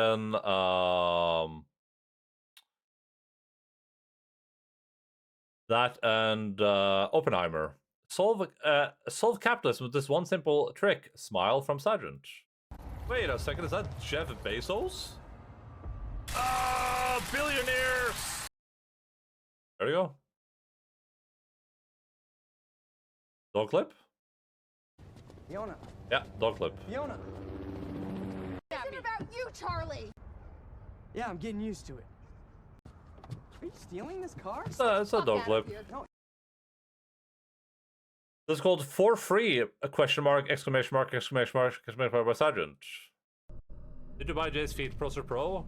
and Oppenheimer. Solve capitalism with this one simple trick. Smile from Sergeant. Wait a second, is that Jeff Bezos? Billionaires! There you go. Dog clip? Fiona. Yeah, dog clip. Fiona. This isn't about you, Charlie. Yeah, I'm getting used to it. Are you stealing this car? It's a dog clip. No. This is called For Free, a question mark, exclamation mark, exclamation mark, exclamation mark by Sergeant. Did you buy Jace Feet Procer Pro?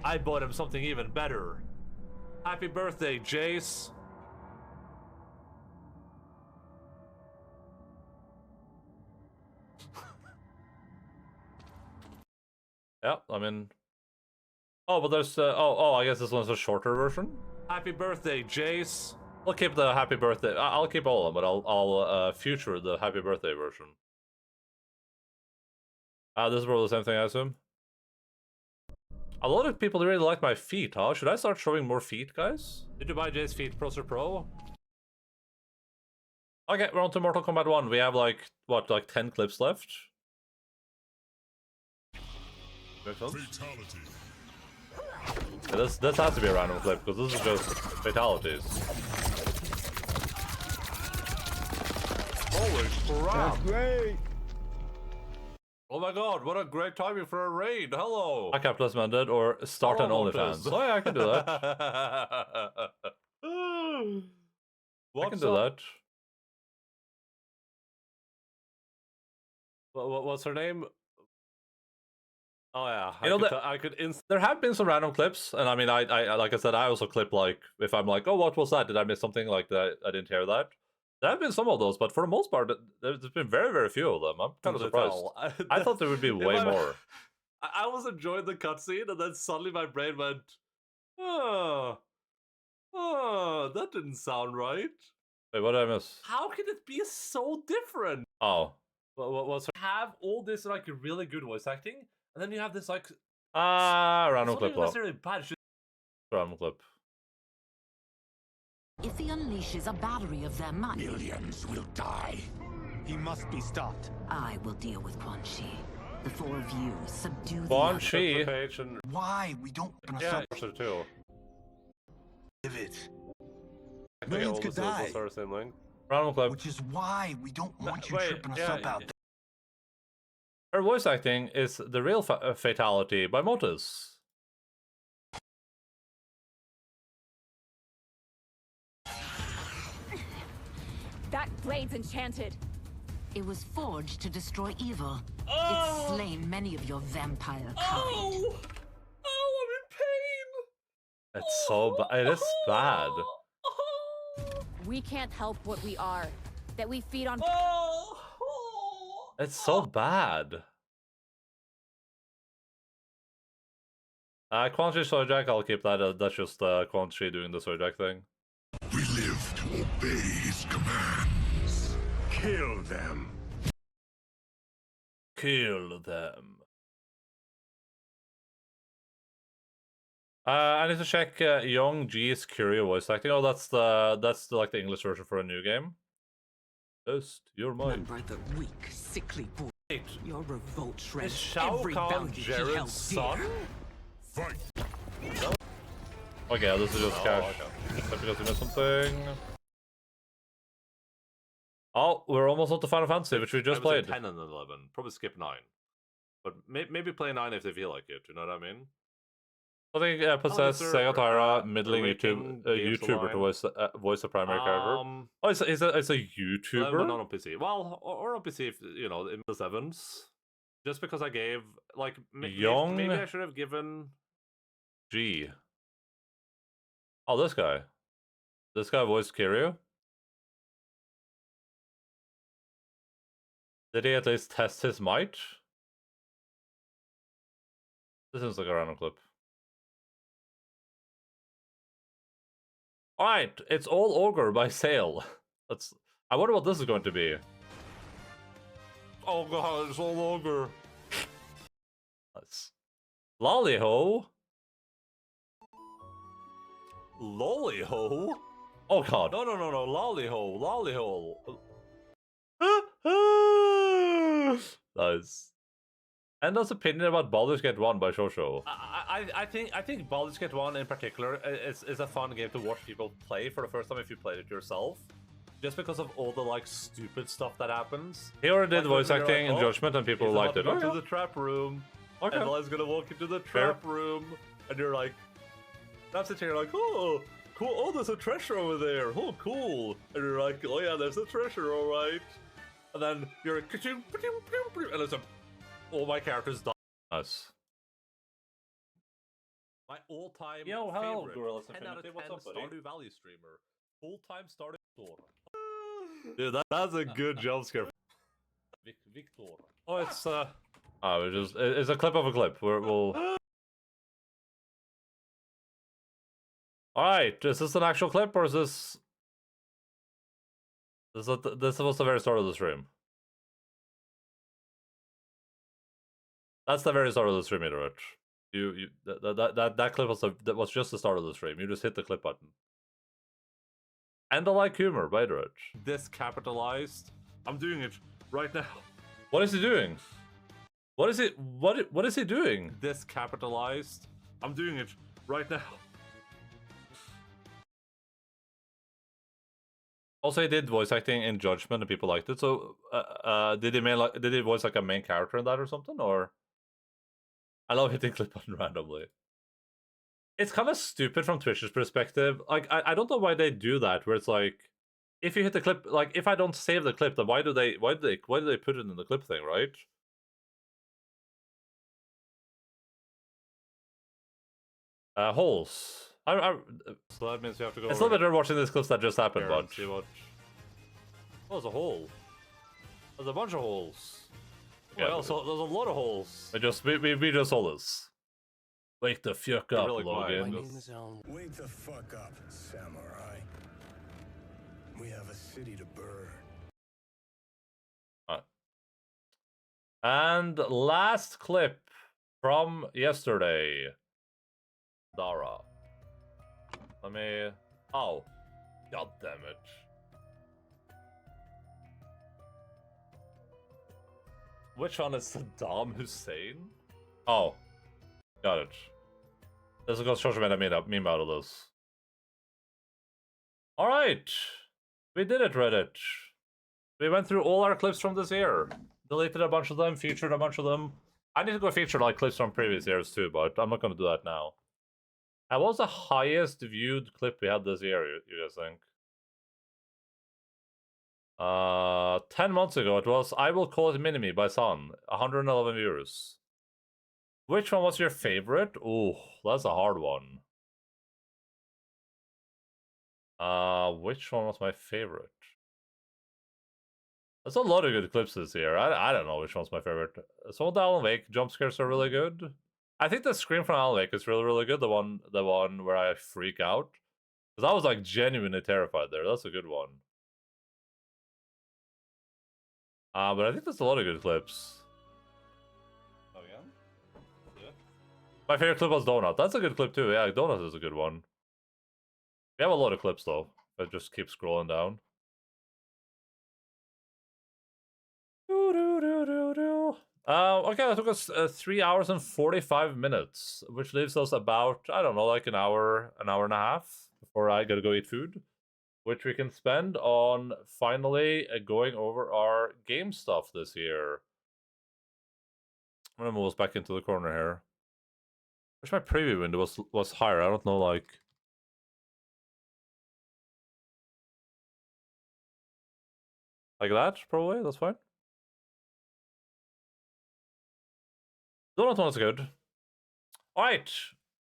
I bought him something even better. Happy birthday, Jace. Yeah, I mean... Oh, but there's... I guess this one's a shorter version? Happy birthday, Jace. I'll keep the happy birthday... I'll keep all of them, but I'll future the happy birthday version. This is probably the same thing, I assume. A lot of people really like my feet, huh? Should I start showing more feet, guys? Did you buy Jace Feet Procer Pro? Okay, we're on to Mortal Kombat 1. We have like, what, like 10 clips left? Fatality. Yeah, this has to be a random clip, because this is just fatalities. Holy crap! That's great. Oh my god, what a great timing for a raid! Hello! I capitalism ended or start an Hello, OnlyFans. Mortis. Oh yeah, I can do that. I can do that. What's her name? Oh yeah, You know, I could there have been some random clips, and I mean, I like I said, I also clip like if I'm like, oh, what was that? Did I miss something? Like that? I didn't hear that. There have been some of those, but for the most part, there's been very, very few of them. I'm kind of surprised. I thought there would be way more. I was enjoying the cutscene, and then suddenly my brain went, oh, that didn't sound right. Wait, what did I miss? How can it be so different? Oh. What's have all this like really good voice acting, and then you have this like random it's clip. not even necessarily bad. It's just Random clip. If he unleashes a battery of them, millions will die. He must be stopped. I will deal with Quan Chi. The four of you subdue Quan the Chi. Why we don't open us up? Too. Give it. I Millions could die. Are the same length. Random clip. Which is why we don't want you Wait, tripping us up out there. Her voice acting is the real fatality by Motus. That blade's enchanted. It was forged to destroy evil. It's slain many of your vampire kind. Oh, I'm in pain. It's so bad. It is bad. We can't help what we are. That we feed on. It's so bad. Quan Chi Soyjack, I'll keep that. That's just Quan Chi doing the Soyjack thing. We live to obey his commands. Kill them. Kill them. I need to check Young G's Curio voice acting. Oh, that's the like the English version for a new game. Test your mind. Remember the weak, sickly boy. Your revolt Is shreds Shao every Kahn bounty he held Jared's son? dear. Fight. Okay, this is just cash. Just because we missed something. Oh, we're almost up to Final Fantasy, which we just played. 10 and 11. Probably skip 9. But maybe play 9 if they feel like it, you know what I mean? I think Possess, Sega Tyra, middling YouTuber to voice a primary character. Oh, it's a YouTuber? But not on PC. Well, or on PC, if, you know, in the 7s. Just because I gave, like, maybe I should have given... G. Oh, this guy. This guy voiced Kiryu? Did he at least test his might? This is like a random clip. Alright, it's All Ogre by Sale. I wonder what this is going to be. Oh god, it's All Ogre. Nice. Lollyho? Lollyho? Oh god. No, Lollyho. Nice. Enda's opinion about Baldur's Gate 1 by Shosho. I think Baldur's Gate 1 in particular is a fun game to watch people play for the first time if you played it yourself. Just because of all the like stupid stuff that happens. He already did voice acting like, in Judgment and people liked it. Go to the trap room. Okay. And Eli's gonna walk into the trap room and you're like, I'm sitting here like, oh, cool, oh, there's a treasure over there, oh, cool. And you're like, oh yeah, there's a treasure, alright. And then you're like, and it's a, all my characters die. Nice. My all-time hello, favorite, Gorillas 10 out of 10 What's up, buddy? Stardew Valley streamer. Full-time Stardew Victor. Dude, that's a good jump scare. Victor. Oh, it's it's a clip of a clip. We'll. All right, is this an actual clip or is this? This was the very start of the stream. That's the very start of the stream, Iterate. That clip was just the start of the stream. You just hit the clip button. And I like humor, by Iterate. This capitalized. I'm doing it right now. What is he doing? What is he doing? This capitalized. I'm doing it right now. Also, he did voice acting in Judgment, and people liked it. So, did he voice like a main character in that or something? Or I love hitting clip button randomly. It's kind of stupid from Twitch's perspective. Like, I don't know why they do that. Where it's like, if you hit the clip, like if I don't save the clip, then why do they put it in the clip thing, right? Holes. So that means you have to go. It's a little better watching these clips that just happened, but see what. Oh, there's a hole. There's a bunch of holes. Yeah, there's a lot of holes. We just saw this. Wake the fuck up, really Logan. Wake the fuck up, samurai. We have a city to burn. And last clip from yesterday. Dara. Let me... Oh. God damn it. Which one is Saddam Hussein? Oh. Got it. This is because Josh made a meme out of this. Alright. We did it, Reddit. We went through all our clips from this year. Deleted a bunch of them, featured a bunch of them. I need to go feature like clips from previous years too, but I'm not going to do that now. What was the highest viewed clip we had this year, you guys think? 10 months ago, it was I Will Call It Mini-Me by Sun. 111 viewers. Which one was your favorite? Ooh, that's a hard one. Which one was my favorite? There's a lot of good clips this year. I don't know which one's my favorite. Some of the Alan Wake jump scares are really good. I think the scream from Alan Wake is really, really good. The one where I freak out. Because I was like genuinely terrified there. That's a good one. But I think there's a lot of good clips. Oh yeah? Yeah. My favorite clip was Donut. That's a good clip too. Yeah, Donut is a good one. We have a lot of clips though. I just keep scrolling down. Okay, that took us 3 hours and 45 minutes, which leaves us about, I don't know, like an hour and a half before I gotta go eat food, which we can spend on finally going over our game stuff this year. I'm gonna move us back into the corner here. Wish my preview window was higher. I don't know, like. Like that, probably. That's fine. Donut one is good. Alright.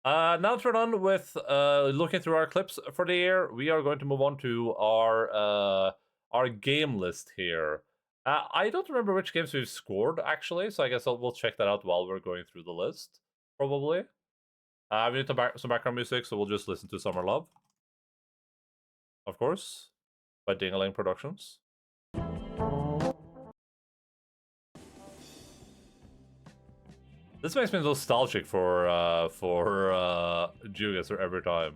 Now that we're done with looking through our clips for the year, we are going to move on to our game list here. I don't remember which games we've scored, actually, so I guess we'll check that out while we're going through the list, probably. We need some background music, so we'll just listen to Summer Love. Of course. By Endaline Productions. This makes me nostalgic for Jugas every time.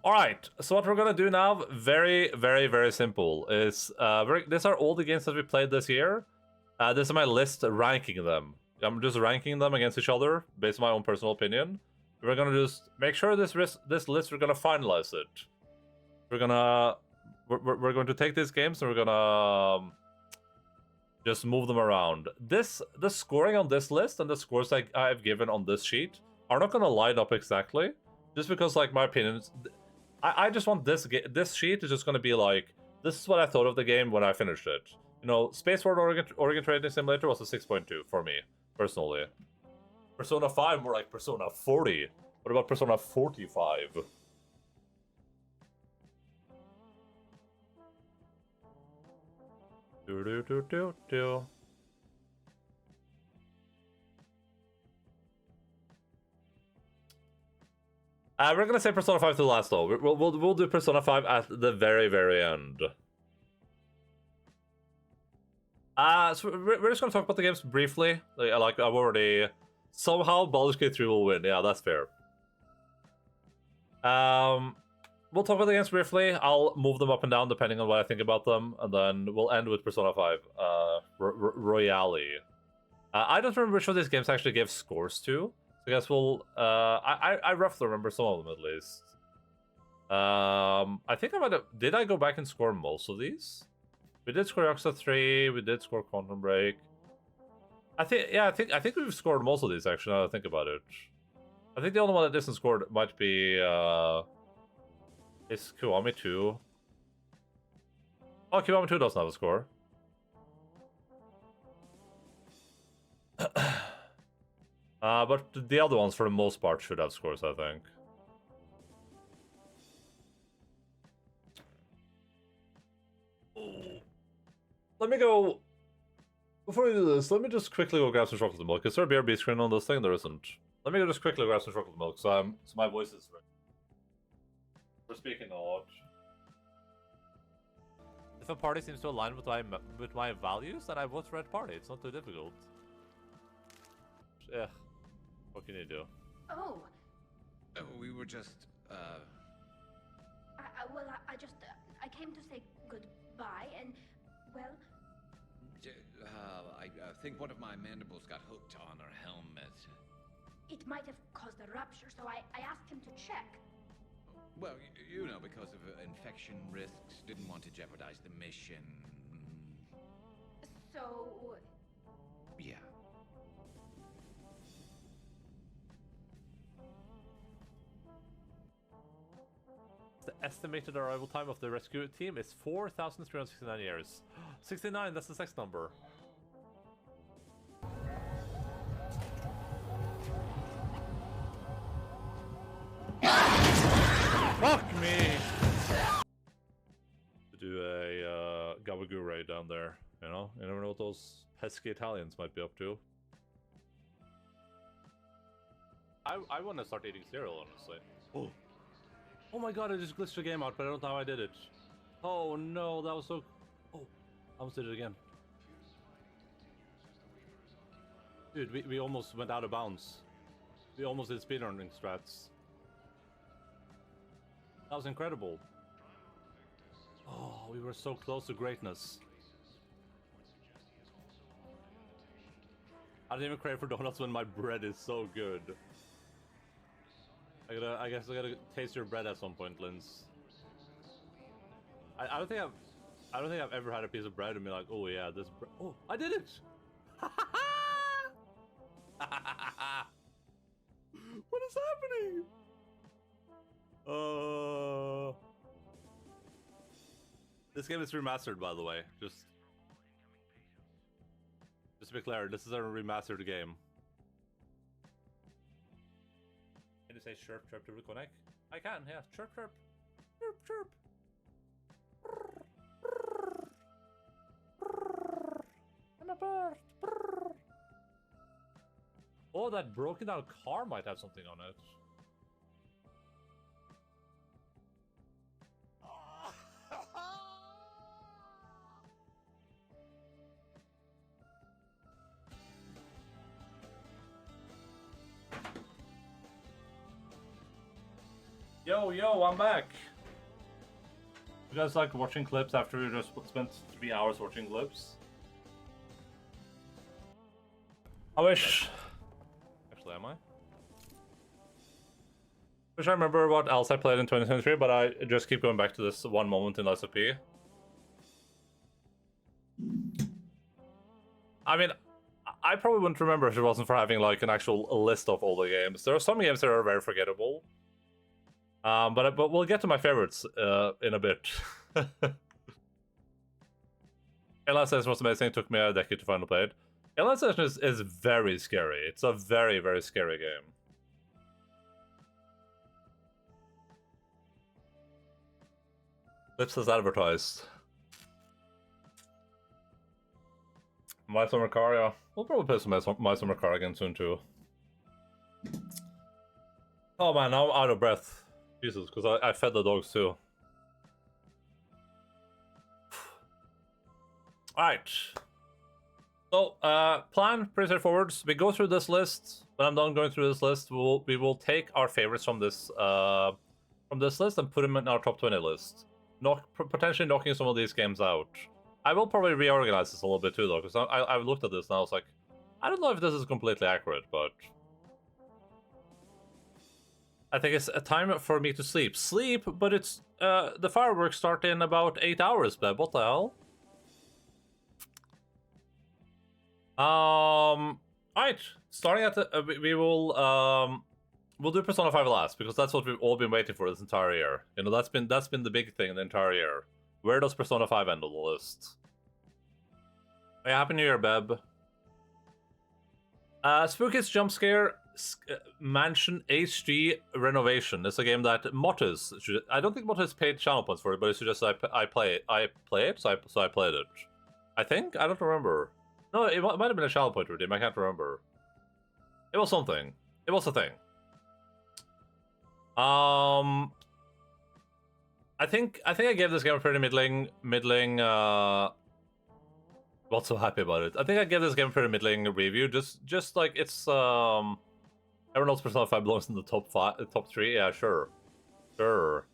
Alright, so what we're gonna do now, very, very, very simple, is these are all the games that we played this year. This is my list ranking them. I'm just ranking them against each other, based on my own personal opinion. We're gonna just make sure this list, we're gonna finalize it. We're going to take these games and we're gonna just move them around. The scoring on this list and the scores I've given on this sheet are not gonna line up exactly, just because like my opinions. I just want this sheet is just gonna be like, this is what I thought of the game when I finished it. You know, Space World Organ Trading Simulator was a 6.2 for me personally. Persona 5 more like Persona 40. What about Persona 45? Do. We're gonna say Persona 5 to the last though. We'll do Persona 5 at the very, very end. So we're just gonna talk about the games briefly. Like I've already. Somehow Baldur's Gate 3 will win. Yeah, that's fair. We'll talk about the games briefly. I'll move them up and down depending on what I think about them, and then we'll end with Persona 5 Royale. I don't remember which of these games actually gave scores to. So I guess we'll. I roughly remember some of them at least. I think I might have. Did I go back and score most of these? We did score Yakuza 3. We did score Quantum Break. I think we've scored most of these actually. Now that I think about it, I think the only one that isn't scored might be is Kiwami 2. Oh, Kiwami 2 doesn't have a score. But the other ones, for the most part, should have scores, I think. Let me go... Before we do this, let me just quickly go grab some chocolate milk. Is there a BRB screen on this thing? There isn't. Let me go just quickly grab some chocolate milk, so my voice is ready. We're speaking a lot. If a party seems to align with my values, then I vote for that party. It's not too difficult. Yeah. What can you do? Oh. We were just, I came to say goodbye and, well... I think one of my mandibles got hooked on her helmet. It might have caused a rupture, so I asked him to check. Well, you know, because of infection risks, didn't want to jeopardize the mission. So... Yeah. The estimated arrival time of the rescue team is 4,369 years. 69, that's the sex number. Fuck me! To do a Gabagoo raid down there, you know? You never know what those pesky Italians might be up to. I want to start eating cereal, honestly. Oh. Oh my god, I just glitched the game out, but I don't know how I did it. Oh no, that was so... Oh, I almost did it again. Dude, we almost went out of bounds. We almost did speedrunning strats. That was incredible. Oh, we were so close to greatness. I didn't even crave for donuts when my bread is so good. I guess I gotta taste your bread at some point, Linz. I don't think I've ever had a piece of bread and be like, oh yeah, this bread. Oh, I did it! What is happening? This game is remastered, by the way. Just to be clear, this is a remastered game. Can you say chirp chirp to reconnect? I can, yeah. Chirp chirp. Chirp chirp. I'm a bird. Oh, that broken down car might have something on it. Yo, I'm back. You guys like watching clips after we just spent 3 hours watching clips? I wish... Actually, am I? Wish I remember what else I played in 2023, but I just keep going back to this one moment in Lies of P. I mean, I probably wouldn't remember if it wasn't for having like an actual list of all the games. There are some games that are very forgettable. But we'll get to my favorites in a bit. Endaline Session was amazing. It took me a decade to finally play it. Endaline Session is very scary. It's a very, very scary game. Lips as advertised. My Summer Car, yeah. We'll probably play some My Summer Car again soon too. Oh man, now I'm out of breath. Jesus, because I fed the dogs too. Alright. So, plan, pretty straightforward. We go through this list. When I'm done going through this list, we will take our favorites from this list and put them in our top 20 list. Potentially knocking some of these games out. I will probably reorganize this a little bit too, though, because I've looked at this and I was like, I don't know if this is completely accurate, but I think it's a time for me to sleep. Sleep, but it's the fireworks start in about 8 hours, Beb. What the hell? Alright. Starting at the we will we'll do Persona 5 last, because that's what we've all been waiting for this entire year. You know, that's been the big thing the entire year. Where does Persona 5 end on the list? Hey, Happy New Year, Beb. Spooky's Jump Scare Mansion HD Renovation. It's a game that Mottis should, I don't think Mottis paid channel points for it, but it suggested I play it, so I played it. I think? I don't remember. No, it might have been a channel point redeem, I can't remember. It was something. It was a thing. I think I gave this game a pretty middling not so happy about it. I think I gave this game a pretty middling review. Just like it's everyone else Persona 5 belongs in the top 3. Yeah, sure. Not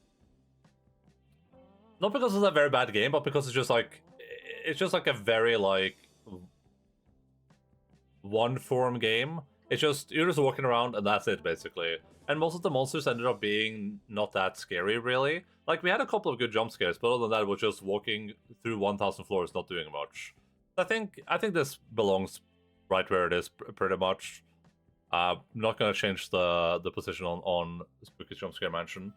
because it's a very bad game, but because it's just like a very like one form game. It's just you're just walking around and that's it basically. And most of the monsters ended up being not that scary really. Like we had a couple of good jump scares, but other than that, it was just walking through 1,000 floors, not doing much. I think this belongs right where it is pretty much. Not gonna change the position on Spooky Jump Scare Mansion.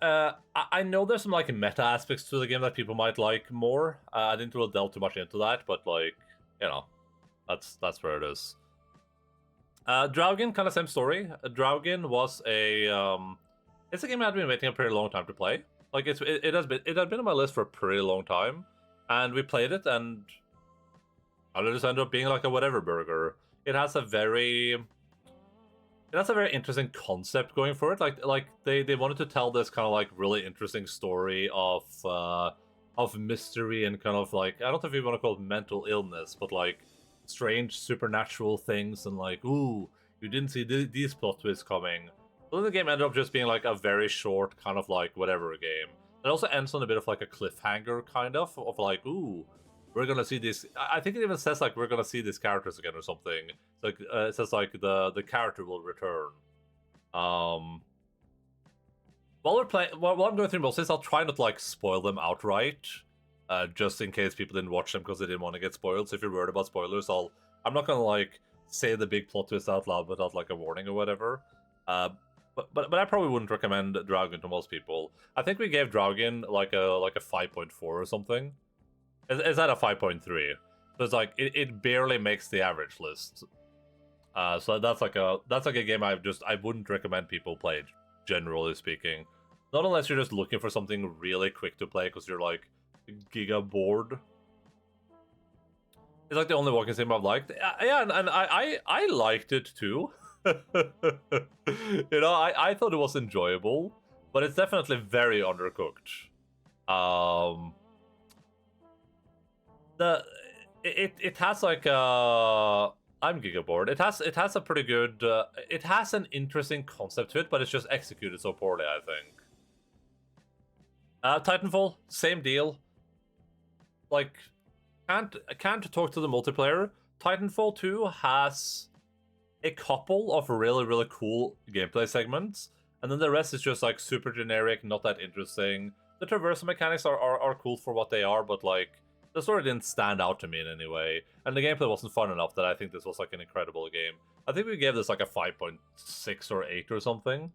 I know there's some like meta aspects to the game that people might like more. I didn't really delve too much into that, but like you know, that's where it is. Draugen, kind of same story. Draugen was it's a game I've been waiting a pretty long time to play. Like it had been on my list for a pretty long time. And we played it, and it just ended up being like a whatever burger. It has a very interesting concept going for it. Like they wanted to tell this kind of like really interesting story of mystery and kind of like, I don't know if you want to call it mental illness, but like strange supernatural things and like, ooh, you didn't see these plot twists coming. So the game ended up just being like a very short kind of like whatever game. It also ends on a bit of like a cliffhanger, kind of like, ooh, we're gonna see this. I think it even says like we're gonna see these characters again or something. It's like it says like the character will return. While I'm going through most of this, I'll try not to like spoil them outright, just in case people didn't watch them because they didn't want to get spoiled. So if you're worried about spoilers, I'm not gonna like say the big plot twist out loud without like a warning or whatever. But I probably wouldn't recommend Draugen to most people. I think we gave Draugen like a 5.4 or something. Is that a 5.3? So it's like it barely makes the average list. So that's like a game I wouldn't recommend people play, generally speaking. Not unless you're just looking for something really quick to play because you're like giga bored. It's like the only walking sim I've liked. Yeah, and I liked it too. You know, I thought it was enjoyable, but it's definitely very undercooked. It has like I'm gigabored. It has a pretty good it has an interesting concept to it, but it's just executed so poorly, I think. Titanfall, same deal. Like can't talk to the multiplayer. Titanfall 2 has a couple of really cool gameplay segments, and then the rest is just like super generic, not that interesting. The traversal mechanics are cool for what they are, but like the story didn't stand out to me in any way, and the gameplay wasn't fun enough that I think this was like an incredible game. I think we gave this like a 5.6 or 8 or something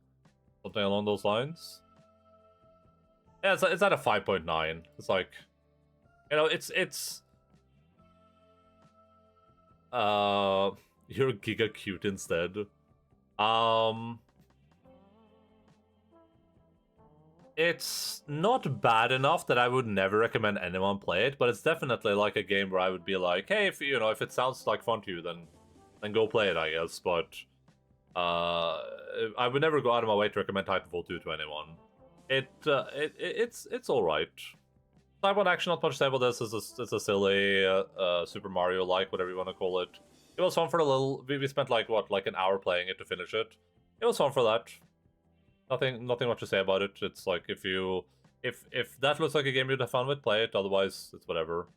along those lines. Yeah, it's at a 5.9. It's like, you know, it's you're giga cute instead. It's not bad enough that I would never recommend anyone play it, but it's definitely like a game where I would be like, hey, if it sounds like fun to you, then go play it, I guess. But I would never go out of my way to recommend Titanfall 2 to anyone. It's all right. Type 1 action, not much to say about this. It's a silly Super Mario like, whatever you want to call it. It was fun for a little. We spent like an hour playing it to finish it. It was fun for that. Nothing much to say about it. It's like if that looks like a game you'd have fun with, play it. Otherwise, it's whatever.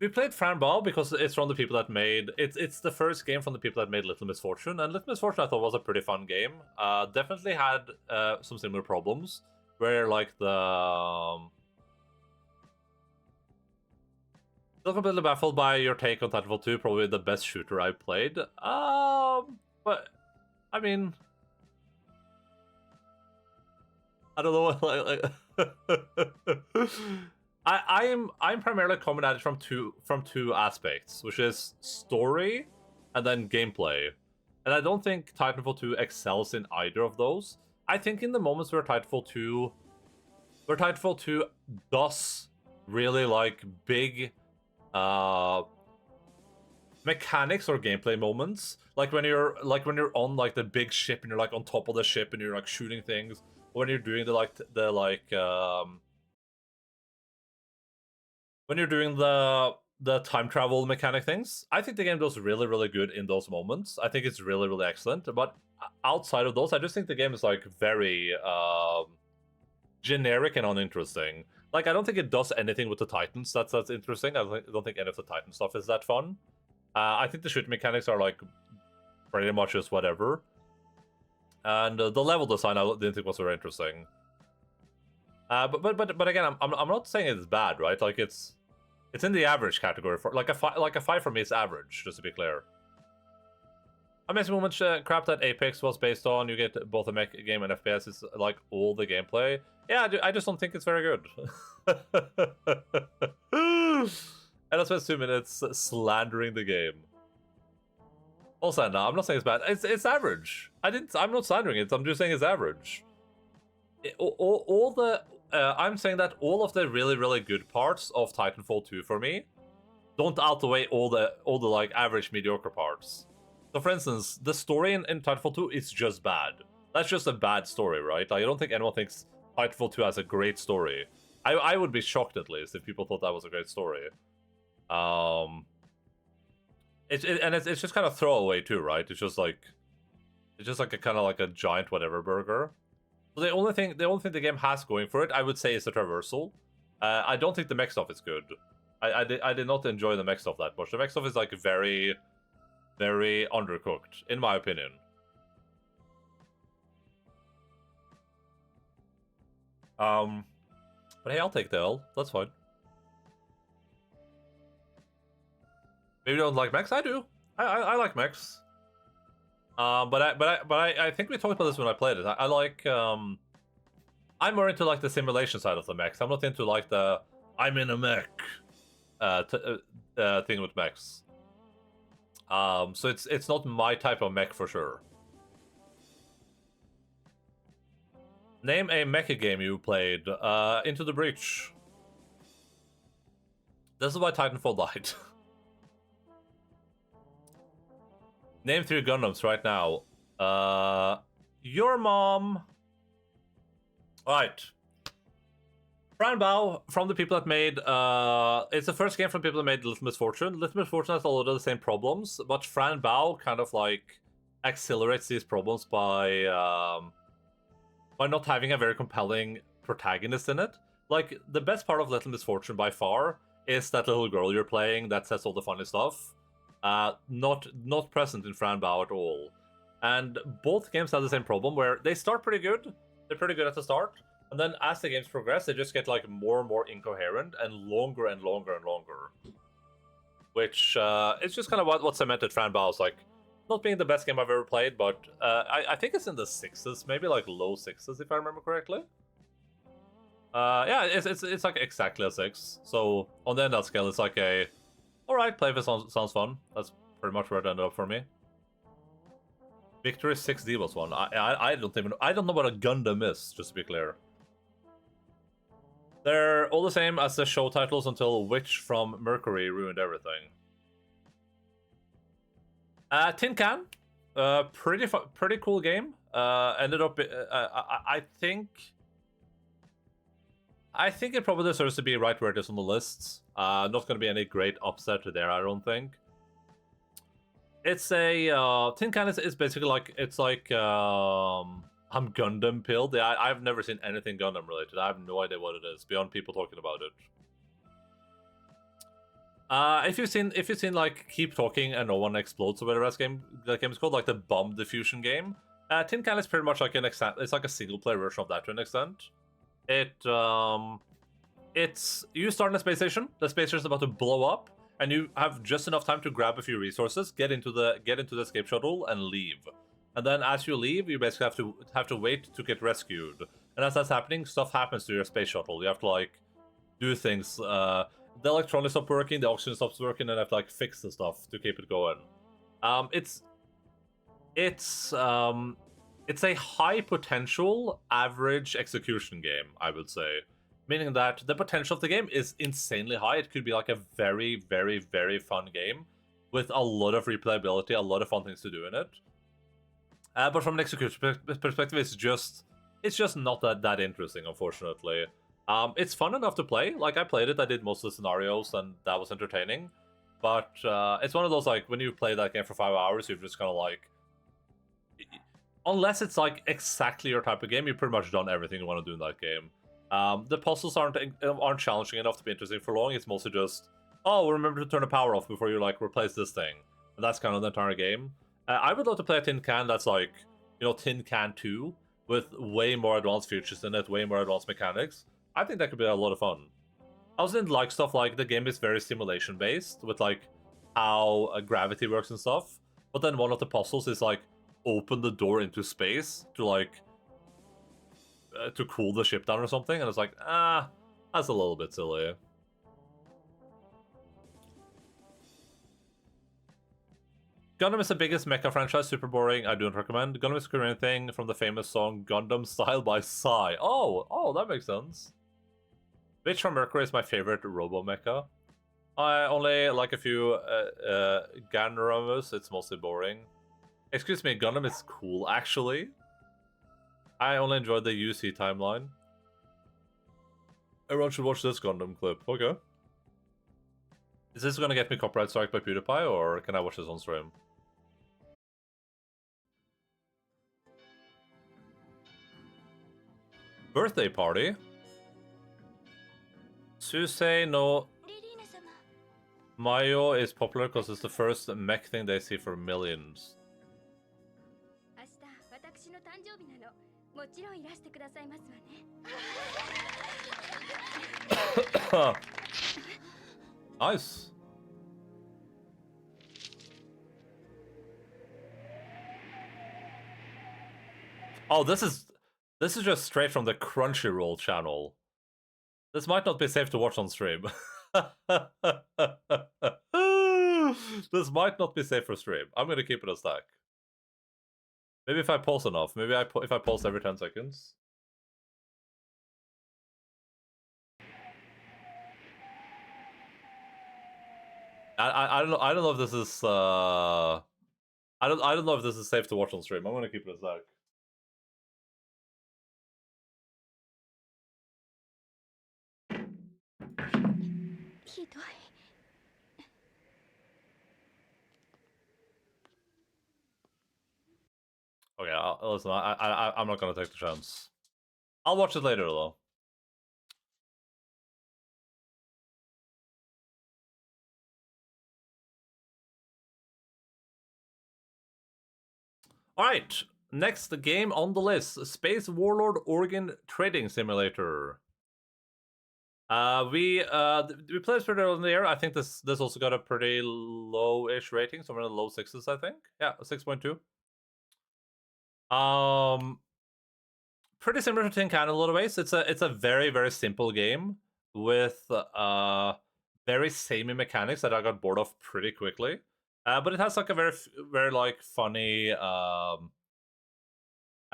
we played Fran Bow because it's from the people that made it's the first game from the people that made Little Misfortune, and Little Misfortune I thought was a pretty fun game. Definitely had some similar problems where like still completely baffled by your take on Titanfall 2, probably the best shooter I've played. But I mean, I don't know. I'm primarily coming at it from two aspects, which is story and then gameplay. And I don't think Titanfall 2 excels in either of those. I think in the moments where Titanfall 2 does really like big mechanics or gameplay moments, like when you're on like the big ship and you're like on top of the ship and you're like shooting things, when you're doing when you're doing the time travel mechanic things, I think the game does really, really good in those moments. I think it's really, really excellent. But outside of those, I just think the game is like very generic and uninteresting. Like, I don't think it does anything with the Titans that's interesting. I don't think any of the Titan stuff is that fun. I think the shooting mechanics are like pretty much just whatever. And the level design I didn't think was very interesting. But again, I'm not saying it's bad, right? Like it's in the average category for like a 5 for me is average, just to be clear. Amazing Moment crap that Apex was based on. You get both a mech game and FPS is like all the gameplay. Yeah, I just don't think it's very good. And I spent 2 minutes slandering the game. Also, no, I'm not saying it's bad. It's average. I'm not slandering it. I'm just saying it's average. I'm saying that all of the really, really good parts of Titanfall 2 for me don't outweigh all the like average mediocre parts. So for instance, the story in Titanfall 2 is just bad. That's just a bad story, right? Like, I don't think anyone thinks Titanfall 2 has a great story. I would be shocked at least if people thought that was a great story. It's just kind of throwaway too, right? It's just like a kind of like a giant whatever burger. So the only thing the game has going for it, I would say, is the traversal. I don't think the mech stuff is good. I did not enjoy the mech stuff that much. The mech stuff is like very, very undercooked, in my opinion. But hey, I'll take the L. That's fine. Maybe you don't like mechs? I do. I like mechs. But I think we talked about this when I played it. I like I'm more into like the simulation side of the mechs. I'm not into like the I'm in a mech thing with mechs. So it's not my type of mech for sure. Name a mecha game you played. Into the Breach. This is why Titanfall died. Name 3 Gundams right now. Your mom. Alright. Fran Bow, from the people that made... it's the first game from people that made Little Misfortune. Little Misfortune has a lot of the same problems, but Fran Bow kind of like accelerates these problems by not having a very compelling protagonist in it. Like, the best part of Little Misfortune by far is that little girl you're playing that says all the funny stuff. Not present in Fran Bow at all. And both games have the same problem where they start pretty good. They're pretty good at the start. And then as the games progress, they just get like more and more incoherent and longer and longer and longer. Which it's just kind of what cemented Fran Bow as like not being the best game I've ever played, but I think it's in the 6s, maybe like low 6s if I remember correctly. Yeah, it's like exactly a 6. So on the Endaline scale, it's like a alright, play this sounds fun. That's pretty much where it ended up for me. Victory 6D was one. I don't know what a Gundam is, just to be clear. They're all the same as the show titles until Witch from Mercury ruined everything. Tin Can, pretty cool game. Ended up, I think it probably deserves to be right where it is on the list. Not going to be any great upset there, I don't think. It's a Tin Can is basically like I'm Gundam pilled. Yeah, I've never seen anything Gundam related. I have no idea what it is beyond people talking about it. If you've seen like Keep Talking and No One Explodes or whatever that game is called, like the bomb diffusion game, Tin Can is pretty much like it's like a single player version of that to an extent. It's you start in a space station. The space station is about to blow up, and you have just enough time to grab a few resources, get into the escape shuttle, and leave. And then as you leave, you basically have to wait to get rescued. And as that's happening, stuff happens to your space shuttle. You have to like do things. The electronics stop working, the oxygen stops working, and I have to like fix the stuff to keep it going. It's a high potential, average execution game, I would say. Meaning that the potential of the game is insanely high. It could be like a very, very, very fun game with a lot of replayability, a lot of fun things to do in it. But from an execution perspective, it's just not that interesting, unfortunately. It's fun enough to play. Like, I played it, I did most of the scenarios, and that was entertaining. But it's one of those, like, when you play that game for 5 hours, you're just kind of like... Unless it's, like, exactly your type of game, you've pretty much done everything you want to do in that game. The puzzles aren't challenging enough to be interesting for long. It's mostly just, oh, remember to turn the power off before you, like, replace this thing. And that's kind of the entire game. I would love to play a Tin Can that's, like, you know, Tin Can 2, with way more advanced features in it, way more advanced mechanics. I think that could be a lot of fun. I also didn't like stuff like the game is very simulation-based, with, like, how gravity works and stuff. But then one of the puzzles is, like, open the door into space to, like, to cool the ship down or something. And it's like, that's a little bit silly. Gundam is the biggest mecha franchise, super boring, I don't recommend. Gundam is a Korean thing from the famous song Gundam Style by Psy. Oh, that makes sense. Which from Mercury is my favorite robo-mecha? I only like a few Ganramus, it's mostly boring. Excuse me, Gundam is cool, actually. I only enjoyed the UC timeline. Everyone should watch this Gundam clip. Okay. Is this gonna get me copyright strike by PewDiePie, or can I watch this on stream? Birthday party? Susei no Mayo is popular because it's the first mech thing they see for millions. Nice. Oh, this is just straight from the Crunchyroll channel. This might not be safe to watch on stream. This might not be safe for stream. I'm gonna keep it a stack. Maybe if I pause enough. Maybe if I pause every 10 seconds. I don't know if this is I don't know if this is safe to watch on stream. I'm gonna keep it a stack. Okay, listen, I'm not gonna take the chance. I'll watch it later, though. Alright, next game on the list, Space Warlord Organ Trading Simulator. We played this pretty early in the year. I think this also got a pretty low-ish rating, somewhere in the low 6s, I think. Yeah, 6.2. Pretty similar to Tin Can in a lot of ways. It's a very, very simple game with very samey mechanics that I got bored of pretty quickly. But it has like a very like funny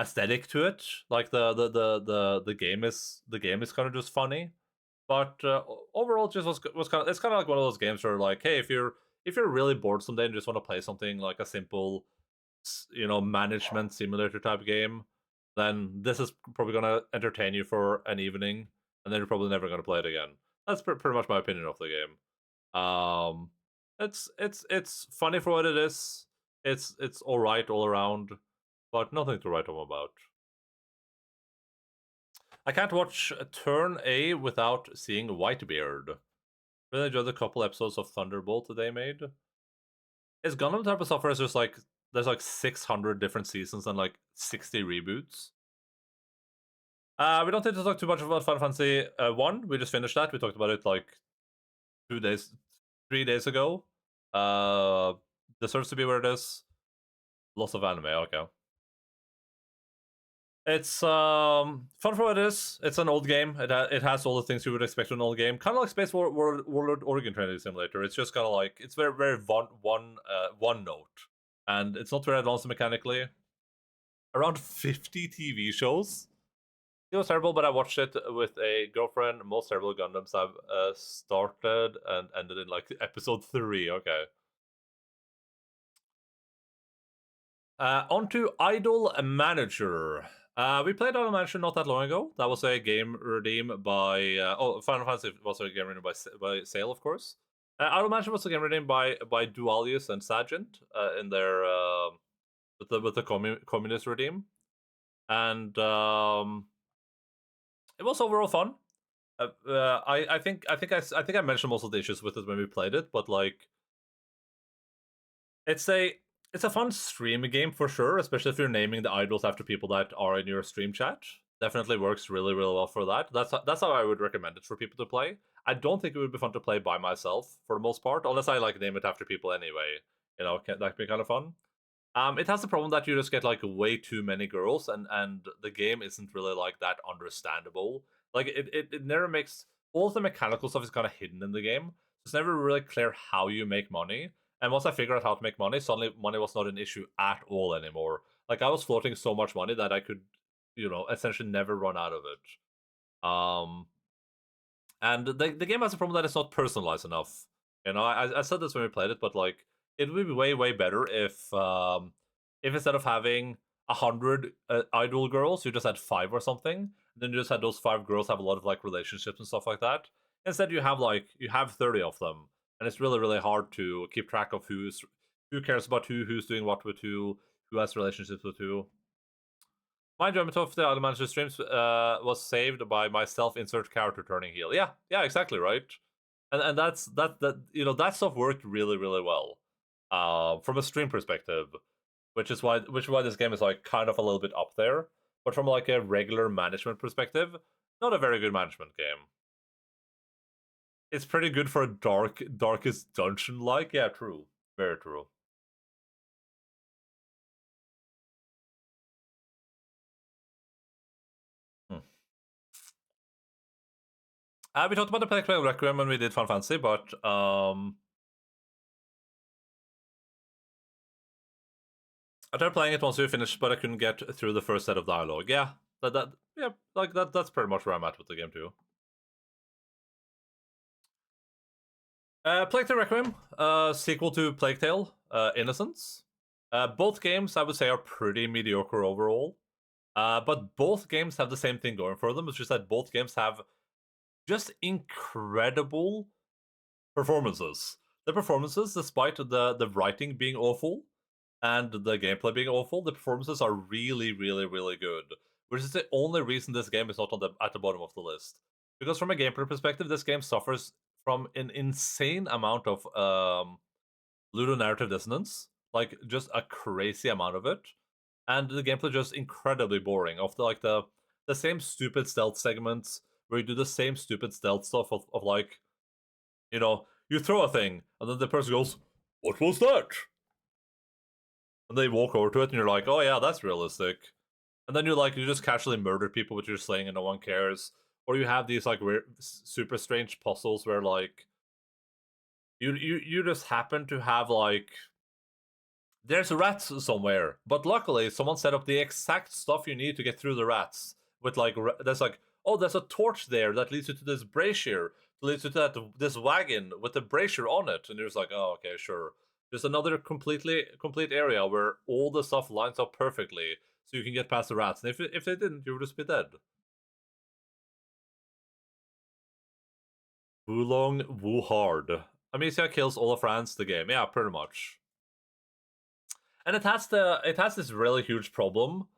aesthetic to it. Like the game is kind of just funny. But overall, it just was kind of, it's kind of like one of those games where, like, hey, if you're really bored someday and just want to play something like a simple, you know, management simulator type game, then this is probably gonna entertain you for an evening, and then you're probably never gonna play it again. That's pretty much my opinion of the game. It's funny for what it is. It's all right all around, but nothing to write home about. I can't watch Turn A without seeing Whitebeard. Really enjoyed the couple episodes of Thunderbolt that they made. Is Gundam type of software is just like there's like 600 different seasons and like 60 reboots. We don't need to talk too much about Final Fantasy 1. We just finished that. We talked about it like 3 days ago. Deserves to be where it is. Lots of anime, okay. It's fun for what it is. It's an old game. It has all the things you would expect from an old game. Kind of like Space Warlord Organ Training Simulator. It's just kind of like it's very one note, and it's not very advanced mechanically. Around 50 TV shows. It was terrible, but I watched it with a girlfriend. Most terrible Gundams I've started and ended in like episode 3. Okay. On to Idol Manager. We played Idol Manager not that long ago. That was a game redeemed by... Final Fantasy was a game redeemed by sale, of course. Idol Manager was a game redeemed by Dualius and Sagent in their... with the communist redeem. And it was overall fun. I think I mentioned most of the issues with it when we played it, but like... It's a fun stream game for sure, especially if you're naming the idols after people that are in your stream chat. Definitely works really, really well for that. That's how I would recommend it for people to play. I don't think it would be fun to play by myself for the most part, unless I like name it after people anyway. You know, that could be kind of fun. It has the problem that you just get like way too many girls, and the game isn't really like that understandable. Like it never makes all of the mechanical stuff is kind of hidden in the game. It's never really clear how you make money. And once I figured out how to make money, suddenly money was not an issue at all anymore. Like I was floating so much money that I could, essentially never run out of it. And the game has a problem that it's not personalized enough. You know, I said this when we played it, but like it would be way better if instead of having 100 idol girls, you just had 5 or something. Then you just had those 5 girls have a lot of like relationships and stuff like that. Instead, you have 30 of them, and it's really hard to keep track of who cares about who's doing what with who has relationships with who. My enjoyment of the Idol Manager streams was saved by my self-insert character turning heel. Yeah, exactly right. And that stuff worked really well from a stream perspective, which is why this game is like kind of a little bit up there. But from like a regular management perspective, not a very good management game. It's pretty good for a darkest dungeon like. Yeah, true, very true. We talked about the Plague Tale Requiem when we did Final Fantasy, but I tried playing it once we finished, but I couldn't get through the first set of dialogue. Yeah, that's pretty much where I'm at with the game too. Plague Tale Requiem, sequel to Plague Tale, Innocence. Both games, I would say, are pretty mediocre overall. But both games have the same thing going for them, it's just that both games have just incredible performances. The performances, despite the writing being awful and the gameplay being awful, the performances are really good. Which is the only reason this game is not at the bottom of the list. Because from a gameplay perspective, this game suffers from an insane amount of ludonarrative dissonance. Like, just a crazy amount of it. And the gameplay just incredibly boring. Of the same stupid stealth segments, where you do the same stupid stealth stuff of like, you throw a thing, and then the person goes, "What was that?" And they walk over to it, and you're like, "Oh yeah, that's realistic." And then you just casually murder people with your sling, and no one cares. Or you have these like weird, super strange puzzles where like you just happen to have like there's rats somewhere, but luckily someone set up the exact stuff you need to get through the rats. With like there's like, oh, there's a torch there that leads you to this brazier, leads you to this wagon with the brazier on it, and you're just like, oh, okay, sure. There's another complete area where all the stuff lines up perfectly, so you can get past the rats. And if they didn't, you would just be dead. Wulong Wuhard. Amicia kills all of France the game. Yeah, pretty much. And it has this really huge problem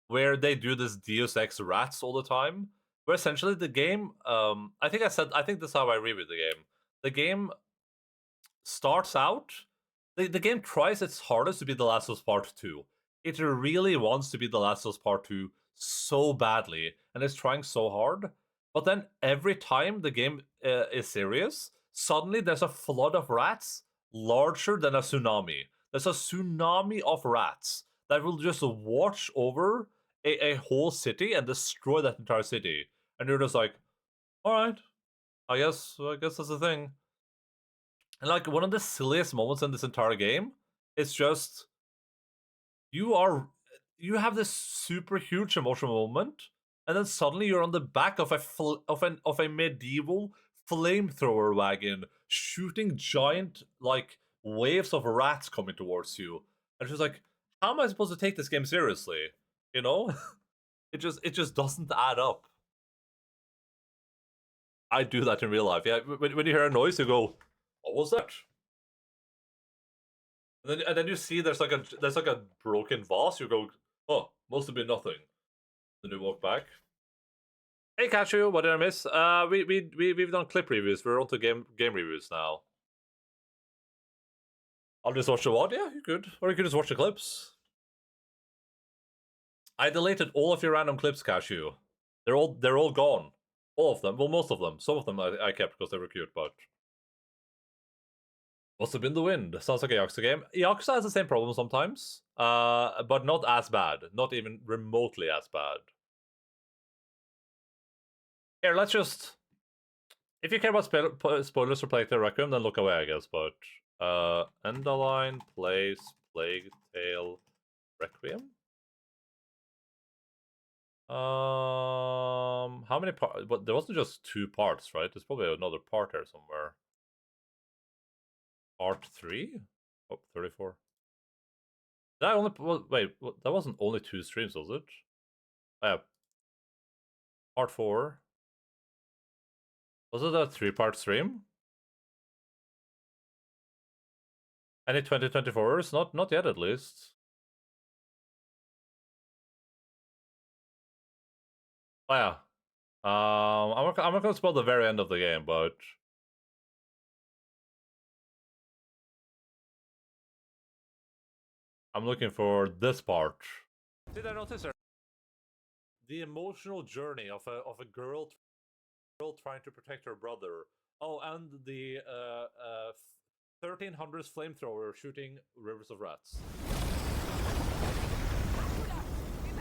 where they do this Deus Ex rats all the time. Where essentially the game, I think this is how I reviewed the game. the game starts out. The game tries its hardest to be The Last of Us Part 2. It really wants to be The Last of Us Part 2 so badly, and it's trying so hard. But then every time the game is serious, suddenly there's a flood of rats larger than a tsunami. There's a tsunami of rats that will just watch over a whole city and destroy that entire city. And you're just like, all right, I guess that's the thing. And like one of the silliest moments in this entire game, it's just you have this super huge emotional moment, and then suddenly you're on the back of a medieval flamethrower wagon shooting giant like waves of rats coming towards you. And she's like, how am I supposed to take this game seriously? You know? it just doesn't add up. I do that in real life. Yeah, when you hear a noise, you go, what was that? And then you see there's like a broken vase. You go, oh, must have been nothing. Then you walk back. Hey, Cashew, what did I miss? We've done clip reviews. We're on to game reviews now. I'll just watch the VOD. Yeah, you could, or you could just watch the clips. I deleted all of your random clips, Cashew. They're all gone. All of them. Well, most of them. Some of them I kept because they were cute, but must have been the wind. Sounds like a Yakuza game. Yakuza has the same problem sometimes, but not as bad. Not even remotely as bad. Here, let's just... If you care about spoilers for Plague Tale Requiem, then look away, I guess, but... Endaline plays Plague Tale Requiem? How many parts? But there wasn't just 2 parts, right? There's probably another part here somewhere. Part 3? Oh, 34. That only... Wait, that wasn't only 2 streams, was it? Yeah. Part 4. Was it a 3-part stream? Any 2024s? Not yet, at least. Oh yeah. I'm not gonna spoil the very end of the game, but I'm looking for this part. Did I notice her? The emotional journey of a girl trying to protect her brother. Oh, and the 1300s flamethrower shooting rivers of rats.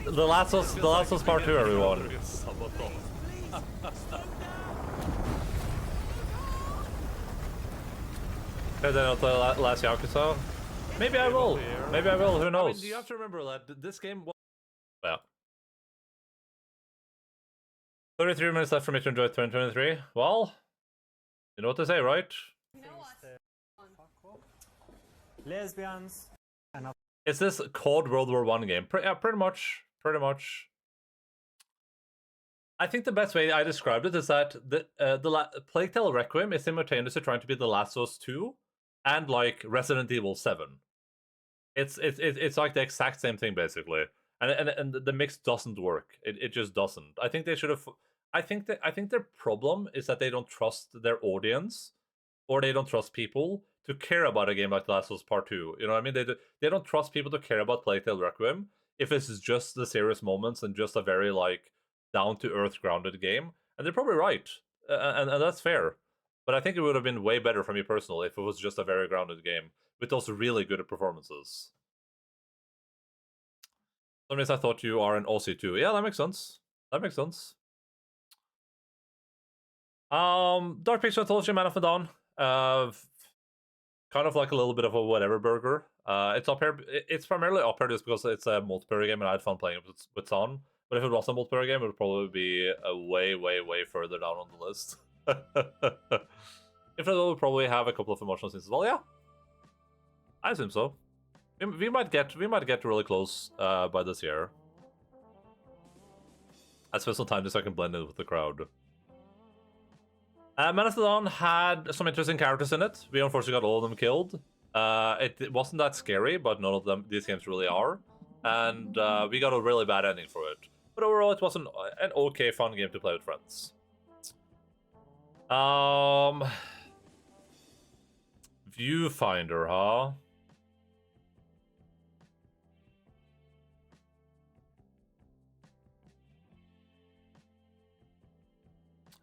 The Last of Us Part 2, everyone. Okay, then I'll play last Yakuza. Maybe I will. Maybe I will. Who knows? I mean, you have to remember that this game was... Yeah. 33 minutes left for me to enjoy 2023. Well, you know what to say, right? Lesbians. Is this COD World War I game? Yeah, pretty much. Pretty much. I think the best way I described it is that the Plague Tale Requiem is simultaneously trying to be The Last of Us 2 and like Resident Evil 7. It's like the exact same thing basically, and the mix doesn't work. It just doesn't. I think they should have. I think their problem is that they don't trust their audience, or they don't trust people to care about a game like The Last of Us Part 2. You know what I mean? They don't trust people to care about Plague Tale Requiem if it's just the serious moments and just a very like down-to-earth grounded game. And they're probably right, and that's fair. But I think it would have been way better for me personally if it was just a very grounded game with those really good performances. That means I thought you are an Aussie too. Yeah, that makes sense. That makes sense. Dark Picture Anthology, Man of the Dawn. Kind of like a little bit of a whatever burger. It's up here. It's primarily up here just because it's a multiplayer game and I had fun playing it with Son. But if it was a multiplayer game, it would probably be a way further down on the list. If it will probably have a couple of emotional scenes as well. Yeah, I assume so. We might get really close by this year. I spent some time just so I can blend in with the crowd. Man of the Dawn had some interesting characters in it. We unfortunately got all of them killed. It wasn't that scary, but none of these games really are. And we got a really bad ending for it. But overall, it was an okay, fun game to play with friends. Viewfinder, huh?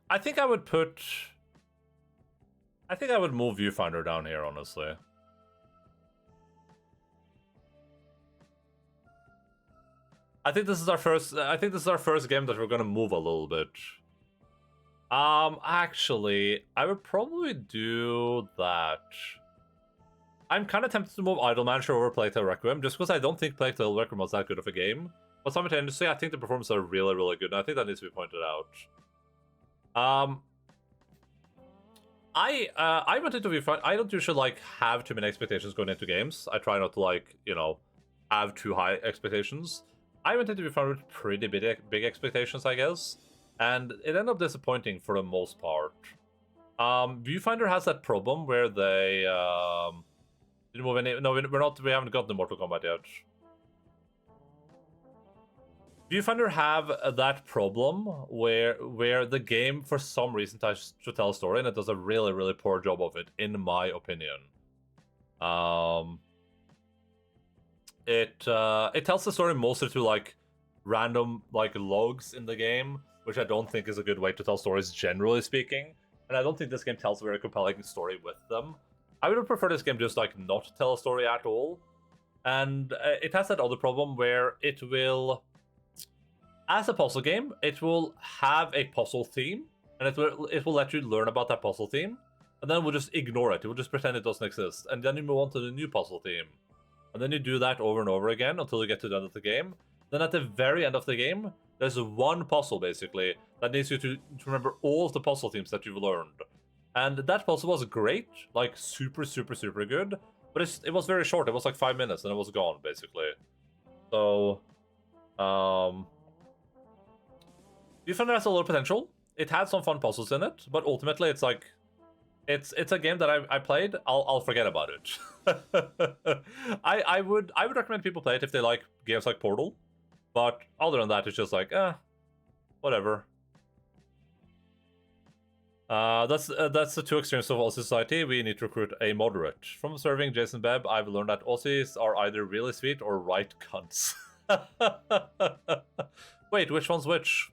I think I would put... I think I would move Viewfinder down here, honestly. I think this is our first game that we're gonna move a little bit. Actually, I would probably do that. I'm kind of tempted to move Idle Manager over Plague Tale Requiem, just because I don't think Plague Tale Requiem was that good of a game. But simultaneously, I think the performances are really, really good, and I think that needs to be pointed out. I went into Viewfinder. I don't usually like have too many expectations going into games. I try not to like, you know, have too high expectations. I went into Viewfinder with pretty big expectations, I guess, and it ended up disappointing for the most part. Viewfinder has that problem where they didn't move any. No, we haven't gotten the Mortal Kombat yet. Viewfinder have that problem where the game for some reason tries to tell a story and it does a really, really poor job of it, in my opinion. It tells the story mostly through like random like logs in the game, which I don't think is a good way to tell stories, generally speaking. And I don't think this game tells a very compelling story with them. I would prefer this game just like not tell a story at all. And it has that other problem where it will, as a puzzle game, it will have a puzzle theme, and it will let you learn about that puzzle theme, and then we'll just ignore it. It will just pretend it doesn't exist, and then you move on to the new puzzle theme. And then you do that over and over again until you get to the end of the game. Then at the very end of the game, there's one puzzle, basically, that needs you to remember all of the puzzle themes that you've learned. And that puzzle was great, like super, super, super good, but it was very short. It was like 5 minutes, and it was gone, basically. So, Viewfinder has a lot of potential. It had some fun puzzles in it, but ultimately it's like, it's a game that I played. I'll forget about it. I would recommend people play it if they like games like Portal, but other than that, it's just like whatever. That's the two extremes of Aussie society. We need to recruit a moderate. From serving Jason Bebb, I've learned that Aussies are either really sweet or right cunts. Wait, which one's which?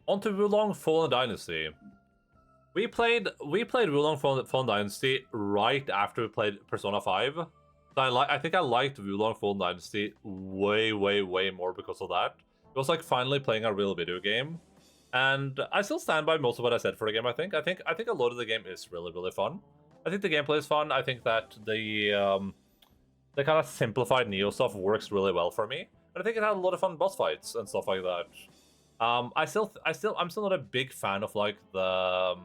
Onto Wulong Fallen Dynasty. We played Wulong Fallen Dynasty right after we played Persona 5. So I think I liked Wulong Fallen Dynasty way, way, way more because of that. It was like finally playing a real video game. And I still stand by most of what I said for the game, I think. I think a lot of the game is really, really fun. I think the gameplay is fun. I think that the kind of simplified Neo stuff works really well for me. And I think it had a lot of fun boss fights and stuff like that. I'm still not a big fan of like the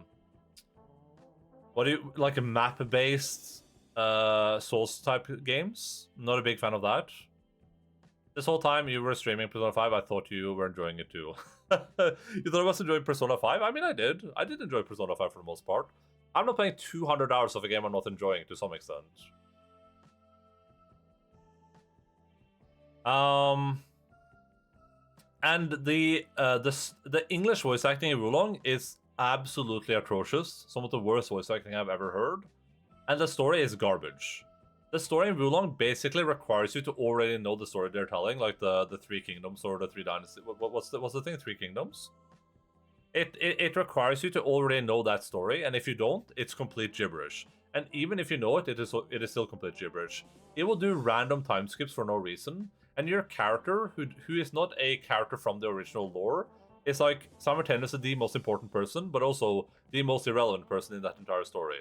like a map-based Souls type games. Not a big fan of that. This whole time you were streaming Persona 5, I thought you were enjoying it too. You thought I was enjoying Persona 5? I mean, I did. I did enjoy Persona 5 for the most part. I'm not playing 200 hours of a game I'm not enjoying to some extent. And the English voice acting in Wulong is absolutely atrocious. Some of the worst voice acting I've ever heard. And the story is garbage. The story in Wulong basically requires you to already know the story they're telling, like the Three Kingdoms or the Three Dynasties. What's the thing? Three Kingdoms? It requires you to already know that story, and if you don't, it's complete gibberish. And even if you know it, it is still complete gibberish. It will do random time skips for no reason, and your character, who is not a character from the original lore, is like simultaneously the most important person, but also the most irrelevant person in that entire story.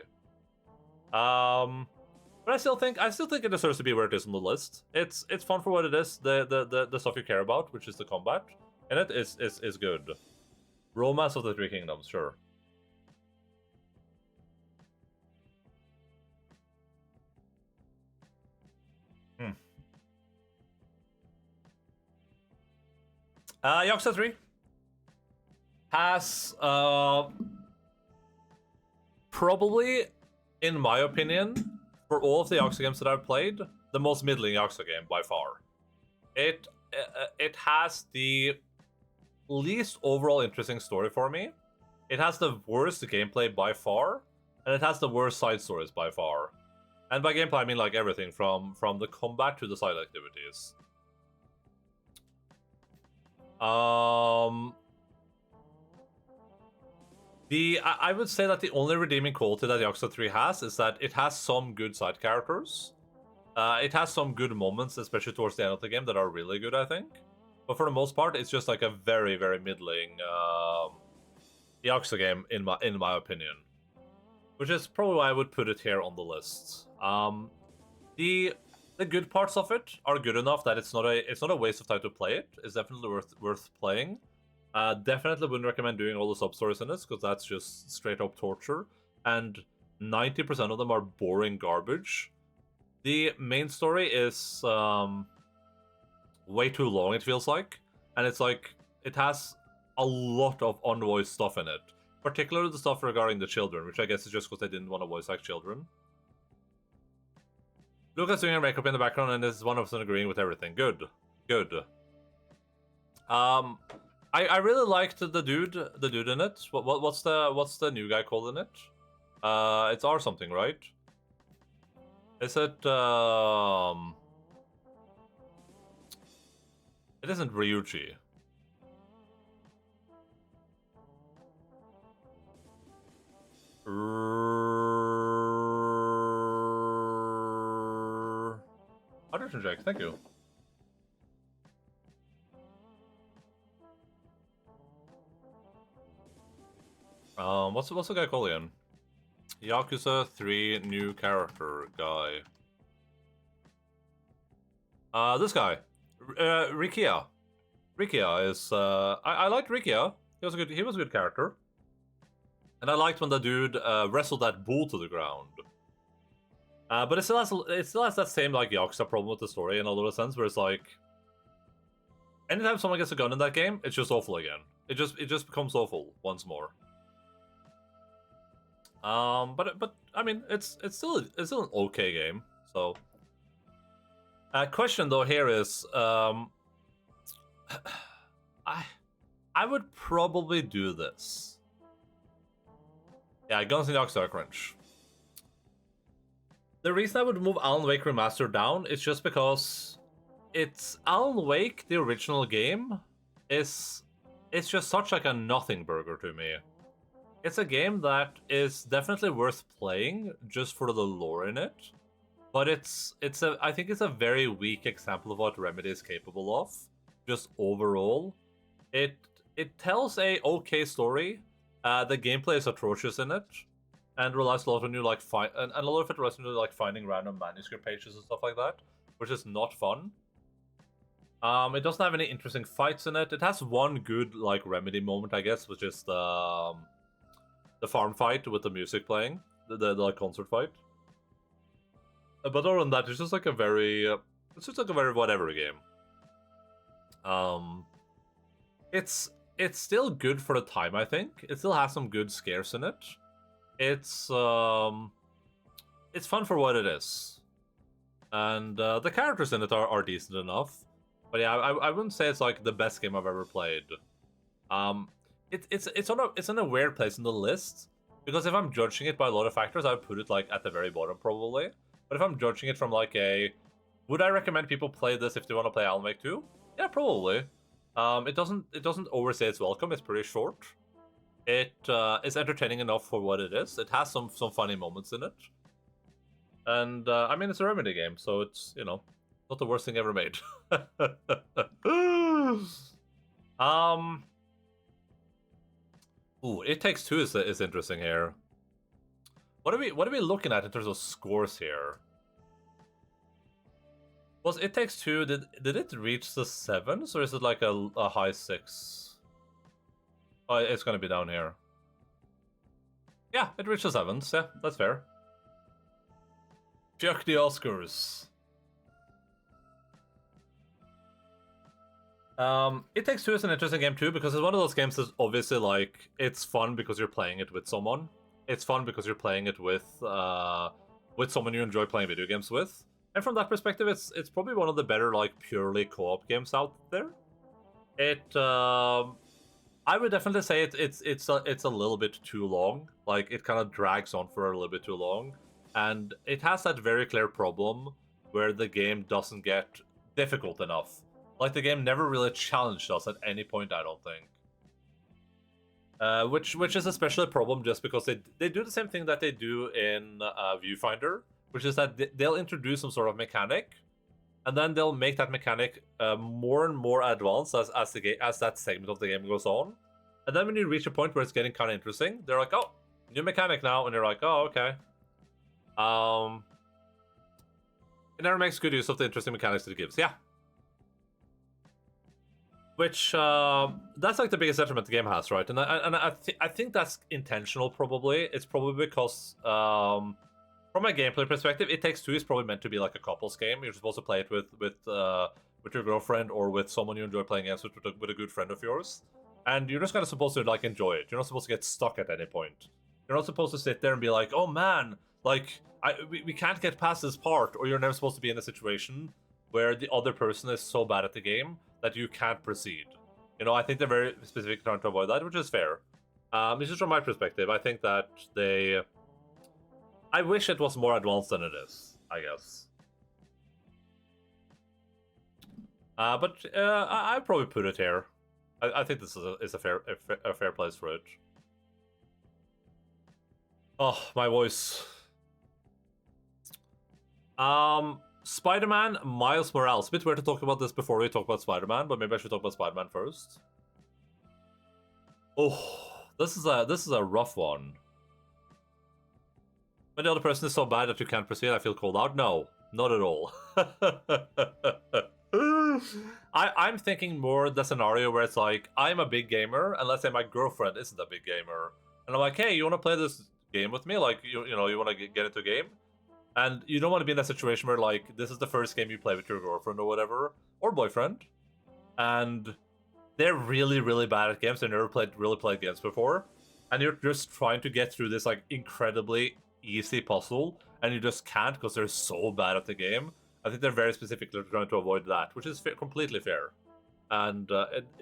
But I still think it deserves to be where it is on the list. It's fun for what it is. The stuff you care about, which is the combat, and it is good. Romance of the Three Kingdoms, sure. Yakuza 3 has probably, in my opinion, for all of the Yakuza games that I've played, the most middling Yakuza game by far. it has the least overall interesting story for me. It has the worst gameplay by far, and it has the worst side stories by far. And by gameplay, I mean like everything from the combat to the side activities. I would say that the only redeeming quality that Yakuza 3 has is that it has some good side characters. It has some good moments, especially towards the end of the game, that are really good, I think. But for the most part, it's just like a very, very middling Yakuza game, in my opinion. Which is probably why I would put it here on the list. The good parts of it are good enough that it's not a waste of time to play it. It's definitely worth playing. Definitely wouldn't recommend doing all the sub-stories in this, because that's just straight up torture. And 90% of them are boring garbage. The main story is way too long, it feels like. And it's like, it has a lot of unvoiced stuff in it. Particularly the stuff regarding the children, which I guess is just because they didn't want to voice act children. Lucas doing her makeup in the background and is 100% agreeing with everything. Good. Good. I really liked the dude in it. What's the new guy called in it? It's R something, right? Is it it isn't Ryuji. Hydrogen Jack, thank you. What's the guy called again? Yakuza 3 new character guy. This guy. Rikia. Rikia is I liked Rikia. He was a good character. And I liked when the dude wrestled that bull to the ground. But it still has that same like Yakuza problem with the story in a little sense, where it's like, anytime someone gets a gun in that game, it's just awful again. It just becomes awful once more. But I mean, it's still an okay game. So, question though here is, I would probably do this. Yeah, Guns N' Yakuza are cringe. The reason I would move Alan Wake Remastered down is just because it's Alan Wake, the original game, it's just such like a nothing burger to me. It's a game that is definitely worth playing just for the lore in it, but I think it's a very weak example of what Remedy is capable of. Just overall, it tells a okay story. The gameplay is atrocious in it, and relies a lot on you like and a lot of it relies on you like finding random manuscript pages and stuff like that, which is not fun. It doesn't have any interesting fights in it. It has one good like Remedy moment, I guess, which is the farm fight with the music playing, the like concert fight. But other than that, it's just like a very whatever game. It's still good for the time, I think. It still has some good scares in it. It's fun for what it is, and the characters in it are decent enough. But yeah, I wouldn't say it's like the best game I've ever played. It's in a weird place in the list, because if I'm judging it by a lot of factors, I would put it like at the very bottom probably. But if I'm judging it from like would I recommend people play this if they want to play Alan Wake 2? Yeah, probably. It doesn't overstay its welcome. It's pretty short. It is entertaining enough for what it is. It has some funny moments in it. And I mean, it's a Remedy game, so it's, you know, not the worst thing ever made. Ooh, It Takes Two is interesting here. What are we looking at in terms of scores here? Was It Takes Two, did it reach the 7s, or is it like a high 6? Oh, it's gonna be down here. Yeah, it reached the 7s. Yeah, that's fair. Chuck the Oscars. It Takes Two is an interesting game too, because it's one of those games that's obviously like, it's fun because you're playing it with someone. It's fun because you're playing it with someone you enjoy playing video games with. And from that perspective, it's probably one of the better like purely co-op games out there. I would definitely say it's a little bit too long. Like it kind of drags on for a little bit too long, and it has that very clear problem where the game doesn't get difficult enough. Like the game never really challenged us at any point, I don't think. Which is especially a problem just because they do the same thing that they do in Viewfinder, which is that they'll introduce some sort of mechanic, and then they'll make that mechanic more and more advanced as that segment of the game goes on. And then when you reach a point where it's getting kind of interesting, they're like, "Oh, new mechanic now," and you're like, "Oh, okay." It never makes good use of the interesting mechanics that it gives. Yeah. Which that's like the biggest detriment the game has, right? And I think that's intentional. Probably it's probably because from a gameplay perspective, It Takes Two is probably meant to be like a couples game. You're supposed to play it with your girlfriend or with someone you enjoy playing against, with a good friend of yours, and you're just kind of supposed to like enjoy it. You're not supposed to get stuck at any point. You're not supposed to sit there and be like, "Oh man, like we can't get past this part," or you're never supposed to be in a situation where the other person is so bad at the game that you can't proceed. You know, I think they're very specific trying to avoid that, which is fair. It's just from my perspective. I think that I wish it was more advanced than it is, I guess. But I'd probably put it here. I think this is a fair place for it. Oh, my voice. Spider-Man, Miles Morales. A bit weird to talk about this before we talk about Spider-Man, but maybe I should talk about Spider-Man first. Oh, this is a rough one. When the other person is so bad that you can't proceed, I feel called out. No, not at all. I'm thinking more the scenario where it's like, I'm a big gamer, and let's say my girlfriend isn't a big gamer. And I'm like, hey, you want to play this game with me? Like, you want to get into a game? And you don't want to be in that situation where, like, this is the first game you play with your girlfriend or whatever, or boyfriend, and they're really, really bad at games. They've never really played games before, and you're just trying to get through this, like, incredibly easy puzzle, and you just can't because they're so bad at the game. I think they're very specifically trying to avoid that, which is completely fair, and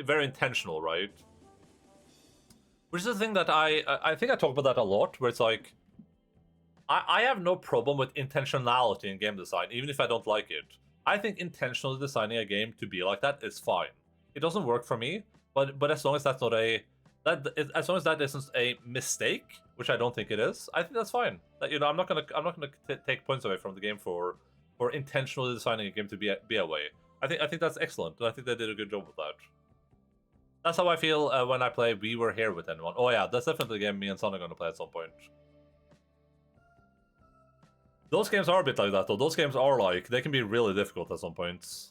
very intentional, right? Which is the thing that I think I talk about that a lot, where it's like, I have no problem with intentionality in game design, even if I don't like it. I think intentionally designing a game to be like that is fine. It doesn't work for me, but as long as that's not as long as that isn't a mistake, which I don't think it is, I think that's fine. I'm not gonna take points away from the game for intentionally designing a game to be a way. I think that's excellent, and I think they did a good job with that. That's how I feel when I play We Were Here with anyone. Oh yeah, that's definitely a game me and Son are gonna play at some point. Those games are a bit like that, though. Those games are like, they can be really difficult at some points.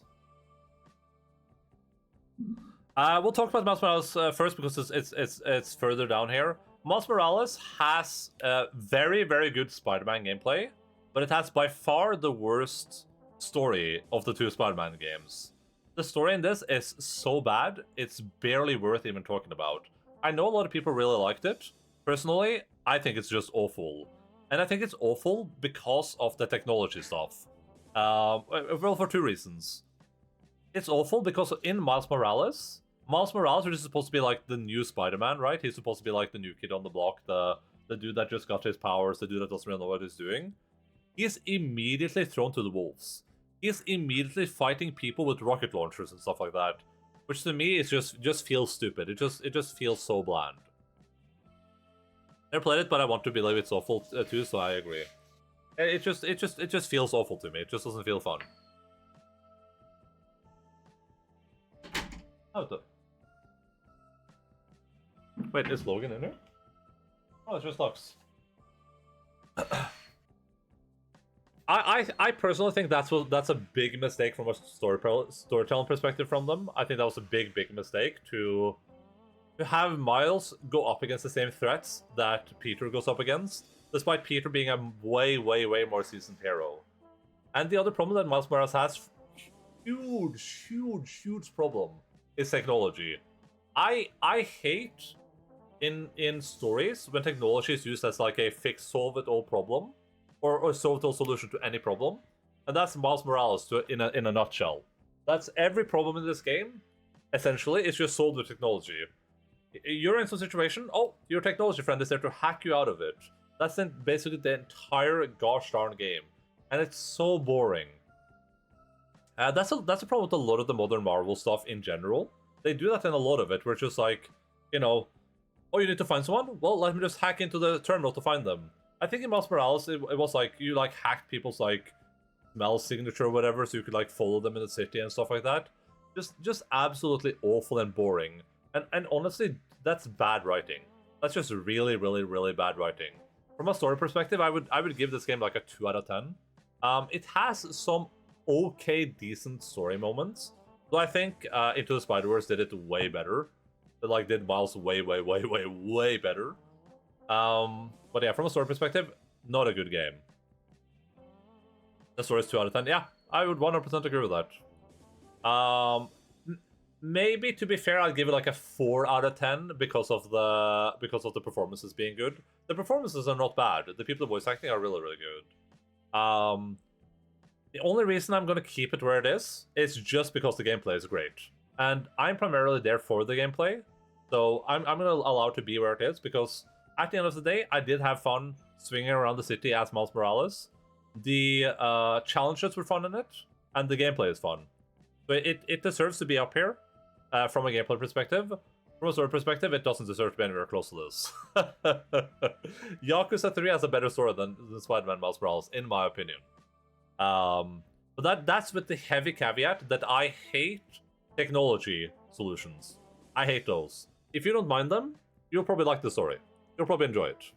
We'll talk about Miles Morales first because it's further down here. Miles Morales has very, very good Spider-Man gameplay, but it has by far the worst story of the two Spider-Man games. The story in this is so bad, it's barely worth even talking about. I know a lot of people really liked it. Personally, I think it's just awful. And I think it's awful because of the technology stuff. Well, for two reasons. It's awful because in Miles Morales, which is supposed to be like the new Spider-Man, right? He's supposed to be like the new kid on the block, the dude that just got his powers, the dude that doesn't really know what he's doing. He's immediately thrown to the wolves. He's immediately fighting people with rocket launchers and stuff like that, which to me is just feels stupid. It just feels so bland. Never played it, but I want to believe it's awful too, so I agree. It just feels awful to me. It just doesn't feel fun. Oh, wait, is Logan in here? Oh, it's just Lux. I personally think that's a big mistake from a storytelling perspective from them. I think that was a big mistake to have Miles go up against the same threats that Peter goes up against, despite Peter being a way more seasoned hero. And the other problem that Miles Morales has, huge problem, is technology. I hate in stories when technology is used as like a solve-it-all problem, or solve-it-all solution to any problem. And that's Miles Morales in a nutshell. That's every problem in this game, essentially, is just solved with technology. You're in some situation, oh, your technology friend is there to hack you out of it. That's basically the entire gosh darn game. And it's so boring. That's a problem with a lot of the modern Marvel stuff in general. They do that in a lot of it, where it's just like, you know, oh, you need to find someone? Well, let me just hack into the terminal to find them. I think in Miles Morales, it was like, you like hacked people's like smell signature or whatever, so you could like follow them in the city and stuff like that. Just absolutely awful and boring. And honestly, that's bad writing. That's just really, really, really bad writing. From a story perspective, I would give this game like a 2 out of 10. It has some okay, decent story moments. So I think Into the Spider-Verse did it way better. It like did Miles way, way, way, way, way better. But yeah, from a story perspective, not a good game. The story is 2 out of 10. Yeah, I would 100% agree with that. Maybe to be fair, I'd give it like a 4 out of 10 because of the performances being good. The performances are not bad. The people voice acting are really, really good. The only reason I'm going to keep it where it is just because the gameplay is great. And I'm primarily there for the gameplay. So I'm going to allow it to be where it is because at the end of the day, I did have fun swinging around the city as Miles Morales. The challenges were fun in it, and the gameplay is fun. So it deserves to be up here from a gameplay perspective. From a story perspective, it doesn't deserve to be anywhere close to this. Yakuza 3 has a better story than Spider-Man Miles Morales, in my opinion. But that's with the heavy caveat that I hate technology solutions. I hate those. If you don't mind them, you'll probably like the story. You'll probably enjoy it.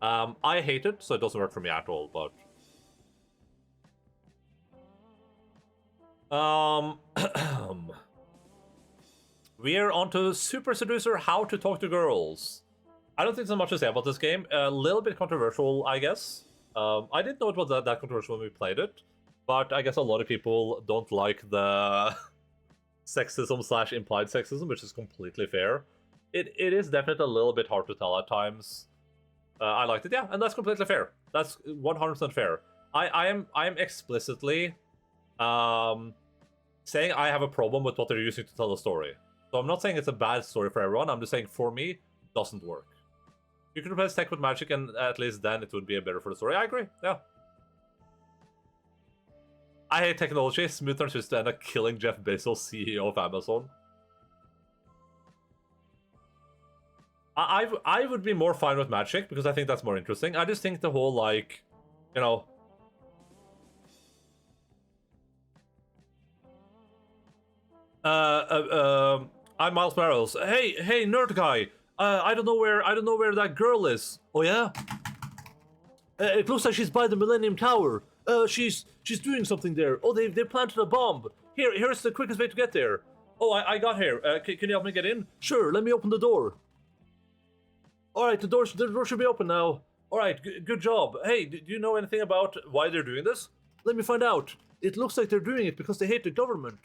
I hate it, so it doesn't work for me at all, but... We're on to Super Seducer, How to Talk to Girls. I don't think there's much to say about this game. A little bit controversial, I guess. I didn't know it was that controversial when we played it, but I guess a lot of people don't like the sexism / implied sexism, which is completely fair. It is definitely a little bit hard to tell at times. I liked it, yeah, and that's completely fair. That's 100% fair. I am explicitly saying I have a problem with what they're using to tell the story. So I'm not saying it's a bad story for everyone. I'm just saying for me, it doesn't work. You can replace tech with magic, and at least then it would be better for the story. I agree, yeah. I hate technology. Smooth transition to end up killing Jeff Bezos, CEO of Amazon. I would be more fine with magic because I think that's more interesting. I just think the whole, like, you know... I'm Miles Morales. Hey, nerd guy. I don't know where that girl is. Oh yeah? It looks like she's by the Millennium Tower. She's doing something there. Oh, they planted a bomb. Here's the quickest way to get there. Oh, I got here. Can you help me get in? Sure, let me open the door. Alright, the door should be open now. Alright, good job. Hey, do you know anything about why they're doing this? Let me find out. It looks like they're doing it because they hate the government.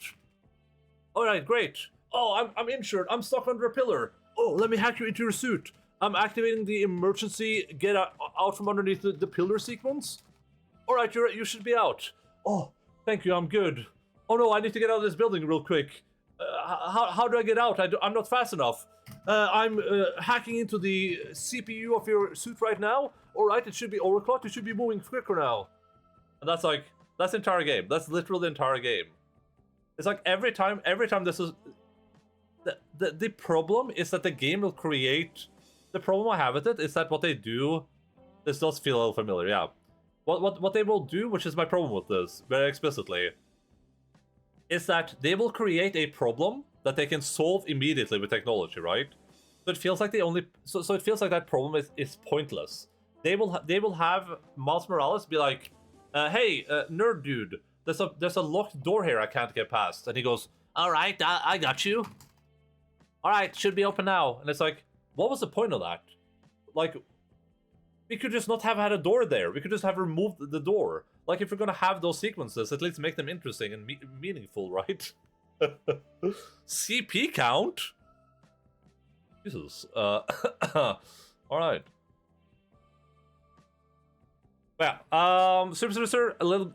Alright, great. Oh, I'm injured. I'm stuck under a pillar. Oh, let me hack you into your suit. I'm activating the emergency get out from underneath the pillar sequence. Alright, you should be out. Oh, thank you, I'm good. Oh no, I need to get out of this building real quick. How do I get out? I'm not fast enough. I'm hacking into the CPU of your suit right now. Alright, it should be overclocked. It should be moving quicker now. And that's the entire game. That's literally the entire game. It's like every time this is... The problem is that the game will create... The problem I have with it is that what they do... This does feel a little familiar, yeah. What they will do, which is my problem with this, very explicitly, is that they will create a problem that they can solve immediately with technology, right? So it feels like they only... So it feels like that problem is pointless. They will have Miles Morales be like, hey, nerd dude, there's a locked door here I can't get past. And he goes, alright, I got you. Alright, should be open now. And it's like, what was the point of that? Like, we could just not have had a door there. We could just have removed the door. Like, if we're gonna have those sequences, at least make them interesting and meaningful, right? CP count? Jesus. Alright. Yeah, Super Seducer, a little...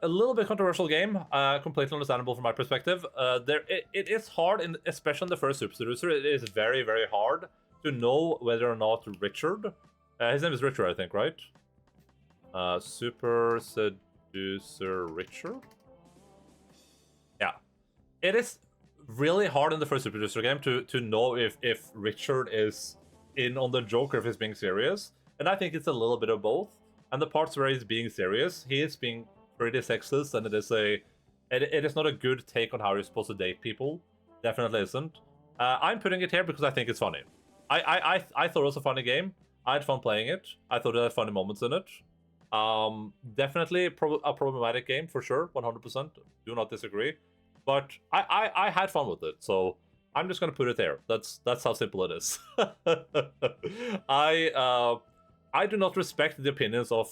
a little bit controversial game, completely understandable from my perspective. It is hard, especially in the first Super Seducer, it is very, very hard to know whether or not Richard, his name is Richard, I think, right? Super Seducer Richard? Yeah. It is really hard in the first Super Seducer game to know if Richard is in on the joke or if he's being serious. And I think it's a little bit of both. And the parts where he's being serious, he is being pretty sexist, and it is not a good take on how you're supposed to date people. Definitely isn't. I'm putting it here because I think it's funny. I thought it was a funny game. I had fun playing it. I thought it had funny moments in it. Definitely a problematic game for sure, 100%. Do not disagree. But I had fun with it, so I'm just gonna put it there. That's how simple it is. I do not respect the opinions of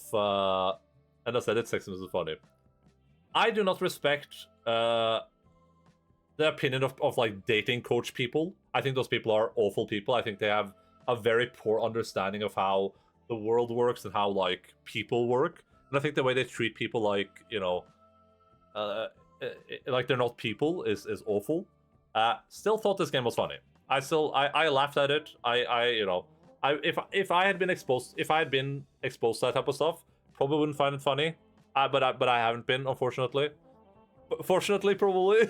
and I said it, sexism is funny. I do not respect the opinion of like dating coach people. I think those people are awful people. I think they have a very poor understanding of how the world works and how like people work. And I think the way they treat people like, you know, like they're not people is awful. Still thought this game was funny. I laughed at it. If I had been exposed to that type of stuff, probably wouldn't find it funny. But I haven't been, unfortunately. Fortunately, probably.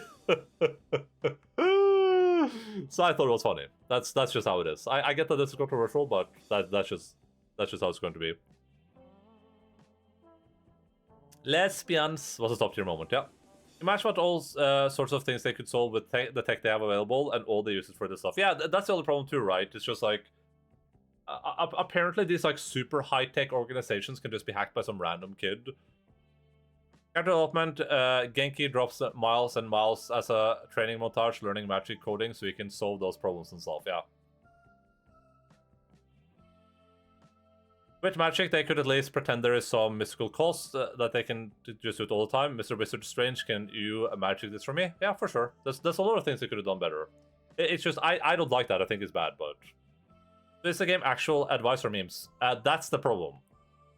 So I thought it was funny. That's just how it is. I get that it's controversial, but that's just how it's going to be. Lesbians was a top tier moment, yeah. Imagine what all sorts of things they could solve with the tech they have available and all they use it for this stuff. Yeah, that's the other problem too, right? It's just like apparently these like super high-tech organizations can just be hacked by some random kid. Character development, Genki drops miles and miles as a training montage, learning magic coding so he can solve those problems himself, yeah. With magic, they could at least pretend there is some mystical cost that they can just do it all the time. Mr. Wizard Strange, can you magic this for me? Yeah, for sure. There's a lot of things they could have done better. It's just, I don't like that. I think it's bad, but... Is the game actual advice or memes? That's the problem.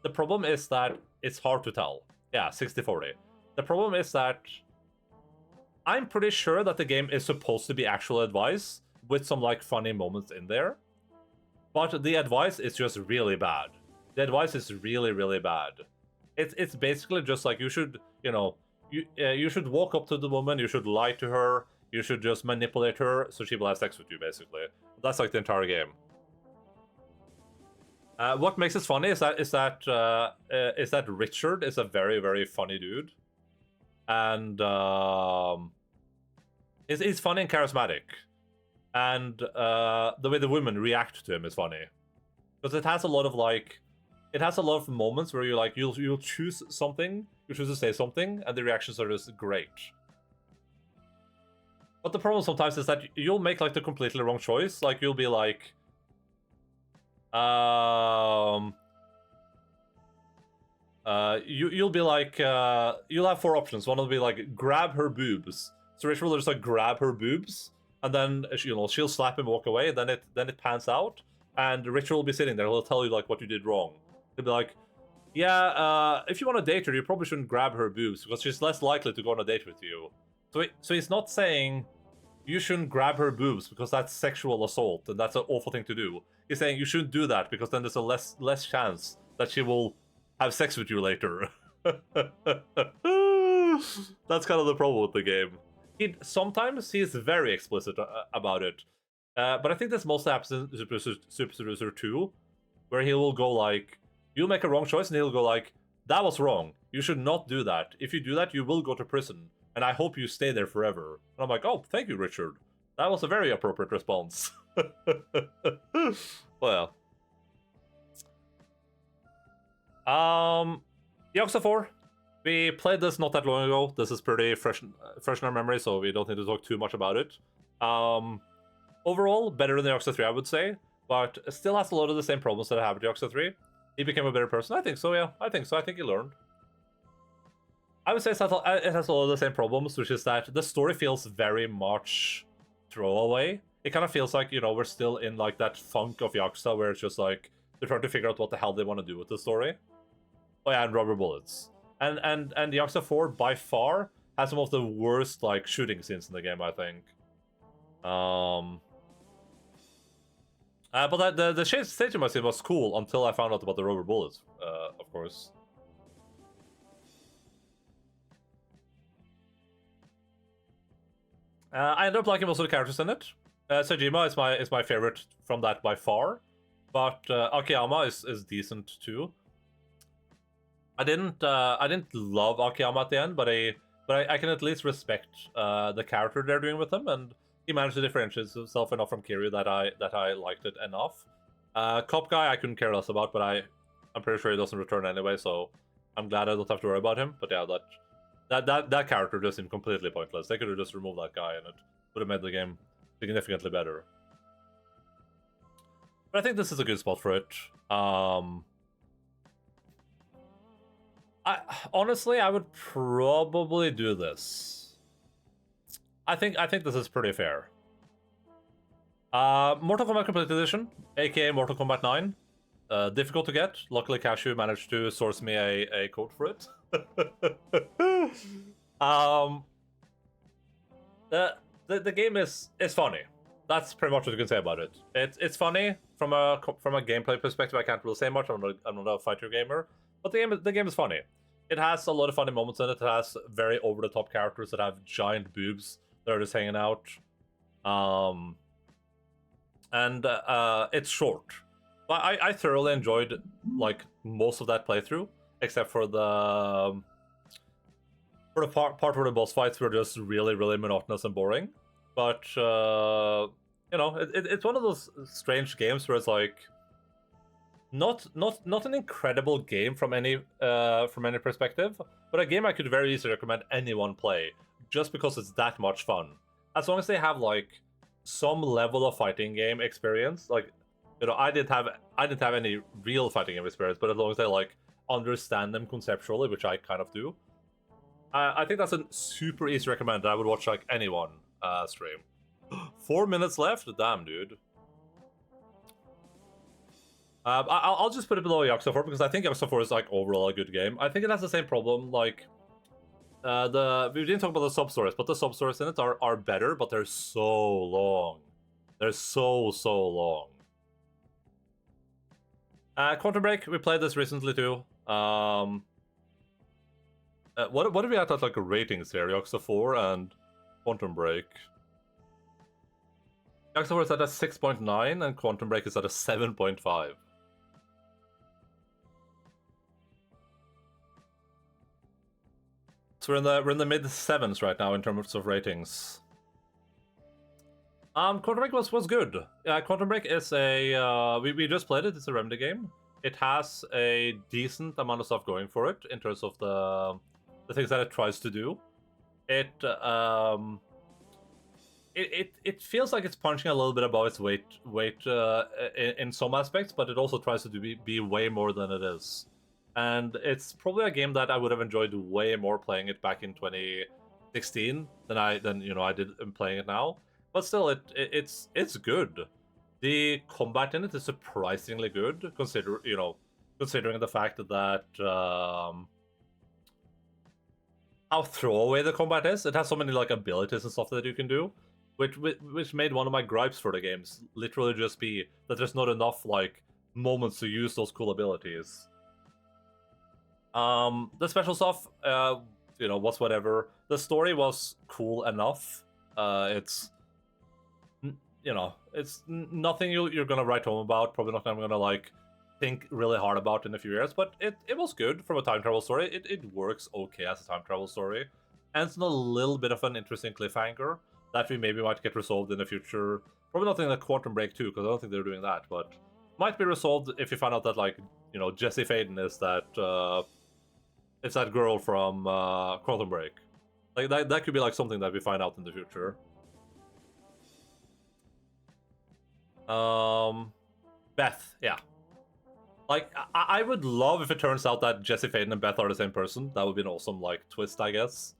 The problem is that it's hard to tell. Yeah, 60-40. The problem is that I'm pretty sure that the game is supposed to be actual advice with some like funny moments in there. But the advice is just really bad. The advice is really, really bad. It's basically just like you should, you know, you should walk up to the woman, you should lie to her, you should just manipulate her so she will have sex with you, basically. That's like the entire game. What makes it funny is that Richard is a very, very funny dude, and he's funny and charismatic, and the way the women react to him is funny, because it has a lot of like, it has a lot of moments where you'll choose something, you choose to say something, and the reactions are just great. But the problem sometimes is that you'll make like the completely wrong choice, like you'll be like. You'll be like, you'll have 4 options. One will be like, grab her boobs. So Rachel will just like grab her boobs, and then, you know, she'll slap him, walk away, then it pans out, and Richard will be sitting there, he'll tell you like what you did wrong. He'll be like, yeah, if you want to date her, you probably shouldn't grab her boobs, because she's less likely to go on a date with you. So he's not saying you shouldn't grab her boobs, because that's sexual assault, and that's an awful thing to do. He's saying you shouldn't do that, because then there's a less chance that she will have sex with you later. That's kind of the problem with the game. Sometimes he's very explicit about it. But I think this mostly happens in Super Seducer 2, where he will go like, you'll make a wrong choice, and he'll go like, that was wrong. You should not do that. If you do that, you will go to prison. And I hope you stay there forever. And I'm like, oh, thank you, Richard. That was a very appropriate response. Well. Yakuza 4. We played this not that long ago. This is pretty fresh in our memory, so we don't need to talk too much about it. Overall, better than Yakuza 3, I would say, but still has a lot of the same problems that I have with Yakuza 3. He became a better person. I think so, yeah. I think so. I think he learned. I would say it has a lot of the same problems, which is that the story feels very much throwaway. It kind of feels like, you know, we're still in like that funk of Yakuza where it's just like they're trying to figure out what the hell they want to do with the story. Oh yeah, and rubber bullets. And Yakuza 4 by far has some of the worst like shooting scenes in the game, I think. But the staging scene was cool until I found out about the rubber bullets, of course. I ended up liking most of the characters in it. Sejima is my favorite from that by far, but Akiyama is decent too. I didn't love Akiyama at the end, but I can at least respect the character they're doing with him, and he managed to differentiate himself enough from Kiryu that I liked it enough. Cop guy I couldn't care less about, but I'm pretty sure he doesn't return anyway, so I'm glad I don't have to worry about him. But yeah, that character just seemed completely pointless. They could have just removed that guy, and it would have made the game significantly better. But I think this is a good spot for it. Honestly, I would probably do this. I think this is pretty fair. Mortal Kombat Complete Edition, aka Mortal Kombat 9. Difficult to get. Luckily, Cashew managed to source me a code for it. The game is funny. That's pretty much what you can say about it. It's funny from a gameplay perspective. I can't really say much. I'm not a fighter gamer, but the game is funny. It has a lot of funny moments in it. It has very over the top characters that have giant boobs that are just hanging out. And it's short. But I thoroughly enjoyed like most of that playthrough, except for the part where the boss fights were just really monotonous and boring. But you know, it's one of those strange games where it's like not an incredible game from any perspective, but a game I could very easily recommend anyone play just because it's that much fun. As long as they have like some level of fighting game experience, like, you know, I didn't have any real fighting game experience, but as long as they like understand them conceptually, which I kind of do, I think that's a super easy recommend. I would watch like anyone stream. 4 minutes left? Damn, dude. I'll just put it below Yakuza 4 because I think Yakuza 4 is like overall a good game. I think it has the same problem, like we didn't talk about the sub-stories, but the sub-stories in it are better, but they're so long. They're so long. Quantum Break, we played this recently too. What do we have at like ratings here? Yakuza 4 and Quantum Break. Yakuza 4 is at a 6.9 and Quantum Break is at a 7.5. So we're in the mid 7s right now in terms of ratings. Quantum Break was good. Quantum Break is a we just played it. It's a Remedy game. It has a decent amount of stuff going for it in terms of the things that it tries to do. It feels like it's punching a little bit above its weight in some aspects, but it also tries to be way more than it is. And it's probably a game that I would have enjoyed way more playing it back in 2016 than I did in playing it now. But still, it's good. The combat in it is surprisingly good, considering the fact that how throwaway the combat is. It has so many like abilities and stuff that you can do, which made one of my gripes for the games literally just be that there's not enough like moments to use those cool abilities. The special stuff, was whatever. The story was cool enough. It's nothing you're gonna write home about. Probably not I'm gonna like think really hard about in a few years. But it was good from a time travel story. It works okay as a time travel story, and it's a little bit of an interesting cliffhanger that we maybe might get resolved in the future. Probably not in the Quantum Break 2, because I don't think they're doing that. But might be resolved if you find out that like Jesse Faden is that. It's that girl from Quantum Break. Like that could be like something that we find out in the future. Beth, yeah. Like I would love if it turns out that Jesse Faden and Beth are the same person. That would be an awesome like twist, I guess.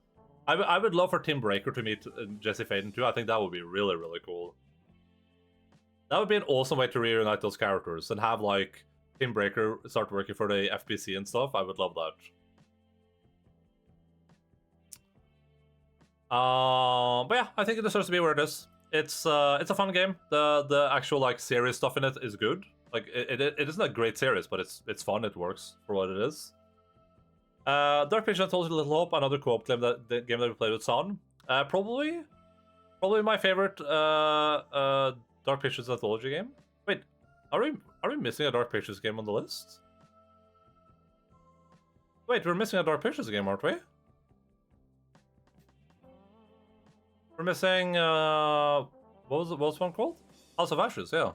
I would love for Tim Breaker to meet Jesse Faden too. I think that would be really cool. That would be an awesome way to reunite those characters and have like Tim Breaker start working for the FBC and stuff. I would love that. But yeah, I think it deserves to be where it is. It's a fun game. The actual like serious stuff in it is good. Like it isn't a great series, but it's fun. It works for what it is. Dark Pictures Anthology: Little Hope, another co-op game that we played with Son. Probably my favorite Dark Pictures Anthology game. Wait, are we missing a Dark Pictures game on the list? Wait, we're missing a Dark Pictures game, aren't we? We're missing what was one called? House of Ashes, yeah.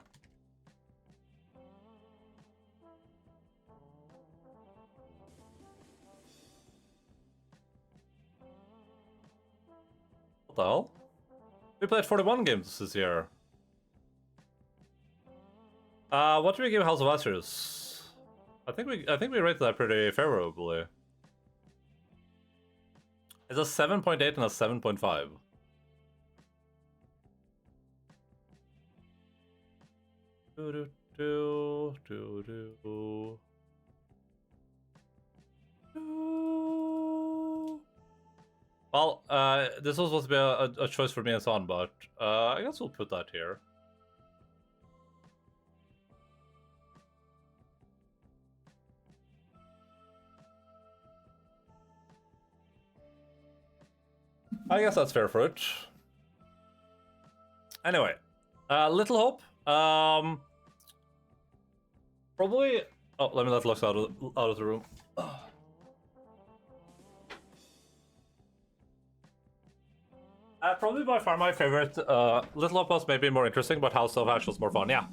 What the hell? We played 41 games this year. What do we give House of Ashes? I think we rated that pretty favorably. It's a 7.8 and a 7.5. Well, this was supposed to be a choice for me and Son, but I guess we'll put that here. I guess that's fair for it. Anyway, Little Hope. Probably. Oh, let me let Lux out of the room. Probably by far my favorite. Little Hope was maybe more interesting, but House of Ashes was more fun. Yeah.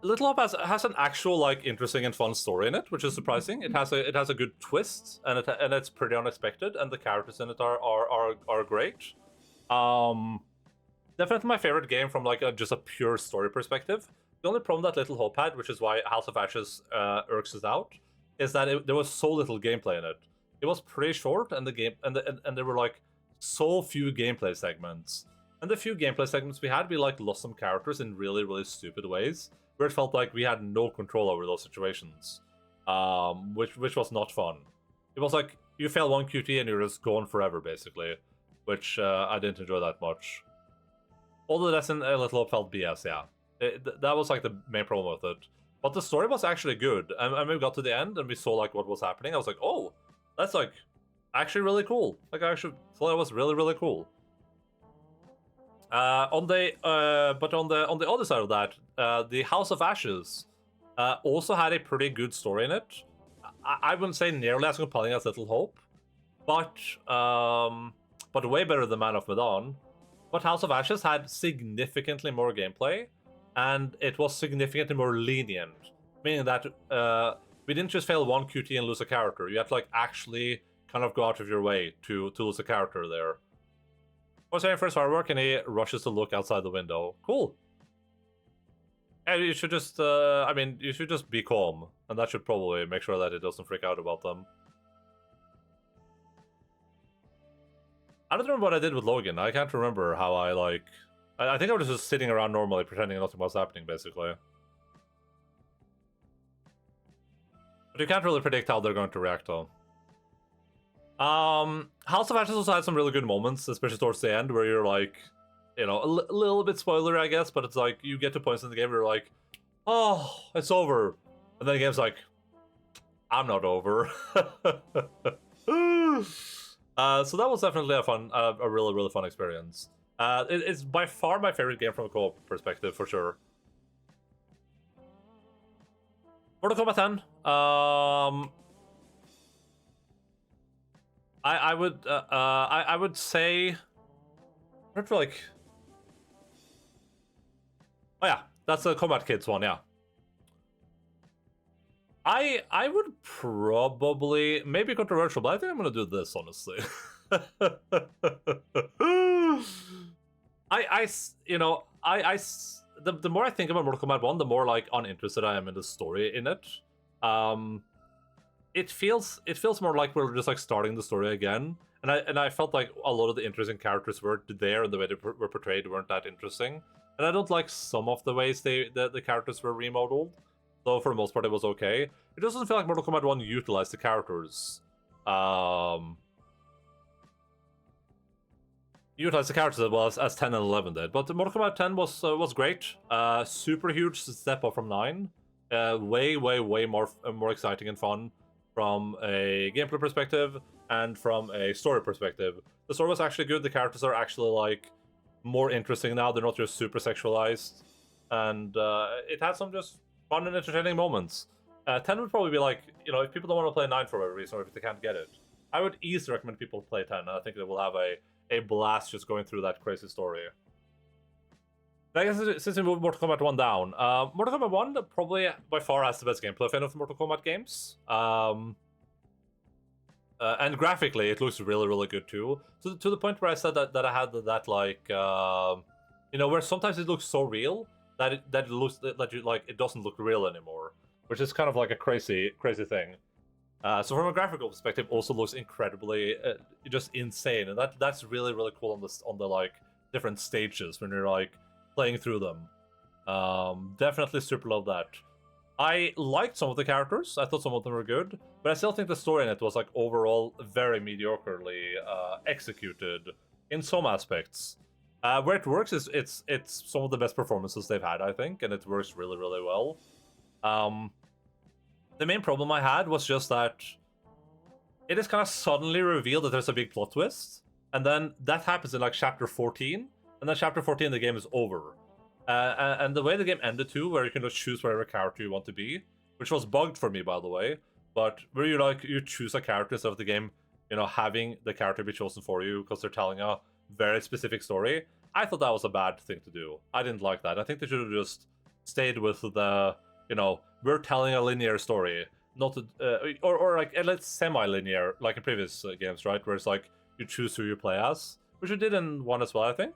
Little Hope has an actual like interesting and fun story in it, which is surprising. It has a good twist, and it's pretty unexpected, and the characters in it are great. Definitely my favorite game from like just a pure story perspective. The only problem that Little Hope had, which is why House of Ashes irks us out, is that there was so little gameplay in it. It was pretty short, and there were like so few gameplay segments. And the few gameplay segments we had, we like lost some characters in really, really stupid ways, where it felt like we had no control over those situations, which was not fun. It was like you fail one QT and you're just gone forever, basically, which I didn't enjoy that much. All the rest in Little Hope felt BS, yeah. That was like the main problem with it. But the story was actually good, and we got to the end and we saw like what was happening. I was like, oh, that's like actually really cool. Like I actually thought it was really, really cool. But on the other side of that, the House of Ashes also had a pretty good story in it. I wouldn't say nearly as compelling as Little Hope, but way better than Man of Medan. But House of Ashes had significantly more gameplay, and it was significantly more lenient, meaning that we didn't just fail one QT and lose a character. You had to like actually kind of go out of your way to lose a character there. I was saying first firework, and he rushes to look outside the window. Cool. And you should just, you should just be calm, and that should probably make sure that it doesn't freak out about them. I don't remember what I did with Logan. I can't remember how I, like... I think I was just sitting around normally, pretending nothing was happening, basically. But you can't really predict how they're going to react, though. House of Ashes also had some really good moments, especially towards the end, where you're like, you know, a little bit spoilery, I guess, but it's like, you get to points in the game where you're like, oh, it's over. And then the game's like, I'm not over. So that was definitely a really, really fun experience. It's by far my favorite game from a co-op perspective, for sure. Mortal Kombat 10. I would say, like, oh yeah, that's the Combat Kids one, yeah. I would probably, maybe controversial, but I think I'm gonna do this, honestly. The more I think about Mortal Kombat 1, the more like uninterested I am in the story in it. It feels more like we're just like starting the story again, and I felt like a lot of the interesting characters were there, and the way they were portrayed weren't that interesting. And I don't like some of the ways the characters were remodeled, though for the most part it was okay. It doesn't feel like Mortal Kombat 1 utilized the characters utilize the characters as well as 10 and 11 did. But Mortal Kombat 10 was great. Super huge step up from 9. Way more exciting and fun from a gameplay perspective and from a story perspective. The story was actually good. The characters are actually like more interesting now. They're not just super sexualized, and it has some just fun and entertaining moments. 10 would probably be like, you know, if people don't want to play 9 for whatever reason, or if they can't get it, I would easily recommend people play 10. And I think they will have a blast just going through that crazy story. I guess since we moved Mortal Kombat 1 down, Mortal Kombat 1 probably by far has the best gameplay of any of the Mortal Kombat games. And graphically, it looks really good too. To the point where I said that I had that like, you know, where sometimes it looks so real that it looks that you like it doesn't look real anymore, which is kind of like a crazy thing. So from a graphical perspective, also looks incredibly just insane, and that's really cool on the like different stages when you're like playing through them. Definitely super love that. I liked some of the characters. I thought some of them were good, but I still think the story in it was like overall very mediocrely executed in some aspects. Where it works is it's some of the best performances they've had, I think, and it works really well. The main problem I had was just that it is kind of suddenly revealed that there's a big plot twist, and then that happens in like chapter 14, and then chapter 14 the game is over. And the way the game ended too, where you can just choose whatever character you want to be, which was bugged for me, by the way, but where you choose a character instead of the game, you know, having the character be chosen for you because they're telling a very specific story. I thought that was a bad thing to do. I didn't like that. I think they should have just stayed with the, you know, we're telling a linear story, not or like let's semi-linear, like in previous games, right? Where it's like you choose who you play as, which you did in 1 as well, I think.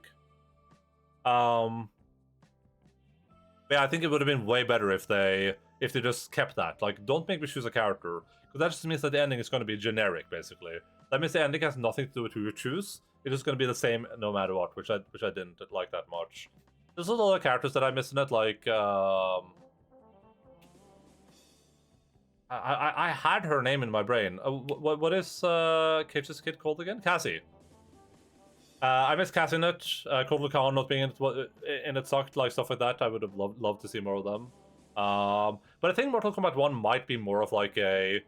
Yeah, I think it would have been way better if they just kept that. Like, don't make me choose a character, because that just means that the ending is going to be generic, basically. That means the ending has nothing to do with who you choose. It's just going to be the same no matter what, which I didn't like that much. There's a lot of characters that I missed in it, like I had her name in my brain. What is Cage's kid called again? Cassie. I miss Cassie in it. Kotal Khan not being in it sucked, like stuff like that. I would have loved to see more of them. But I think Mortal Kombat 1 might be more of like a,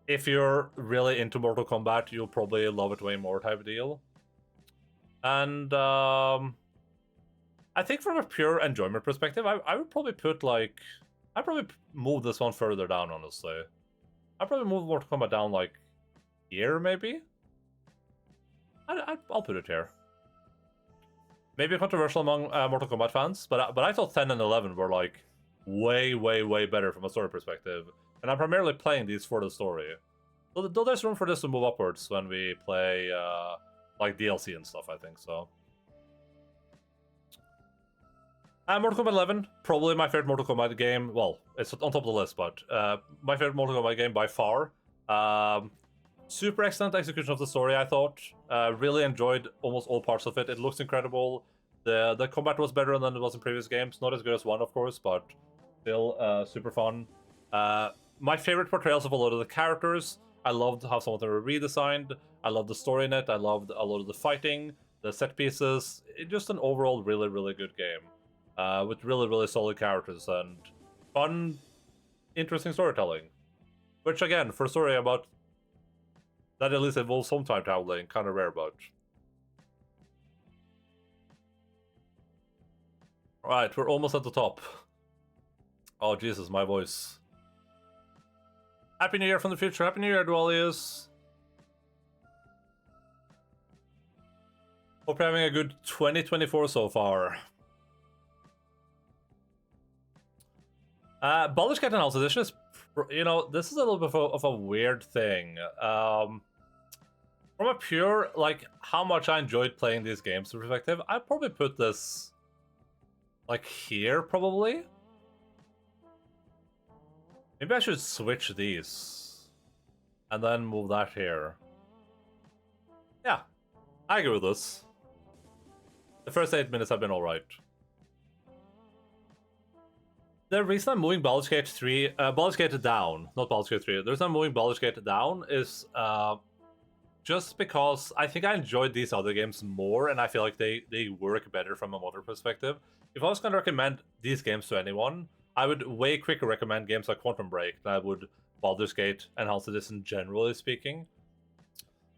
if you're really into Mortal Kombat, you'll probably love it way more type of deal. And I think from a pure enjoyment perspective, I would probably put like, I'd probably move this one further down, honestly. I'd probably move Mortal Kombat down like here, maybe? I'll put it here. Maybe controversial among Mortal Kombat fans, but I thought 10 and 11 were like way better from a story perspective, and I'm primarily playing these for the story. Though there's room for this to move upwards when we play like DLC and stuff, I think so. Mortal Kombat 11, probably my favorite Mortal Kombat game. Well, it's on top of the list, but my favorite Mortal Kombat game by far. Super excellent execution of the story, I thought. Really enjoyed almost all parts of it. It looks incredible. The combat was better than it was in previous games. Not as good as 1, of course, but still super fun. My favorite portrayals of a lot of the characters. I loved how some of them were redesigned. I loved the story in it. I loved a lot of the fighting, the set pieces. Just an overall really good game. With really solid characters and fun, interesting storytelling. Which, again, for a story about that at least involves some time traveling, kind of rare, but... Alright, we're almost at the top. Oh, Jesus, my voice. Happy New Year from the future. Happy New Year, Dwalius. Hope you're having a good 2024 so far. Baldur's Gate Enhanced Edition is, you know, this is a little bit of a weird thing. From a pure, like, how much I enjoyed playing these games perspective, I'd probably put this, like, here, probably. Maybe I should switch these. And then move that here. Yeah, I agree with this. The first 8 minutes have been alright. The reason I'm moving Baldur's Gate 3, Baldur's Gate down, not Baldur's Gate 3. The reason I'm moving Baldur's Gate down is just because I think I enjoyed these other games more, and I feel like they work better from a modern perspective. If I was going to recommend these games to anyone, I would way quicker recommend games like Quantum Break than I would Baldur's Gate and Enhanced Edition, generally speaking.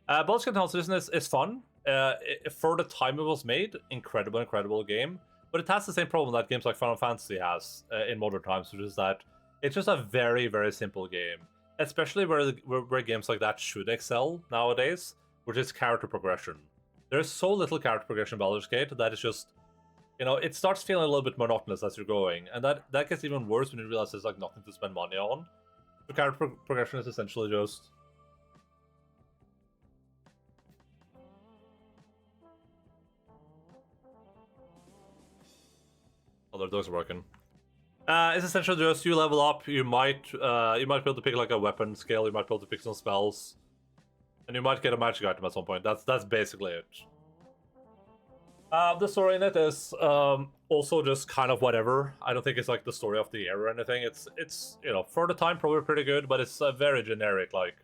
Baldur's Gate Enhanced Edition is fun. For the time it was made, incredible game. But it has the same problem that games like Final Fantasy has in modern times, which is that it's just a very simple game. Especially where games like that should excel nowadays, which is character progression. There's so little character progression in Baldur's Gate that it's just, it starts feeling a little bit monotonous as you're going, and that gets even worse when you realize there's like nothing to spend money on. The character progression is essentially just... Oh, their dogs are working. It's essentially just you level up. You might be able to pick like a weapon skill. You might be able to pick some spells, and you might get a magic item at some point. That's basically it. The story in it is also just kind of whatever. I don't think it's like the story of the year or anything. It's for the time probably pretty good, but it's a very generic like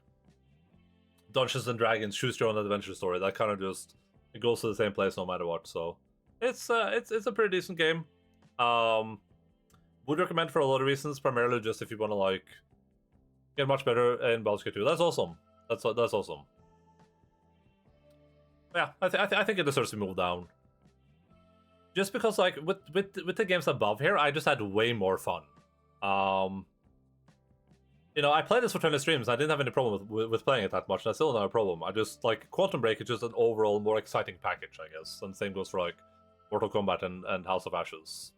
Dungeons and Dragons choose your own adventure story. That kind of just it goes to the same place no matter what. So it's a pretty decent game. Would recommend for a lot of reasons, primarily just if you want to like get much better in Baldur's Gate 2. That's awesome. That's awesome. Yeah, I think it deserves to move down. Just because like with the games above here, I just had way more fun. I played this for 20 streams. I didn't have any problem with playing it that much, and I still don't have a problem. I just like Quantum Break is just an overall more exciting package, I guess. And the same goes for like Mortal Kombat and House of Ashes.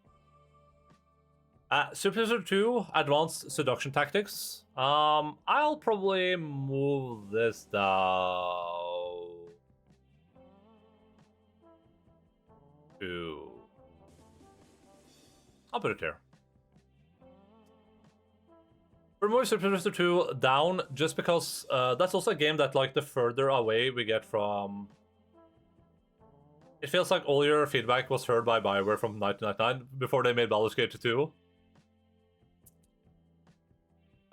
Super Sister 2, Advanced Seduction Tactics. I'll probably move this down to... I'll put it here. We're moving Super Sister 2 down just because that's also a game that, like, the further away we get from... It feels like all your feedback was heard by BioWare from 1999 before they made Baldur's Gate 2.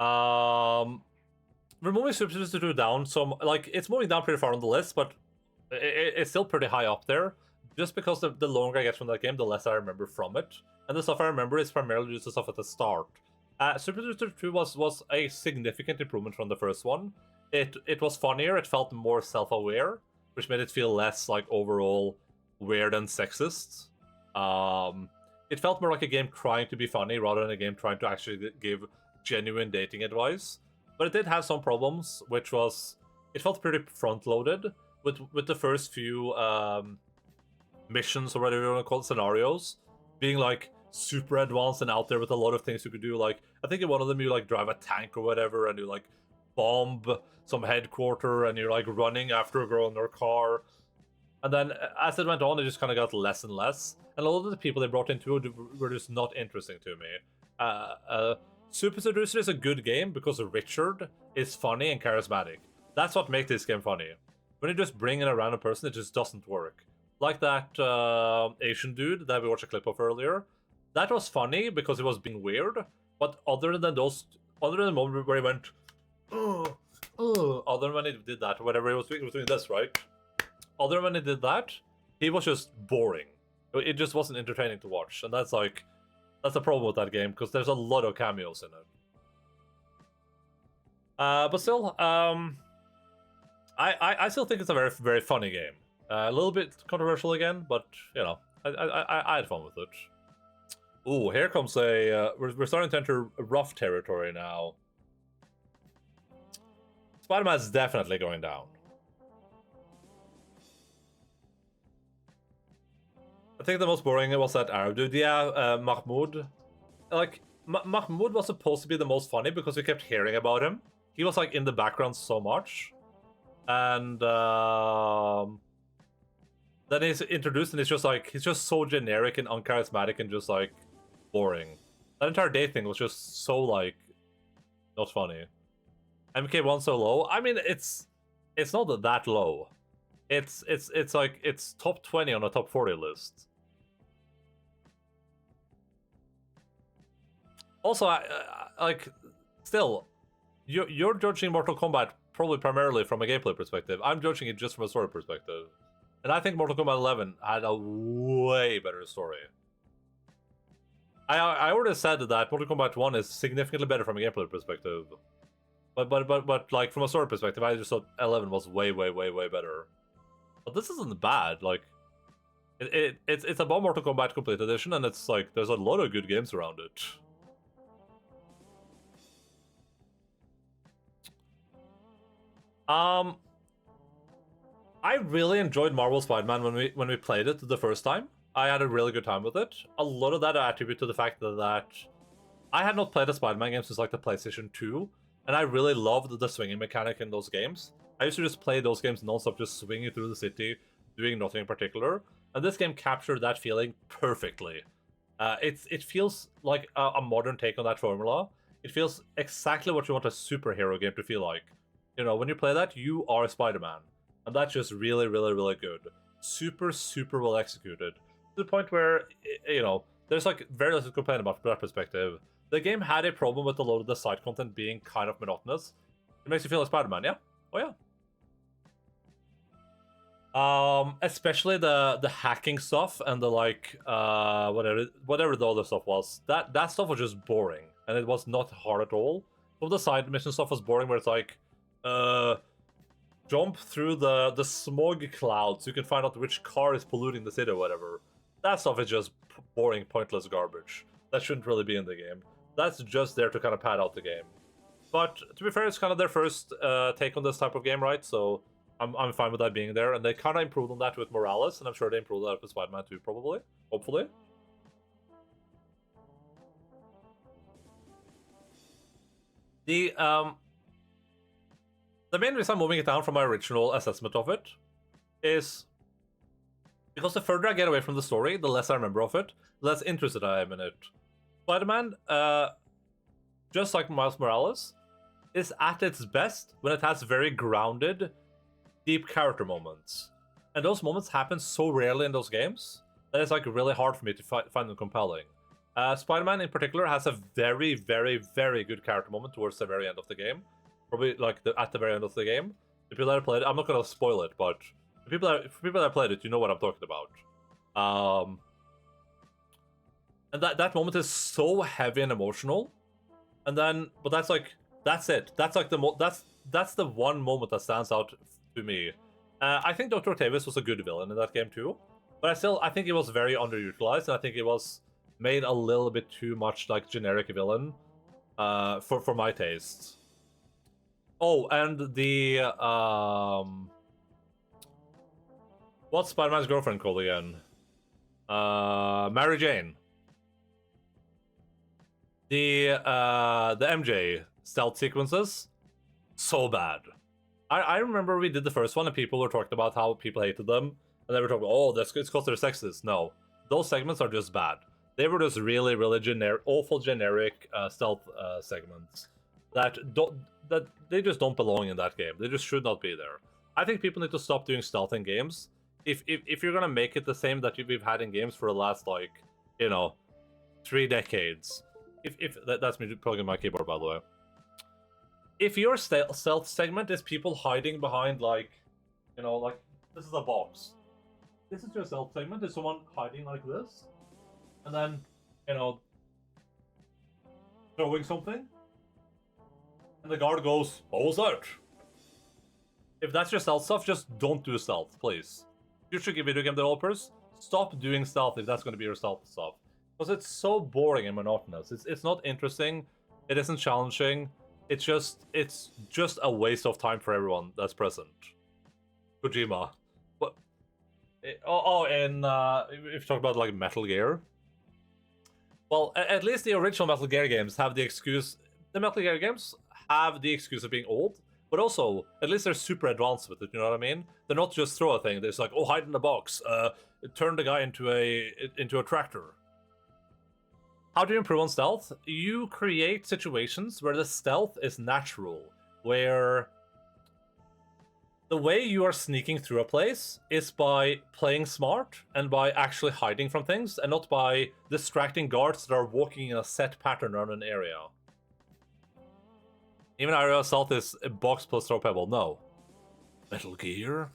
We're moving Super Sister 2 down, so like it's moving down pretty far on the list, but it's still pretty high up there. Just because the longer I get from that game, the less I remember from it, and the stuff I remember is primarily just the stuff at the start. Super Sister 2 was a significant improvement from the first one. It was funnier. It felt more self-aware, which made it feel less like overall weird and sexist. It felt more like a game trying to be funny rather than a game trying to actually give genuine dating advice, but it did have some problems, which was it felt pretty front-loaded with the first few missions, or whatever you want to call it, scenarios, being like super advanced and out there with a lot of things you could do. Like I think in one of them you like drive a tank or whatever, and you like bomb some headquarter, and you're like running after a girl in her car. And then as it went on, it just kind of got less and less, and a lot of the people they brought into it were just not interesting to me. Super Seducer is a good game because Richard is funny and charismatic. That's what makes this game funny. When you just bring in a random person, it just doesn't work. Like that Asian dude that we watched a clip of earlier. That was funny because it was being weird, but other than the moment where he went, other than when he did that, whatever he was doing this, right? Other than when he did that, he was just boring. It just wasn't entertaining to watch, and that's like... That's the problem with that game, because there's a lot of cameos in it. But still, I still think it's a very funny game. A little bit controversial again, but I had fun with it. Ooh, here comes a we're starting to enter rough territory now. Spider-Man's definitely going down. I think the most boring was that Arab dude. Yeah, Mahmoud. Like, Mahmoud was supposed to be the most funny because we kept hearing about him. He was, like, in the background so much. And, then he's introduced and he's just so generic and uncharismatic and just, like, boring. That entire day thing was just so, like, not funny. MK1 so low? I mean, it's not that low. It's like, it's top 20 on a top 40 list. Also, like, still, you're judging Mortal Kombat probably primarily from a gameplay perspective. I'm judging it just from a story perspective. And I think Mortal Kombat 11 had a way better story. I already said that Mortal Kombat 1 is significantly better from a gameplay perspective. But like, from a story perspective, I just thought 11 was way better. But this isn't bad. Like, it's about Mortal Kombat Complete Edition, and it's like, there's a lot of good games around it. I really enjoyed Marvel Spider-Man when we played it the first time. I had a really good time with it. A lot of that I attribute to the fact that I had not played a Spider-Man game since like the PlayStation 2, and I really loved the swinging mechanic in those games. I used to just play those games non-stop, just swinging through the city, doing nothing in particular. And this game captured that feeling perfectly. It feels like a modern take on that formula. It feels exactly what you want a superhero game to feel like. You know, when you play that, you are Spider-Man. And that's just really good. Super well executed. To the point where, you know, there's like very little to complain about from that perspective. The game had a problem with a lot of the side content being kind of monotonous. It makes you feel like Spider-Man, yeah? Oh yeah. Especially the hacking stuff and the like, whatever the other stuff was. That stuff was just boring, and it was not hard at all. Some of the side mission stuff was boring, where it's like, jump through the smog clouds so you can find out which car is polluting the city or whatever. That stuff is just boring, pointless garbage. That shouldn't really be in the game. That's just there to kind of pad out the game. But to be fair, it's kind of their first take on this type of game, right? So I'm fine with that being there. And they kind of improved on that with Morales, and I'm sure they improved that with Spider-Man 2, probably. Hopefully. The main reason I'm moving it down from my original assessment of it is because the further I get away from the story, the less I remember of it, the less interested I am in it. Spider-Man, just like Miles Morales, is at its best when it has very grounded, deep character moments. And those moments happen so rarely in those games that it's like really hard for me to find them compelling. Spider-Man in particular has a very good character moment towards the very end of the game. Probably like at the very end of the game. The people that played it, I'm not gonna spoil it, but for people that played it, you know what I'm talking about. And that moment is so heavy and emotional. And then, but that's it. That's like that's the one moment that stands out to me. I think Dr. Octavius was a good villain in that game too, but I think it was very underutilized, and I think it was made a little bit too much like generic villain for my taste. Oh, and the what's Spider-Man's girlfriend called again? Mary Jane. The MJ stealth sequences, so bad. I remember we did the first one and people were talking about how people hated them, and they were talking, oh, it's because they're sexist. No, those segments are just bad. They were just really generic, awful generic stealth segments that they just don't belong in that game. They just should not be there. I think people need to stop doing stealth in games. If you're gonna make it the same that we've had in games for the last, like, you know, 3 decades. If that's me plugging my keyboard, by the way. If your stealth segment is people hiding behind, like, you know, like, this is a box. This is your stealth segment, is someone hiding like this, and then, you know, throwing something, and the guard goes, what was that? If that's your stealth stuff, just don't do stealth, please. You should give video game developers, stop doing stealth if that's going to be your stealth stuff. Because it's so boring and monotonous. It's not interesting, it isn't challenging, it's just a waste of time for everyone that's present. Kojima. What? And if you talk about, like, Metal Gear. Well, at least the original Metal Gear games have the excuse... The Metal Gear games have the excuse of being old, but also, at least they're super advanced with it, you know what I mean? They're not just throw a thing, they're just like, oh, hide in the box, turn the guy into a tractor. How do you improve on stealth? You create situations where the stealth is natural, where the way you are sneaking through a place is by playing smart and by actually hiding from things, and not by distracting guards that are walking in a set pattern around an area. Even area assault is a box plus throw pebble. No. Metal Gear.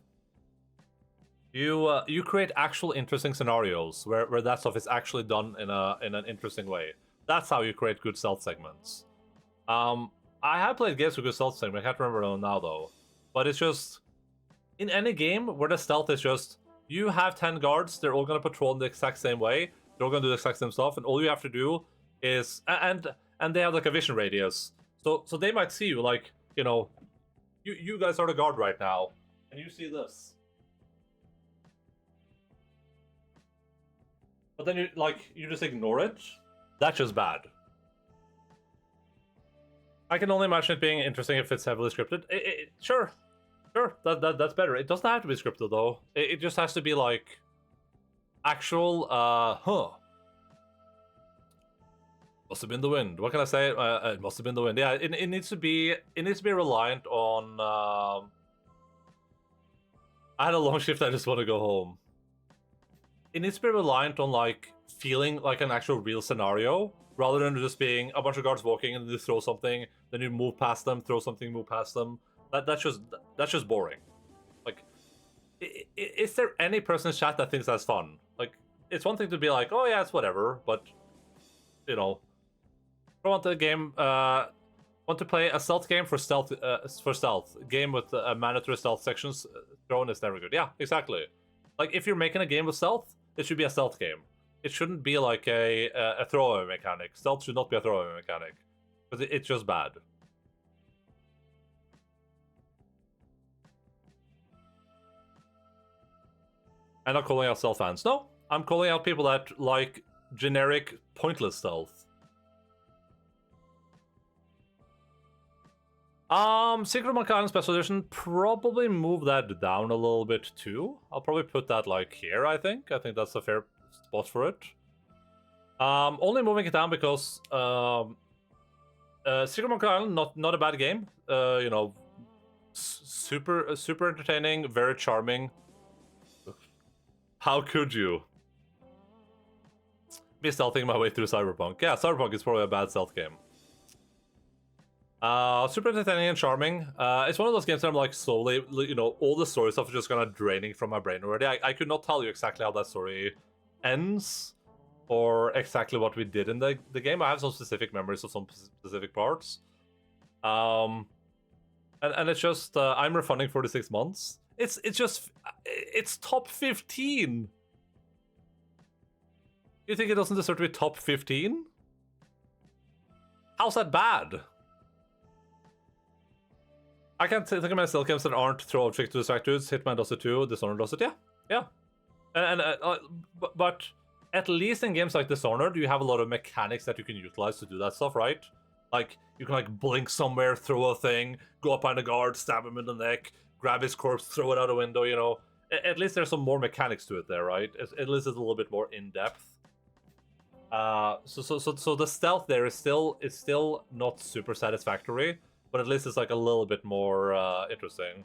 You create actual interesting scenarios where that stuff is actually done in an interesting way. That's how you create good stealth segments. I have played games with good stealth segments. I can't remember them now though. But it's just in any game where the stealth is just you have 10 guards, they're all gonna patrol in the exact same way, they're all gonna do the exact same stuff, and all you have to do is and they have like a vision radius. So they might see you like, you know, you guys are the guard right now, and you see this. But then you just ignore it. That's just bad. I can only imagine it being interesting if it's heavily scripted. Sure, that's better. It doesn't have to be scripted though. It just has to be like actual. Must have been the wind. What can I say? It must have been the wind. Yeah, it needs to be. It needs to be reliant on. I had a long shift. I just want to go home. It needs to be reliant on like feeling like an actual real scenario, rather than just being a bunch of guards walking and you throw something, then you move past them, throw something, move past them. That's just boring. Like, is there any person in chat that thinks that's fun? Like, it's one thing to be like, oh yeah, it's whatever, but you know, I want the game. Want to play a stealth game for stealth. Game with mandatory stealth sections thrown is never good. Yeah, exactly. Like if you're making a game with stealth, it should be a stealth game. It shouldn't be like a throwaway mechanic. Stealth should not be a throwaway mechanic, because it's just bad. I'm not calling out stealth fans. No, I'm calling out people that like generic, pointless stealth. Secret of Monkey Island Special Edition, probably move that down a little bit too. I'll probably put that like here, I think. I think that's a fair spot for it. Only moving it down because Secret of Monkey Island, not a bad game. You know, super entertaining, very charming. How could you be stealthing my way through Cyberpunk? Yeah, Cyberpunk is probably a bad stealth game. Super entertaining and charming. It's one of those games that I'm like slowly, you know, all the story stuff is just kind of draining from my brain already. I could not tell you exactly how that story ends, or exactly what we did in the game. I have some specific memories of some specific parts. And it's just, I'm refunding 46 months. It's top 15. You think it doesn't deserve to be top 15? How's that bad? I can't think of many stealth games that aren't throw objects to distract dudes. Hitman does it too. Dishonored does it. Yeah. But at least in games like Dishonored, you have a lot of mechanics that you can utilize to do that stuff, right? Like, you can like blink somewhere, throw a thing, go up behind a guard, stab him in the neck, grab his corpse, throw it out a window, you know. At least there's some more mechanics to it there, right? At least it's a little bit more in-depth. So the stealth there is still not super satisfactory, but at least it's like a little bit more interesting.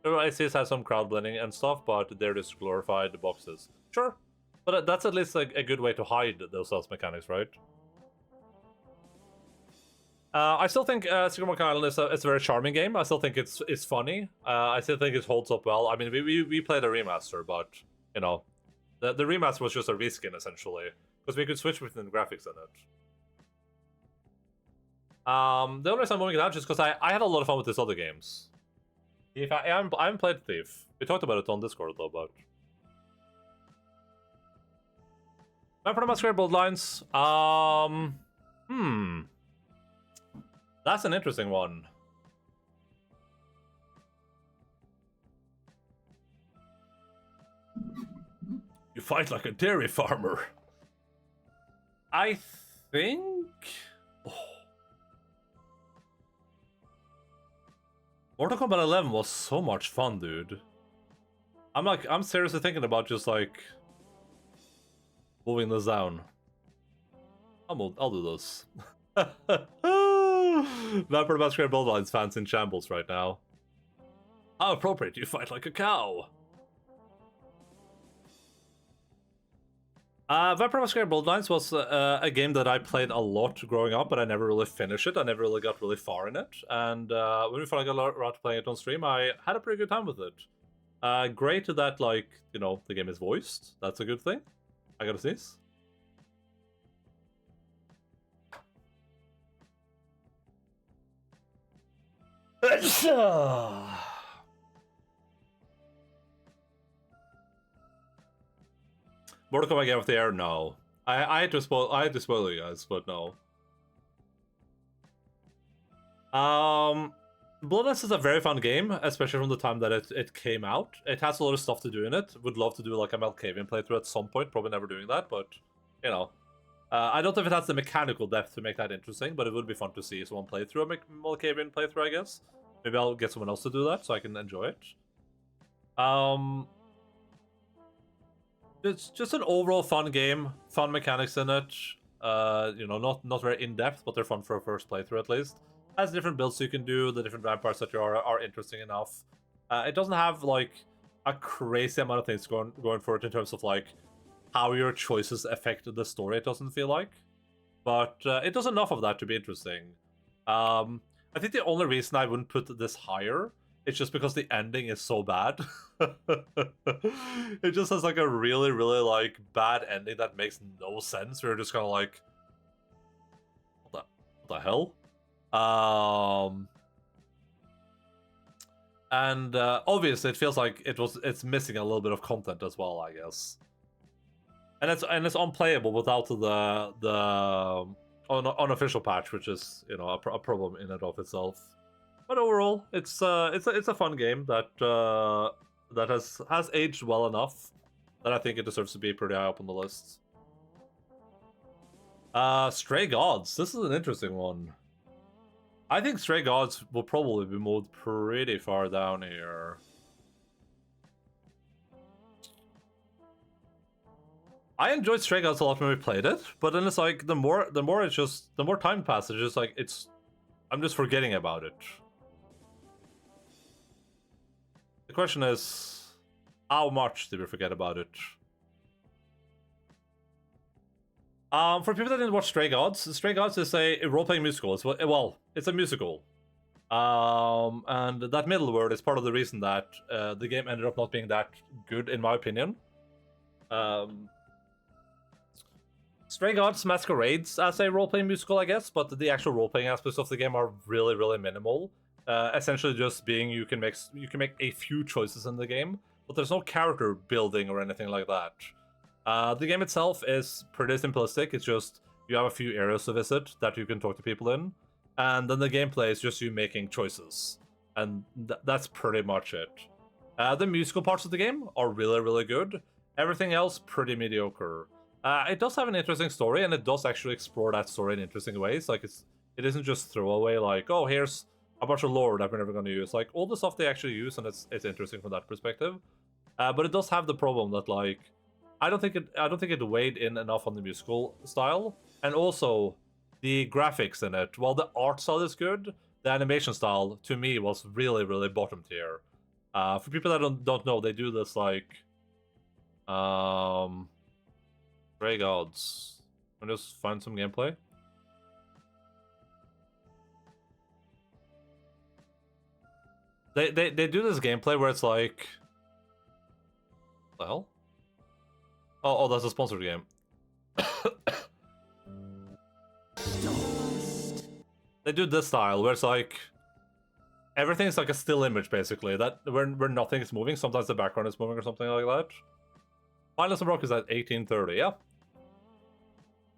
ICs has some crowd blending and stuff, but they're just glorified boxes. Sure, but that's at least like a good way to hide those stealth mechanics, right? I still think Secret of Monkey Island is a very charming game. I still think it's funny. I still think it holds up well. I mean, we played a remaster, but you know, the remaster was just a reskin essentially, because we could switch between the graphics in it. The only reason I'm moving it out is just because I had a lot of fun with these other games. Thief, I haven't played Thief. We talked about it on Discord though, but Vampire the Masquerade Bloodlines. That's an interesting one. You fight like a dairy farmer. I think. Mortal Kombat 11 was so much fun, dude. I'm seriously thinking about just like moving this down. I'll do this. Vampire the Masquerade Bloodlines fans in shambles right now. How appropriate, you fight like a cow. Vampire Masquerade Bloodlines was a game that I played a lot growing up, but I never really finished it. I never really got really far in it. And when we finally got around to playing it on stream, I had a pretty good time with it. Great that, like, you know, the game is voiced. That's a good thing. I gotta sneeze. Mortal Kombat Game of the Year? No. I had to spoil you guys, but no. Bloodlines is a very fun game, especially from the time that it came out. It has a lot of stuff to do in it. Would love to do like a Malkavian playthrough at some point. Probably never doing that, but you know. I don't know if it has the mechanical depth to make that interesting, but it would be fun to see someone play through a Malkavian playthrough, I guess. Maybe I'll get someone else to do that so I can enjoy it. It's just an overall fun game, fun mechanics in it. You know, not very in-depth, but they're fun for a first playthrough at least. Has different builds you can do, the different vampires that you are interesting enough. It doesn't have like a crazy amount of things going for it in terms of like how your choices affect the story, it doesn't feel like. But it does enough of that to be interesting. I think the only reason I wouldn't put this higher is just because the ending is so bad. It just has like a really, really like bad ending that makes no sense. We're just kind of like, what the hell? And obviously it feels like it's missing a little bit of content as well, I guess. And it's unplayable without the unofficial patch, which is, you know, a problem in and of itself. But overall, it's a fun game that that has aged well enough that I think it deserves to be pretty high up on the list. Stray Gods. This is an interesting one. I think Stray Gods will probably be moved pretty far down here. I enjoyed Stray Gods a lot when we played it, but then it's like the more time passes, it's just like I'm just forgetting about it. The question is, how much did we forget about it? For people that didn't watch Stray Gods is a role-playing musical. It's a musical. And that middle word is part of the reason that the game ended up not being that good, in my opinion. Stray Gods masquerades as a role-playing musical, I guess, but the actual role-playing aspects of the game are really, really minimal. Essentially just being you can make a few choices in the game, but there's no character building or anything like that. The game itself is pretty simplistic. It's just you have a few areas to visit that you can talk to people in, and then the gameplay is just you making choices, and that's pretty much it. The musical parts of the game are really, really good. Everything else pretty mediocre. It does have an interesting story, and it does actually explore that story in interesting ways. Like it isn't just throwaway. Like, oh, here's a bunch of lore that we're never going to use. Like all the stuff they actually use, and it's interesting from that perspective. But it does have the problem that like I don't think it weighed in enough on the musical style, and also the graphics in it. While the art style is good, the animation style to me was really, really bottom tier. For people that don't know, they do this like Stray Gods. I'll just find some gameplay. They do this gameplay where it's like, what the hell? Oh, that's a sponsored game. They do this style where it's like everything's like a still image basically. That where nothing is moving. Sometimes the background is moving or something like that. Final Rock is at 1830. Yeah,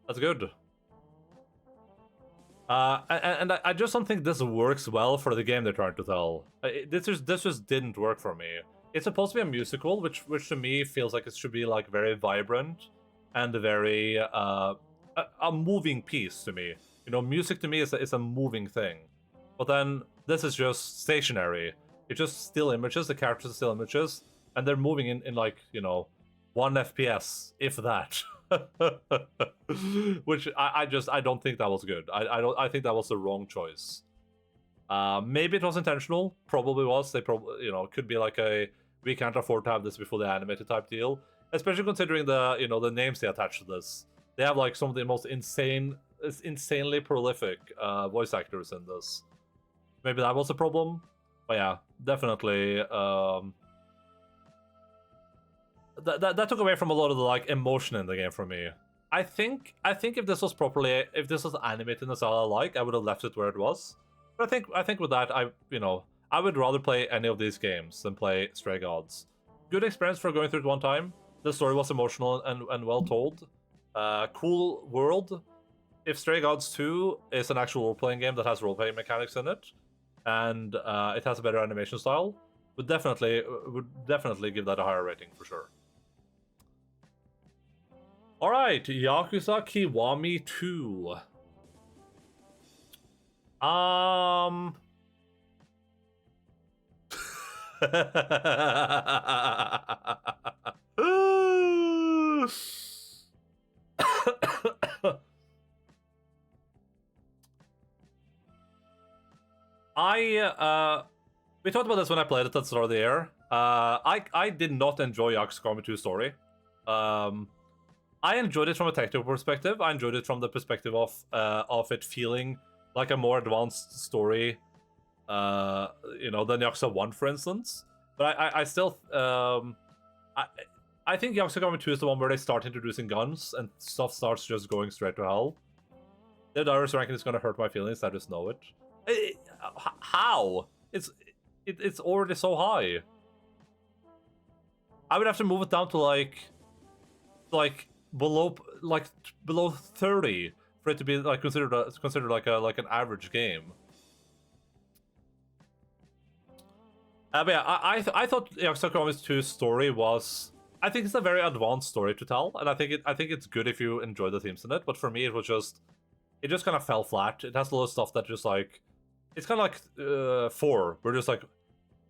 that's good. And I just don't think this works well for the game they're trying to tell. This just didn't work for me. It's supposed to be a musical, which to me feels like it should be like very vibrant and very a moving piece to me. You know, music to me is a moving thing. But then this is just stationary. It's just still images. The characters are still images, and they're moving in like, you know, 1 FPS, if that. Which I don't think that was good. I think that was the wrong choice. Maybe it was intentional. Probably was. They probably, you know, could be like a we can't afford to have this before the animated type deal. Especially considering the, you know, the names they attach to this. They have like some of the most insanely prolific voice actors in this. Maybe that was a problem. But yeah, definitely. That took away from a lot of the like emotion in the game for me. I think if this was animated in the style I like, I would have left it where it was. But I think with that, I would rather play any of these games than play Stray Gods. Good experience for going through it one time. The story was emotional and well told. Cool world. If Stray Gods 2 is an actual role-playing game that has role-playing mechanics in it, and it has a better animation style, would definitely give that a higher rating for sure. All right, Yakuza Kiwami 2. We talked about this when I played it at the start of the year. I did not enjoy Yakuza Kiwami 2 story. I enjoyed it from a technical perspective. I enjoyed it from the perspective of it feeling like a more advanced story, you know, than Yakuza 1, for instance. But I still, I think Yakuza Kiwami 2 is the one where they start introducing guns and stuff starts just going straight to hell. The Darius ranking is gonna hurt my feelings. I just know it. How? It's already so high. I would have to move it down to like below 30 for it to be like considered like an average game. But yeah, I thought Yakuza Kiwami 2's story was, I think it's a very advanced story to tell, and I think it's good if you enjoy the themes in it. But for me, it just kind of fell flat. It has a lot of stuff that just like, it's kind of like 4. We're just like,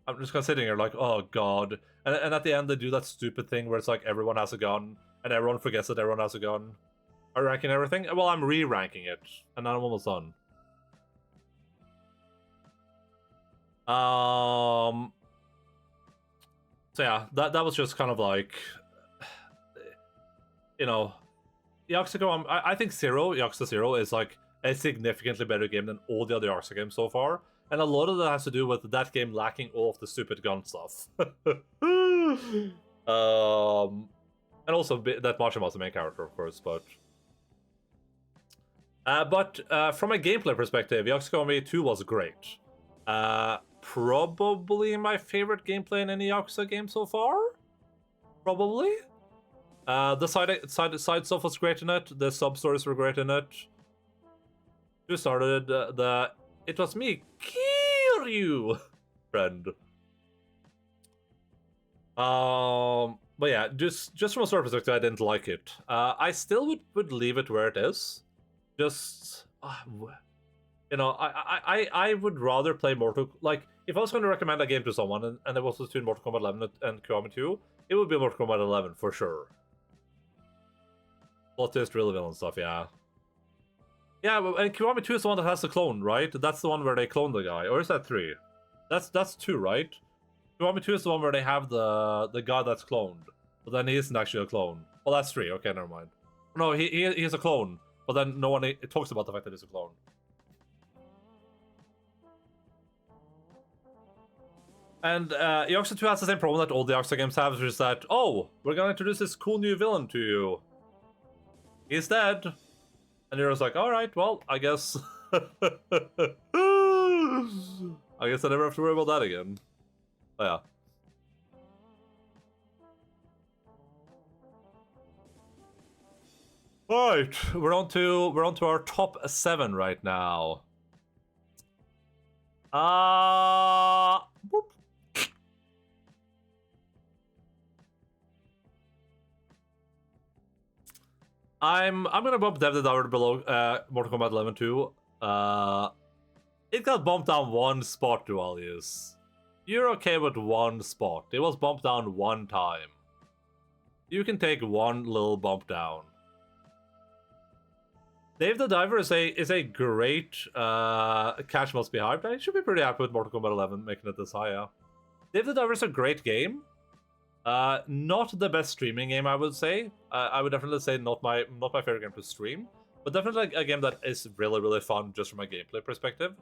I'm just kind of sitting here like, oh god. And at the end, they do that stupid thing where it's like everyone has a gun, and everyone forgets that everyone has a gun. Are you ranking everything? Well, I'm re-ranking it, and I'm almost done. So yeah, that was just kind of like, you know, Yakuza Kiwami. I think Yakuza 0 is like a significantly better game than all the other Yakuza games so far. And a lot of that has to do with that game lacking all of the stupid gun stuff. And also that Marshall was the main character, of course, but from a gameplay perspective, Yakuza Kiwami 2 was great. Probably my favorite gameplay in any Yakuza game so far. Probably. The side stuff was great in it. The sub stories were great in it. Who started it was me, Kiryu, friend. But yeah, just from a story perspective, I didn't like it. I still would leave it where it is. Just, you know, I would rather play Mortal. Like, if I was going to recommend a game to someone, and it was between Mortal Kombat 11 and Kiwami 2, it would be Mortal Kombat 11 for sure. Plot twist, real villain stuff, yeah. Yeah, and Kiwami 2 is the one that has the clone, right? That's the one where they clone the guy. Or is that 3? That's 2, right? Kiwami 2 is the one where they have the guy that's cloned. But then he isn't actually a clone. Well, that's 3. Okay, never mind. No, he is a clone. But then no one talks about the fact that he's a clone. And Yakuza 2 has the same problem that all the Yakuza games have, which is that, oh, we're gonna introduce this cool new villain to you. He's dead. And you're just like, alright, well, I guess... I guess I never have to worry about that again. Oh, yeah. Alright, we're on to our top 7 right now. Boop. I'm gonna bump Dev the Dower below Mortal Kombat 11 too. It got bumped down 1 spot, Dualius. You're okay with 1 spot. It was bumped down 1 time. You can take 1 little bump down. Dave the Diver is a great catch must be hyped. I should be pretty happy with Mortal Kombat 11 making it this high. Yeah. Dave the Diver is a great game. Not the best streaming game, I would say. I would definitely say not my favorite game to stream, but definitely a game that is really fun just from a gameplay perspective.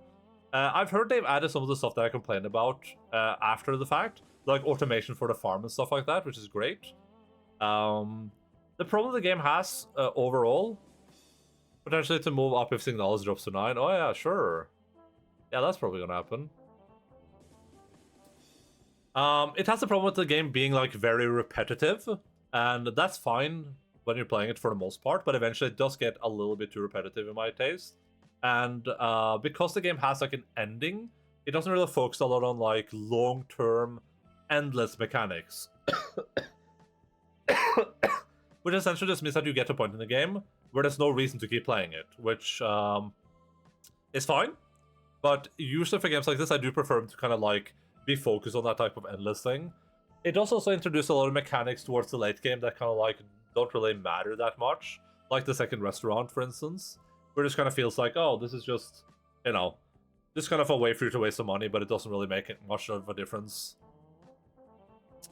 I've heard they've added some of the stuff that I complained about after the fact, like automation for the farm and stuff like that, which is great. The problem the game has overall, potentially to move up if Signalis drops to 9. Oh yeah, sure. Yeah, that's probably gonna happen. It has the problem with the game being like very repetitive, and that's fine when you're playing it for the most part, but eventually it does get a little bit too repetitive in my taste. And because the game has like an ending, it doesn't really focus a lot on like long-term, endless mechanics. Which essentially just means that you get to a point in the game where there's no reason to keep playing it, which is fine. But usually for games like this, I do prefer them to kind of like be focused on that type of endless thing. It does also introduce a lot of mechanics towards the late game that kind of like don't really matter that much. Like the second restaurant, for instance, where it just kind of feels like, oh, this is just, you know, just kind of a way for you to waste some money, but it doesn't really make it much of a difference.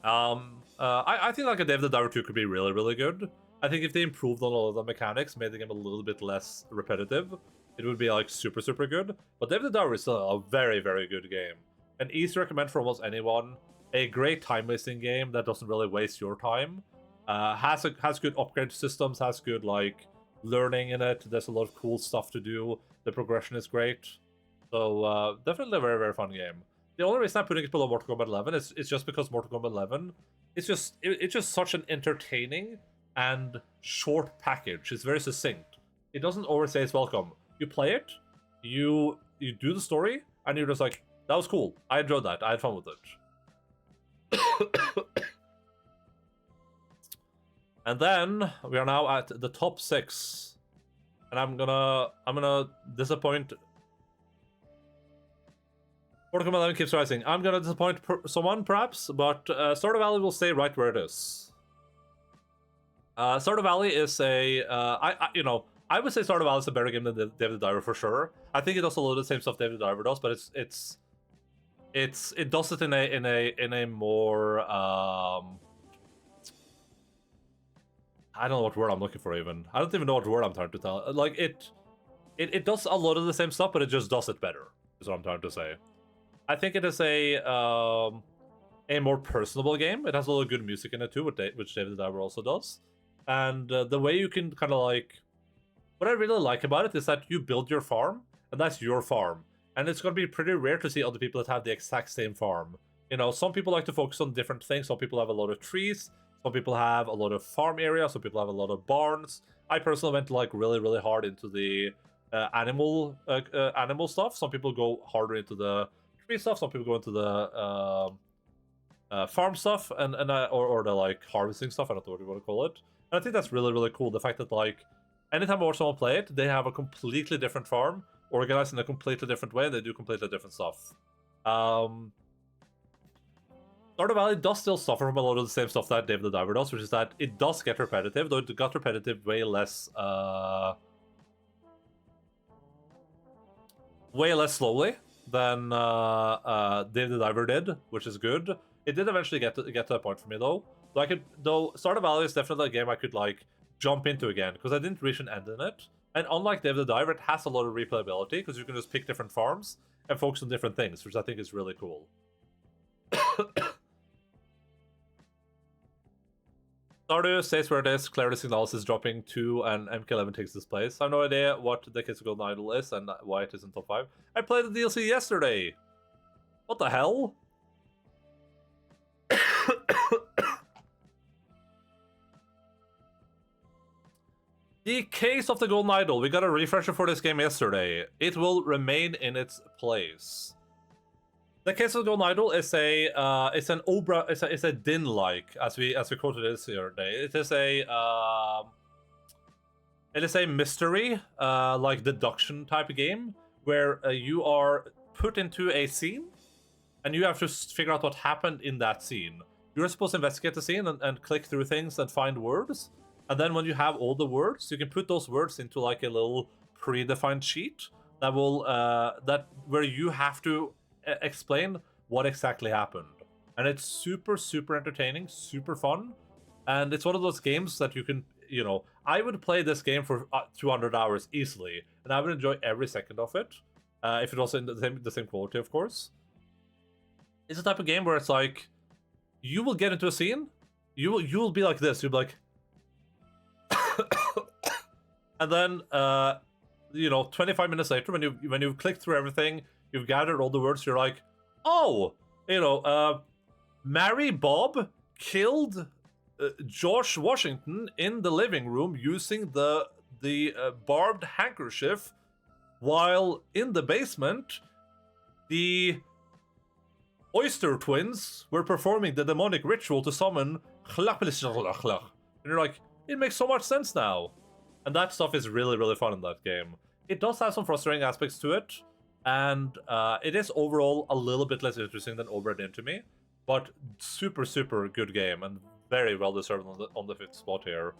I think like a Dave the Diver 2 could be really good. I think if they improved on all of the mechanics, made the game a little bit less repetitive, it would be like super good. But Dave the Diver is still a very good game. An easy recommend for almost anyone. A great time-wasting game that doesn't really waste your time. Has good upgrade systems, has good like learning in it. There's a lot of cool stuff to do. The progression is great. So definitely a very fun game. The only reason I'm putting it below Mortal Kombat 11 is just because Mortal Kombat 11 it's just such an entertaining and short package. It's very succinct. It doesn't overstay its welcome. You play it, you do the story, and you're just like, that was cool. I enjoyed that. I had fun with it. And then we are now at the top 6, and I'm gonna disappoint. Mortal Kombat 11 keeps rising. I'm gonna disappoint someone perhaps, but Stardew Valley will stay right where it is. Stardew Valley is a I would say Stardew Valley is a better game than Dave the Diver for sure. I think it does a lot of the same stuff Dave the Diver does, but it does it in a more I don't know what word I'm looking for even. I don't even know what word I'm trying to tell. Like it does a lot of the same stuff, but it just does it better. Is what I'm trying to say. I think it is a more personable game. It has a lot of good music in it too, which Dave the Diver also does. And the way you can kind of like, what I really like about it is that you build your farm, and that's your farm. And it's going to be pretty rare to see other people that have the exact same farm. You know, some people like to focus on different things. Some people have a lot of trees. Some people have a lot of farm area. Some people have a lot of barns. I personally went like really hard into the animal stuff. Some people go harder into the tree stuff. Some people go into the farm stuff or the like harvesting stuff. I don't know what you want to call it. And I think that's really cool. The fact that like anytime I watch someone play it, they have a completely different farm, organized in a completely different way. They do completely different stuff. Stardew Valley does still suffer from a lot of the same stuff that Dave the Diver does, which is that it does get repetitive, though it got repetitive way less slowly than Dave the Diver did, which is good. It did eventually get to that point for me though. Though Stardew Valley is definitely a game I could like jump into again, because I didn't reach an end in it. And unlike Dave the Diver, it has a lot of replayability, because you can just pick different farms and focus on different things, which I think is really cool. Stardew stays where it is. Clarity Signals is dropping 2, and MK11 takes this place. I have no idea what the Kids of Golden Idol is and why it is in top 5. I played the DLC yesterday. What the hell? The Case of the Golden Idol. We got a refresher for this game yesterday. It will remain in its place. The Case of the Golden Idol is it's a din-like, as we quoted this the other day. It is a mystery, like deduction type of game, where you are put into a scene, and you have to figure out what happened in that scene. You're supposed to investigate the scene and click through things and find words, And then when you have all the words, you can put those words into like a little predefined sheet that will where you have to explain what exactly happened. And it's super, super entertaining, super fun. And it's one of those games that you can, you know, I would play this game for 200 hours easily, and I would enjoy every second of it, if it was in the same quality, of course. It's a type of game where it's like, you will get into a scene, you will be like this, you'll be like, and then, you know, 25 minutes later, when you've clicked through everything, you've gathered all the words, you're like, oh, you know, Mary Bob killed George Washington in the living room using the barbed handkerchief, while in the basement, the Oyster Twins were performing the demonic ritual to summon. And you're like, it makes so much sense now. And that stuff is really, really fun in that game. It does have some frustrating aspects to it, and it is overall a little bit less interesting than Overbred Into Me, but super, super good game, and very well deserved on the 5th spot here.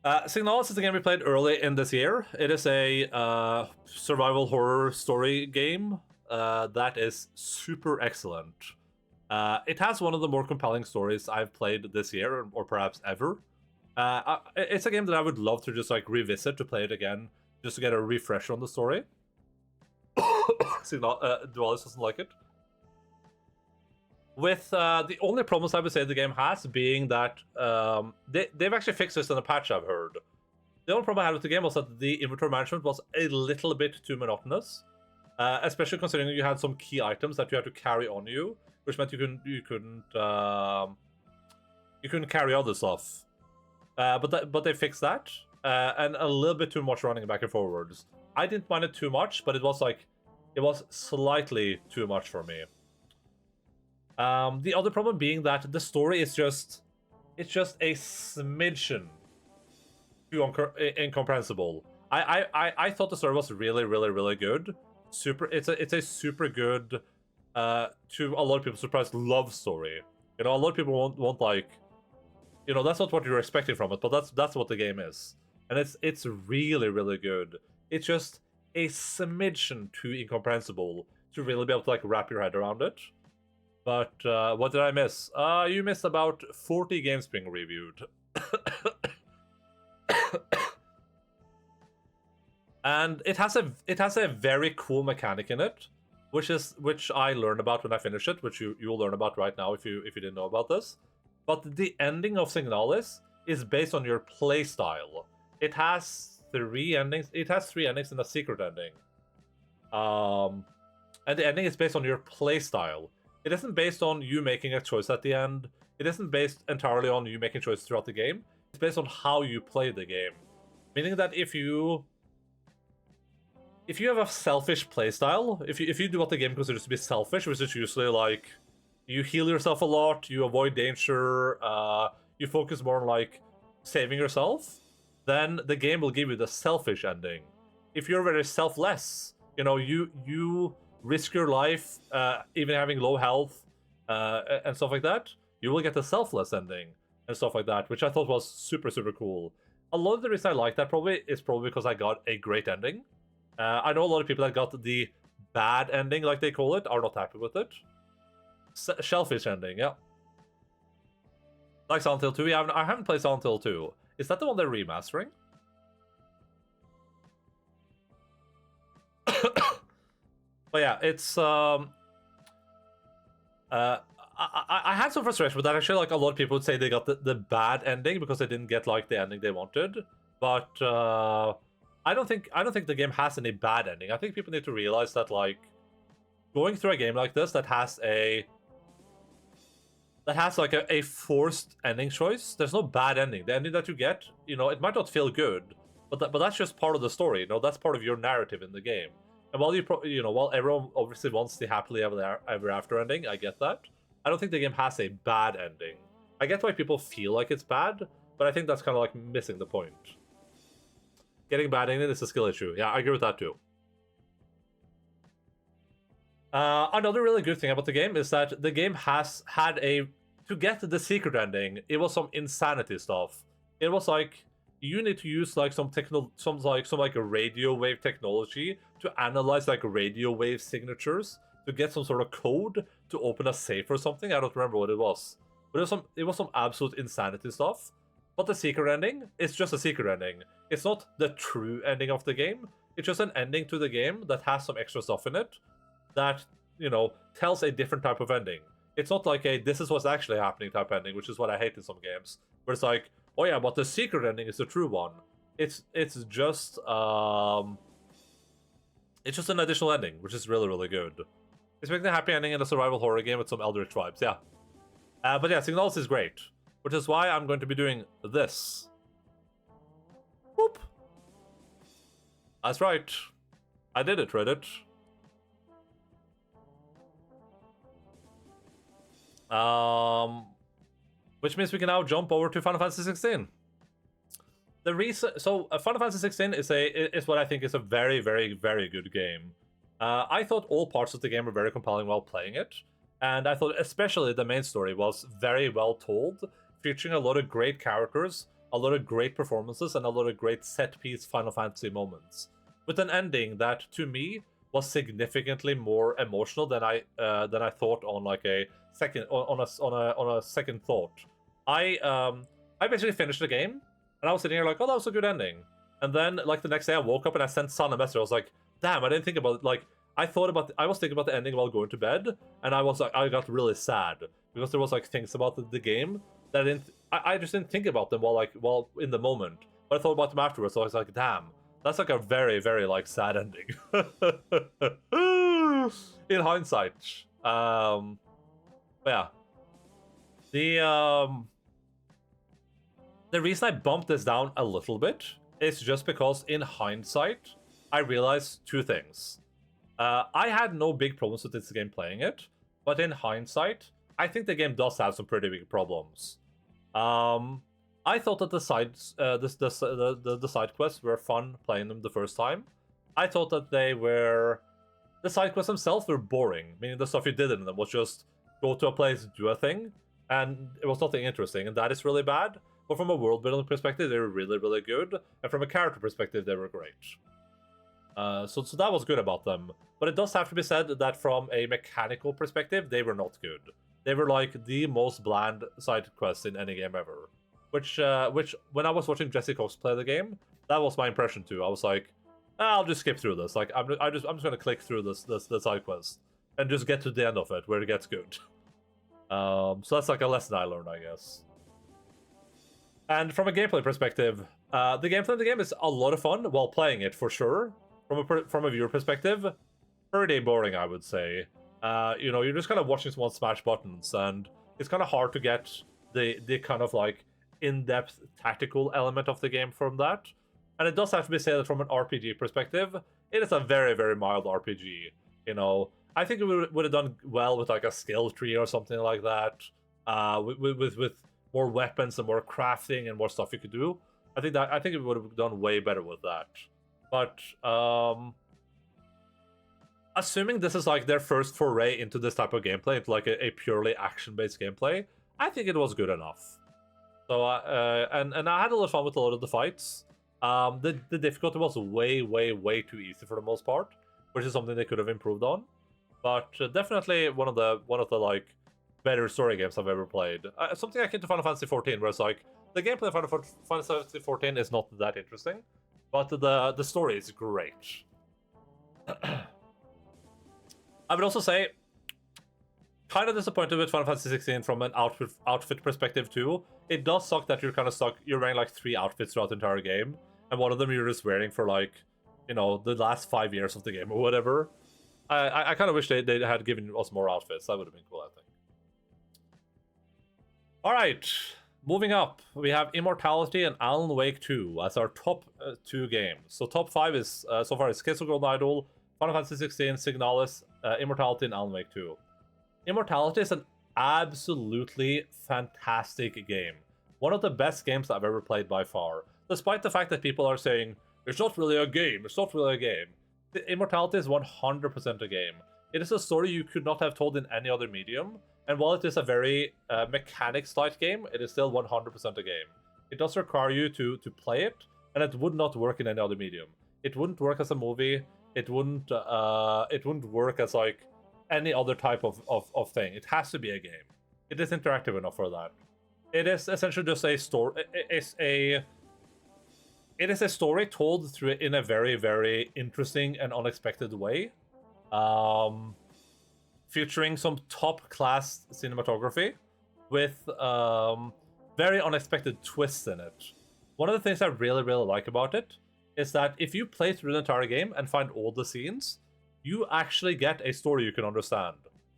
Signalis is a game we played early in this year. It is a survival horror story game that is super excellent. It has one of the more compelling stories I've played this year, or perhaps ever. It's a game that I would love to just like revisit to play it again, just to get a refresh on the story. Dualis doesn't like it. With the only problems I would say the game has being that they've actually fixed this in a patch, I've heard. The only problem I had with the game was that the inventory management was a little bit too monotonous, especially considering you had some key items that you had to carry on you, which meant you couldn't carry other stuff. But they fixed that, and a little bit too much running back and forwards. I didn't mind it too much, but it was slightly too much for me. The other problem being that the story is just a smidgen too incomprehensible. I thought the story was really, really, really good. It's a super good, to a lot of people, surprised love story. You know, a lot of people won't like, you know, that's not what you're expecting from it, but that's what the game is, and it's really, really good. It's just a smidgen too incomprehensible to really be able to like wrap your head around it. But what did I miss? You missed about 40 games being reviewed. And it has a very cool mechanic in it, which I learned about when I finished it, which you'll learn about right now if you didn't know about this. But the ending of Signalis is based on your playstyle. It has 3 endings. It has 3 endings and a secret ending. And the ending is based on your playstyle. It isn't based on you making a choice at the end. It isn't based entirely on you making choices throughout the game. It's based on how you play the game. Meaning that if you have a selfish playstyle, if you do what the game considers to be selfish, which is usually like you heal yourself a lot, you avoid danger, you focus more on like saving yourself, then the game will give you the selfish ending. If you're very selfless, you know, you risk your life, even having low health, and stuff like that, you will get the selfless ending and stuff like that, which I thought was super, super cool. A lot of the reason I like that is probably because I got a great ending. I know a lot of people that got the bad ending, like they call it, are not happy with it. Shellfish ending, yeah. Like Silent Hill 2, yeah, I haven't played Silent Hill 2. Is that the one they're remastering? But yeah, it's I had some frustration with that. Actually, like a lot of people would say they got the bad ending because they didn't get like the ending they wanted. But I don't think the game has any bad ending. I think people need to realize that like going through a game like this that has like a forced ending choice, there's no bad ending. The ending that you get, you know, it might not feel good, but that's just part of the story. You know, that's part of your narrative in the game. And while while everyone obviously wants the happily ever after ending, I get that. I don't think the game has a bad ending. I get why people feel like it's bad, but I think that's kind of like missing the point. Getting bad ending is a skill issue. Yeah, I agree with that too. Another really good thing about the game is that the game has had a to get the secret ending, it was some insanity stuff. It was like you need to use like some radio wave technology to analyze like radio wave signatures to get some sort of code to open a safe or something. I don't remember what it was, but it was some absolute insanity stuff. But the secret ending is just a secret ending. It's not the true ending of the game. It's just an ending to the game that has some extra stuff in it that, you know, tells a different type of ending. It's not like a this is what's actually happening type ending, which is what I hate in some games, where it's like, oh yeah, but the secret ending is the true one. It's just an additional ending, which is really, really good. Expecting a happy ending in a survival horror game with some Eldritch vibes, yeah. But yeah, Signals is great, which is why I'm going to be doing this. Whoop. That's right. I did it, Reddit. Which means we can now jump over to Final Fantasy 16. The reason, so Final Fantasy 16 is what I think is a very, very, very good game. I thought all parts of the game were very compelling while playing it, and I thought especially the main story was very well told, featuring a lot of great characters, a lot of great performances, and a lot of great set-piece Final Fantasy moments, with an ending that, to me, was significantly more emotional than I thought on like a second on a second thought. I basically finished the game, and I was sitting here like, oh, that was a good ending. And then like the next day, I woke up and I sent Son a message. I was like, damn, I didn't think about it. Like I was thinking about the ending while going to bed, and I got really sad because there was like things about the game that I just didn't think about them while in the moment. But I thought about them afterwards. So I was like, damn. That's like a very, very like sad ending. In hindsight. Yeah. The reason I bumped this down a little bit is just because in hindsight, I realized two things. I had no big problems with this game playing it, but in hindsight, I think the game does have some pretty big problems. I thought that the side quests were fun playing them the first time. I thought that the side quests themselves were boring, meaning the stuff you did in them was just go to a place, do a thing, and it was nothing interesting, and that is really bad. But from a world building perspective, they were really, really good, and from a character perspective, they were great. So that was good about them. But it does have to be said that from a mechanical perspective, they were not good. They were like the most bland side quests in any game ever. Which when I was watching Jesse Cox play the game, that was my impression too. I was like, I'll just skip through this. Like I'm just gonna click through the side quest and just get to the end of it where it gets good. So that's like a lesson I learned, I guess. And from a gameplay perspective, the gameplay in the game is a lot of fun while playing it for sure. From a viewer perspective, pretty boring, I would say. You know, you're just kind of watching someone smash buttons, and it's kind of hard to get the kind of like in-depth tactical element of the game from that. And it does have to be said that from an RPG perspective, it is a very, very mild RPG. You know, I think it would have done well with like a skill tree or something like that, with more weapons and more crafting and more stuff you could do. I think it would have done way better with that. But assuming this is like their first foray into this type of gameplay, into like a purely action-based gameplay, I think it was good enough. So and I had a lot of fun with a lot of the fights. The difficulty was way, way, way too easy for the most part, which is something they could have improved on. But definitely one of the like better story games I've ever played. Something akin to Final Fantasy 14, where it's like the gameplay of Final Fantasy 14 is not that interesting, but the story is great. I would also say, kind of disappointed with Final Fantasy 16 from an outfit perspective too. It does suck that you're kind of stuck. You're wearing like 3 outfits throughout the entire game, and one of them you're just wearing for like, you know, the last 5 years of the game or whatever. I kind of wish they had given us more outfits. That would have been cool, I think. All right, moving up, we have Immortality and Alan Wake 2 as our top 2 games. So top 5 is so far is Case of Golden Idol, Final Fantasy 16, Signalis, Immortality, and Alan Wake 2. Immortality is an absolutely fantastic game. One of the best games I've ever played by far. Despite the fact that people are saying, it's not really a game, it's not really a game. Immortality is 100% a game. It is a story you could not have told in any other medium. And while it is a very mechanics-light game, it is still 100% a game. It does require you to play it, and it would not work in any other medium. It wouldn't work as a movie. It wouldn't work as like any other type of thing. It has to be a game. It is interactive enough for that. It is essentially just a story. It is a story told through in a very, very interesting and unexpected way. Featuring some top-class cinematography with very unexpected twists in it. One of the things I really, really like about it is that if you play through the entire game and find all the scenes, you actually get a story you can understand.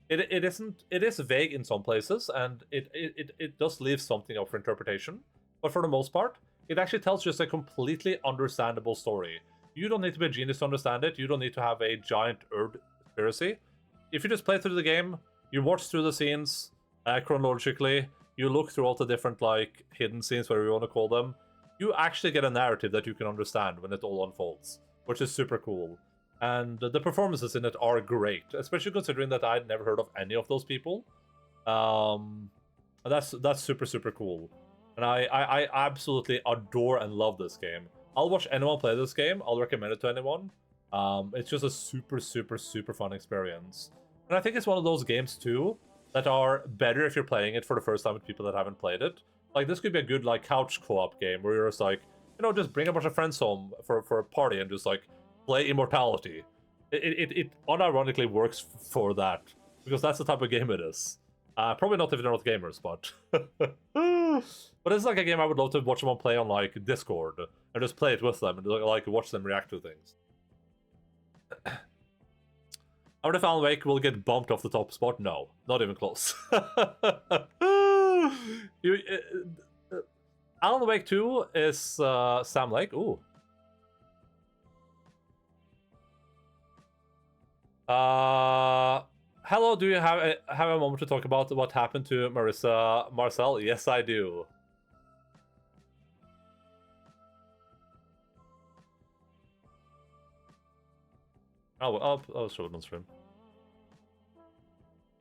It is vague in some places, and it does leave something up for interpretation, but for the most part, it actually tells just a completely understandable story. You don't need to be a genius to understand it. You don't need to have a giant Erd conspiracy. If you just play through the game, you watch through the scenes chronologically, you look through all the different like hidden scenes, whatever you want to call them, you actually get a narrative that you can understand when it all unfolds, which is super cool. And the performances in it are great, especially considering that I'd never heard of any of those people. That's super, super cool. And I absolutely adore and love this game. I'll watch anyone play this game. I'll recommend it to anyone. It's just a super, super, super fun experience. And I think it's one of those games, too, that are better if you're playing it for the first time with people that haven't played it. Like, this could be a good, like, couch co-op game where you're just like, you know, just bring a bunch of friends home for a party and just, like, play Immortality. It unironically works for that, because that's the type of game it is. Probably not if they're not gamers, but... But it's like a game I would love to watch someone play on, like, Discord, and just play it with them, and, like, watch them react to things. I wonder if Alan Wake will get bumped off the top spot? No, not even close. Alan Wake 2 is Sam Lake. Ooh. Hello, do you have a moment to talk about what happened to Marissa Marcel? Yes, I do. I'll show it on stream.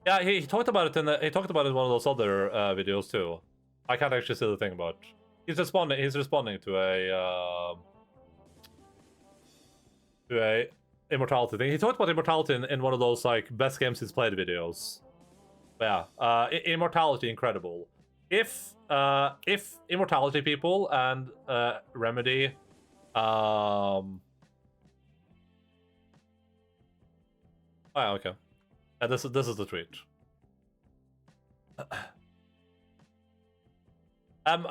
Yeah, he talked about it in one of those other videos too. I can't actually see the thing about. He's responding to a Immortality thing. He talked about Immortality in one of those like best games he's played videos. But yeah, Immortality, incredible. If Immortality people and Remedy, oh yeah, okay. And this is the tweet.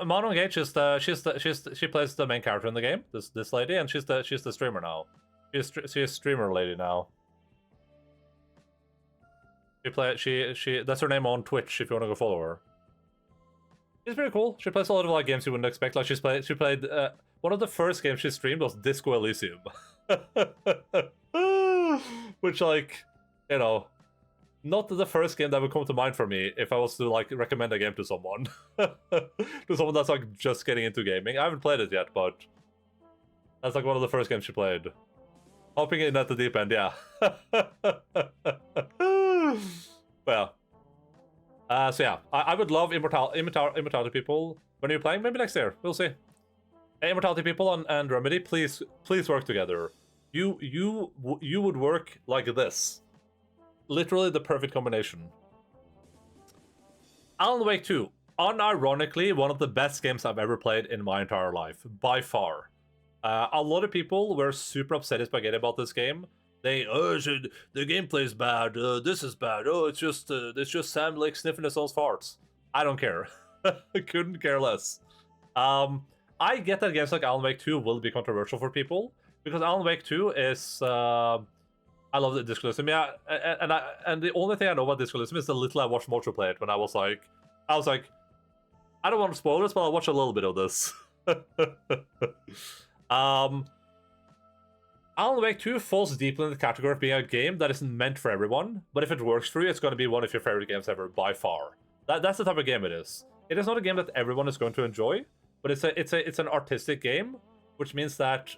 Mono Gage is she plays the main character in the game. This lady, and she's the streamer now. She's streamer lady now. She that's her name on Twitch if you want to go follow her. She's pretty cool. She plays a lot of like games you wouldn't expect. Like she played one of the first games she streamed was Disco Elysium. Which, like, you know, not the first game that would come to mind for me if I was to like recommend a game to someone. To someone that's like just getting into gaming. I haven't played it yet, but that's like one of the first games she played. Hopping in at the deep end, yeah. Well, so yeah, I would love Immortality people. When are you playing? Maybe next year. We'll see. Hey, Immortality people and Remedy, please work together. You would work like this. Literally the perfect combination. Alan Wake 2, unironically, one of the best games I've ever played in my entire life, by far. A lot of people were super upset at Spaghetti about this game. The gameplay is bad. This is bad. Oh, it's just Sam Lake sniffing his own farts. I don't care. Couldn't care less. I get that games like Alan Wake 2 will be controversial for people because Alan Wake 2 is. I love the Disco Elysium. Yeah, and the only thing I know about Disco Elysium is the little I watched Mocho play it when I was like, I don't want to spoil this, but I'll watch a little bit of this. Alan Wake 2 falls deeply in the category of being a game that isn't meant for everyone, but if it works for you, it's going to be one of your favorite games ever, by far. That's the type of game it is. It is not a game that everyone is going to enjoy, but it's an artistic game, which means that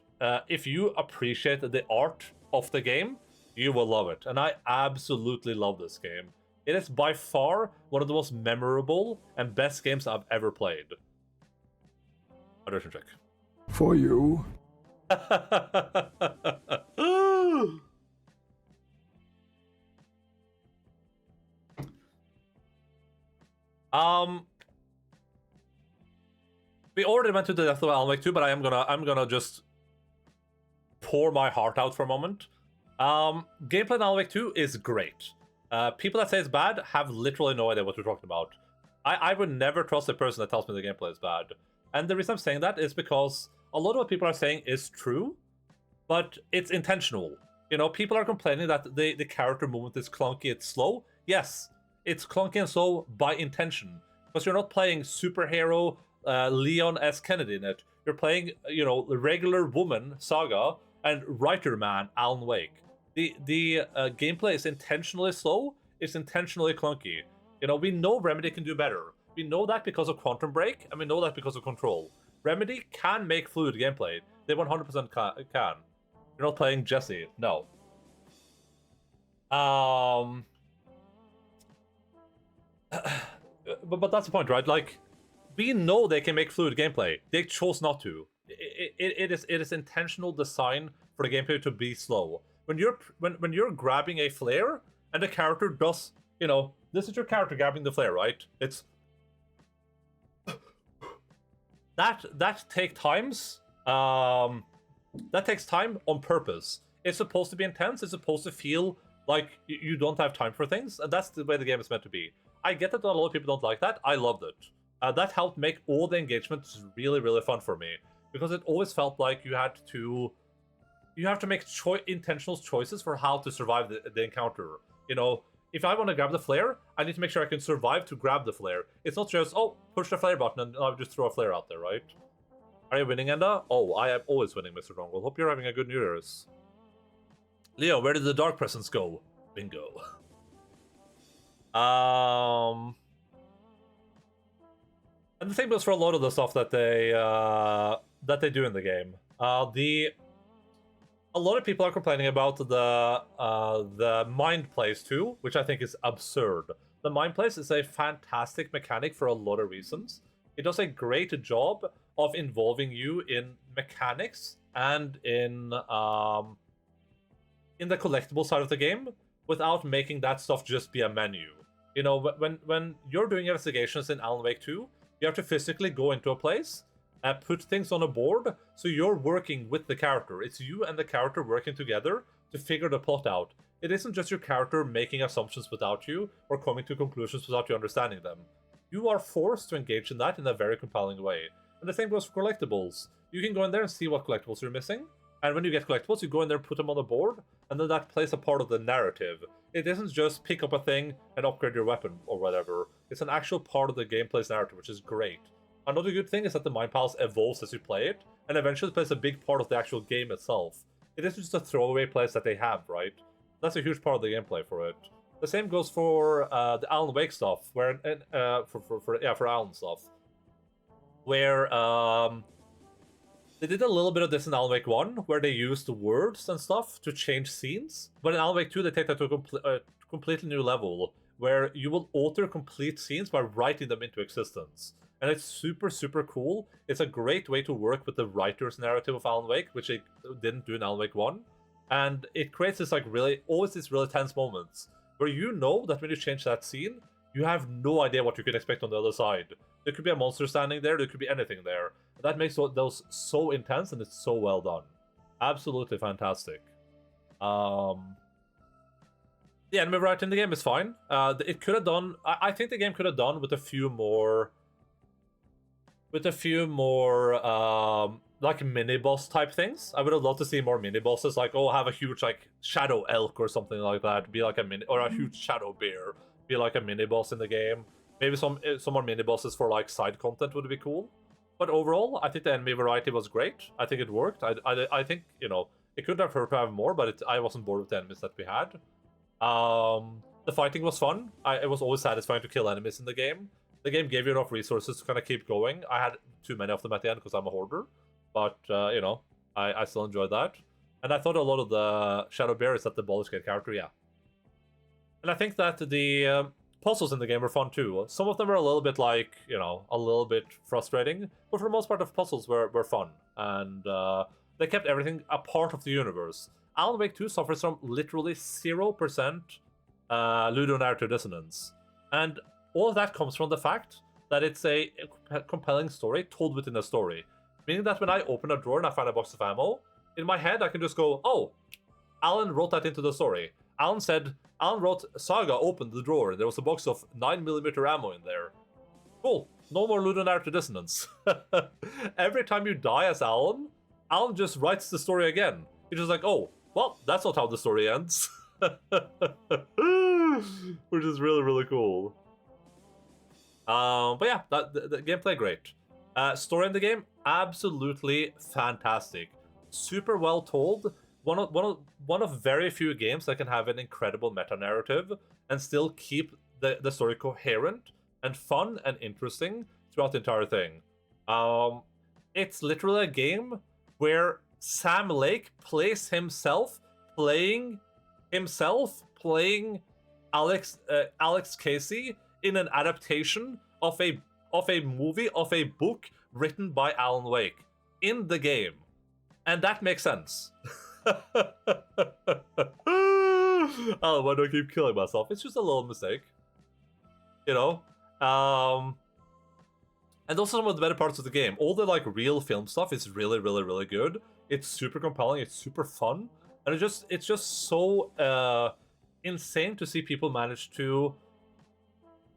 if you appreciate the art of the game, You will love it. And I absolutely love this game. It is by far one of the most memorable and best games I've ever played. Hydration check. For you. We already went to the death of Alan Wake 2, but I'm gonna just pour my heart out for a moment. Gameplay in Alan Wake 2 is great. People that say it's bad have literally no idea what we're talking about. I would never trust a person that tells me the gameplay is bad. And the reason I'm saying that is because a lot of what people are saying is true, but it's intentional. You know, people are complaining that the character movement is clunky, it's slow. Yes, it's clunky and slow by intention. Because you're not playing superhero Leon S. Kennedy in it. You're playing, you know, the regular woman, Saga, and writer man, Alan Wake. The gameplay is intentionally slow, it's intentionally clunky. You know, we know Remedy can do better. We know that because of Quantum Break, and we know that because of Control. Remedy can make fluid gameplay. They 100% can. You're not playing Jesse, no. But that's the point, right? Like, we know they can make fluid gameplay. They chose not to. It is intentional design for the gameplay to be slow. When you're grabbing a flare and the character does, you know, this is your character grabbing the flare, right? It's that takes time on purpose. It's supposed to be intense. It's supposed to feel like you don't have time for things, and that's the way the game is meant to be. I get that a lot of people don't like that. I loved it. That helped make all the engagements really, really fun for me, because it always felt like you have to make intentional choices for how to survive the encounter. You know, if I want to grab the flare, I need to make sure I can survive to grab the flare. It's not just, oh, push the flare button and I'll just throw a flare out there, right? Are you winning, Enda? Oh, I am always winning, Mr. Drongle. Hope you're having a good New Year's. Leo, where did the dark presence go? Bingo. And the same goes for a lot of the stuff that they do in the game. A lot of people are complaining about the mind plays too, which I think is absurd. The mind plays is a fantastic mechanic for a lot of reasons. It does a great job of involving you in mechanics and in the collectible side of the game without making that stuff just be a menu. You know, when you're doing investigations in Alan Wake 2, you have to physically go into a place, put things on a board, so you're working with the character. It's you and the character working together to figure the plot out. It isn't just your character making assumptions without you, or coming to conclusions without you understanding them. You are forced to engage in that in a very compelling way. And the same goes for collectibles. You can go in there and see what collectibles you're missing, and when you get collectibles, you go in there and put them on the board, and then that plays a part of the narrative. It isn't just pick up a thing and upgrade your weapon or whatever. It's an actual part of the gameplay's narrative, which is great. Another good thing is that the Mind Palace evolves as you play it, and eventually plays a big part of the actual game itself. It isn't just a throwaway place that they have, right? That's a huge part of the gameplay for it. The same goes for the Alan Wake stuff, where for Alan stuff, where they did a little bit of this in Alan Wake 1, where they used words and stuff to change scenes. But in Alan Wake 2, they take that to a completely new level, where you will alter complete scenes by writing them into existence. And it's super, super cool. It's a great way to work with the writer's narrative of Alan Wake, which they didn't do in Alan Wake 1. And it creates this, like, always these really tense moments, where you know that when you change that scene, you have no idea what you can expect on the other side. There could be a monster standing there, there could be anything there. That makes those so intense, and it's so well done. Absolutely fantastic. The enemy variety in the game is fine. It could have done... I think the game could have done with a few more... like mini-boss type things. I would have loved to see more mini-bosses, like, oh, have a huge, like, shadow elk or something like that. Be like a mini... Or a huge shadow bear. Be like a mini-boss in the game. Maybe some more mini-bosses for, like, side content would be cool. But overall, I think the enemy variety was great. I think it worked. I think, you know, it could have hurt to have more, but I wasn't bored with the enemies that we had. The fighting was fun. It was always satisfying to kill enemies in the game. The game gave you enough resources to kind of keep going. I had too many of them at the end because I'm a hoarder. But, you know, I still enjoyed that. And I thought a lot of the Shadow Bear is that the Baldur's Gate character, yeah. And I think that the puzzles in the game were fun too. Some of them were a little bit like, you know, a little bit frustrating, but for the most part, the puzzles were fun. And they kept everything a part of the universe. Alan Wake 2 suffers from literally 0% ludonarrative dissonance. And all of that comes from the fact that it's a compelling story told within a story. Meaning that when I open a drawer and I find a box of ammo, in my head I can just go, oh, Alan wrote that into the story. Alan wrote Saga opened the drawer and there was a box of 9mm ammo in there. Cool. No more ludonarrative dissonance. Every time you die as Alan just writes the story again. He's just like, oh, well, that's not how the story ends. Which is really, really cool. But yeah, the gameplay great. Story in the game, absolutely fantastic. Super well told. One of very few games that can have an incredible meta narrative and still keep the story coherent and fun and interesting throughout the entire thing. It's literally a game where Sam Lake plays himself playing Alex Casey in an adaptation of a movie, of a book written by Alan Wake in the game. And that makes sense. Oh, why do I keep killing myself? It's just a little mistake. You know? And those are some of the better parts of the game. All the like real film stuff is really, really, really good. It's super compelling, it's super fun. And it's just so insane to see people manage to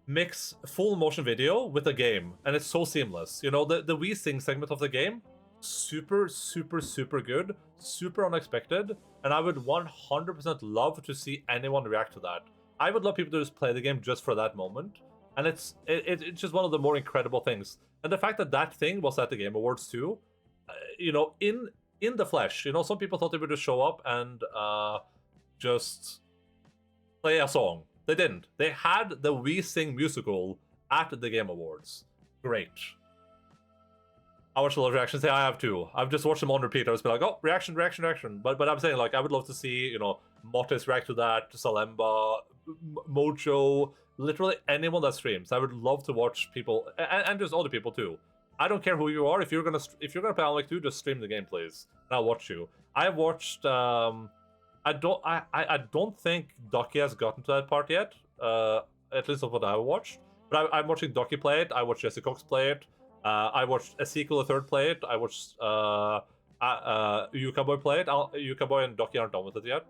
mix full motion video with a game, and it's so seamless. You know, the We Sing segment of the game, super, super, super good, super unexpected, and I would 100% love to see anyone react to that. I would love people to just play the game just for that moment, and it's just one of the more incredible things. And the fact that that thing was at the Game Awards too, you know, in the flesh. You know, some people thought they would just show up and just play a song. They didn't. They had the We Sing musical at the Game Awards. Great. I watched a lot of reactions. Yeah, I have too. I've just watched them on repeat. I was like, oh, reaction. But I'm saying, like, I would love to see, you know, Mortis react to that, Salemba, Mojo, literally anyone that streams. I would love to watch people, and just other people too. I don't care who you are. If you're gonna play Alan Wake 2, just stream the game, please, and I'll watch you. I watched. I don't think Ducky has gotten to that part yet. At least of what I watched. But I'm watching Ducky play it. I watched Jesse Cox play it. I watched Ezekiel the Third play it. I watched Yuka Boy play it. Yuka Boy and Ducky aren't done with it yet.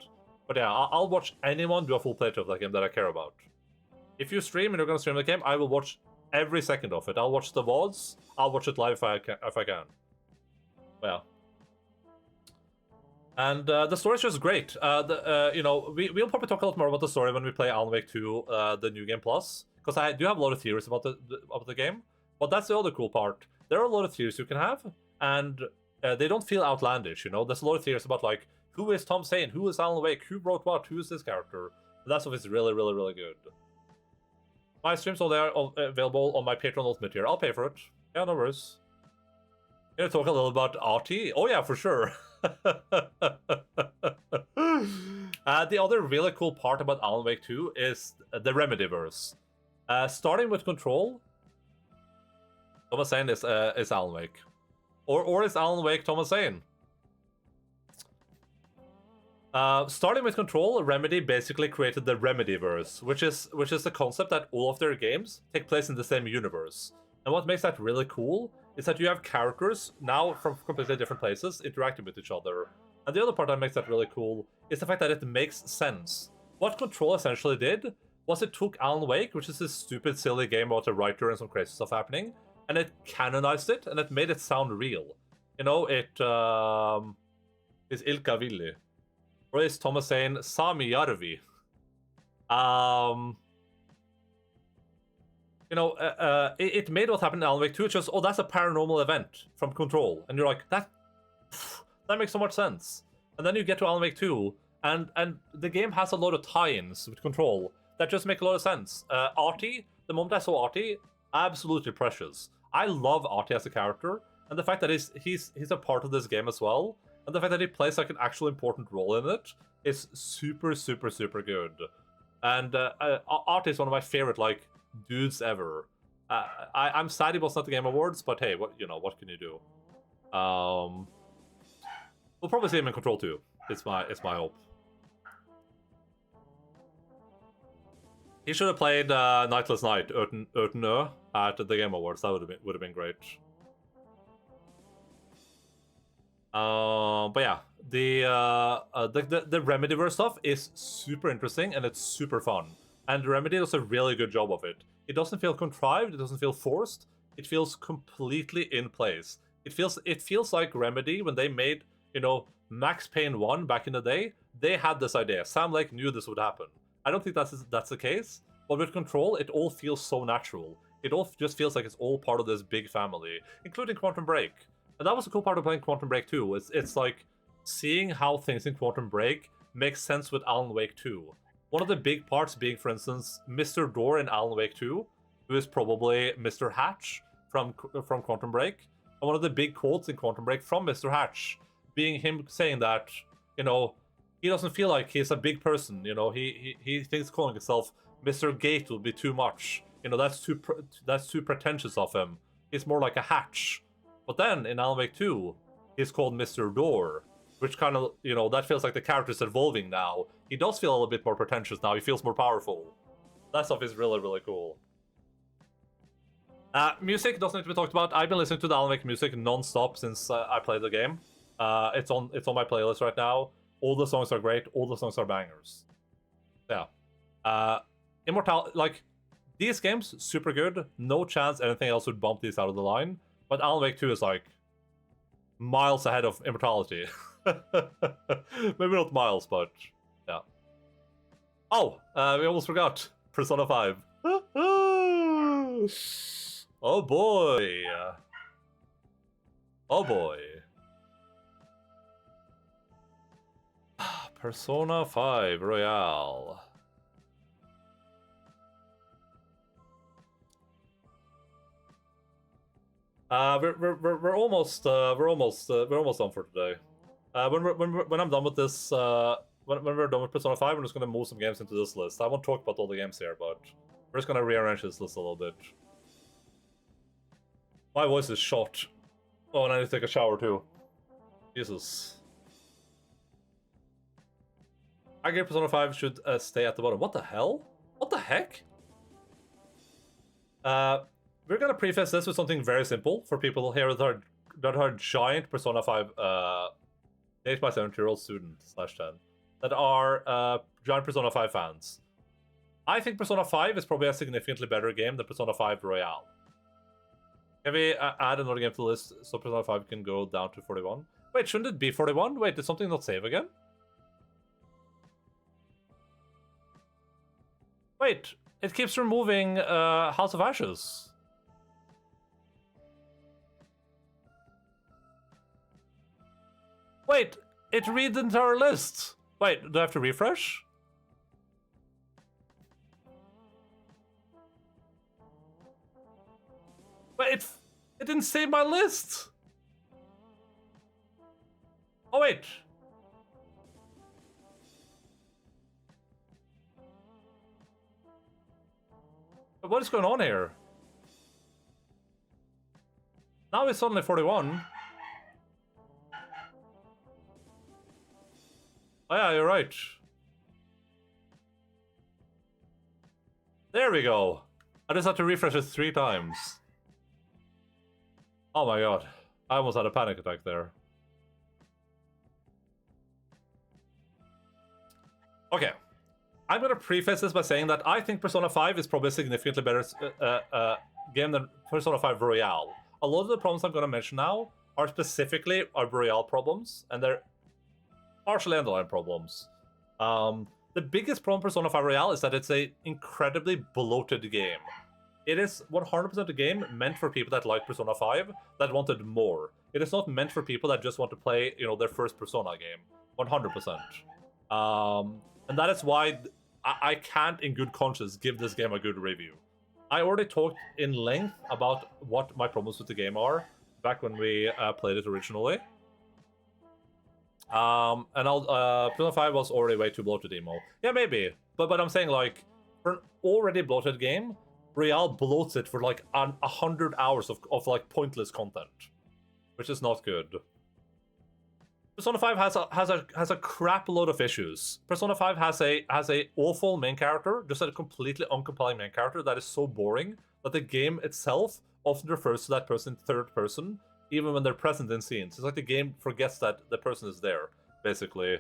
But yeah, I'll watch anyone do a full playthrough of that game that I care about. If you stream and you're gonna stream the game, I will watch every second of it. I'll watch the VODs. I'll watch it live if I can. Well. And the story's just great. You know, we'll probably talk a lot more about the story when we play Alan Wake 2, the New Game Plus, because I do have a lot of theories about the game. But that's the other cool part. There are a lot of theories you can have, and they don't feel outlandish. You know, there's a lot of theories about like who is Tom Sane, who is Alan Wake, who wrote what, who is this character. And that stuff is really, really, really good. My streams are there available on my Patreon Ultimate tier. I'll pay for it. Yeah, no worries. Gonna talk a little about RT. Oh yeah, for sure. The other really cool part about Alan Wake 2 is the Remedyverse. Starting with Control, Thomas Zane is Alan Wake, or is Alan Wake Thomas Zane? Starting with Control, Remedy basically created the Remedyverse, which is the concept that all of their games take place in the same universe. And what makes that really cool is that you have characters now from completely different places interacting with each other. And the other part that makes that really cool is the fact that it makes sense. What Control essentially did was it took Alan Wake, which is this stupid, silly game about a writer and some crazy stuff happening, and it canonized it, and it made it sound real. You know, it is Ilka Villi. Or is Thomas saying Sami Järvi? You know, it made what happened in Alan Wake 2 just, oh, that's a paranormal event from Control. And you're like, that makes so much sense. And then you get to Alan Wake 2, and the game has a lot of tie-ins with Control that just make a lot of sense. Artie, the moment I saw Artie, absolutely precious. I love Artie as a character, and the fact that he's a part of this game as well, And the fact that he plays like an actual important role in it is super, super, super good. And Art is one of my favorite like dudes ever. I'm sad he was not the Game Awards, but hey, what can you do? We'll probably see him in Control too. It's my hope. He should have played Nightless Night, Ötenö, at the Game Awards. That would have been great. But yeah, the Remedyverse stuff is super interesting and it's super fun. And Remedy does a really good job of it. It doesn't feel contrived. It doesn't feel forced. It feels completely in place. It feels like Remedy when they made, Max Payne 1 back in the day. They had this idea. Sam Lake knew this would happen. I don't think that's the case. But with Control, it all feels so natural. It all just feels like it's all part of this big family, including Quantum Break. And that was a cool part of playing Quantum Break 2. It's like seeing how things in Quantum Break make sense with Alan Wake 2. One of the big parts being, for instance, Mr. Door in Alan Wake 2, who is probably Mr. Hatch from Quantum Break. And one of the big quotes in Quantum Break from Mr. Hatch being him saying that, he doesn't feel like he's a big person. He thinks calling himself Mr. Gate will be too much. That's too pretentious of him. He's more like a Hatch. But then in Alan Wake 2, he's called Mr. Door, which kind of, that feels like the character's evolving now. He does feel a little bit more pretentious now. He feels more powerful. That stuff is really, really cool. Music doesn't need to be talked about. I've been listening to the Alan Wake music non-stop since I played the game. It's on my playlist right now. All the songs are great. All the songs are bangers. Yeah. Immortality, like, these games, super good. No chance anything else would bump these out of the line. But Alan Wake 2 is, like, miles ahead of Immortality. Maybe not miles, but, yeah. Oh, we almost forgot. Persona 5. Oh, boy. Oh, boy. Persona 5 Royale. We're almost done for today. When I'm done with this, when we're done with Persona 5, I'm just gonna move some games into this list. I won't talk about all the games here, but we're just gonna rearrange this list a little bit. My voice is shot. Oh, and I need to take a shower too. Jesus. I agree Persona 5 should stay at the bottom. What the hell? What the heck? We're gonna preface this with something very simple for people here that are giant Persona 5 8 by 70-year-old students /10 that are giant Persona 5 fans. I think Persona 5 is probably a significantly better game than Persona 5 Royale. Can we add another game to the list so Persona 5 can go down to 41? Wait, shouldn't it be 41? Wait, did something not save again? Wait, it keeps removing House of Ashes. Wait, it reads the entire list. Wait, do I have to refresh? Wait, it didn't save my list. Oh, wait. What is going on here? Now it's suddenly 41. Oh yeah, you're right. There we go. I just had to refresh it 3 times. Oh my god. I almost had a panic attack there. Okay. I'm gonna preface this by saying that I think Persona 5 is probably a significantly better game than Persona 5 Royale. A lot of the problems I'm gonna mention now are specifically Royale problems, and they're partially Endaline problems. The biggest problem with Persona 5 Royale is that it's an incredibly bloated game. It is 100% a game meant for people that like Persona 5, that wanted more. It is not meant for people that just want to play, their first Persona game. 100%. And that is why I can't, in good conscience, give this game a good review. I already talked in length about what my problems with the game are back when we played it originally. And Persona 5 was already way too bloated emo. Yeah, maybe. But I'm saying, like, for an already bloated game, Real bloats it for like 100 hours of like pointless content, which is not good. Persona 5 has a crap load of issues. Persona 5 has a awful main character, just a completely uncompelling main character that is so boring that the game itself often refers to that person in third person, even when they're present in scenes. It's like the game forgets that the person is there, basically.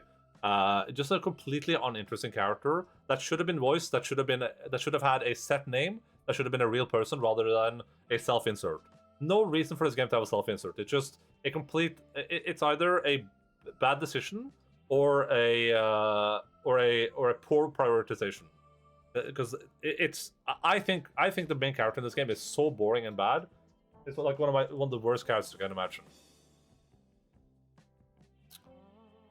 Just a completely uninteresting character that should have been voiced, that should have had a set name, that should have been a real person rather than a self-insert. No reason for this game to have a self-insert. It's just a complete. It's either a bad decision or a poor prioritization. Because I think the main character in this game is so boring and bad. It's like one of the worst characters you can imagine.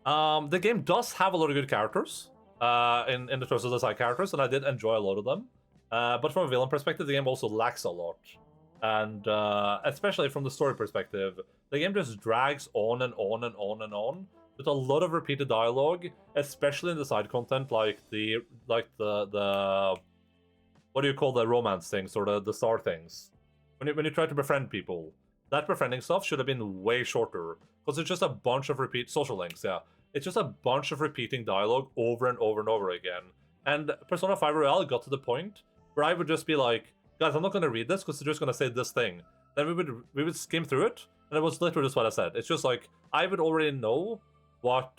The game does have a lot of good characters in the terms of the side characters, and I did enjoy a lot of them. But from a villain perspective, the game also lacks a lot. And especially from the story perspective, the game just drags on and on and on and on with a lot of repeated dialogue, especially in the side content, like the what do you call the romance things or the star things? When you try to befriend people, that befriending stuff should have been way shorter because it's just a bunch of social links. Yeah, it's just a bunch of repeating dialogue over and over and over again. And Persona 5 Royale got to the point where I would just be like, guys, I'm not going to read this because they're just going to say this thing. Then we would skim through it, and it was literally just what I said. It's just like, I would already know what...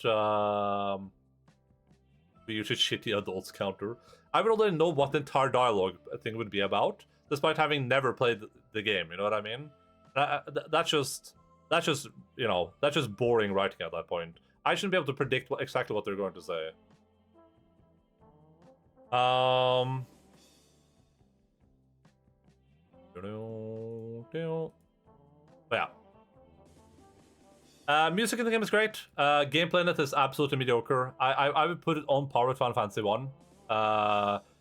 we use a shitty adults counter. I would already know what the entire dialogue thing would be about, despite having never played the game, you know what I mean? That's just boring writing at that point. I shouldn't be able to predict exactly what they're going to say. But yeah. Music in the game is great. Gameplay in it is absolutely mediocre. I would put it on par with Final Fantasy 1.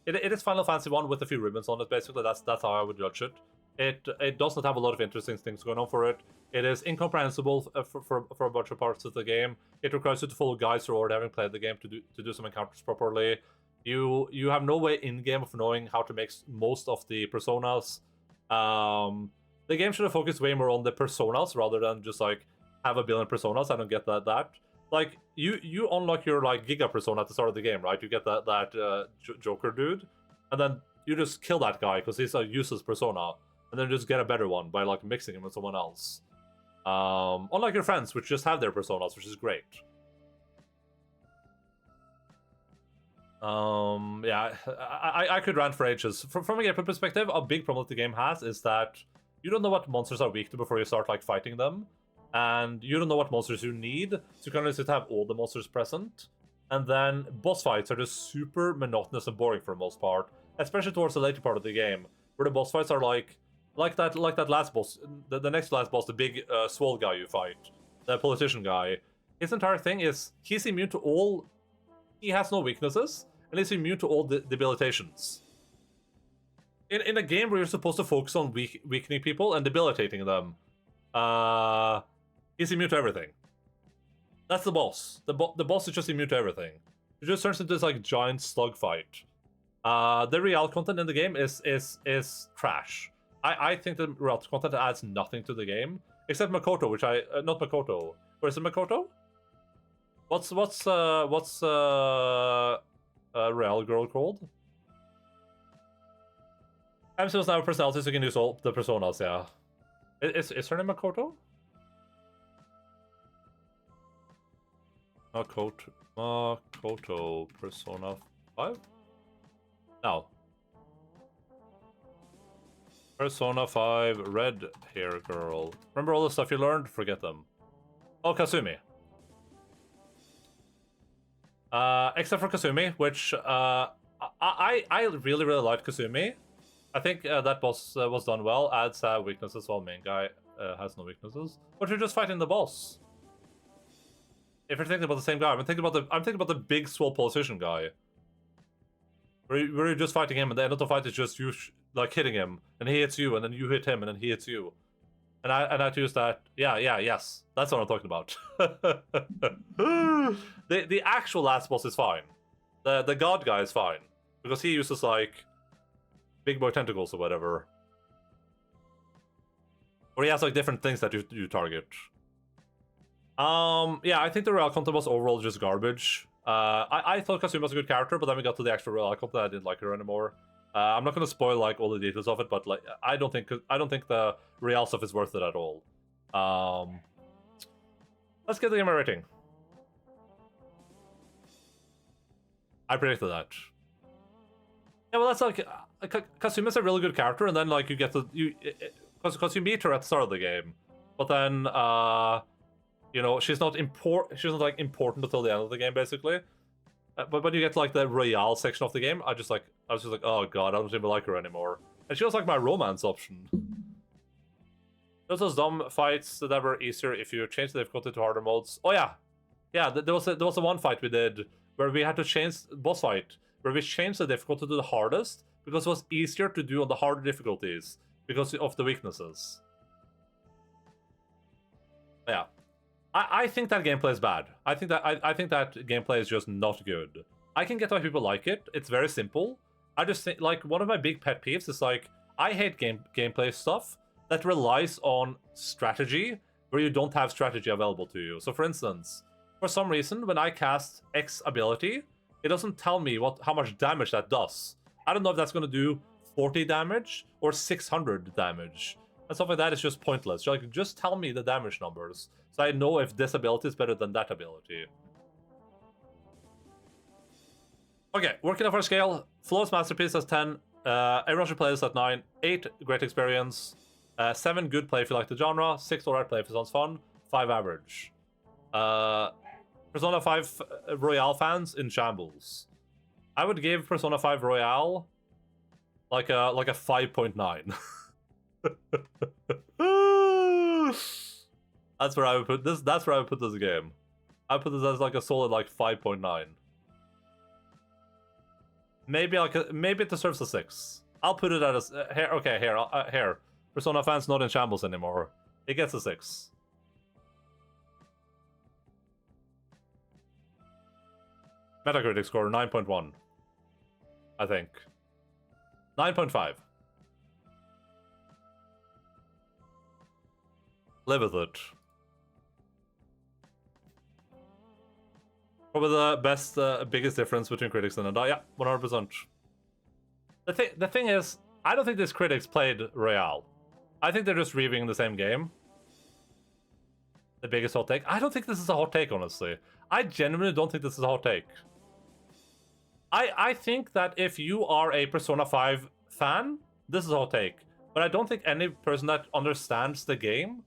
It is Final Fantasy 1 with a few ribbons on it, basically. That's how I would judge it. It does not have a lot of interesting things going on for it. It is incomprehensible for a bunch of parts of the game. It requires you to follow guides who already having played the game to do some encounters properly. You have no way in-game of knowing how to make most of the personas. The game should have focused way more on the personas rather than just like have a billion personas. I don't get that. Like you unlock your like Giga persona at the start of the game, right? You get that Joker dude, and then you just kill that guy because he's a useless persona, and then just get a better one by like mixing him with someone else. Unlike your friends, which just have their personas, which is great. Yeah, I could rant for ages. From a gameplay perspective, a big problem that the game has is that you don't know what monsters are weak to before you start like fighting them, and you don't know what monsters you need, so you kind of just have all the monsters present. And then boss fights are just super monotonous and boring for the most part, especially towards the later part of the game, where the boss fights are like that last boss, the next last boss, the big swole guy you fight, the politician guy. His entire thing is he's immune to all. He has no weaknesses, and he's immune to all debilitations. In a game where you're supposed to focus on weakening people and debilitating them, he's immune to everything. That's the boss. The boss is just immune to everything. It just turns into this like giant slug fight. The real content in the game is trash. I think the real content adds nothing to the game except Makoto, which not Makoto. Or is it Makoto? What's Real girl called? MCs now have personalities, so you can use all the personas. Yeah, is her name Makoto? Makoto Persona 5? No. Persona 5 red hair girl. Remember all the stuff you learned? Forget them. Oh, Kasumi. Except for Kasumi, which I really liked Kasumi. I think that boss was done well. Adds weaknesses while main guy has no weaknesses. But you're just fighting the boss. If you're thinking about the same guy, I'm thinking about the big swole politician guy. Where you're just fighting him, and the end of the fight is just you like hitting him, and he hits you, and then you hit him, and then he hits you. And I had to use that. Yes. That's what I'm talking about. the actual last boss is fine. The god guy is fine. Because he uses like big boy tentacles or whatever. Or he has like different things that you target. Yeah, I think the Royale content was overall just garbage. I thought Kazuma was a good character, but then we got to the extra Royale content, I didn't like her anymore. I'm not gonna spoil like all the details of it, but like I don't think the Royale stuff is worth it at all. Let's get the game rating. I predicted that. Yeah, well, that's like Kazuma's a really good character, and then like you get to because you meet her at the start of the game, but then you know she's not like important until the end of the game basically. But when you get like the Royale section of the game, I was just like, oh god, I don't even like her anymore. And she was like my romance option. There's those dumb fights that were easier if you change the difficulty to harder modes. Oh yeah, there was a one fight we did where we had to change boss fight where we changed the difficulty to the hardest because it was easier to do on the harder difficulties because of the weaknesses. Yeah. I think that gameplay is bad. I think that gameplay is just not good. I can get why people like it. It's very simple. I just think like one of my big pet peeves is like I hate gameplay stuff that relies on strategy where you don't have strategy available to you. So for instance, for some reason when I cast X ability, it doesn't tell me how much damage that does. I don't know if that's going to do 40 damage or 600 damage. And stuff like that is just pointless. Like, just tell me the damage numbers, so I know if this ability is better than that ability. Okay, working off our scale. Flawless Masterpiece has 10. Everyone should play this at 9. 8, great experience. 7, good play if you like the genre. 6, alright play if it sounds fun. 5, average. Persona 5 Royale fans in shambles. I would give Persona 5 Royale like a 5.9. That's where I would put this. That's where I would put this game. I put this as like a solid like 5.9. Maybe it deserves a 6. I'll put it at a here. Okay, here. Persona fans not in shambles anymore. It gets a 6. Metacritic score 9.1. I think 9.5. Live with it. Probably the best, biggest difference between critics and yeah, 100%. The thing is, I don't think these critics played Royale. I think they're just reviewing the same game. The biggest hot take. I don't think this is a hot take, honestly. I genuinely don't think this is a hot take. I think that if you are a Persona 5 fan, this is a hot take. But I don't think any person that understands the game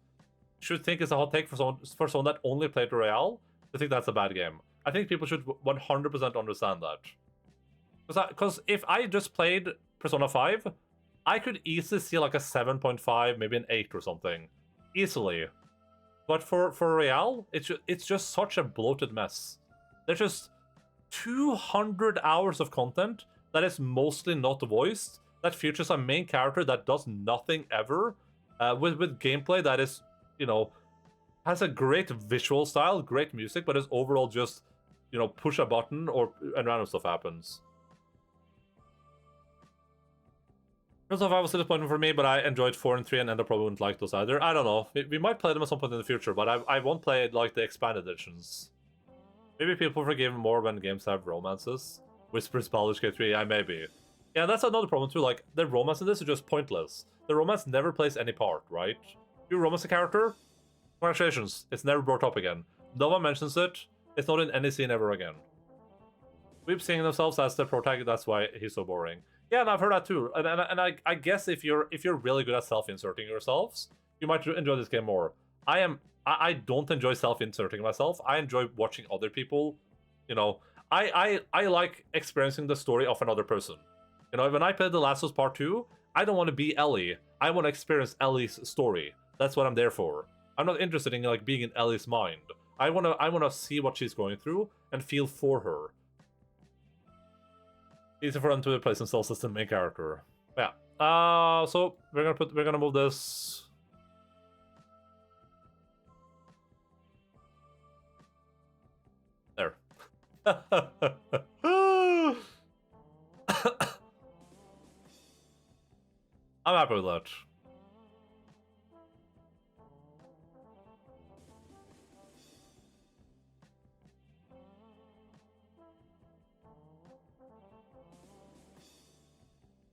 should think it's a hot take for someone that only played Royale to think that's a bad game. I think people should 100% understand that. Because if I just played Persona 5, I could easily see like a 7.5, maybe an 8 or something. Easily. But for Royale, it's just such a bloated mess. There's just 200 hours of content that is mostly not voiced, that features a main character that does nothing ever, with gameplay that is, you know, has a great visual style, great music, but is overall just, you know, push a button and random stuff happens. Persona 5 was a disappointment for me, but I enjoyed 4 and 3 and Ender probably wouldn't like those either. I don't know. We might play them at some point in the future, but I won't play like the expanded editions. Maybe people forgive more when games have romances. Whispers Baldur's Gate 3, yeah, maybe. Yeah, that's another problem too, like, the romance in this is just pointless. The romance never plays any part, right? You romance a character? Congratulations, it's never brought up again. No one mentions it, it's not in any scene ever again. Weep seeing themselves as the protagonist, that's why he's so boring. Yeah, and I've heard that too. And I guess if you're really good at self-inserting yourselves, you might enjoy this game more. I don't enjoy self-inserting myself. I enjoy watching other people, you know. I like experiencing the story of another person. You know, when I played The Last of Us Part 2, I don't want to be Ellie. I want to experience Ellie's story. That's what I'm there for. I'm not interested in like being in Ellie's mind. I wanna see what she's going through and feel for her. Easy for them to replace themselves as the main character. Yeah. So we're gonna move this I'm happy with that.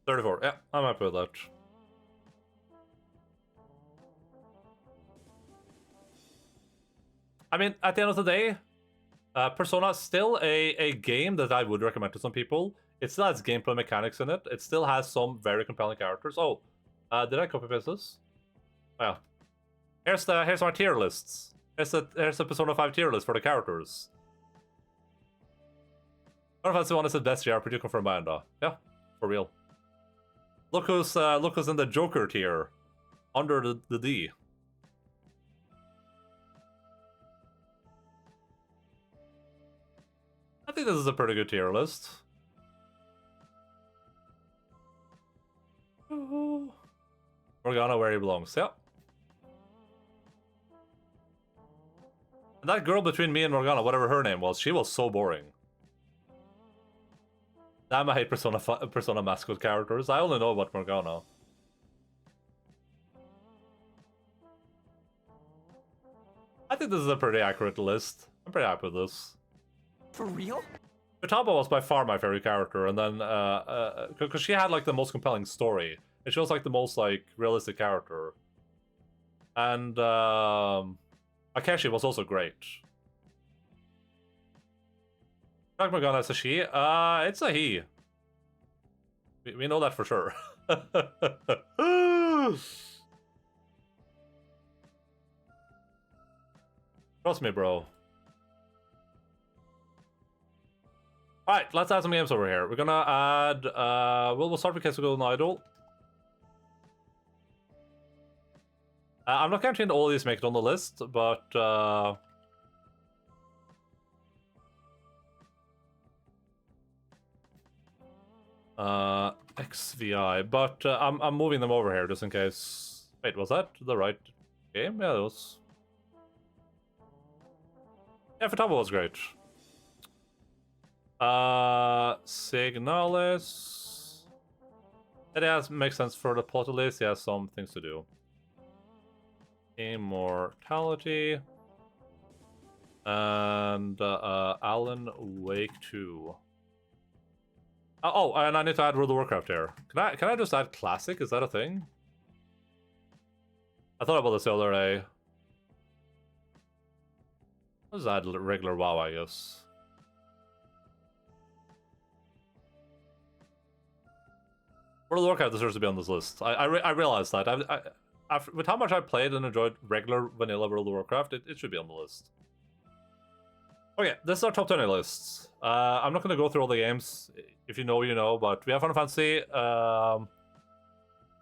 $34. Yeah, I'm happy with that. I mean, at the end of the day, Persona is still a game that I would recommend to some people. It still has gameplay mechanics in it. It still has some very compelling characters. Oh, did I copy paste this? Oh, yeah. Here's our tier lists. Here's the Persona 5 tier list for the characters. Final Fantasy 1 is the best JRPG confirmed by Enda. Yeah, for real. Look who's in the Joker tier, under the D. I think this is a pretty good tier list. Morgana where he belongs, yeah. And that girl between me and Morgana, whatever her name was, she was so boring. Damn, I hate Persona mascot characters. I only know about Morgana. I think this is a pretty accurate list. I'm pretty happy with this. For real? Futaba was by far my favorite character, and then because she had like the most compelling story, and she was like the most like realistic character. And Akeshi was also great. Dark Morgana is a she. It's a he. We know that for sure. Trust me, bro. Alright, let's add some games over here. We're gonna add... we'll start with Keisugo and Idol. I'm not guaranteeing all these make it on the list, but... XVI, but I'm moving them over here just in case... Wait, was that the right game? Yeah, it was... Yeah, Futaba was great. Signalis. It makes sense for the plot at least. He has some things to do. Immortality. And Alan Wake 2. Oh, and I need to add World of Warcraft here. Can I just add Classic? Is that a thing? I thought about this the other day. Let's add regular WoW, I guess. World of Warcraft deserves to be on this list. I realized that. With how much I played and enjoyed regular vanilla World of Warcraft, it should be on the list. Okay, this is our top 20 lists. I'm not going to go through all the games. If you know, you know. But we have Final Fantasy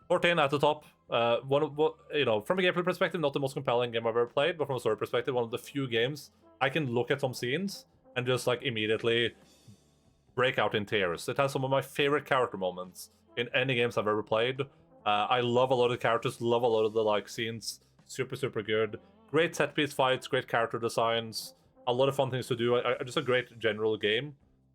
14 at the top. From a gameplay perspective, not the most compelling game I've ever played, but from a story perspective, one of the few games I can look at some scenes and just like immediately break out in tears. It has some of my favorite character moments in any games I've ever played. I love a lot of the characters, love a lot of the like scenes. Super, super good. Great set piece fights, great character designs, a lot of fun things to do. Just a great general game.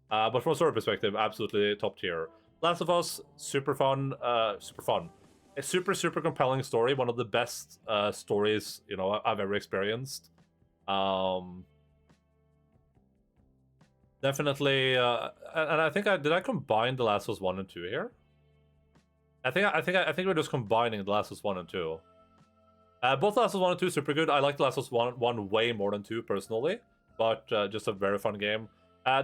But from a story perspective, absolutely top tier. Last of Us, super fun, super fun. A super, super compelling story. One of the best stories, I've ever experienced. Definitely, and I think did I combine The Last of Us 1 and 2 here? I think we're just combining The Last of Us 1 and 2. Both The Last of Us 1 and 2 super good. I like The Last of Us 1 way more than 2 personally, but just a very fun game.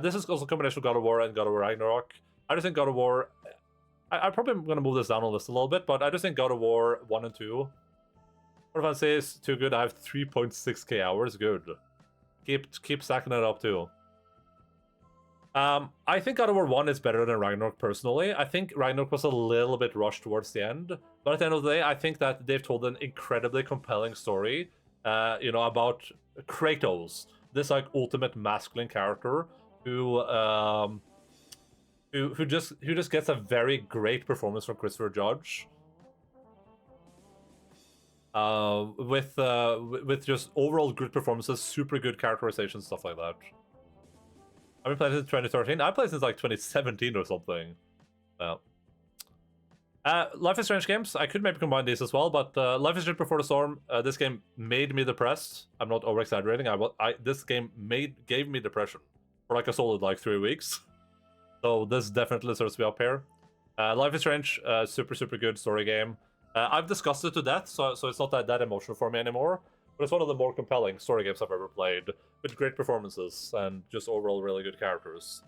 This is also a combination of God of War and God of War Ragnarok. I just think God of War... I'm probably going to move this down on the list a little bit, but I just think God of War 1 and 2... What if I say is too good? I have 3.6k hours. Good. Keep stacking it up too. I think God of War 1 is better than Ragnarok personally. I think Ragnarok was a little bit rushed towards the end, but at the end of the day, I think that they've told an incredibly compelling story, about Kratos, this like ultimate masculine character who just gets a very great performance from Christopher Judge. With just overall good performances, super good characterization, stuff like that. I've been playing since 2013. I played since like 2017 or something. Well. Life is Strange games, I could maybe combine these as well, but Life is Strange Before the Storm, this game made me depressed. I'm not over-exaggerating. This game gave me depression for like a solid like 3 weeks. So this definitely deserves to be up here. Life is Strange, super good story game. I've discussed it to death, so it's not that emotional for me anymore. But it's one of the more compelling story games I've ever played, with great performances and just overall really good characters.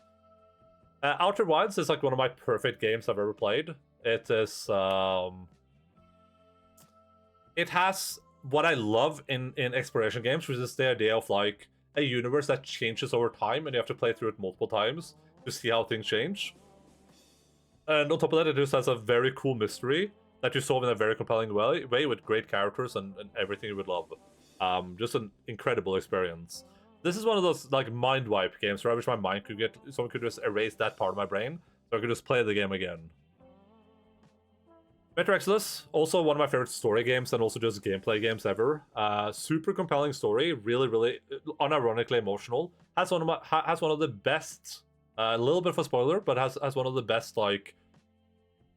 Outer Wilds is like one of my perfect games I've ever played. It is, it has what I love in exploration games, which is the idea of like a universe that changes over time, and you have to play through it multiple times to see how things change. And on top of that, it just has a very cool mystery that you solve in a very compelling way with great characters and everything you would love. Just an incredible experience. This is one of those like mind wipe games where I wish my mind could get, someone could just erase that part of my brain so I could just play the game again. Metro Exodus, also one of my favorite story games and also just gameplay games ever. Super compelling story, really unironically emotional. Has one of the best, a little bit of a spoiler, but has one of the best like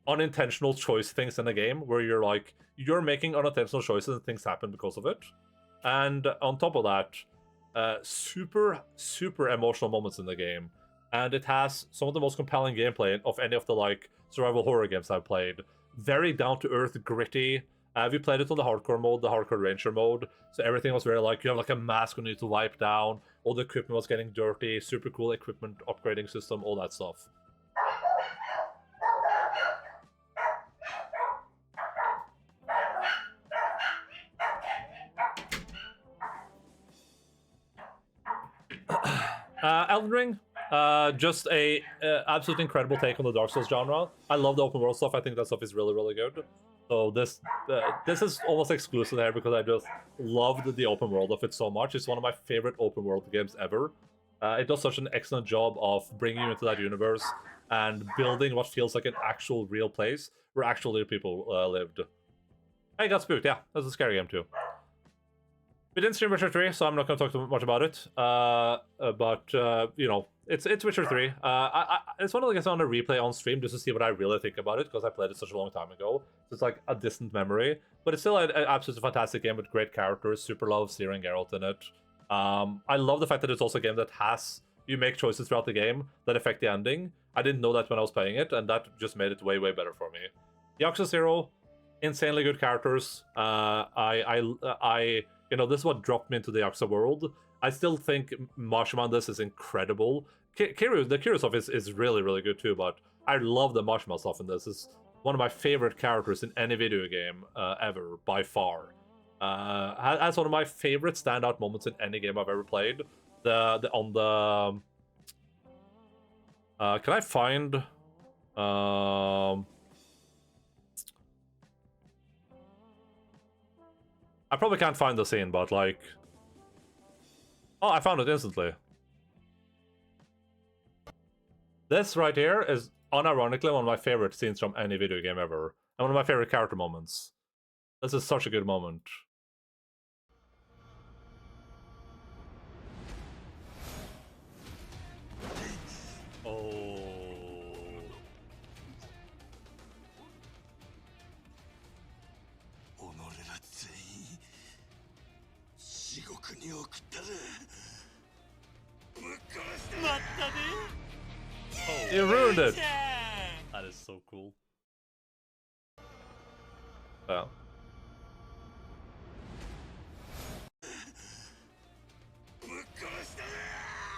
unintentional choice things in the game where you're making unintentional choices and things happen because of it. And on top of that, super emotional moments in the game. And it has some of the most compelling gameplay of any of the like survival horror games I've played. Very down-to-earth, gritty. We played it on the hardcore mode, the hardcore ranger mode. So everything was very like, you have like a mask you need to wipe down. All the equipment was getting dirty. Super cool equipment upgrading system, all that stuff. Elden Ring, just a absolutely incredible take on the Dark Souls genre. I love the open world stuff. I think that stuff is really good. So this is almost exclusive here because I just loved the open world of it so much. It's one of my favorite open world games ever. It does such an excellent job of bringing you into that universe and building what feels like an actual real place where actually people lived. I got spooked. Yeah, that's a scary game too. We didn't stream Witcher 3, so I'm not going to talk too much about it. You know, it's Witcher 3. It's one of the games I want to replay on stream just to see what I really think about it, because I played it such a long time ago. So it's like a distant memory. But it's still an absolutely fantastic game with great characters. Super love Ciri and Geralt in it. I love the fact that it's also a game that has... You make choices throughout the game that affect the ending. I didn't know that when I was playing it, and that just made it way better for me. Yakuza 0, insanely good characters. You know, this is what dropped me into the Yakuza world. I still think Mashima on this is incredible. The Kiryu stuff is really good too, but I love the Mashima stuff in this. It's one of my favorite characters in any video game ever, by far. Has one of my favorite standout moments in any game I've ever played. Can I find... I probably can't find the scene, but like... Oh, I found it instantly. This right here is unironically one of my favorite scenes from any video game ever. And one of my favorite character moments. This is such a good moment. Oh... Oh, you ruined it! That is so cool. Yeah.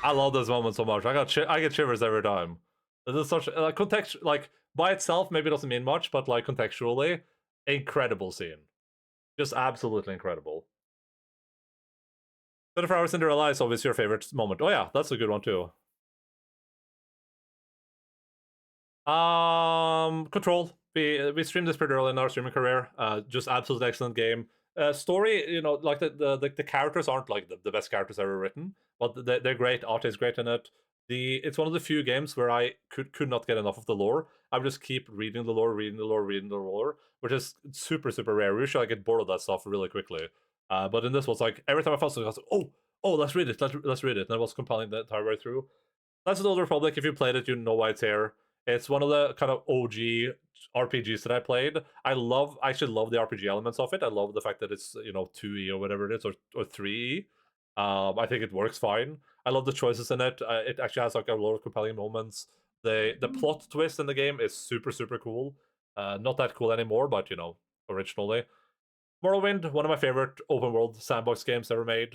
I love this moment so much. I get shivers every time. This is such like like by itself maybe it doesn't mean much, but like contextually, incredible scene. Just absolutely incredible. 24 Hours Cinderella is obviously your favorite moment. Oh yeah, that's a good one too. Control. We streamed this pretty early in our streaming career. Just absolutely excellent game. Story, you know, like the characters aren't like the best characters ever written, but they're great. Art is great in it. It's one of the few games where I could not get enough of the lore. I would just keep reading the lore, which is super rare. Usually I get bored of that stuff really quickly. But in this was like every time I found something, I was like, oh, let's read it, let's read it, and it was compelling the entire way through. Knights of the Old Republic, if you played it, you know why it's here. It's one of the kind of OG RPGs that I played. I actually love the RPG elements of it. I love the fact that it's, you know, 2E or whatever it is, or 3E. I think it works fine. I love the choices in it. It actually has like a lot of compelling moments. The plot twist in the game is super, super cool. Not that cool anymore, but, you know, originally. Morrowind, one of my favorite open world sandbox games ever made.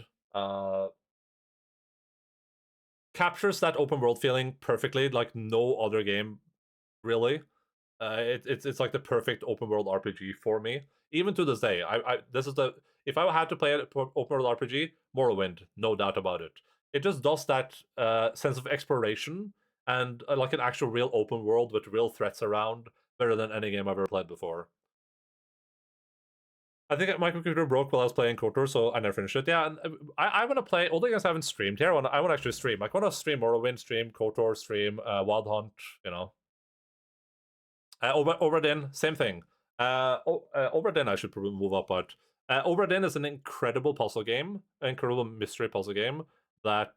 Captures that open world feeling perfectly, like no other game, really. It's like the perfect open world RPG for me. Even to this day, this is the if I had to play an open world RPG, Morrowind, no doubt about it. It just does that sense of exploration and like an actual real open world with real threats around better than any game I've ever played before. I think my computer broke while I was playing KOTOR, so I never finished it. Yeah, and I want to play. All the games I haven't streamed here. I want to actually stream. I want to stream Morrowind, stream KOTOR, stream Wild Hunt. You know, Obra same thing. Obra I should probably move up, but Obra is an incredible puzzle game, an incredible mystery puzzle game that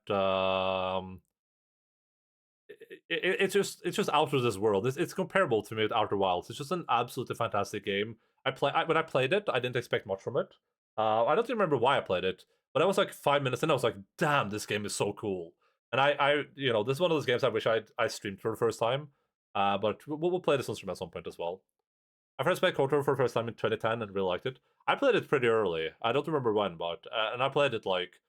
it's just out of this world. It's comparable to me with Outer Wilds. It's just an absolutely fantastic game. When I played it, I didn't expect much from it. I don't even remember why I played it, but I was like 5 minutes in. I was like, "Damn, this game is so cool!" And you know, this is one of those games I wish I streamed for the first time. But we'll play this on stream at some point as well. I first played KOTOR for the first time in 2010 and really liked it. I played it pretty early. I don't remember when, but and I played it like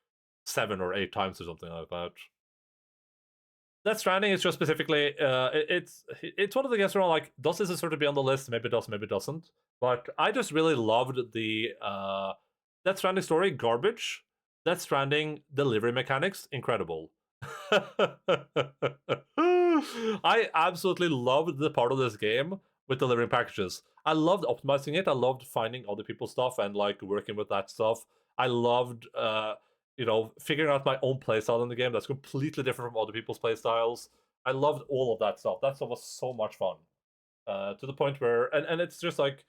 7 or 8 times or something like that. Death Stranding is just specifically, it's one of the games where I'm like, does this deserve to be on the list? Maybe it does, maybe it doesn't. But I just really loved the Death Stranding story, garbage. Death Stranding delivery mechanics, incredible. I absolutely loved the part of this game with delivering packages. I loved optimizing it. I loved finding other people's stuff and like working with that stuff. I loved you know, figuring out my own playstyle in the game that's completely different from other people's playstyles. I loved all of that stuff. That stuff was so much fun. To the point where and it's just like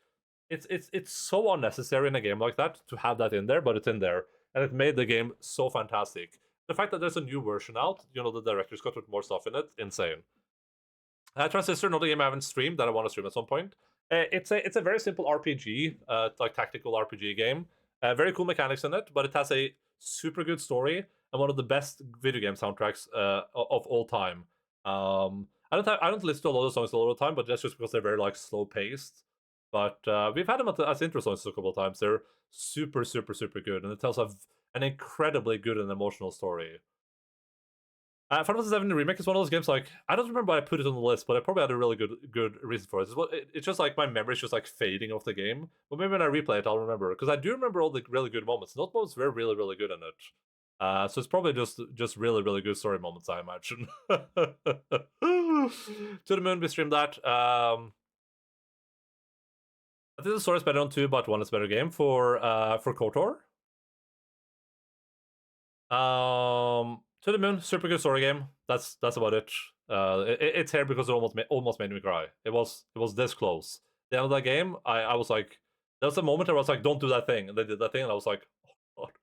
it's so unnecessary in a game like that to have that in there, but it's in there. And it made the game so fantastic. The fact that there's a new version out, you know, the director's cut with more stuff in it, insane. Transistor, another game I haven't streamed that I want to stream at some point. It's a very simple RPG, like tactical RPG game. Very cool mechanics in it, but it has a super good story and one of the best video game soundtracks of all time. I don't listen to a lot of songs a lot of the time, but that's just because they're very like slow paced. But we've had them as intro songs a couple of times. They're super, super, super good, and it tells an incredibly good and emotional story. Final Fantasy VII Remake is one of those games like I don't remember why I put it on the list, but I probably had a really good reason for it. It's just like my memory's just like fading off the game. But maybe when I replay it, I'll remember because I do remember all the really good moments. Those moments were really really good in it. So it's probably just really really good story moments, I imagine. To the Moon, we streamed that. I think the story is better on 2, but 1 is a better game for KOTOR. To the Moon, super good story game. That's about it. It's here because it almost made me cry. It was this close. The end of that game, I was like, there was a moment where I was like, don't do that thing, and they did that thing, and I was like, oh god,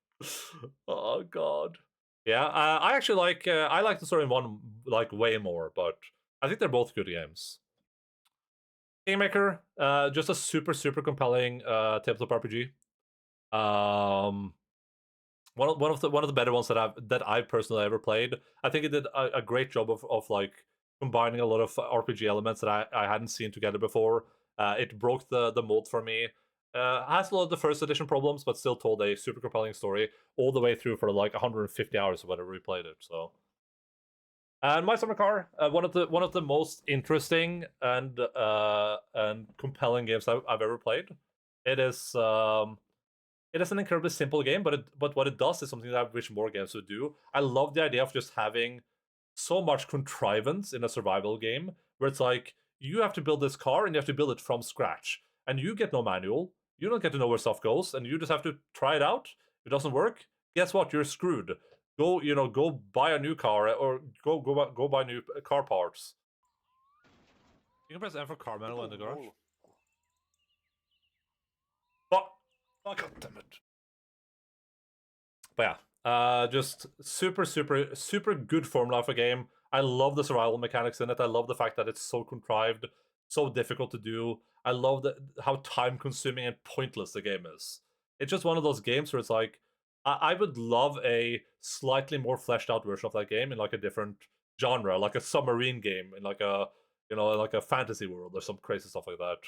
oh god. Yeah, I actually like I like the story in 1 like way more, but I think they're both good games. Kingmaker, just a super super compelling tabletop RPG. One of the better ones that I've personally ever played. I think it did a great job of like combining a lot of RPG elements that I hadn't seen together before. It broke the mold for me. Has a lot of the first edition problems, but still told a super compelling story all the way through for like 150 hours or whatever we played it. So, and My Summer Car, one of the most interesting and compelling games I've ever played. It is. It is an incredibly simple game, but what it does is something that I wish more games would do. I love the idea of just having so much contrivance in a survival game, where it's like, you have to build this car, and you have to build it from scratch. And you get no manual, you don't get to know where stuff goes, and you just have to try it out. If it doesn't work, guess what? You're screwed. Go buy a new car, or go buy new car parts. You can press N for car manual in the garage. Oh, god damn it. But yeah, just super good formula for game. I love the survival mechanics in it. I love the fact that it's so contrived, so difficult to do. I love how time-consuming and pointless the game is. It's just one of those games where it's like, I would love a slightly more fleshed out version of that game in like a different genre, like a submarine game in like a, you know, like a fantasy world or some crazy stuff like that.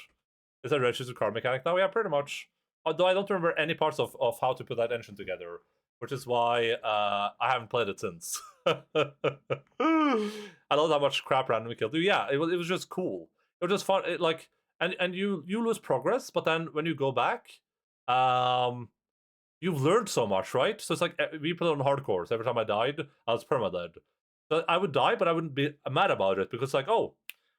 Is that registered car mechanic now? Yeah, pretty much. Although I don't remember any parts of how to put that engine together, which is why I haven't played it since. I love how much crap randomly killed you. Yeah, it was just cool. It was just fun. Like, and you lose progress, but then when you go back, you've learned so much, right? So it's like we played on hardcore. So every time I died, I was permadead. So I would die, but I wouldn't be mad about it because like, oh,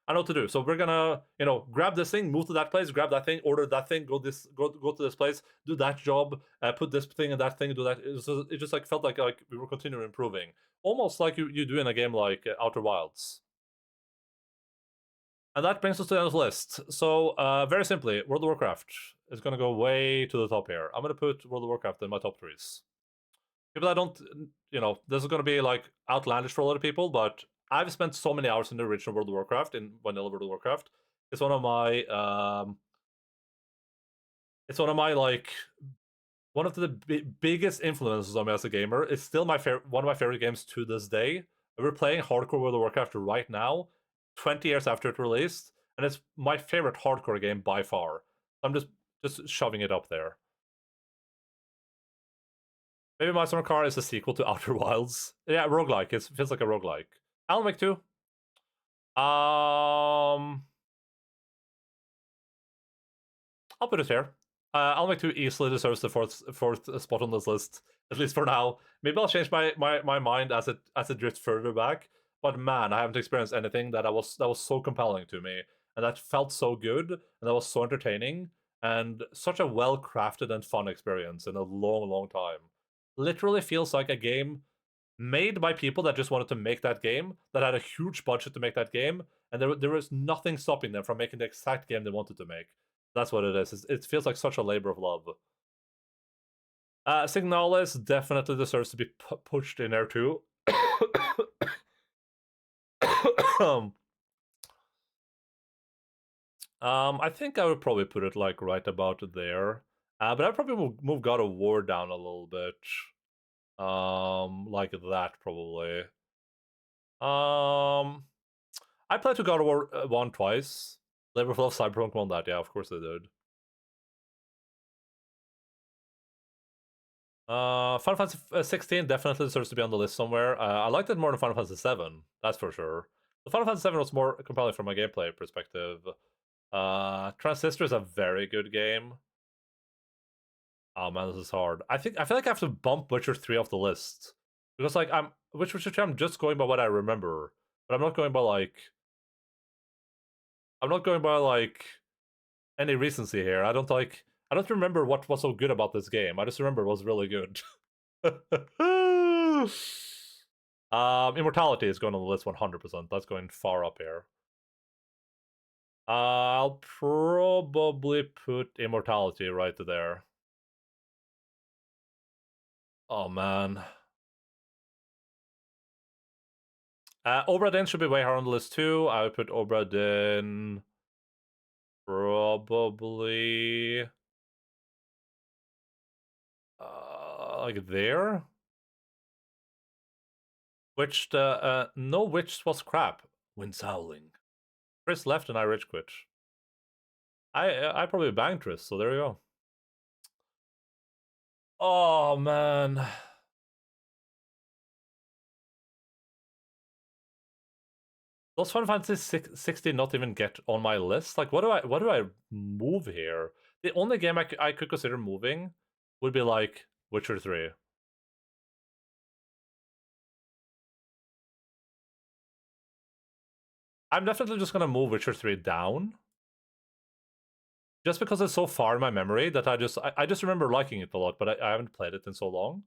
I know what to do. So we're gonna, you know, grab this thing, move to that place, grab that thing, order that thing, go to this place, do that job, put this thing in that thing, do that. It just like felt like we were continuing improving, almost like you do in a game like Outer Wilds. And that brings us to the end of the list. So very simply, World of Warcraft is gonna go way to the top here. I'm gonna put World of Warcraft in my top 3s. People that don't, you know, this is gonna be like outlandish for a lot of people, but I've spent so many hours in the original World of Warcraft, in Vanilla World of Warcraft. It's one of my, like, one of the biggest influences on me as a gamer. It's still one of my favorite games to this day. We're playing hardcore World of Warcraft right now, 20 years after it released, and it's my favorite hardcore game by far. I'm just shoving it up there. Maybe My Summer Car is a sequel to Outer Wilds. Yeah, roguelike. It feels like a roguelike. Alan Wake 2. I'll put it here. Alan Wake 2 easily deserves the fourth spot on this list, at least for now. Maybe I'll change my mind as it drifts further back. But man, I haven't experienced anything that was so compelling to me, and that felt so good, and that was so entertaining, and such a well-crafted and fun experience in a long, long time. Literally feels like a game made by people that just wanted to make that game, that had a huge budget to make that game, and there was nothing stopping them from making the exact game they wanted to make. That's what it is. It feels like such a labor of love. Signalis definitely deserves to be pushed in there too. I think I would probably put it like right about there. But I'd probably move God of War down a little bit. Like that probably. I played to God of War 1 twice. Labor of Cyberpunk won that, yeah, of course they did. Final Fantasy 16 definitely deserves to be on the list somewhere. I liked it more than Final Fantasy 7, that's for sure. The Final Fantasy 7 was more compelling from a gameplay perspective. Transistor is a very good game. Oh man, this is hard. I feel like I have to bump Witcher 3 off the list. Because like Witcher 3 I'm just going by what I remember. But I'm not going by like any recency here. I don't remember what was so good about this game. I just remember it was really good. Immortality is going on the list 100%. That's going far up here. I'll probably put Immortality right there. Oh man. Obra Dinn should be way higher on the list too. I would put Obra Dinn probably like there. Which no Witch was crap. Wind's Howling. Chris left and I rage quit. I probably banged Chris, so there you go. Oh man. Does Final Fantasy 16 not even get on my list? Like, what do I move here? The only game I could consider moving would be like Witcher 3. I'm definitely just gonna move Witcher 3 down. Just because it's so far in my memory that I just remember liking it a lot, but I haven't played it in so long.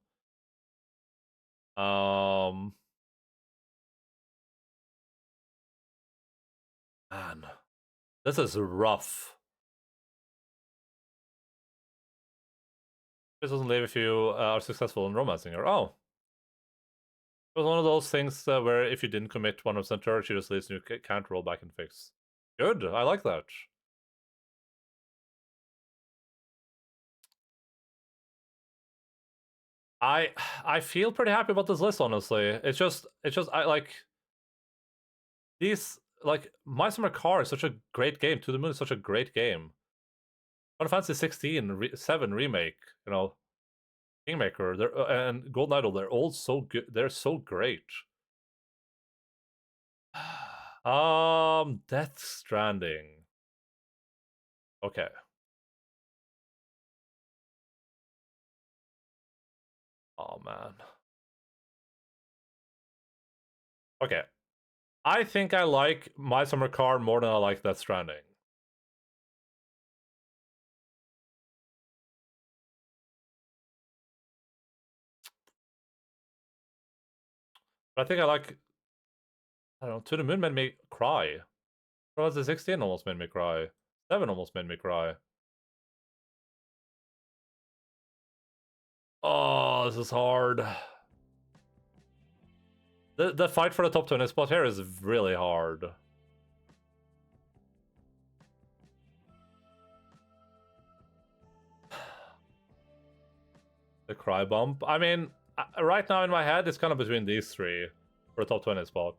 Man, this is rough. This doesn't leave if you are successful in romancing her. Oh. It was one of those things where if you didn't commit 100% to her, she just leaves and you can't roll back and fix. Good, I like that. I feel pretty happy about this list, honestly. It's just I like these, like My Summer Car is such a great game. To the Moon is such a great game. Final Fantasy 16 7 remake, you know, Kingmaker, and Golden Idol, they're all so good. They're so great. Death Stranding. Okay. Oh man. Okay. I think I like My Summer Car more than I like Death Stranding. But I think I like, I don't know, To the Moon made me cry. Final Fantasy 16 almost made me cry. 7 almost made me cry. Oh, this is hard. The fight for the top 20 spot here is really hard. The cry bump. I mean, right now in my head, it's kind of between these three for a top 20 spot.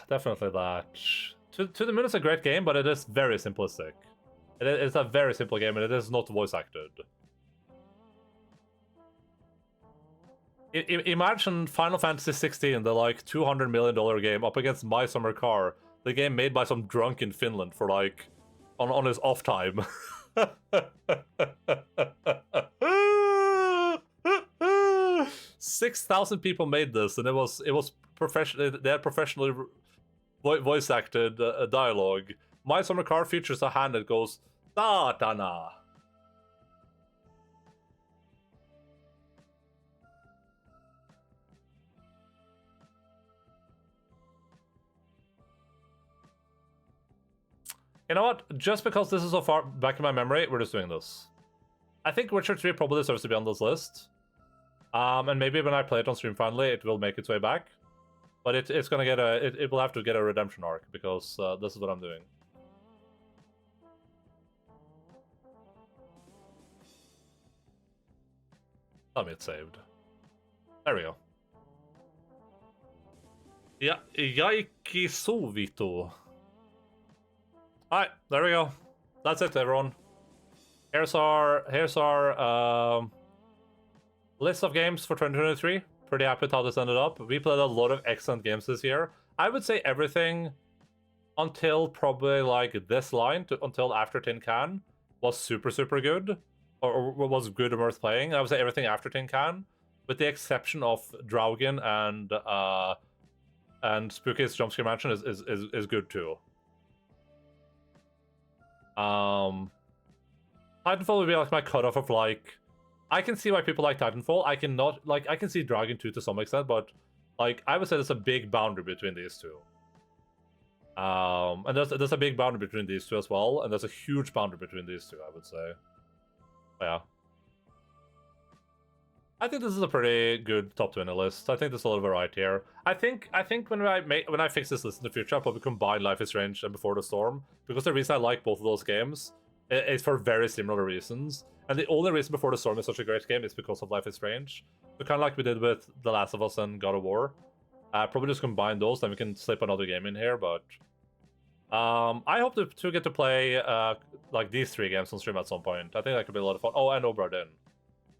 Definitely that. To the Moon is a great game, but it is very simplistic. It's a very simple game, and it is not voice acted. Imagine Final Fantasy 16, the like $200 million game, up against My Summer Car, the game made by some drunk in Finland for like on his off time. 6,000 people made this, and it was professional. They had professionally voice acted dialogue. My Summer Car features a hand that goes "Satana." You know what? Just because this is so far back in my memory, we're just doing this. I think Witcher 3 probably deserves to be on this list. And maybe when I play it on stream finally, it will make its way back. But it's gonna get it will have to get a redemption arc, because this is what I'm doing. Tell me it's saved. There we go. Yeah, Yaiki Sovito. Alright, there we go. That's it, everyone. Here's our list of games for 2023. Pretty happy with how this ended up. We played a lot of excellent games this year. I would say everything until probably like this line, until after Tin Can, was super good. Or was good and worth playing. I would say everything after Tin Can, with the exception of Draugen and Spooky's Jumpscare Mansion is good too. Titanfall would be like my cutoff of like, I can see why people like Titanfall. I cannot, like, I can see Dragon 2 to some extent, but like I would say there's a big boundary between these two. And there's a big boundary between these two as well, and there's a huge boundary between these two, I would say. But yeah. I think this is a pretty good top 20 list. I think there's a lot of variety here. I think when I fix this list in the future, I'll probably combine Life is Strange and Before the Storm, because the reason I like both of those games is for very similar reasons. And the only reason Before the Storm is such a great game is because of Life is Strange. So kind of like we did with The Last of Us and God of War. Probably just combine those, then we can slip another game in here, but I hope to get to play like these three games on stream at some point. I think that could be a lot of fun. Oh, and Obra Dinn.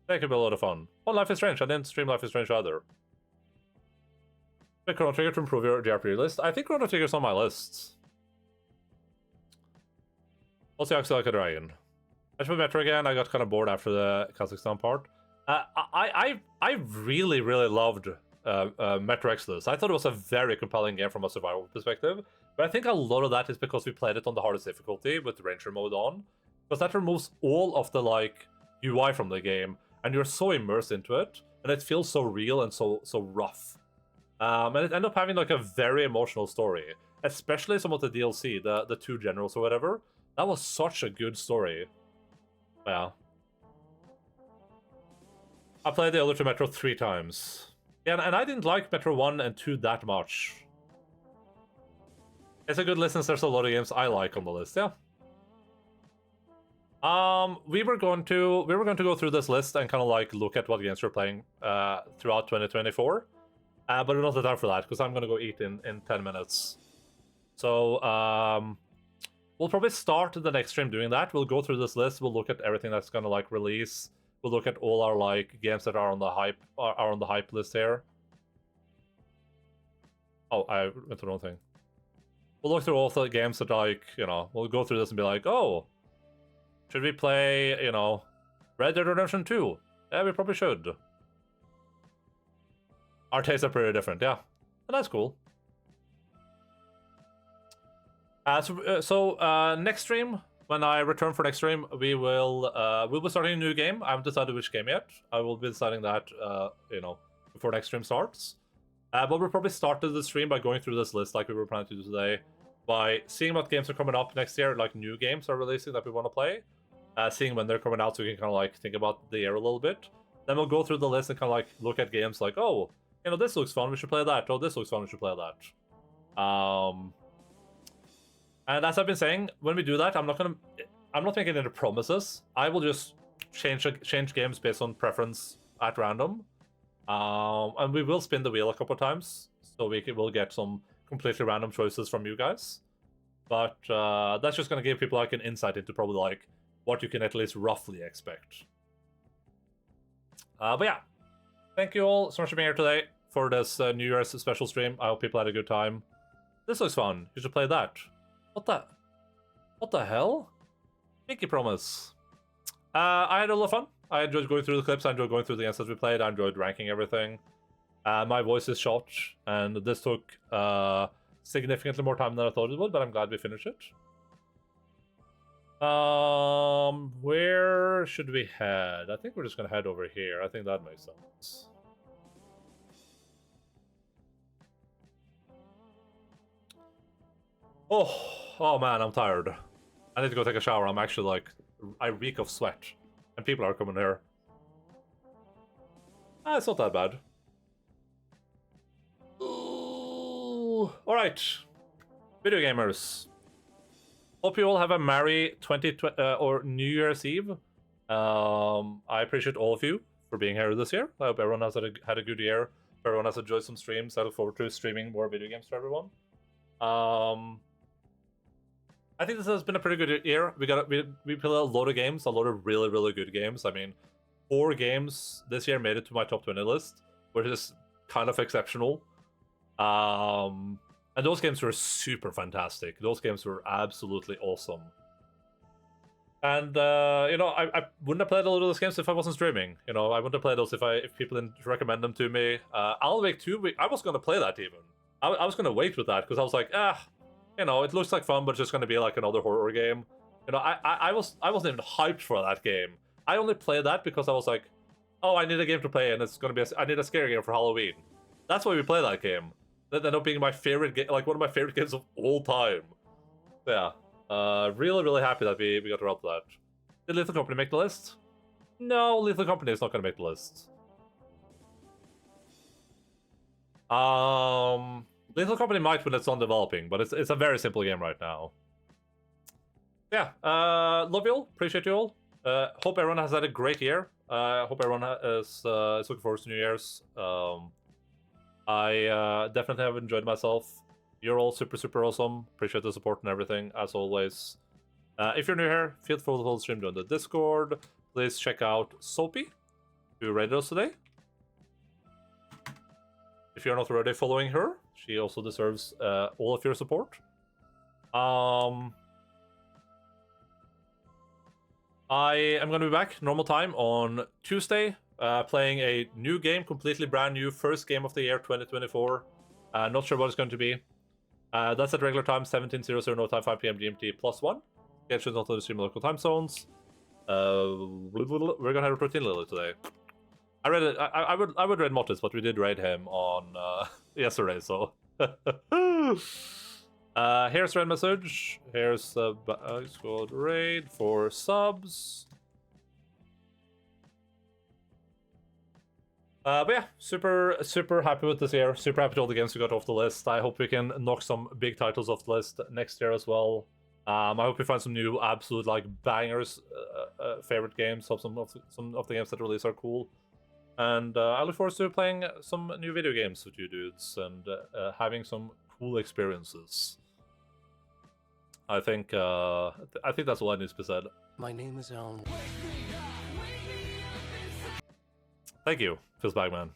That could be a lot of fun. Oh, Life is Strange. I didn't stream Life is Strange either. Pick Chrono Trigger to improve your JRPG list. I think Chrono Trigger's on my list. Also, Axel like a Dragon. I should Metro again. I got kind of bored after the Kazakhstan part. I really loved Metro Exodus. I thought it was a very compelling game from a survival perspective. But I think a lot of that is because we played it on the hardest difficulty with Ranger mode on. because that removes all of the like UI from the game, and you're so immersed into it, and it feels so real and so rough. And it ended up having like a very emotional story, especially some of the DLC, the two generals or whatever. That was such a good story. Yeah. I played the other two Metro 3 times. Yeah, and I didn't like Metro 1 and 2 that much. It's a good list since there's a lot of games I like on the list, yeah. We were going to go through this list and kind of like look at what games we're playing throughout 2024. But we're not the time for that, because I'm gonna go eat in 10 minutes. So we'll probably start the next stream doing that. We'll go through this list, we'll look at everything that's gonna like release. We'll look at all our like games that are on the hype list here. Oh, I went to the wrong thing. We'll look through all the games that like, you know, we'll go through this and be like, oh, should we play, you know, Red Dead Redemption 2? Yeah, we probably should. Our tastes are pretty different, yeah. And that's cool. So next stream, when I return for next stream, we'll be starting a new game. I haven't decided which game yet. I will be deciding that, you know, before next stream starts. But we'll probably start the stream by going through this list like we were planning to do today, by seeing what games are coming up next year, like new games are releasing that we want to play, seeing when they're coming out so we can kind of like think about the year a little bit. Then we'll go through the list and kind of like look at games like, oh, you know, this looks fun, we should play that. Oh, this looks fun, we should play that. And as I've been saying, when we do that, I'm not making any promises. I will just change games based on preference at random. And we will spin the wheel a couple of times, so we'll get some completely random choices from you guys. But that's just going to give people like an insight into probably like what you can at least roughly expect. But yeah, thank you all so much for being here today for this New Year's special stream. I hope people had a good time. This looks fun. You should play that. What the hell? Pinky Promise. I had a lot of fun. I enjoyed going through the clips. I enjoyed going through the games that we played. I enjoyed ranking everything. My voice is shot, and this took significantly more time than I thought it would, but I'm glad we finished it. Where should we head? I think we're just gonna head over here. I think that makes sense. Oh man, I'm tired. I need to go take a shower. I'm actually like, I reek of sweat. And people are coming here. It's not that bad. Alright. Video gamers. Hope you all have a merry or New Year's Eve. I appreciate all of you for being here this year. I hope everyone has had a good year. Everyone has enjoyed some streams. I look forward to streaming more video games for everyone. I think this has been a pretty good year. We played a lot of games, a lot of really, really good games. I mean, 4 games this year made it to my top 20 list, which is kind of exceptional. And those games were super fantastic. Those games were absolutely awesome. And you know, I wouldn't have played a lot of those games if I wasn't streaming. You know, I wouldn't have played those if people didn't recommend them to me. Alan Wake 2, I was gonna play that even. I was gonna wait with that because I was like, you know, it looks like fun, but it's just gonna be like another horror game. You know, I wasn't even hyped for that game. I only played that because I was like, oh, I need a game to play, and it's gonna be I need a scary game for Halloween. That's why we play that game. That ended up being my favorite game, like one of my favorite games of all time. Yeah, really, really happy that we got around to that. Did Lethal Company make the list? No, Lethal Company is not gonna make the list. Lethal Company might when it's on developing, but it's a very simple game right now. Yeah, love you all, appreciate you all. Hope everyone has had a great year. Hope everyone is looking forward to New Year's. I definitely have enjoyed myself. You're all super, super awesome. Appreciate the support and everything, as always. If you're new here, feel free to follow the stream, join the Discord. Please check out Soapy, who rated us today. If you're not already following her, she also deserves all of your support. I am going to be back normal time on Tuesday, playing a new game, completely brand new, first game of the year 2024. Not sure what it's going to be. That's at regular time, 17:00 no time, 5 p.m. GMT +1. Get not to stream local time zones. We're gonna have a protein lily today. I read it. I would raid Mortis, but we did raid him on yesterday. So here's raid message. Here's a squad raid for subs. But yeah, super happy with this year. Super happy with all the games we got off the list. I hope we can knock some big titles off the list next year as well. I hope we find some new absolute like bangers, favorite games. Hope some of the games that release are cool. And I look forward to playing some new video games with you dudes and having some cool experiences. I think that's all I need to be said. My name is Alan. Thank you, Fizzbagman.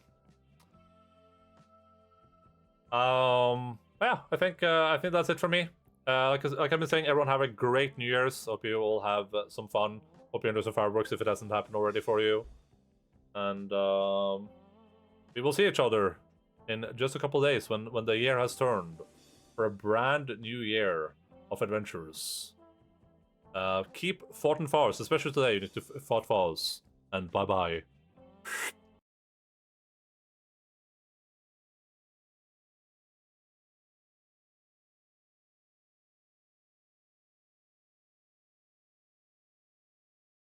Yeah, I think that's it for me. Like I've been saying, everyone have a great New Year's. Hope you all have some fun. Hope you enjoy some fireworks if it hasn't happened already for you. And we will see each other in just a couple days when the year has turned for a brand new year of adventures. Keep fought and fouls, especially today. You need to fight fouls. And bye bye.